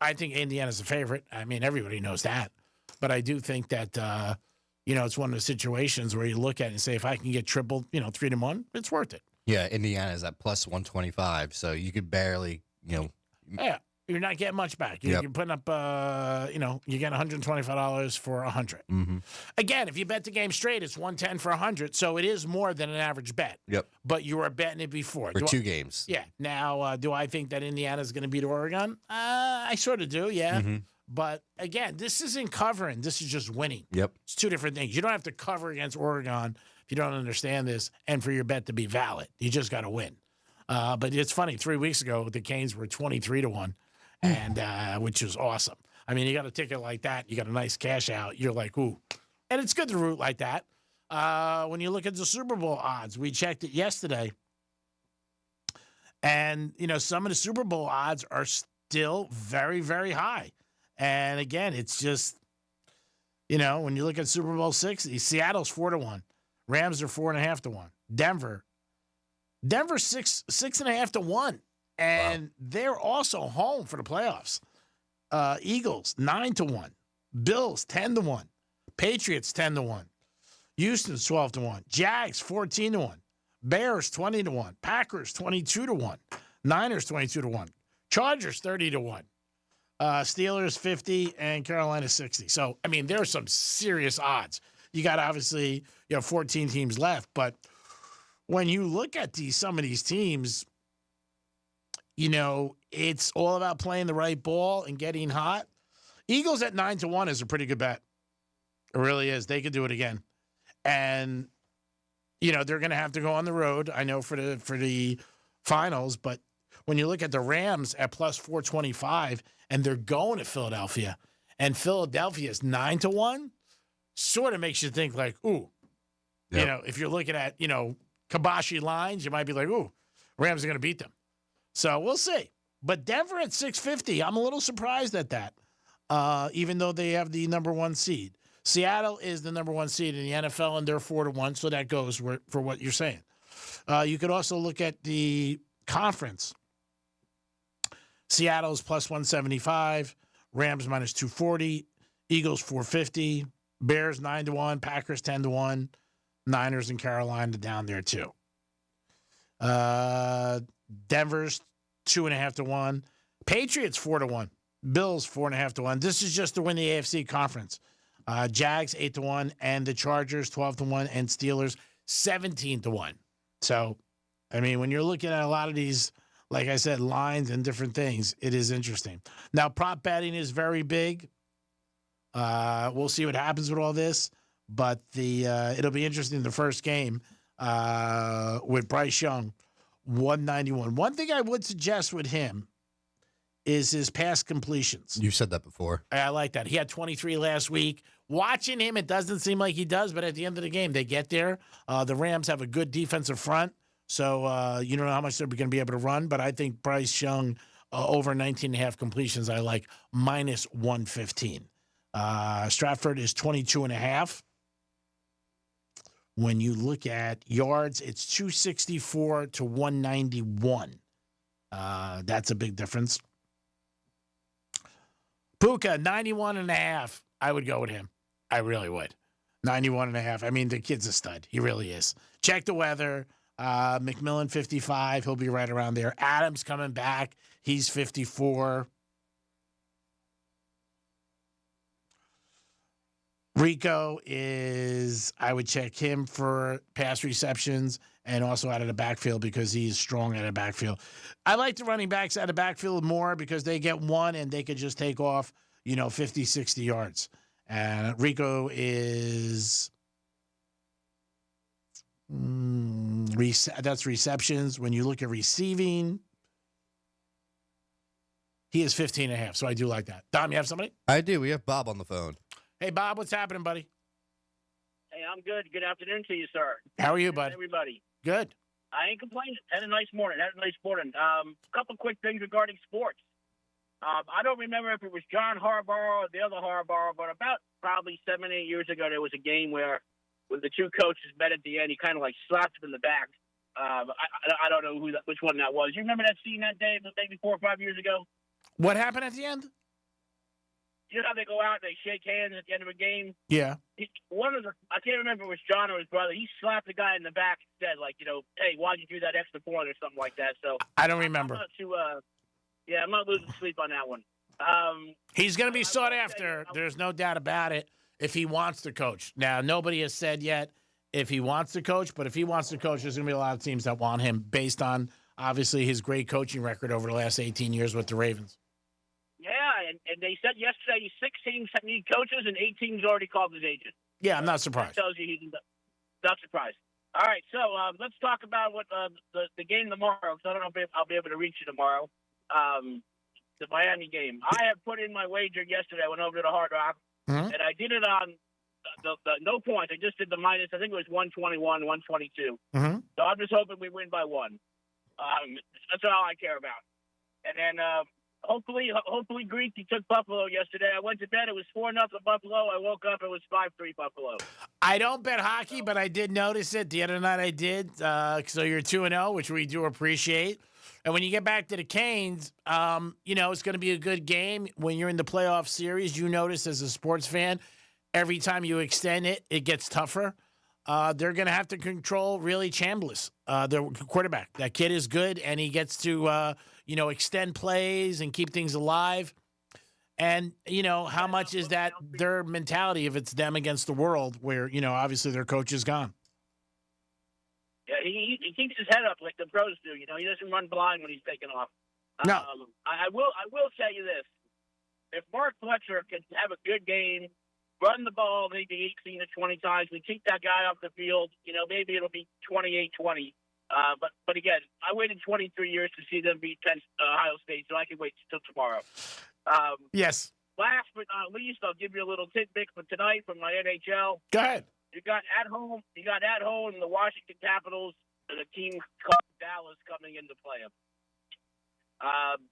I think Indiana's a favorite. I mean, everybody knows that. But I do think that, you know, it's one of the situations where you look at it and say, if I can get triple, you know, 3-1, it's worth it. Yeah, Indiana is at plus 125, so you could barely, you know. Yeah, you're not getting much back. You're putting up, you know, you get $125 for 100. Again, if you bet the game straight, it's 110 for 100, so it is more than an average bet. Yep. But you were betting it before. For 2 games. Yeah. Now, do I think that Indiana's going to beat Oregon? I sort of do, yeah. But, again, this isn't covering. This is just winning. Yep. It's 2 different things. You don't have to cover against Oregon if you don't understand this and for your bet to be valid. You just got to win. But it's funny. 3 weeks ago, the Canes were 23-1, and which was awesome. I mean, you got a ticket like that. You got a nice cash out. You're like, ooh. And it's good to root like that. When you look at the Super Bowl odds, we checked it yesterday. And, you know, some of the Super Bowl odds are still very, very high. And, again, it's just, you know, when you look at Super Bowl 60, Seattle's 4-1. Rams are 4.5-1. Denver 6.5-1. And they're also home for the playoffs. Eagles 9-1. Bills 10-1. Patriots 10-1. Houston's 12-1. Jags 14-1. Bears 20-1. Packers 22-1. Niners 22-1. Chargers 30-1. Steelers 50 and Carolina 60. So, I mean, there's some serious odds. You got obviously 14 teams left, but when you look at some of these teams, it's all about playing the right ball and getting hot. Eagles at 9-1 is a pretty good bet. It really is. They could do it again. And they're going to have to go on the road, I know, for the finals, but when you look at the Rams at plus 425 and they're going to Philadelphia, and Philadelphia is 9-1, sort of makes you think like, ooh, if you're looking at, kiboshi lines, you might be like, ooh, Rams are going to beat them. So we'll see. But Denver at 650, I'm a little surprised at that, even though they have the number one seed. Seattle is the number one seed in the NFL, and they're 4-1, so that goes for what you're saying. You could also look at the conference. Seattle's plus 175, Rams minus 240, Eagles 450, Bears 9-1, Packers 10-1, Niners and Carolina down there too. Denver's 2.5-1, Patriots 4-1, Bills 4.5-1. This is just to win the AFC conference. Jags 8-1, and the Chargers 12-1, and Steelers 17-1. So, I mean, when you're looking at a lot of these, like I said, lines and different things, it is interesting. Now, prop betting is very big. We'll see what happens with all this, but it'll be interesting. The first game with Bryce Young, 191. One thing I would suggest with him is his pass completions. You said that before. I like that. He had 23 last week. Watching him, it doesn't seem like he does, but at the end of the game, they get there. The Rams have a good defensive front, so you don't know how much they're going to be able to run, but I think Bryce Young over 19.5 completions, I like minus 115. Stratford is 22.5. When you look at yards, it's 264 to 191. That's a big difference. Puka, 91.5. I would go with him. I really would. 91.5. I mean, the kid's a stud. He really is. Check the weather. McMillan, 55. He'll be right around there. Adams coming back. He's 54. Rico is, I would check him for pass receptions and also out of the backfield because he's strong out of the backfield. I like the running backs out of the backfield more because they get one and they could just take off, 50, 60 yards. And Rico is, that's receptions. When you look at receiving, he is 15.5. So I do like that. Dom, you have somebody? I do. We have Bob on the phone. Hey, Bob, what's happening, buddy? Hey, I'm good. Good afternoon to you, sir. How are you, bud? Everybody. Good. I ain't complaining. Had a nice morning. A couple quick things regarding sports. I don't remember if it was John Harbaugh or the other Harbaugh, but about probably 7-8 years ago, there was a game where when the two coaches met at the end, he kind of like slapped him in the back. I don't know which one that was. You remember that scene that day, maybe 4 or 5 years ago? What happened at the end? You know how they go out and they shake hands at the end of a game? Yeah. I can't remember if it was John or his brother. He slapped the guy in the back and said, like, hey, why'd you do that extra point or something like that? So I don't remember. I'm not losing sleep on that one. He's going to be sought after. There's no doubt about it if he wants to coach. Now, nobody has said yet if he wants to coach, but if he wants to coach, there's going to be a lot of teams that want him based on, obviously, his great coaching record over the last 18 years with the Ravens. Yeah, and they said yesterday 6 teams need coaches and 8 teams already called his agent. Yeah, I'm not surprised. That tells you he's not surprised. All right, so let's talk about what the game tomorrow, because I don't know if I'll be able to reach you tomorrow, the Miami game. I have put in my wager yesterday. I went over to the Hard Rock, and I did it on the no points. I just did the minus. I think it was 121, 122. So I'm just hoping we win by 1. That's all I care about. And then hopefully Greek, he took Buffalo yesterday. I went to bed. It was 4-0 Buffalo. I woke up. It was 5-3 Buffalo. I don't bet hockey, but I did notice it. The other night I did. So you're 2-0, which we do appreciate. And when you get back to the Canes, it's going to be a good game. When you're in the playoff series, you notice as a sports fan, every time you extend it, it gets tougher. they're going to have to control really Chambliss, their quarterback. That kid is good, and he gets to, extend plays and keep things alive. And, how much is that their mentality if it's them against the world where, obviously their coach is gone? Yeah, he keeps his head up like the pros do. He doesn't run blind when he's taking off. No. I will tell you this. If Mark Fletcher can have a good game, run the ball maybe 18 to 20 times, we keep that guy off the field, maybe it'll be 28-20. But again, I waited 23 years to see them beat Ohio State, so I can wait till tomorrow. Yes. Last but not least, I'll give you a little tidbit for tonight from my NHL. Go ahead. You got at home the Washington Capitals and a team called Dallas coming into play.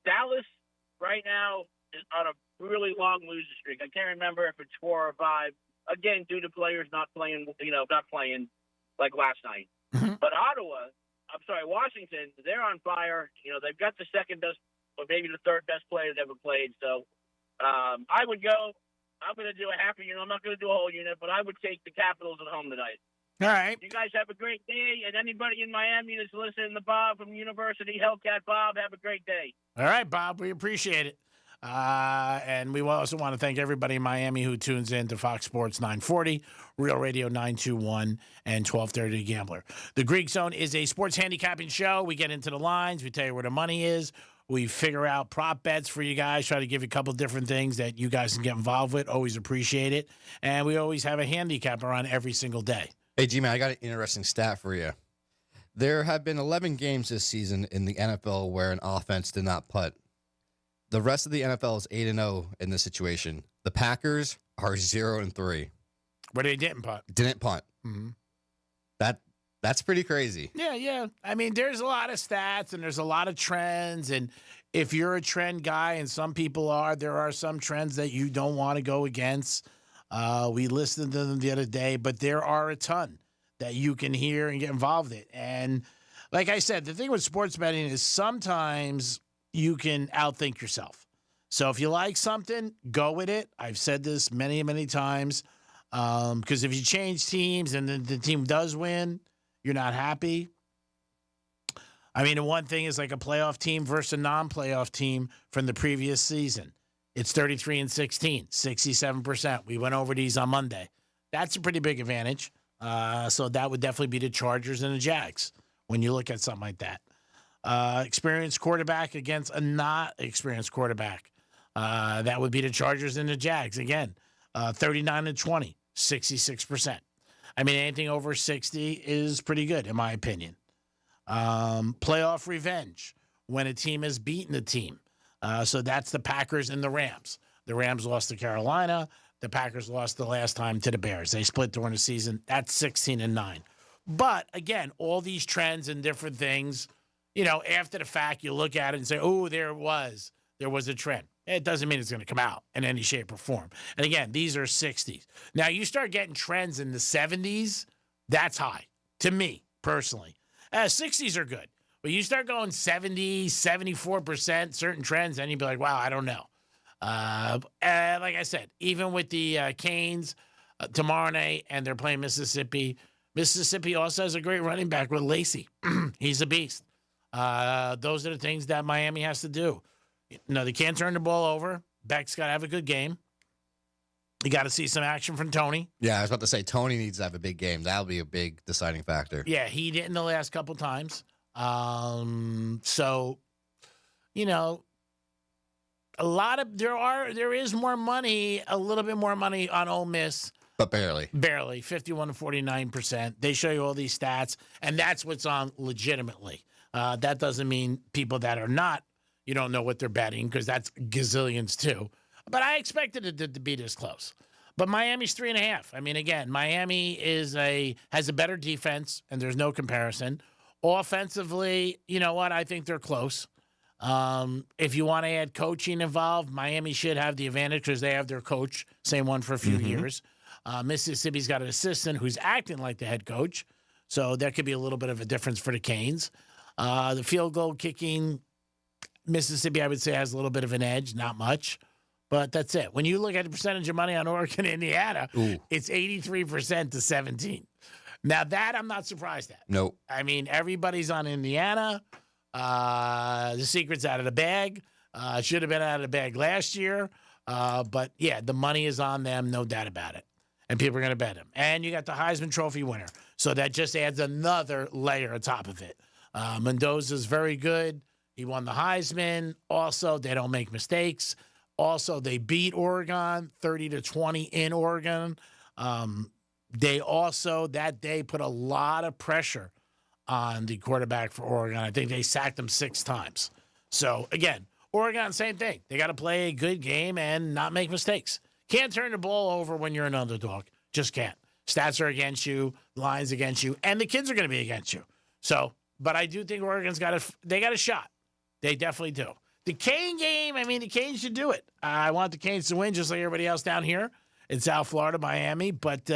Dallas right now is on a really long losing streak. I can't remember if it's 4 or 5. Again, due to players not playing like last night. But Washington, they're on fire. They've got the second best, or maybe the third best player that ever played. So I would go. I'm going to do a half a unit. I'm not going to do a whole unit, but I would take the Capitals at home tonight. All right. You guys have a great day, and anybody in Miami that's listening to Bob from University, Hellcat Bob, have a great day. All right, Bob. We appreciate it. And we also want to thank everybody in Miami who tunes in to Fox Sports 940, Real Radio 921, and 1230 The Gambler. The Greek Zone is a sports handicapping show. We get into the lines. We tell you where the money is. We figure out prop bets for you guys, try to give you a couple different things that you guys can get involved with. Always appreciate it. And we always have a handicapper on every single day. Hey, G-Man, I got an interesting stat for you. There have been 11 games this season in the NFL where an offense did not punt. The rest of the NFL is 8-0 in this situation. The Packers are 0-3. Where they didn't punt. Didn't punt. Mm-hmm. That's pretty crazy. Yeah. I mean, there's a lot of stats and there's a lot of trends. And if you're a trend guy, and some people are, there are some trends that you don't want to go against. We listened to them the other day, but there are a ton that you can hear and get involved in. And like I said, the thing with sports betting is sometimes you can outthink yourself. So if you like something, go with it. I've said this many, many times. Because if you change teams and the team does win, you're not happy. I mean, the one thing is like a playoff team versus a non-playoff team from the previous season. It's 33-16, 67%. We went over these on Monday. That's a pretty big advantage. So that would definitely be the Chargers and the Jags when you look at something like that. Experienced quarterback against a not experienced quarterback. That would be the Chargers and the Jags. Again, 39-20, 66%. I mean, anything over 60 is pretty good, in my opinion. Playoff revenge, when a team has beaten a team. So that's the Packers and the Rams. The Rams lost to Carolina. The Packers lost the last time to the Bears. They split during the season. That's 16-9. But, again, all these trends and different things, after the fact, you look at it and say, oh, there was a trend. It doesn't mean it's going to come out in any shape or form. And again, these are 60s. Now, you start getting trends in the 70s, that's high, to me, personally. 60s are good. But you start going 70, 74%, certain trends, and you'd be like, wow, I don't know. Like I said, even with the Canes tomorrow night, and they're playing Mississippi. Mississippi also has a great running back with Lacey. He's a beast. Those are the things that Miami has to do. No, they can't turn the ball over. Beck's got to have a good game. You got to see some action from Tony. Yeah, I was about to say, Tony needs to have a big game. That'll be a big deciding factor. Yeah, he didn't the last couple times. So, there is more money, a little bit more money on Ole Miss. But barely. Barely, 51 to 49%. They show you all these stats, and that's what's on legitimately. That doesn't mean people that are not, you don't know what they're betting, because that's gazillions too. But I expected it to be this close. But Miami's 3.5. I mean, again, Miami has a better defense, and there's no comparison. Offensively, you know what? I think they're close. If you want to add coaching involved, Miami should have the advantage because they have their coach, same one for a few years. Mississippi's got an assistant who's acting like the head coach, so there could be a little bit of a difference for the Canes. The field goal kicking, Mississippi, I would say, has a little bit of an edge, not much. But that's it. When you look at the percentage of money on Oregon and Indiana, it's 83% to 17. Now, that I'm not surprised at. Nope. I mean, everybody's on Indiana. The secret's out of the bag. Should have been out of the bag last year. But, yeah, the money is on them, no doubt about it. And people are going to bet him. And you got the Heisman Trophy winner. So that just adds another layer on top of it. Mendoza's very good. He won the Heisman. Also, they don't make mistakes. Also, they beat Oregon 30-20 in Oregon. They also, that day, put a lot of pressure on the quarterback for Oregon. I think they sacked him 6 times. So, again, Oregon, same thing. They got to play a good game and not make mistakes. Can't turn the ball over when you're an underdog. Just can't. Stats are against you, lines against you, and the kids are going to be against you. So, but I do think Oregon's got a shot. They definitely do. The Cane game, I mean, the Canes should do it. I want the Canes to win just like everybody else down here in South Florida, Miami, but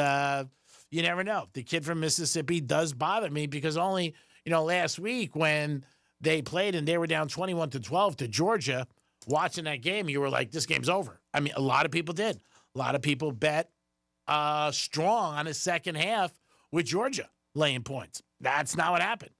you never know. The kid from Mississippi does bother me because only, last week when they played and they were down 21-12 to Georgia, watching that game, you were like, this game's over. I mean, a lot of people did. A lot of people bet strong on the second half with Georgia laying points. That's not what happened.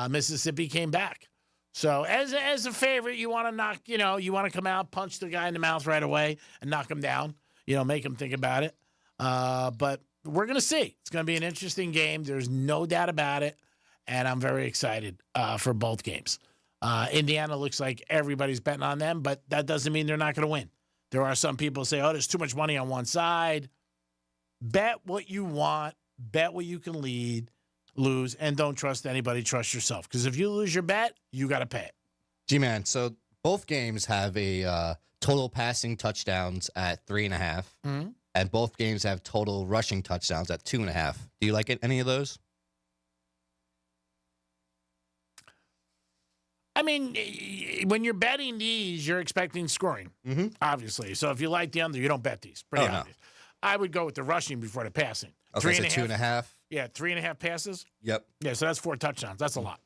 Mississippi came back. So as a favorite, you want to knock, you want to come out, punch the guy in the mouth right away and knock him down, make him think about it. But we're going to see. It's going to be an interesting game. There's no doubt about it. And I'm very excited for both games. Indiana looks like everybody's betting on them, but that doesn't mean they're not going to win. There are some people who say, oh, there's too much money on one side. Bet what you want. Bet what you can lose, and don't trust anybody. Trust yourself. Because if you lose your bet, you got to pay it. G-Man, so both games have a total passing touchdowns at 3.5, and both games have total rushing touchdowns at 2.5. Do you like any of those? I mean, when you're betting these, you're expecting scoring, obviously. So if you like the under, you don't bet these. Pretty obvious. I would go with the rushing before the passing. Okay, so 2.5. Yeah, 3.5 passes. Yep. Yeah, so that's 4 touchdowns. That's a lot.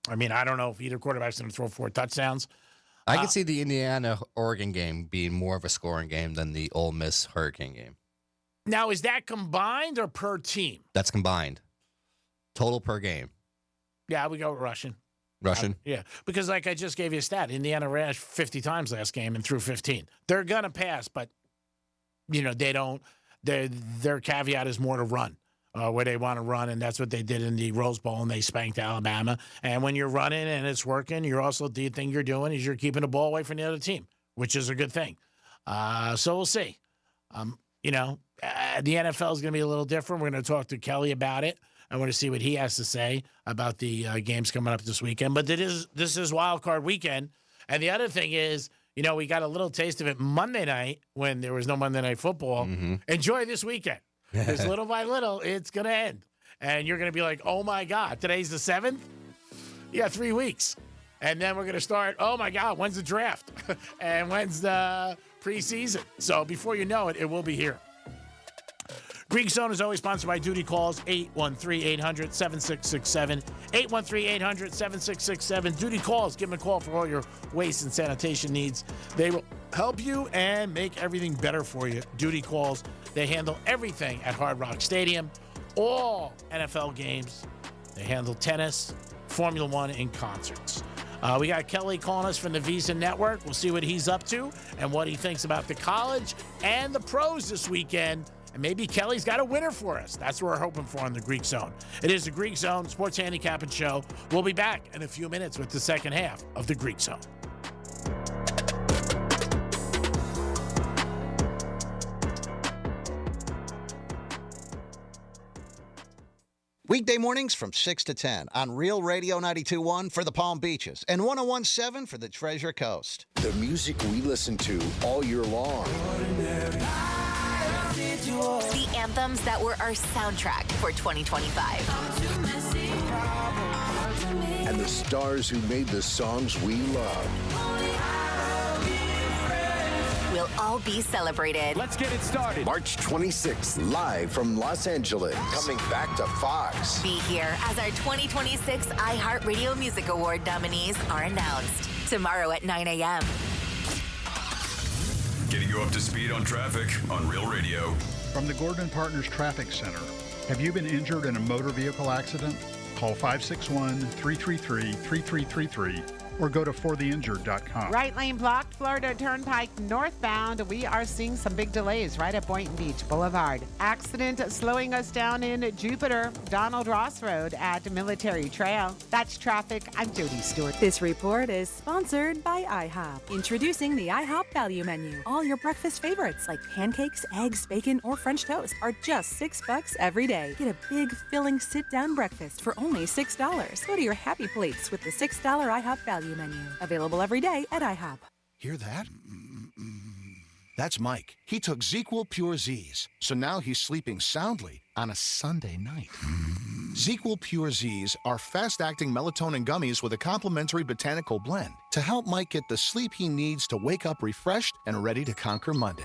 I mean, I don't know if either quarterback's going to throw 4 touchdowns. I can see the Indiana-Oregon game being more of a scoring game than the Ole Miss-Hurricane game. Now, is that combined or per team? That's combined. Total per game. Yeah, I would go with rushing. Russian? Yeah, because like I just gave you a stat, Indiana ran 50 times last game and threw 15. They're going to pass, but, they don't. Their caveat is more to run, where they want to run, and that's what they did in the Rose Bowl, and they spanked Alabama. And when you're running and it's working, the thing you're doing is you're keeping the ball away from the other team, which is a good thing. So we'll see. The NFL is going to be a little different. We're going to talk to Kelly about it. I want to see what he has to say about the games coming up this weekend. But this is Wild Card Weekend. And the other thing is, we got a little taste of it Monday night when there was no Monday Night Football. Enjoy this weekend. Because little by little, it's going to end. And you're going to be like, oh, my God, today's the 7th? Yeah, 3 weeks. And then we're going to start, oh, my God, when's the draft? And when's the preseason? So before you know it, it will be here. Greek Zone is always sponsored by Duty Calls, 813-800-7667. 813-800-7667. Duty Calls. Give them a call for all your waste and sanitation needs. They will help you and make everything better for you. Duty Calls. They handle everything at Hard Rock Stadium. All NFL games. They handle tennis, Formula One, and concerts. We got Kelly calling us from the Visa Network. We'll see what he's up to and what he thinks about the college and the pros this weekend. And maybe Kelly's got a winner for us. That's what we're hoping for on the Greek Zone. It is the Greek Zone Sports Handicapping Show. We'll be back in a few minutes with the second half of the Greek Zone. Weekday mornings from 6 to 10 on Real Radio 92.1 for the Palm Beaches and 101.7 for the Treasure Coast. The music we listen to all year long. The anthems that were our soundtrack for 2025. And the stars who made the songs we love. Will all be celebrated. Let's get it started. March 26th, live from Los Angeles. Coming back to Fox. Be here as our 2026 iHeartRadio Music Award nominees are announced. Tomorrow at 9 a.m. Getting you up to speed on traffic on Real Radio. From the Gordon Partners Traffic Center. Have you been injured in a motor vehicle accident? Call 561-333-3333 or go to fortheinjured.com. Right lane blocked, Florida Turnpike northbound. We are seeing some big delays right at Boynton Beach Boulevard. Accident slowing us down in Jupiter, Donald Ross Road at Military Trail. That's traffic. I'm Jody Stewart. This report is sponsored by IHOP. Introducing the IHOP Value Menu. All your breakfast favorites like pancakes, eggs, bacon, or French toast are just $6 every day. Get a big, filling sit-down breakfast for only $6. Go to your happy plates with the $6 IHOP Value Menu. Available every day at IHOP. Hear that? That's Mike. He took ZQL Pure Z's, so now he's sleeping soundly on a Sunday night. ZQL Pure Z's are fast-acting melatonin gummies with a complementary botanical blend to help Mike get the sleep he needs to wake up refreshed and ready to conquer Monday.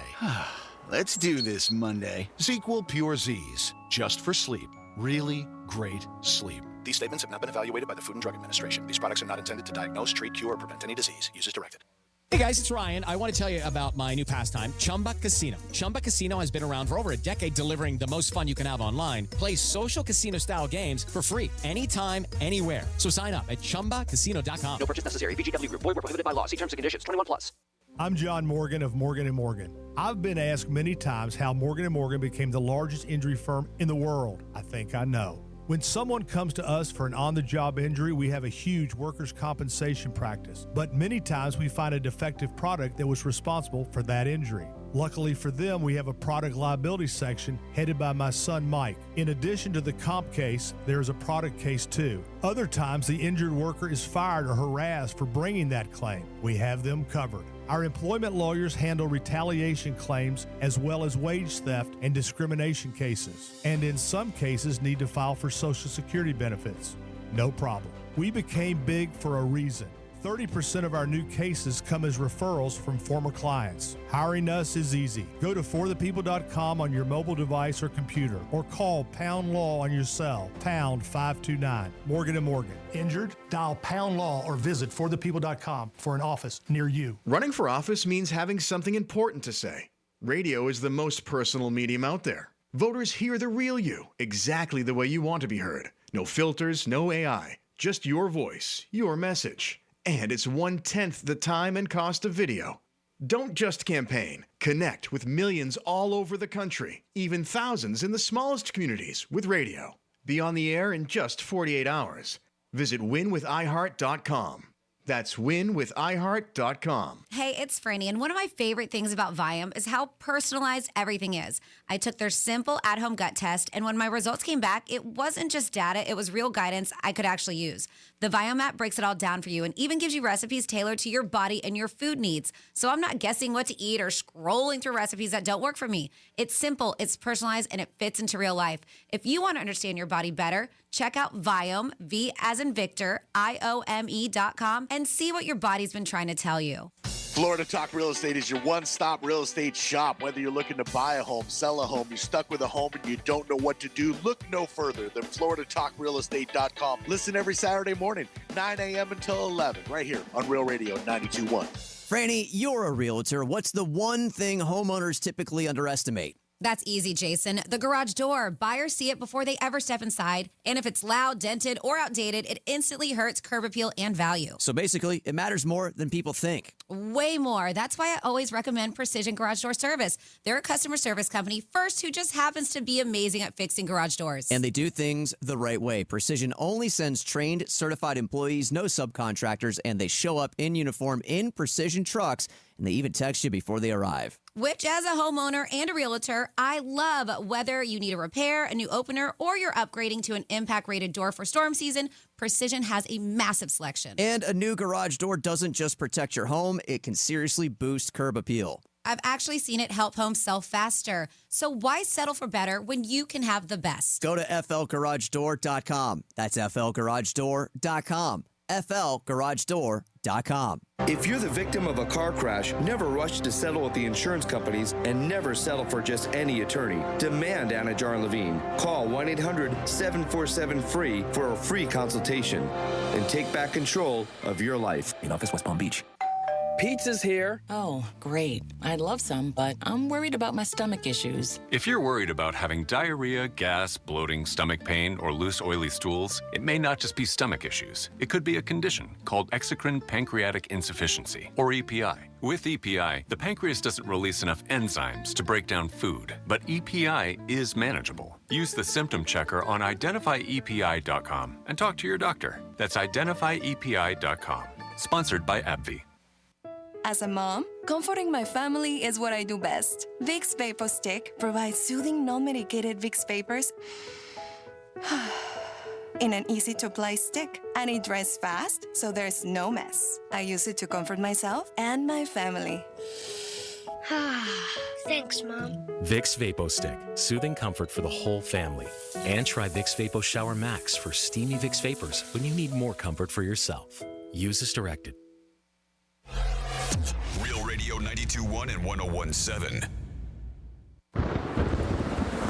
Let's do this Monday. ZQL Pure Z's, just for sleep. Really great sleep. These statements have not been evaluated by the Food and Drug Administration. These products are not intended to diagnose, treat, cure, or prevent any disease. Use as directed. Hey guys, it's Ryan. I want to tell you about my new pastime, Chumba Casino. Chumba Casino has been around for over a decade, delivering the most fun you can have online. Play social casino-style games for free anytime, anywhere. So sign up at ChumbaCasino.com. No purchase necessary. VGW Group. Void where prohibited by law. See terms and conditions. 21+. I'm John Morgan of Morgan & Morgan. I've been asked many times how Morgan & Morgan became the largest injury firm in the world. I think I know. When someone comes to us for an on-the-job injury, we have a huge workers' compensation practice. But many times we find a defective product that was responsible for that injury. Luckily for them, we have a product liability section headed by my son Mike. In addition to the comp case, there's a product case too. Other times, the injured worker is fired or harassed for bringing that claim. We have them covered. Our employment lawyers handle retaliation claims as well as wage theft and discrimination cases, and in some cases need to file for Social Security benefits. No problem. We became big for a reason. 30% of our new cases come as referrals from former clients. Hiring us is easy. Go to forthepeople.com on your mobile device or computer, or call Pound Law on your cell, pound 529. Morgan & Morgan. Injured? Dial Pound Law or visit forthepeople.com for an office near you. Running for office means having something important to say. Radio is the most personal medium out there. Voters hear the real you, exactly the way you want to be heard. No filters, no AI, just your voice, your message. And it's 1/10 the time and cost of video. Don't just campaign. Connect with millions all over the country, even thousands in the smallest communities with radio. Be on the air in just 48 hours. Visit winwithiheart.com. That's winwithiheart.com. Hey, it's Franny, and one of my favorite things about Viome is how personalized everything is. I took their simple at-home gut test, and when my results came back, it wasn't just data, it was real guidance I could actually use. The Viome app breaks it all down for you and even gives you recipes tailored to your body and your food needs. So I'm not guessing what to eat or scrolling through recipes that don't work for me. It's simple, it's personalized, and it fits into real life. If you want to understand your body better, check out Viome, V as in Victor, IOME.com, and see what your body's been trying to tell you. Florida Talk Real Estate is your one-stop real estate shop. Whether you're looking to buy a home, sell a home, you're stuck with a home and you don't know what to do, look no further than FloridaTalkRealEstate.com. Listen every Saturday morning, 9 a.m. until 11, right here on Real Radio 92.1. Franny, you're a realtor. What's the one thing homeowners typically underestimate? That's easy, Jason. The garage door. Buyers see it before they ever step inside. And if it's loud, dented, or outdated, it instantly hurts curb appeal and value. So basically, it matters more than people think. Way more. That's why I always recommend Precision Garage Door Service. They're a customer service company first who just happens to be amazing at fixing garage doors. And they do things the right way. Precision only sends trained, certified employees, no subcontractors, and they show up in uniform in Precision trucks, and they even text you before they arrive. Which, as a homeowner and a realtor, I love. Whether you need a repair, a new opener, or you're upgrading to an impact-rated door for storm season, Precision has a massive selection. And a new garage door doesn't just protect your home, it can seriously boost curb appeal. I've actually seen it help homes sell faster. So why settle for better when you can have the best? Go to flgaragedoor.com. That's flgaragedoor.com. flgaragedoor.com. If you're the victim of a car crash, never rush to settle with the insurance companies and never settle for just any attorney. Demand Anna Jar Levine. Call 1-800-747-FREE for a free consultation and take back control of your life. In office, West Palm Beach. Pizza's here. Oh, great. I'd love some, but I'm worried about my stomach issues. If you're worried about having diarrhea, gas, bloating, stomach pain, or loose, oily stools, it may not just be stomach issues. It could be a condition called exocrine pancreatic insufficiency, or EPI. With EPI, the pancreas doesn't release enough enzymes to break down food, but EPI is manageable. Use the symptom checker on identifyepi.com and talk to your doctor. That's identifyepi.com. Sponsored by AbbVie. As a mom, comforting my family is what I do best. Vicks Vapor Stick provides soothing, non-medicated Vicks vapors in an easy-to-apply stick, and it dries fast, so there's no mess. I use it to comfort myself and my family. Thanks, Mom. Vicks Vapo Stick, soothing comfort for the whole family. And try Vicks Vapo Shower Max for steamy Vicks Vapors when you need more comfort for yourself. Use as directed. Real Radio 92.1 and 101.7.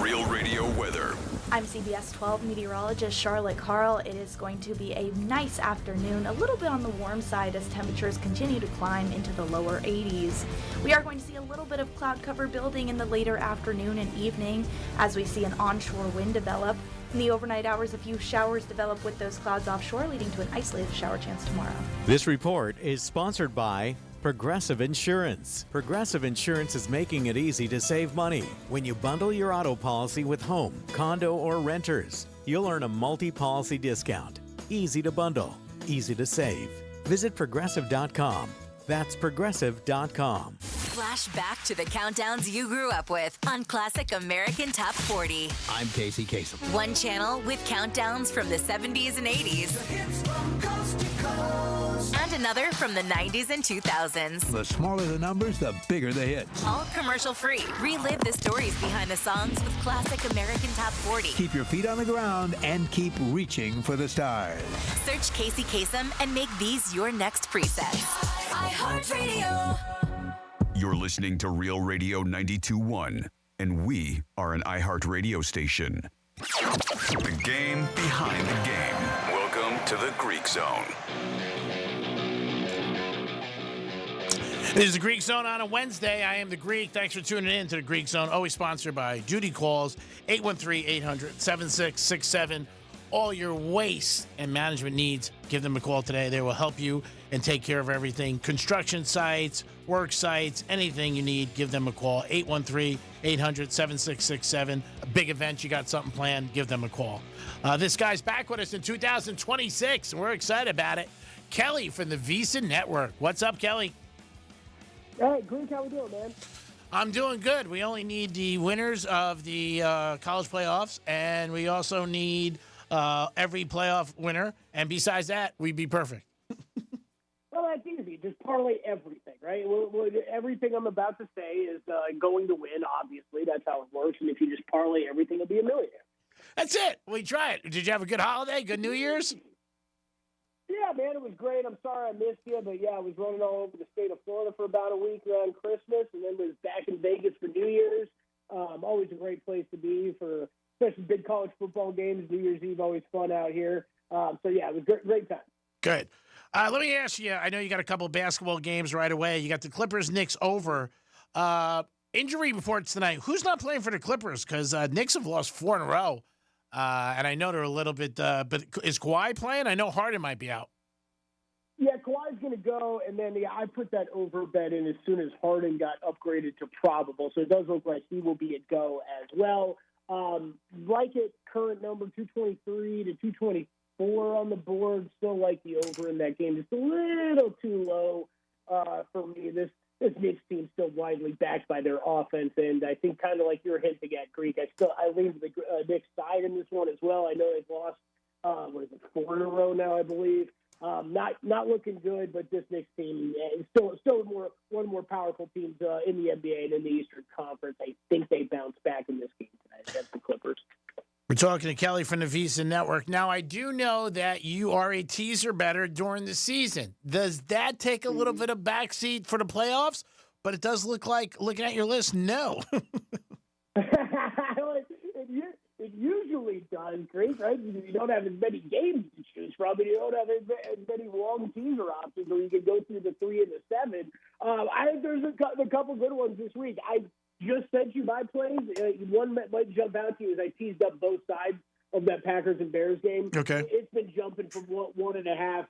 Real Radio weather. I'm CBS 12 meteorologist Charlotte Carl. It is going to be a nice afternoon, a little bit on the warm side as temperatures continue to climb into the lower 80s. We are going to see a little bit of cloud cover building in the later afternoon and evening as we see an onshore wind develop. In the overnight hours, a few showers develop with those clouds offshore, leading to an isolated shower chance tomorrow. This report is sponsored by Progressive Insurance. Progressive Insurance is making it easy to save money. When you bundle your auto policy with home, condo, or renters, you'll earn a multi-policy discount. Easy to bundle, easy to save. Visit progressive.com. That's progressive.com. Flash back to the countdowns you grew up with on Classic American Top 40. I'm Casey Kasem. One channel with countdowns from the 70s and 80s. And another from the 90s and 2000s. The smaller the numbers, the bigger the hits. All commercial free. Relive the stories behind the songs with Classic American Top 40. Keep your feet on the ground and keep reaching for the stars. Search Casey Kasem and make these your next presets. iHeartRadio. You're listening to Real Radio 92.1, and we are an iHeart radio station. The game behind the game. Welcome to the Greek Zone. It is the Greek Zone on a Wednesday. I am the Greek. Thanks for tuning in to the Greek Zone. Always sponsored by Duty Calls, 813-800-7667. All your waste and management needs, give them a call today. They will help you and take care of everything. Construction sites, work sites, anything you need, give them a call. 813-800-7667. A big event, you got something planned, give them a call. This guy's back with us in 2026, and we're excited about it. Kelly from the Visa Network. What's up, Kelly? Hey, Greek, how we doing, man? I'm doing good. We only need the winners of the college playoffs, and we also need every playoff winner. And besides that, we'd be perfect. Well, that's easy. Just parlay everything, right? Everything I'm about to say is going to win, obviously. That's how it works. And if you just parlay everything, it'll be a millionaire. That's it. We try it. Did you have a good holiday? Good New Year's? Yeah, man, it was great. I'm sorry I missed you, but yeah, I was running all over the state of Florida for about a week around Christmas, and then was back in Vegas for New Year's. Always a great place to be for especially big college football games. New Year's Eve, always fun out here. So yeah, it was great time. Good. Let me ask you, I know you got a couple of basketball games right away. You got the Clippers-Knicks over. Injury reports tonight. Who's not playing for the Clippers? Because Knicks have lost 4 in a row. And I know they're a little bit, but is Kawhi playing? I know Harden might be out. Yeah, Kawhi's going to go, and then I put that over bet in as soon as Harden got upgraded to probable. So it does look like he will be a go as well. Like it, current number 223 to 224 on the board. Still like the over in that game. Just a little too low for me. This Knicks team still widely backed by their offense, and I think kind of like you're hinting at, Greek, I lean to the Knicks side in this one as well. I know they've lost 4 in a row now, I believe. Not looking good, but this Knicks team is still one of the more powerful teams in the NBA and in the Eastern Conference. I think they bounce back in this game tonight against the Clippers. We're talking to Kelly from the Visa Network. Now, I do know that you are a teaser bettor during the season. Does that take a little bit of backseat for the playoffs? But it does look like, looking at your list, no. It usually usually does, Chris, right? Because you don't have as many games to choose from, and you don't have as many long teaser options where you can go through the 3 and the 7. I think there's a couple good ones this week. I just sent you my plays. One that might jump out to you is I teased up both sides of that Packers and Bears game. Okay. It's been jumping from 1.5,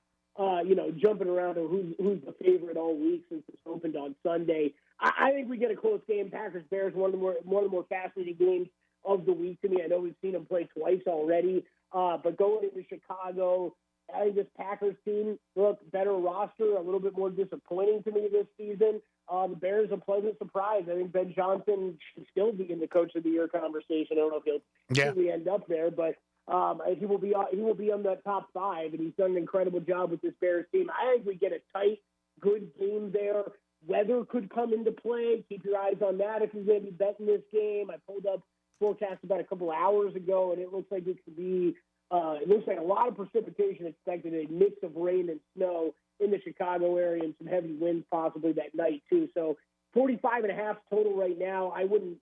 jumping around to who's the favorite all week since it's opened on Sunday. I think we get a close game. Packers-Bears, one of the more fascinating games of the week to me. I know we've seen them play twice already, but going into Chicago, I think this Packers team, look, better roster, a little bit more disappointing to me this season. The Bears, a pleasant surprise. I think Ben Johnson should still be in the Coach of the Year conversation. I don't know if he'll really end up there, but he will be on the top 5, and he's done an incredible job with this Bears team. I think we get a tight, good game there. Weather could come into play. Keep your eyes on that if you're going to be betting this game. I pulled up forecast about a couple hours ago, and it looks like it could be. It looks like a lot of precipitation expected, a mix of rain and snow in the Chicago area, and some heavy winds possibly that night too. So 45.5 total right now. I wouldn't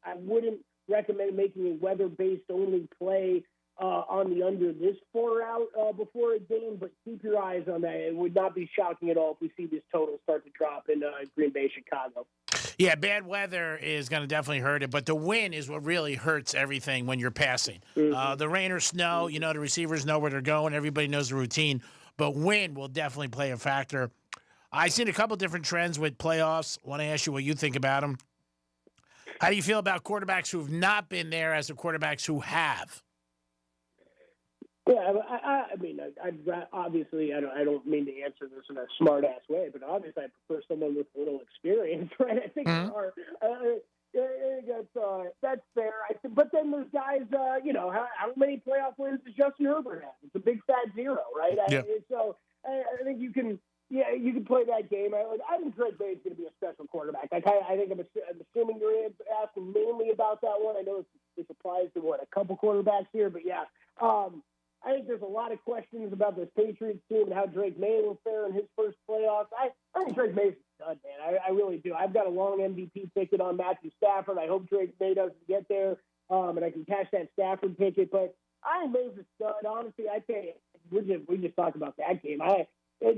recommend making a weather-based only play on the under this far out before a game, but keep your eyes on that. It would not be shocking at all if we see this total start to drop in Green Bay, Chicago. Yeah, bad weather is going to definitely hurt it, but the wind is what really hurts everything when you're passing. The rain or snow, the receivers know where they're going. Everybody knows the routine, but wind will definitely play a factor. I've seen a couple different trends with playoffs. I want to ask you what you think about them. How do you feel about quarterbacks who have not been there as the quarterbacks who have? Yeah, I mean, obviously, I don't mean to answer this in a smart-ass way, but obviously I prefer someone with a little experience, right? I think that's fair. But then there's guys, how many playoff wins does Justin Herbert have? It's a big fat 0, right? Yeah. So I think you can play that game. I think Greg Bay is going to be a special quarterback. I think I'm assuming you're asking mainly about that one. I know this applies to a couple quarterbacks here, but yeah. I think there's a lot of questions about this Patriots team and how Drake May will fare in his first playoffs. I think Drake May's a stud, man. I really do. I've got a long MVP ticket on Matthew Stafford. I hope Drake May doesn't get there, and I can cash that Stafford ticket. But I think May's a stud. Honestly, I think we just talked about that game.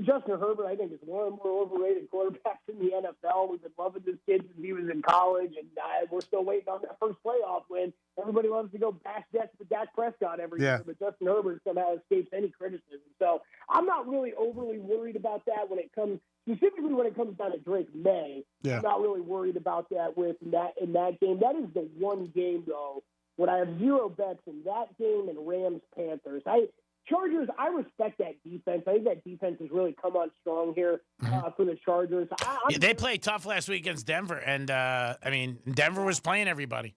Justin Herbert, I think, is one of the more overrated quarterbacks in the NFL. We've been loving this kid since he was in college, and we're still waiting on that first playoff win. Everybody loves to go bash Jets with Dak Prescott every year, but Justin Herbert somehow escapes any criticism. So I'm not really overly worried about that specifically when it comes down to Drake May. I'm not really worried about that in that game. That is the one game, though, when I have 0 bets in that game and Rams-Panthers. Chargers, I respect that defense. I think that defense has really come on strong here for the Chargers. They played tough last week against Denver, and, Denver was playing everybody.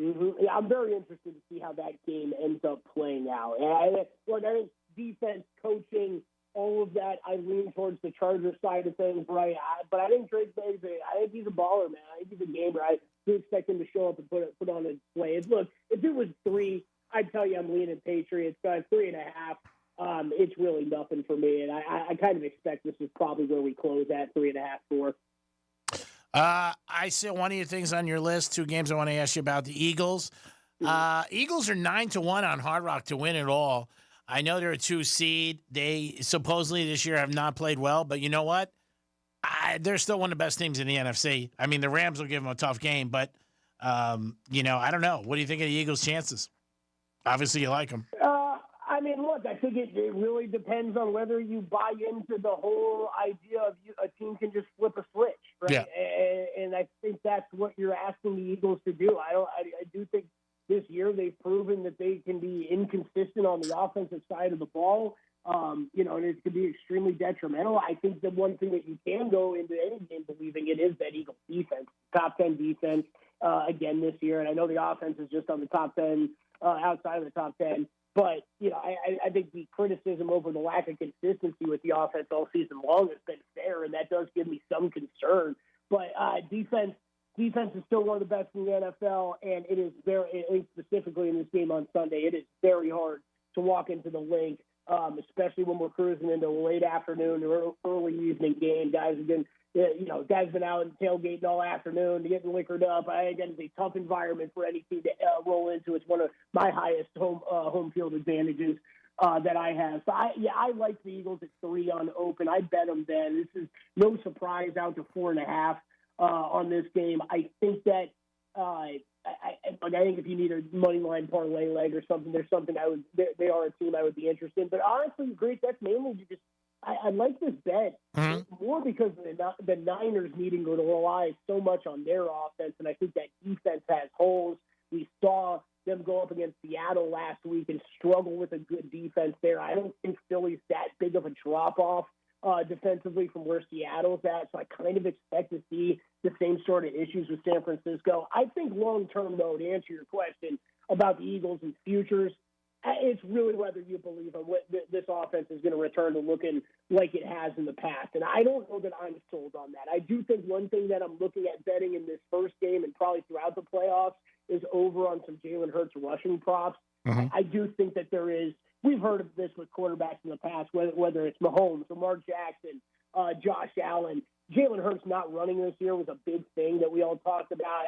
Mm-hmm. Yeah, I'm very interested to see how that game ends up playing out. I think defense, coaching, all of that, I lean towards the Chargers side of things, right? But I think Drake May, I think he's a baller, man. I think he's a gamer. I do expect him to show up and put on a play. Look, if it was 3, I'd tell you I'm leaning Patriots, but 3.5, it's really nothing for me. And I kind of expect this is probably where we close at 3.5, 4. I see one of your things on your list, 2 games I want to ask you about. The Eagles. Eagles are 9-1 on Hard Rock to win it all. I know they're a 2 seed. They supposedly this year have not played well, but you know what? They're still one of the best teams in the NFC. I mean, the Rams will give them a tough game, but, I don't know. What do you think of the Eagles' chances? Obviously, you like them. Look, I think it really depends on whether you buy into the whole idea of a team can just flip a switch, right? Yeah. And I think that's what you're asking the Eagles to do. I do think this year they've proven that they can be inconsistent on the offensive side of the ball, and it could be extremely detrimental. I think the one thing that you can go into any game believing it is that Eagles defense, top 10 defense again this year. And I know the offense is just on the top 10, outside of the top 10. But, I think the criticism over the lack of consistency with the offense all season long has been fair, and that does give me some concern. But defense is still one of the best in the NFL, and it is very, specifically in this game on Sunday, it is very hard to walk into the link especially when we're cruising into late afternoon or early evening game. Guys have been, guys been out and tailgating all afternoon, getting liquored up. I think it's a tough environment for any team to roll into. It's one of my highest home field advantages that I have. So I like the Eagles at 3 on open. I bet them then. This is no surprise out to 4.5 on this game. I think that I think if you need a money line parlay leg or something, there's something they are a team I would be interested in. But honestly, Grace, that's mainly just I like this bet more because of the Niners needing to rely so much on their offense, and I think that defense has holes. We saw them go up against Seattle last week and struggle with a good defense there. I don't think Philly's that big of a drop-off defensively from where Seattle's at, so I kind of expect to see the same sort of issues with San Francisco. I think long-term, though, to answer your question about the Eagles and futures, it's really whether you believe in what this offense is going to return to looking like it has in the past. And I don't know that I'm sold on that. I do think one thing that I'm looking at betting in this first game and probably throughout the playoffs is over on some Jalen Hurts rushing props. I do think that there is – we've heard of this with quarterbacks in the past, whether it's Mahomes, Lamar Jackson, Josh Allen. Jalen Hurts not running this year was a big thing that we all talked about.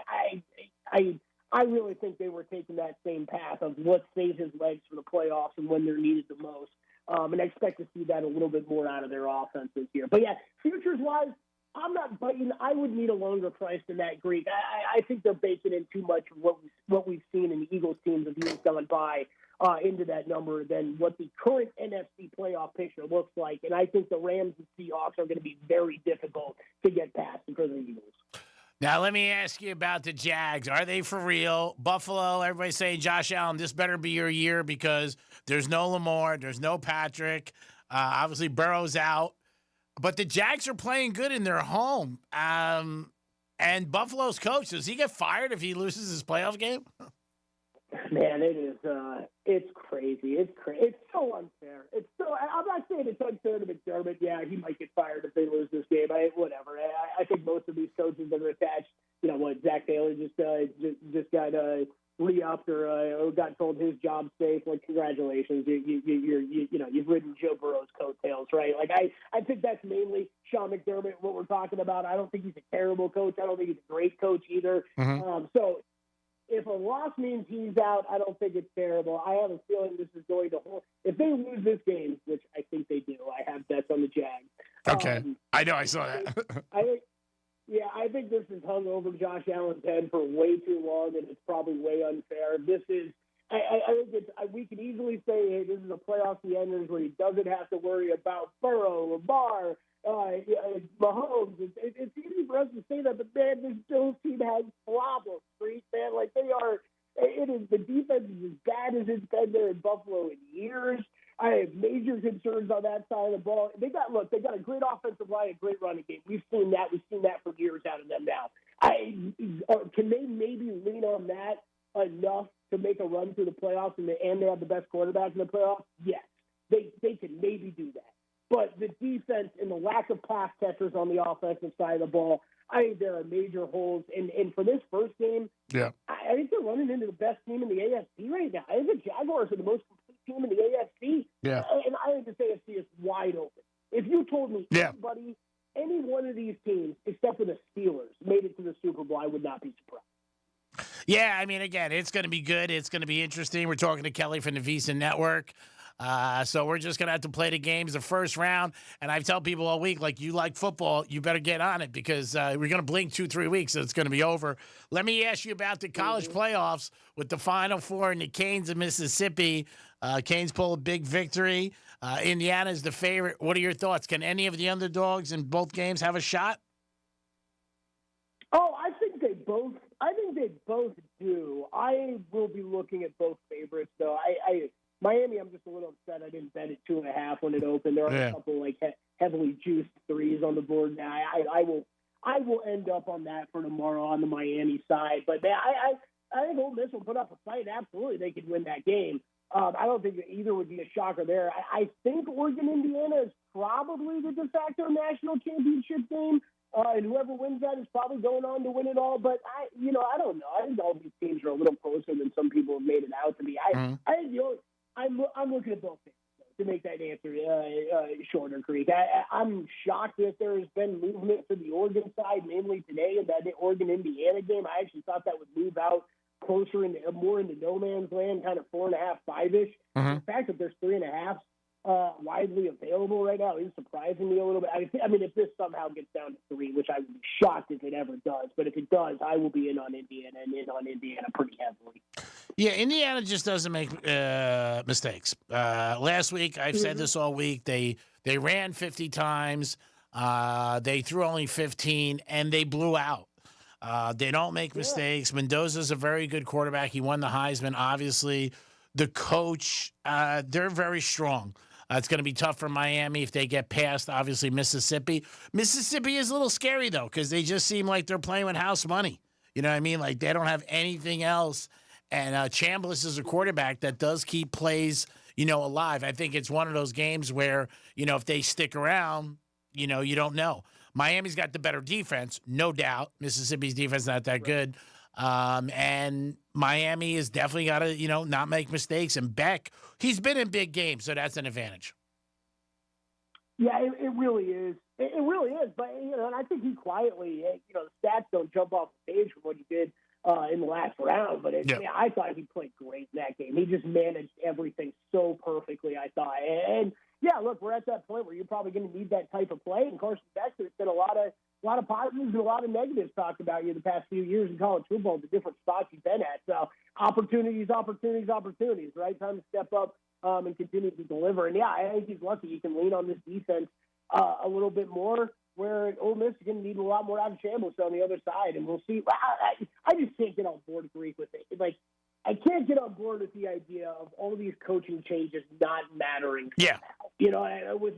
I really think they were taking that same path of let's save his legs for the playoffs and when they're needed the most. And I expect to see that a little bit more out of their offense this year. But, yeah, futures-wise, I'm not biting. I would need a longer price than that, Greek. I think they're baking in too much of what we've seen in the Eagles teams of years gone by into that number than what the current NFC playoff picture looks like. And I think the Rams and Seahawks are going to be very difficult to get past because of the Eagles. Now, let me ask you about the Jags. Are they for real? Buffalo, everybody's saying, Josh Allen, this better be your year because there's no Lamar, there's no Patrick. Obviously, Burrow's out. But the Jags are playing good in their home. And Buffalo's coach, does he get fired if he loses his playoff game? Man, it is. It's crazy. It's crazy. It's so unfair. It's so. I'm not saying it's unfair to McDermott. Yeah, he might get fired if they lose this game. Whatever. I think most of these coaches that are attached. Zach Taylor just got re-upped or got told his job's safe. Like, congratulations, you've ridden Joe Burrow's coattails, right? Like, I think that's mainly Sean McDermott. What we're talking about. I don't think he's a terrible coach. I don't think he's a great coach either. So. If a loss means he's out, I don't think it's terrible. I have a feeling this is going to hold. If they lose this game, which I think they do, I have bets on the Jags. Okay. I know. I saw that. I think this is hung over Josh Allen's head for way too long, and it's probably way unfair. This is – I think we can easily say, hey, this is a playoff enders where he doesn't have to worry about Burrow, Lamar, Mahomes. It's easy for us to say that, but man, this Bills team has problems, man. Like they are. The defense is as bad as it's been there in Buffalo in years. I have major concerns on that side of the ball. They got a great offensive line, a great running game. We've seen that for years out of them now. Can they maybe lean on that enough to make a run through the playoffs and they have the best quarterback in the playoffs? Yes, they can maybe do that. But the defense and the lack of pass catchers on the offensive side of the ball, I think there are major holes. And for this first game, I think they're running into the best team in the AFC right now. I think the Jaguars are the most complete team in the AFC. Yeah. And I think this AFC is wide open. If you told me anybody, any one of these teams, except for the Steelers, made it to the Super Bowl, I would not be surprised. Yeah, I mean, again, it's going to be good. It's going to be interesting. We're talking to Kelly from the VSiN Network. So we're just going to have to play the games the first round. And I tell people all week, like, you like football, you better get on it because we're going to blink 2-3 weeks and it's going to be over. Let me ask you about the college playoffs with the Final Four and the Canes of Mississippi. Canes pull a big victory. Indiana's the favorite. What are your thoughts? Can any of the underdogs in both games have a shot? Oh, I think they both do. I will be looking at both favorites, though. Miami, I'm just a little upset I didn't bet at 2.5 when it opened. There are a couple heavily juiced threes on the board now. I will end up on that for tomorrow on the Miami side. But man, I think Ole Miss will put up a fight. Absolutely, they could win that game. I don't think either would be a shocker there. I think Oregon, Indiana is probably the de facto national championship game. And whoever wins that is probably going on to win it all. But I don't know. I think all these teams are a little closer than some people have made it out to be. I'm looking at both teams to make that Greek. I'm shocked that there's been movement to the Oregon side, mainly today in that Oregon-Indiana game. I actually thought that would move out closer more into no man's land, kind of 4.5, 5-ish. The fact that there's 3.5 widely available right now is surprising me a little bit. I mean, if this somehow gets down to 3, which I would be shocked if it ever does, but if it does, I will be in on Indiana and in on Indiana pretty heavily. Yeah, Indiana just doesn't make mistakes. Last week, I've said this all week, they ran 50 times. They threw only 15, and they blew out. They don't make mistakes. Mendoza's a very good quarterback. He won the Heisman, obviously. The coach, they're very strong. It's going to be tough for Miami if they get past, obviously, Mississippi. Mississippi is a little scary, though, because they just seem like they're playing with house money. You know what I mean? Like, they don't have anything else. And Chambliss is a quarterback that does keep plays, alive. I think it's one of those games where, if they stick around, you don't know. Miami's got the better defense, no doubt. Mississippi's defense not that good. And Miami has definitely got to, not make mistakes. And Beck, he's been in big games, so that's an advantage. Yeah, it really is. It really is. But, and I think he quietly, the stats don't jump off the page from what he did in the last round. But I thought he played great in that game. He just managed everything so perfectly, I thought. And yeah, look, we're at that point where you're probably going to need that type of play. And Carson Beck, there's been a lot of positives and a lot of negatives talked about you the past few years in college football, the different spots you've been at. So opportunities, right? Time to step up and continue to deliver. And yeah, I think he's lucky. You can lean on this defense a little bit more, where Ole Miss is going to need a lot more out of Chambliss on the other side. And we'll see. I just can't get on board, Greek, with it. Like, I can't get on board with the idea of all these coaching changes not mattering somehow. Yeah. With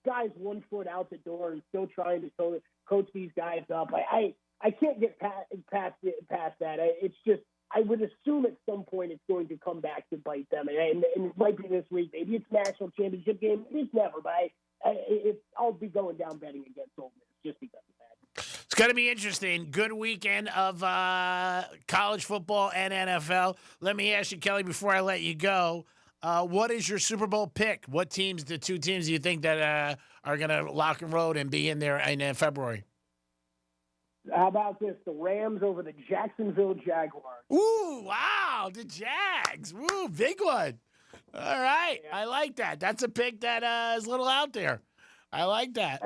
guys 1 foot out the door and still trying to coach these guys up. I can't get past that. It's just, I would assume at some point it's going to come back to bite them. And it might be this week. Maybe it's national championship game. It's never, but I'll be going down betting against Ole Miss just because of that. It's going to be interesting. Good weekend of college football and NFL. Let me ask you, Kelly, before I let you go, what is your Super Bowl pick? What teams, the 2 teams do you think that are going to lock and roll and be in there in February? How about this? The Rams over the Jacksonville Jaguars. Ooh, wow, the Jags. Ooh, big one. All right, yeah. I like that. That's a pick that is a little out there. I like that.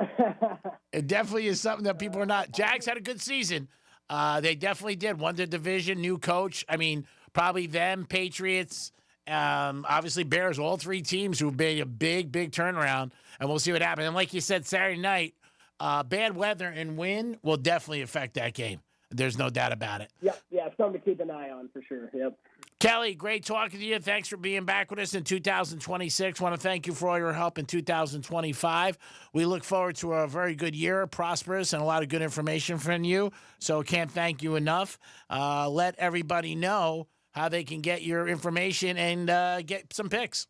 It definitely is something that people are not. Jags had a good season. They definitely did. Won the division, new coach. I mean, probably them, Patriots, obviously Bears, all 3 teams who've made a big, big turnaround, and we'll see what happens. And like you said, Saturday night, bad weather and wind will definitely affect that game. There's no doubt about it. Yep, yeah, something to keep an eye on for sure. Yep. Kelly, great talking to you. Thanks for being back with us in 2026. Want to thank you for all your help in 2025. We look forward to a very good year, prosperous, and a lot of good information from you. So can't thank you enough. Let everybody know how they can get your information and get some picks.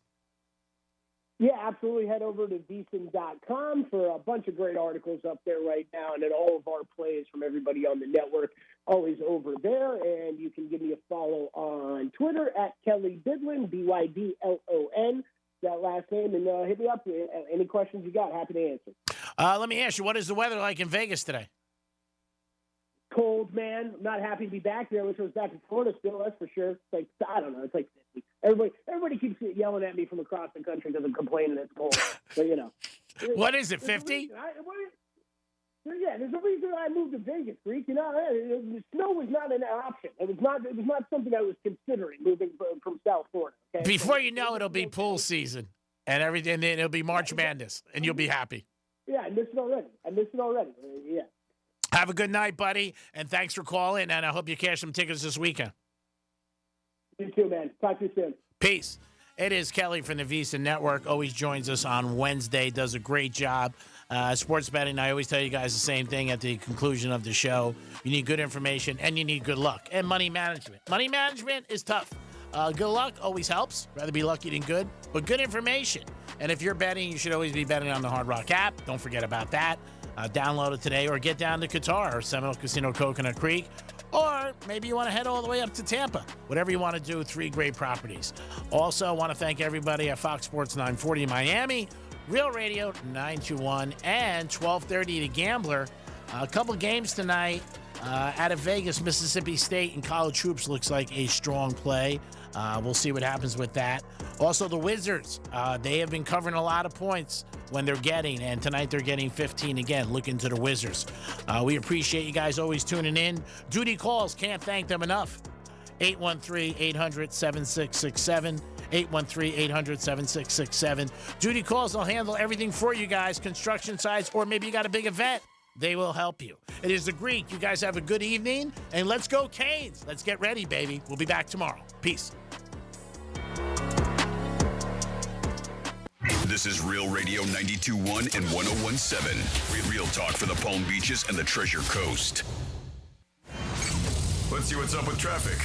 Yeah, absolutely. Head over to VSiN.com for a bunch of great articles up there right now, and then all of our plays from everybody on the network always over there. And you can give me a follow on Twitter at Kelly Bidlin, BYDLON, that last name, and hit me up. Any questions you got, happy to answer. Let me ask you, what is the weather like in Vegas today? Cold, man. I'm not happy to be back there. I wish I was back in Florida still, that's for sure. It's like, I don't know, it's like 50. Everybody keeps yelling at me from across the country because I'm complaining it's cold. But, What is it, 50? Yeah, there's a reason I moved to Vegas, Greek. The snow was not an option. It was not something I was considering moving from South Florida. Okay? Before you know it, it'll be pool season and everything. Then it'll be March Madness, and you'll be happy. Yeah, I miss it already. Yeah. Have a good night, buddy, and thanks for calling, and I hope you cash some tickets this weekend. You too, man. Talk to you soon. Peace. It is Kelly from the VSiN Network. Always joins us on Wednesday. Does a great job. Sports betting, I always tell you guys the same thing at the conclusion of the show. You need good information, and you need good luck. And money management. Money management is tough. Good luck always helps. Rather be lucky than good. But good information. And if you're betting, you should always be betting on the Hard Rock app. Don't forget about that. Download it today, or get down to Qatar or Seminole Casino Coconut Creek. Or maybe you want to head all the way up to Tampa. Whatever you want to do, 3 great properties. Also, I want to thank everybody at Fox Sports 940 Miami, Real Radio 921 and 1230 The Gambler. A couple games tonight out of Vegas. Mississippi State and College Hoops looks like a strong play. We'll see what happens with that. Also, the Wizards, they have been covering a lot of points when they're getting, and tonight they're getting 15 again. Look into the Wizards. We appreciate you guys always tuning in. Duty calls, can't thank them enough. 813-800-7667. 813-800-7667. Duty calls will handle everything for you guys, construction sites, or maybe you got a big event. They will help you. It is the Greek. You guys have a good evening, and let's go Canes. Let's get ready, baby. We'll be back tomorrow. Peace. This is Real Radio 92.1 and 101.7. Real talk for the Palm Beaches and the Treasure Coast. Let's see what's up with traffic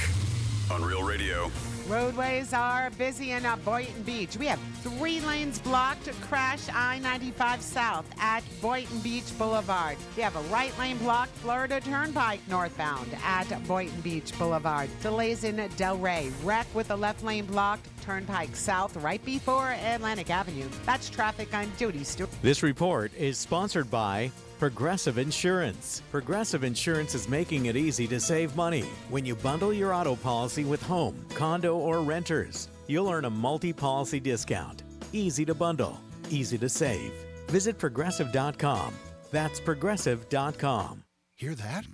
on Real Radio. Roadways are busy in Boynton Beach. We have 3 lanes blocked to crash I-95 south at Boynton Beach Boulevard. We have a right lane blocked Florida Turnpike northbound at Boynton Beach Boulevard. Delays in Delray. Wreck with the left lane blocked Turnpike south right before Atlantic Avenue. That's traffic on duty. This report is sponsored by Progressive Insurance. Progressive Insurance is making it easy to save money. When you bundle your auto policy with home, condo, or renters, you'll earn a multi-policy discount. Easy to bundle, easy to save. Visit Progressive.com. That's Progressive.com. Hear that?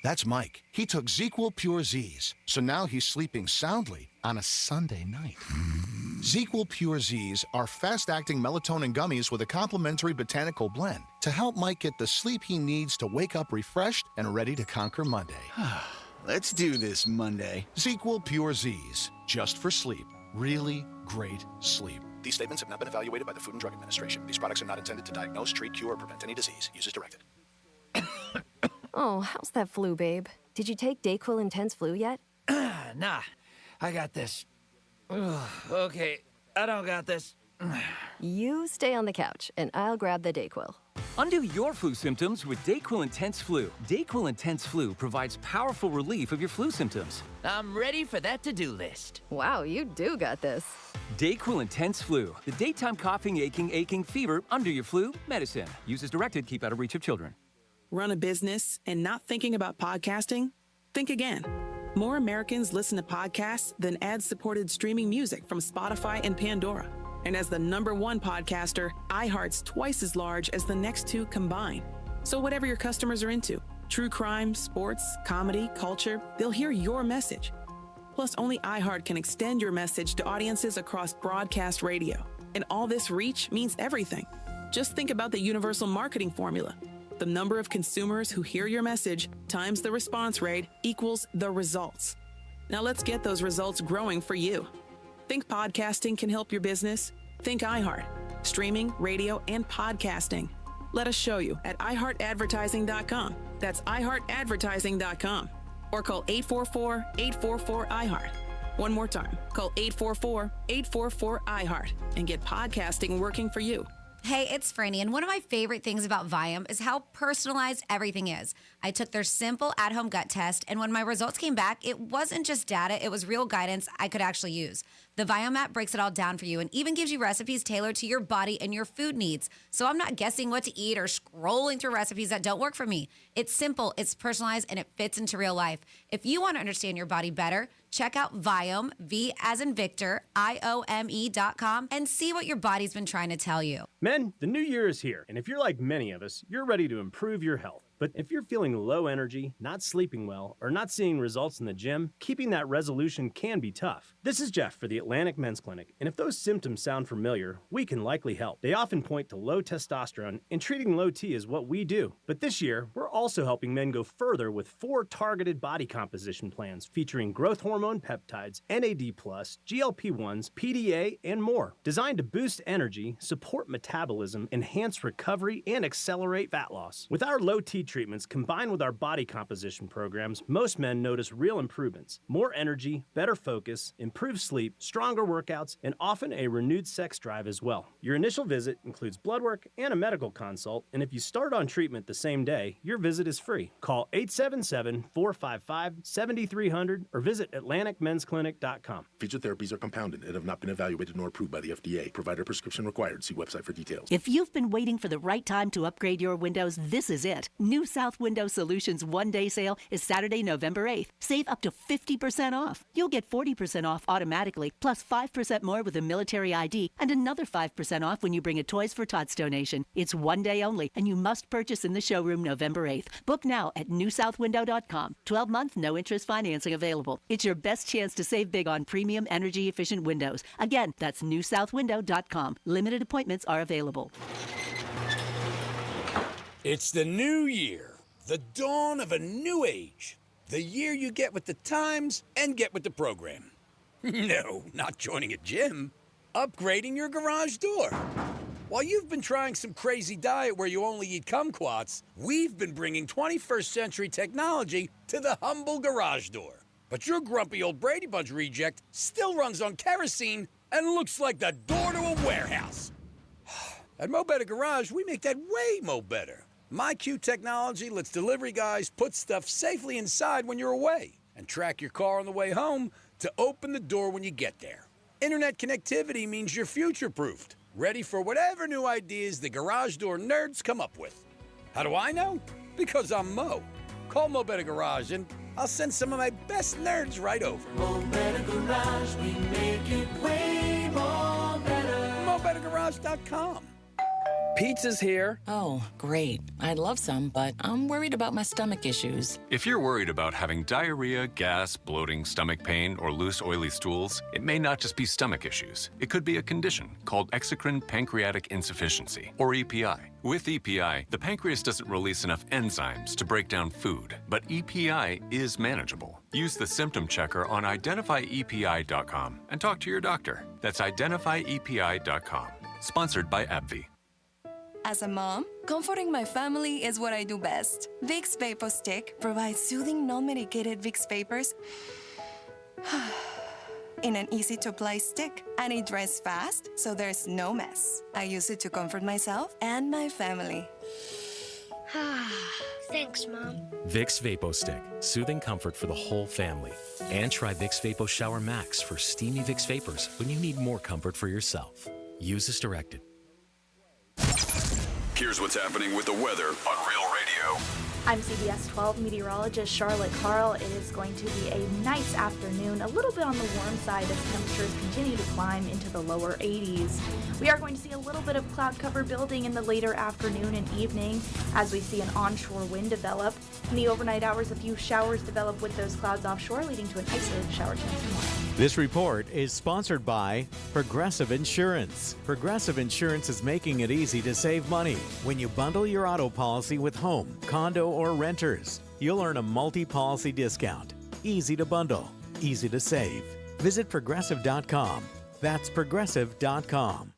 That's Mike. He took ZQL Pure Z's, so now he's sleeping soundly on a Sunday night. ZQL Pure Z's are fast-acting melatonin gummies with a complementary botanical blend to help Mike get the sleep he needs to wake up refreshed and ready to conquer Monday. Let's do this Monday. ZQL Pure Z's, just for sleep. Really great sleep. These statements have not been evaluated by the Food and Drug Administration. These products are not intended to diagnose, treat, cure, or prevent any disease. Use as directed. Oh, how's that flu, babe? Did you take Dayquil Intense Flu yet? Nah, I got this. Ugh, okay, I don't got this. You stay on the couch, and I'll grab the Dayquil. Undo your flu symptoms with Dayquil Intense Flu. Dayquil Intense Flu provides powerful relief of your flu symptoms. I'm ready for that to-do list. Wow, you do got this. Dayquil Intense Flu, the daytime coughing, aching, fever, under your flu medicine. Use as directed, keep out of reach of children. Run a business and not thinking about podcasting? Think again. More Americans listen to podcasts than ad-supported streaming music from Spotify and Pandora. And as the #1 podcaster, iHeart's twice as large as the next 2 combined. So whatever your customers are into, true crime, sports, comedy, culture, they'll hear your message. Plus, only iHeart can extend your message to audiences across broadcast radio. And all this reach means everything. Just think about the universal marketing formula. The number of consumers who hear your message times the response rate equals the results. Now let's get those results growing for you. Think podcasting can help your business? Think iHeart. Streaming, radio, and podcasting. Let us show you at iHeartAdvertising.com. That's iHeartAdvertising.com. Or call 844-844-iHeart. One more time, call 844-844-iHeart and get podcasting working for you. Hey, it's Franny, and one of my favorite things about Viome is how personalized everything is. I took their simple at-home gut test, and when my results came back, it wasn't just data, it was real guidance I could actually use. The Viome app breaks it all down for you and even gives you recipes tailored to your body and your food needs. So I'm not guessing what to eat or scrolling through recipes that don't work for me. It's simple, it's personalized, and it fits into real life. If you want to understand your body better, check out Viome, V as in Victor, IOME.com, and see what your body's been trying to tell you. Men, the new year is here, and if you're like many of us, you're ready to improve your health. But if you're feeling low energy, not sleeping well, or not seeing results in the gym, keeping that resolution can be tough. This is Jeff for the Atlantic Men's Clinic, and if those symptoms sound familiar, we can likely help. They often point to low testosterone, and treating low T is what we do. But this year, we're also helping men go further with 4 targeted body composition plans featuring growth hormone peptides, NAD+, GLP-1s, PDA, and more, designed to boost energy, support metabolism, enhance recovery, and accelerate fat loss. With our low T treatments combined with our body composition programs, most men notice real improvements. More energy, better focus, improved sleep, stronger workouts, and often a renewed sex drive as well. Your initial visit includes blood work and a medical consult, and if you start on treatment the same day, your visit is free. Call 877-455-7300 or visit AtlanticMen'sClinic.com. Featured therapies are compounded and have not been evaluated nor approved by the FDA. Provider prescription required. See website for details. If you've been waiting for the right time to upgrade your windows, this is it. New South Window Solutions one-day sale is Saturday, November 8th. Save up to 50% off. You'll get 40% off automatically, plus 5% more with a military ID, and another 5% off when you bring a Toys for Tots donation. It's one day only, and you must purchase in the showroom November 8th. Book now at newsouthwindow.com. 12-month, no-interest financing available. It's your best chance to save big on premium, energy-efficient windows. Again, that's newsouthwindow.com. Limited appointments are available. It's the new year, the dawn of a new age. The year you get with the times and get with the program. No, not joining a gym. Upgrading your garage door. While you've been trying some crazy diet where you only eat kumquats, we've been bringing 21st century technology to the humble garage door. But your grumpy old Brady Bunch reject still runs on kerosene and looks like the door to a warehouse. At Mo Better Garage, we make that way mo better. MyQ technology lets delivery guys put stuff safely inside when you're away and track your car on the way home to open the door when you get there. Internet connectivity means you're future-proofed, ready for whatever new ideas the garage door nerds come up with. How do I know? Because I'm Mo. Call Mo Better Garage and I'll send some of my best nerds right over. Mo Better Garage, we make it way more better. MoBetterGarage.com. Pizza's here. Oh, great. I'd love some, but I'm worried about my stomach issues. If you're worried about having diarrhea, gas, bloating, stomach pain, or loose, oily stools, it may not just be stomach issues. It could be a condition called exocrine pancreatic insufficiency, or EPI. With EPI, the pancreas doesn't release enough enzymes to break down food, but EPI is manageable. Use the symptom checker on identifyepi.com and talk to your doctor. That's identifyepi.com. Sponsored by AbbVie. As a mom, comforting my family is what I do best. Vicks Vapor Stick provides soothing, non-medicated Vicks vapors in an easy-to-apply stick, and it dries fast, so there's no mess. I use it to comfort myself and my family. Thanks, Mom. Vicks Vapor Stick, soothing comfort for the whole family. And try Vicks Vapor Shower Max for steamy Vicks vapors when you need more comfort for yourself. Use as directed. Here's what's happening with the weather on Real Radio. I'm CBS 12 meteorologist Charlotte Carl. It is going to be a nice afternoon, a little bit on the warm side as temperatures continue to climb into the lower 80s. We are going to see a little bit of cloud cover building in the later afternoon and evening as we see an onshore wind develop. In the overnight hours, a few showers develop with those clouds offshore, leading to an isolated shower chance tomorrow. This report is sponsored by Progressive Insurance. Progressive Insurance is making it easy to save money. When you bundle your auto policy with home, condo, or renters, you'll earn a multi-policy discount. Easy to bundle, easy to save. Visit Progressive.com. That's Progressive.com.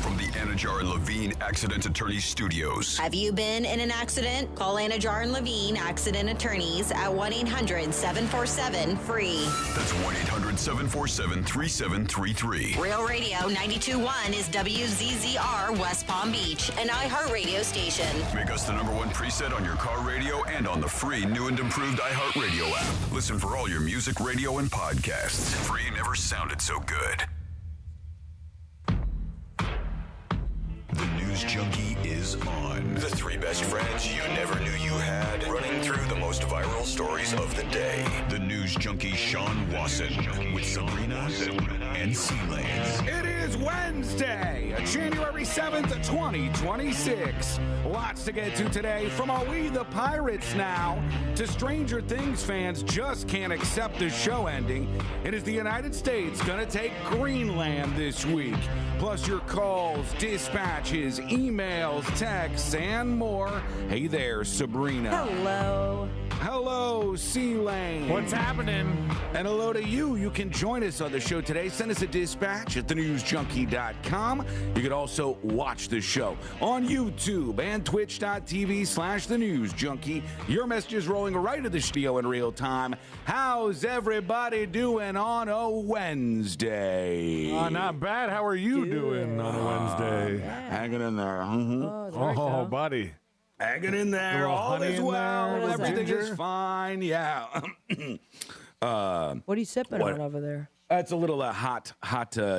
From the Anajar and Levine Accident Attorneys Studios. Have you been in an accident? Call Anajar and Levine Accident Attorneys at 1-800-747-FREE. That's 1-800-747-3733. Real Radio 92.1 is WZZR West Palm Beach, an iHeartRadio station. Make us the #1 preset on your car radio and on the free new and improved iHeartRadio app. Listen for all your music, radio, and podcasts. Free never sounded so good. The News Junkie is on. The 3 best friends you never knew you had, running through the most viral stories of the day. The News Junkie Sean Wasson with Sabrina and C-Lane. It is Wednesday, January 7th, 2026. Lots to get to today, from Are We the Pirates Now to Stranger Things fans just can't accept the show ending. It is the United States gonna take Greenland this week. Plus your calls, dispatches, emails, texts, and more. Hey there, Sabrina. Hello. Hello, C-Lane. What's happening? And hello to you. You can join us on the show today. Send us a dispatch at thenewsjunkie.com. You can also watch the show on YouTube and twitch.tv/thenewsjunkie. Your messages rolling right to the studio in real time. How's everybody doing on a Wednesday? Not bad. How are you doing on a Wednesday? Hanging in there. Oh, buddy. Hanging in there. All is well. Everything is fine. Yeah. What are you sipping on over there? It's a little hot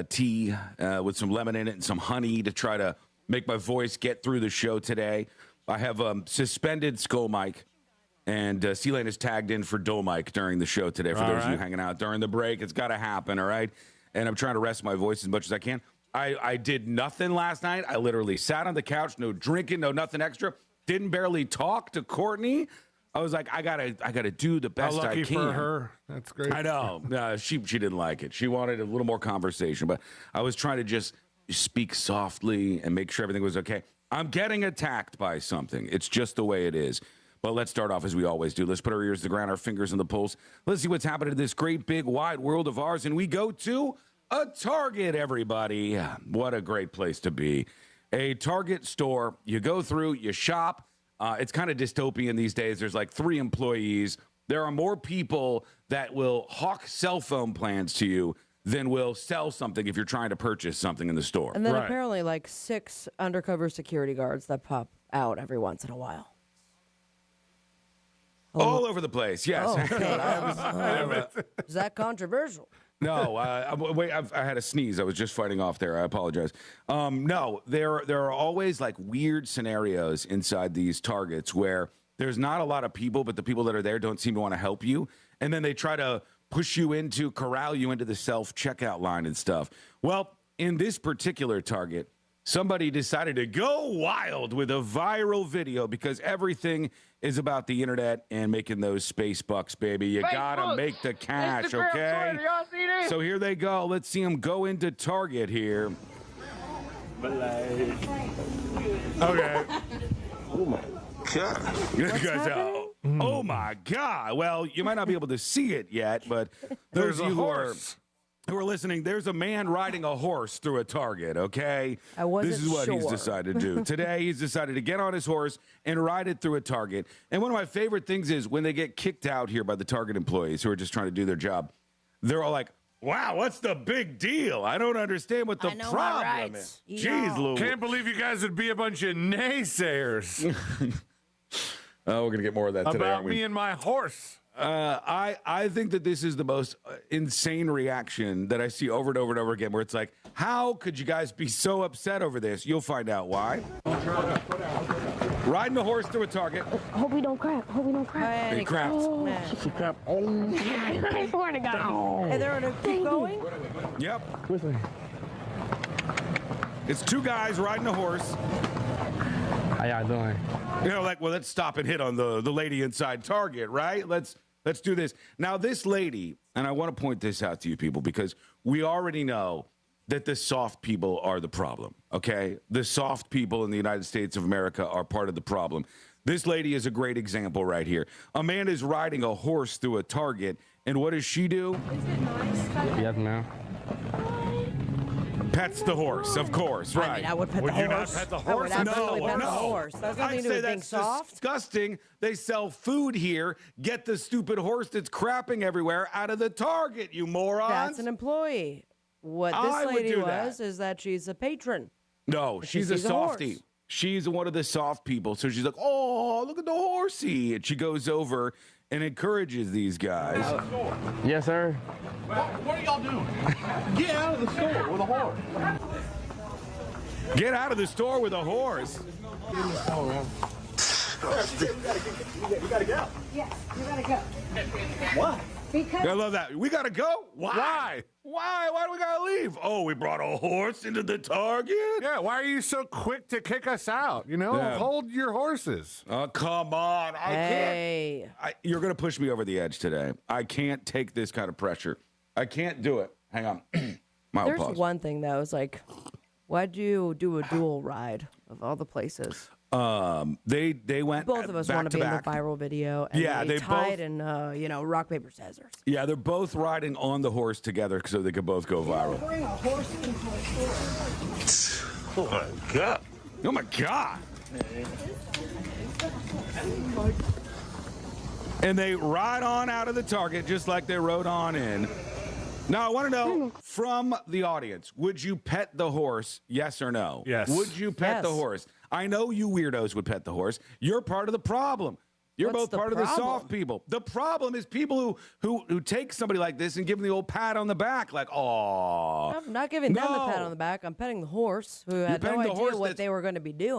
tea with some lemon in it and some honey to try to make my voice get through the show today. I have suspended skull mic, and C-Lane is tagged in for dull mic during the show today. For those of you hanging out during the break, it's got to happen, all right? And I'm trying to rest my voice as much as I can. I did nothing last night. I literally sat on the couch, no drinking, no nothing extra. Didn't barely talk to Courtney. I was like, I gotta do the best I can. For her. That's great. I know. She didn't like it. She wanted a little more conversation, but I was trying to just speak softly and make sure everything was okay. I'm getting attacked by something. It's just the way it is. But let's start off as we always do. Let's put our ears to the ground, our fingers on the pulse. Let's see what's happening in this great, big, wide world of ours. And we go to a Target, everybody. What a great place to be. A Target store. You go through, you shop. It's kind of dystopian these days. There's like 3 employees. There are more people that will hawk cell phone plans to you than will sell something if you're trying to purchase something in the store. And then apparently like 6 undercover security guards that pop out every once in a while. All over the place, yes. Oh, is that controversial? No, wait, I had a sneeze. I was just fighting off there. I apologize. No, there are always like weird scenarios inside these Targets where there's not a lot of people, but the people that are there don't seem to want to help you. And then they try to corral you into the self-checkout line and stuff. Well, in this particular Target, somebody decided to go wild with a viral video because everything is about the internet and making those space bucks, baby. You gotta make the cash, Instagram, okay? Twitter, y'all see this? So here they go. Let's see them go into Target here. Okay. Oh my God. Oh my God. Well, you might not be able to see it yet, but There's those a of you horse. who are listening, there's a man riding a horse through a Target, okay? This is what he's decided to do. Today, he's decided to get on his horse and ride it through a Target. And one of my favorite things is when they get kicked out here by the Target employees who are just trying to do their job, they're all like, wow, what's the big deal? I don't understand what the problem is. Jeez, Lou. Can't believe you guys would be a bunch of naysayers. Oh, we're going to get more of that today, about aren't we? me and my horse. I think that this is the most insane reaction that I see over and over and over again, where it's like, how could you guys be so upset over this? You'll find out why. Riding the horse through a Target. Hope we don't crap. Hope we don't crap. He craps. Oh, crap. I swear to God. Hey, they're gonna keep going? Yep. It's 2 guys riding a horse. How y'all doing? You know, like, well, let's stop and hit on the lady inside Target, right? Let's do this. Now, this lady, and I want to point this out to you people because we already know that the soft people are the problem, okay? The soft people in the United States of America are part of the problem. This lady is a great example right here. A man is riding a horse through a Target, and what does she do? Yes, ma'am. Pets the horse, of course, right? I mean, I would pet the horse. you not pet the horse? I would absolutely pet the horse. That's nothing to do with being that's soft. disgusting. They sell food here. Get the stupid horse that's crapping everywhere out of the Target, you morons. That's an employee. What I this would lady do was that. is that she's a patron. No, But she she's a sees a horse. softie. She's one of the soft people. So she's like, oh, look at the horsey. And she goes over and encourages these guys. Yes, sir. What are y'all doing? Get out of the store with a horse. Get out of the store with a horse. You gotta go. Yes, you gotta go. What? Because I love that. We gotta go? Why? Why do we gotta leave? Oh, we brought a horse into the Target? Yeah, why are you so quick to kick us out? You know, Yeah. hold your horses. Oh, come on. I Hey. can't. You're going to push me over the edge today. I can't take this kind of pressure. I can't do it. Hang on. Mild There's pause. one thing though, is like, why'd you do a dual ride of all the places. They went Both of us back want to to be back. in the viral video. And Yeah, they they tied both- and rock paper scissors. Yeah, they're both riding on the horse together so they could both go viral. Bring a horse into a store. Oh my god! Oh my god! And they ride on out of the Target just like they rode on in. Now, I want to know from the audience, would you pet the horse, yes or no? Yes. Would you pet the Yes. horse? I know you weirdos would pet the horse. You're part of the problem. You're What's both the part of the soft problem? people. The problem is people who take somebody like this and give them the old pat on the back, like, "Aw." I'm not giving them the pat No. on the back. I'm petting the horse, who had no petting the idea horse what that's- they were going to be doing.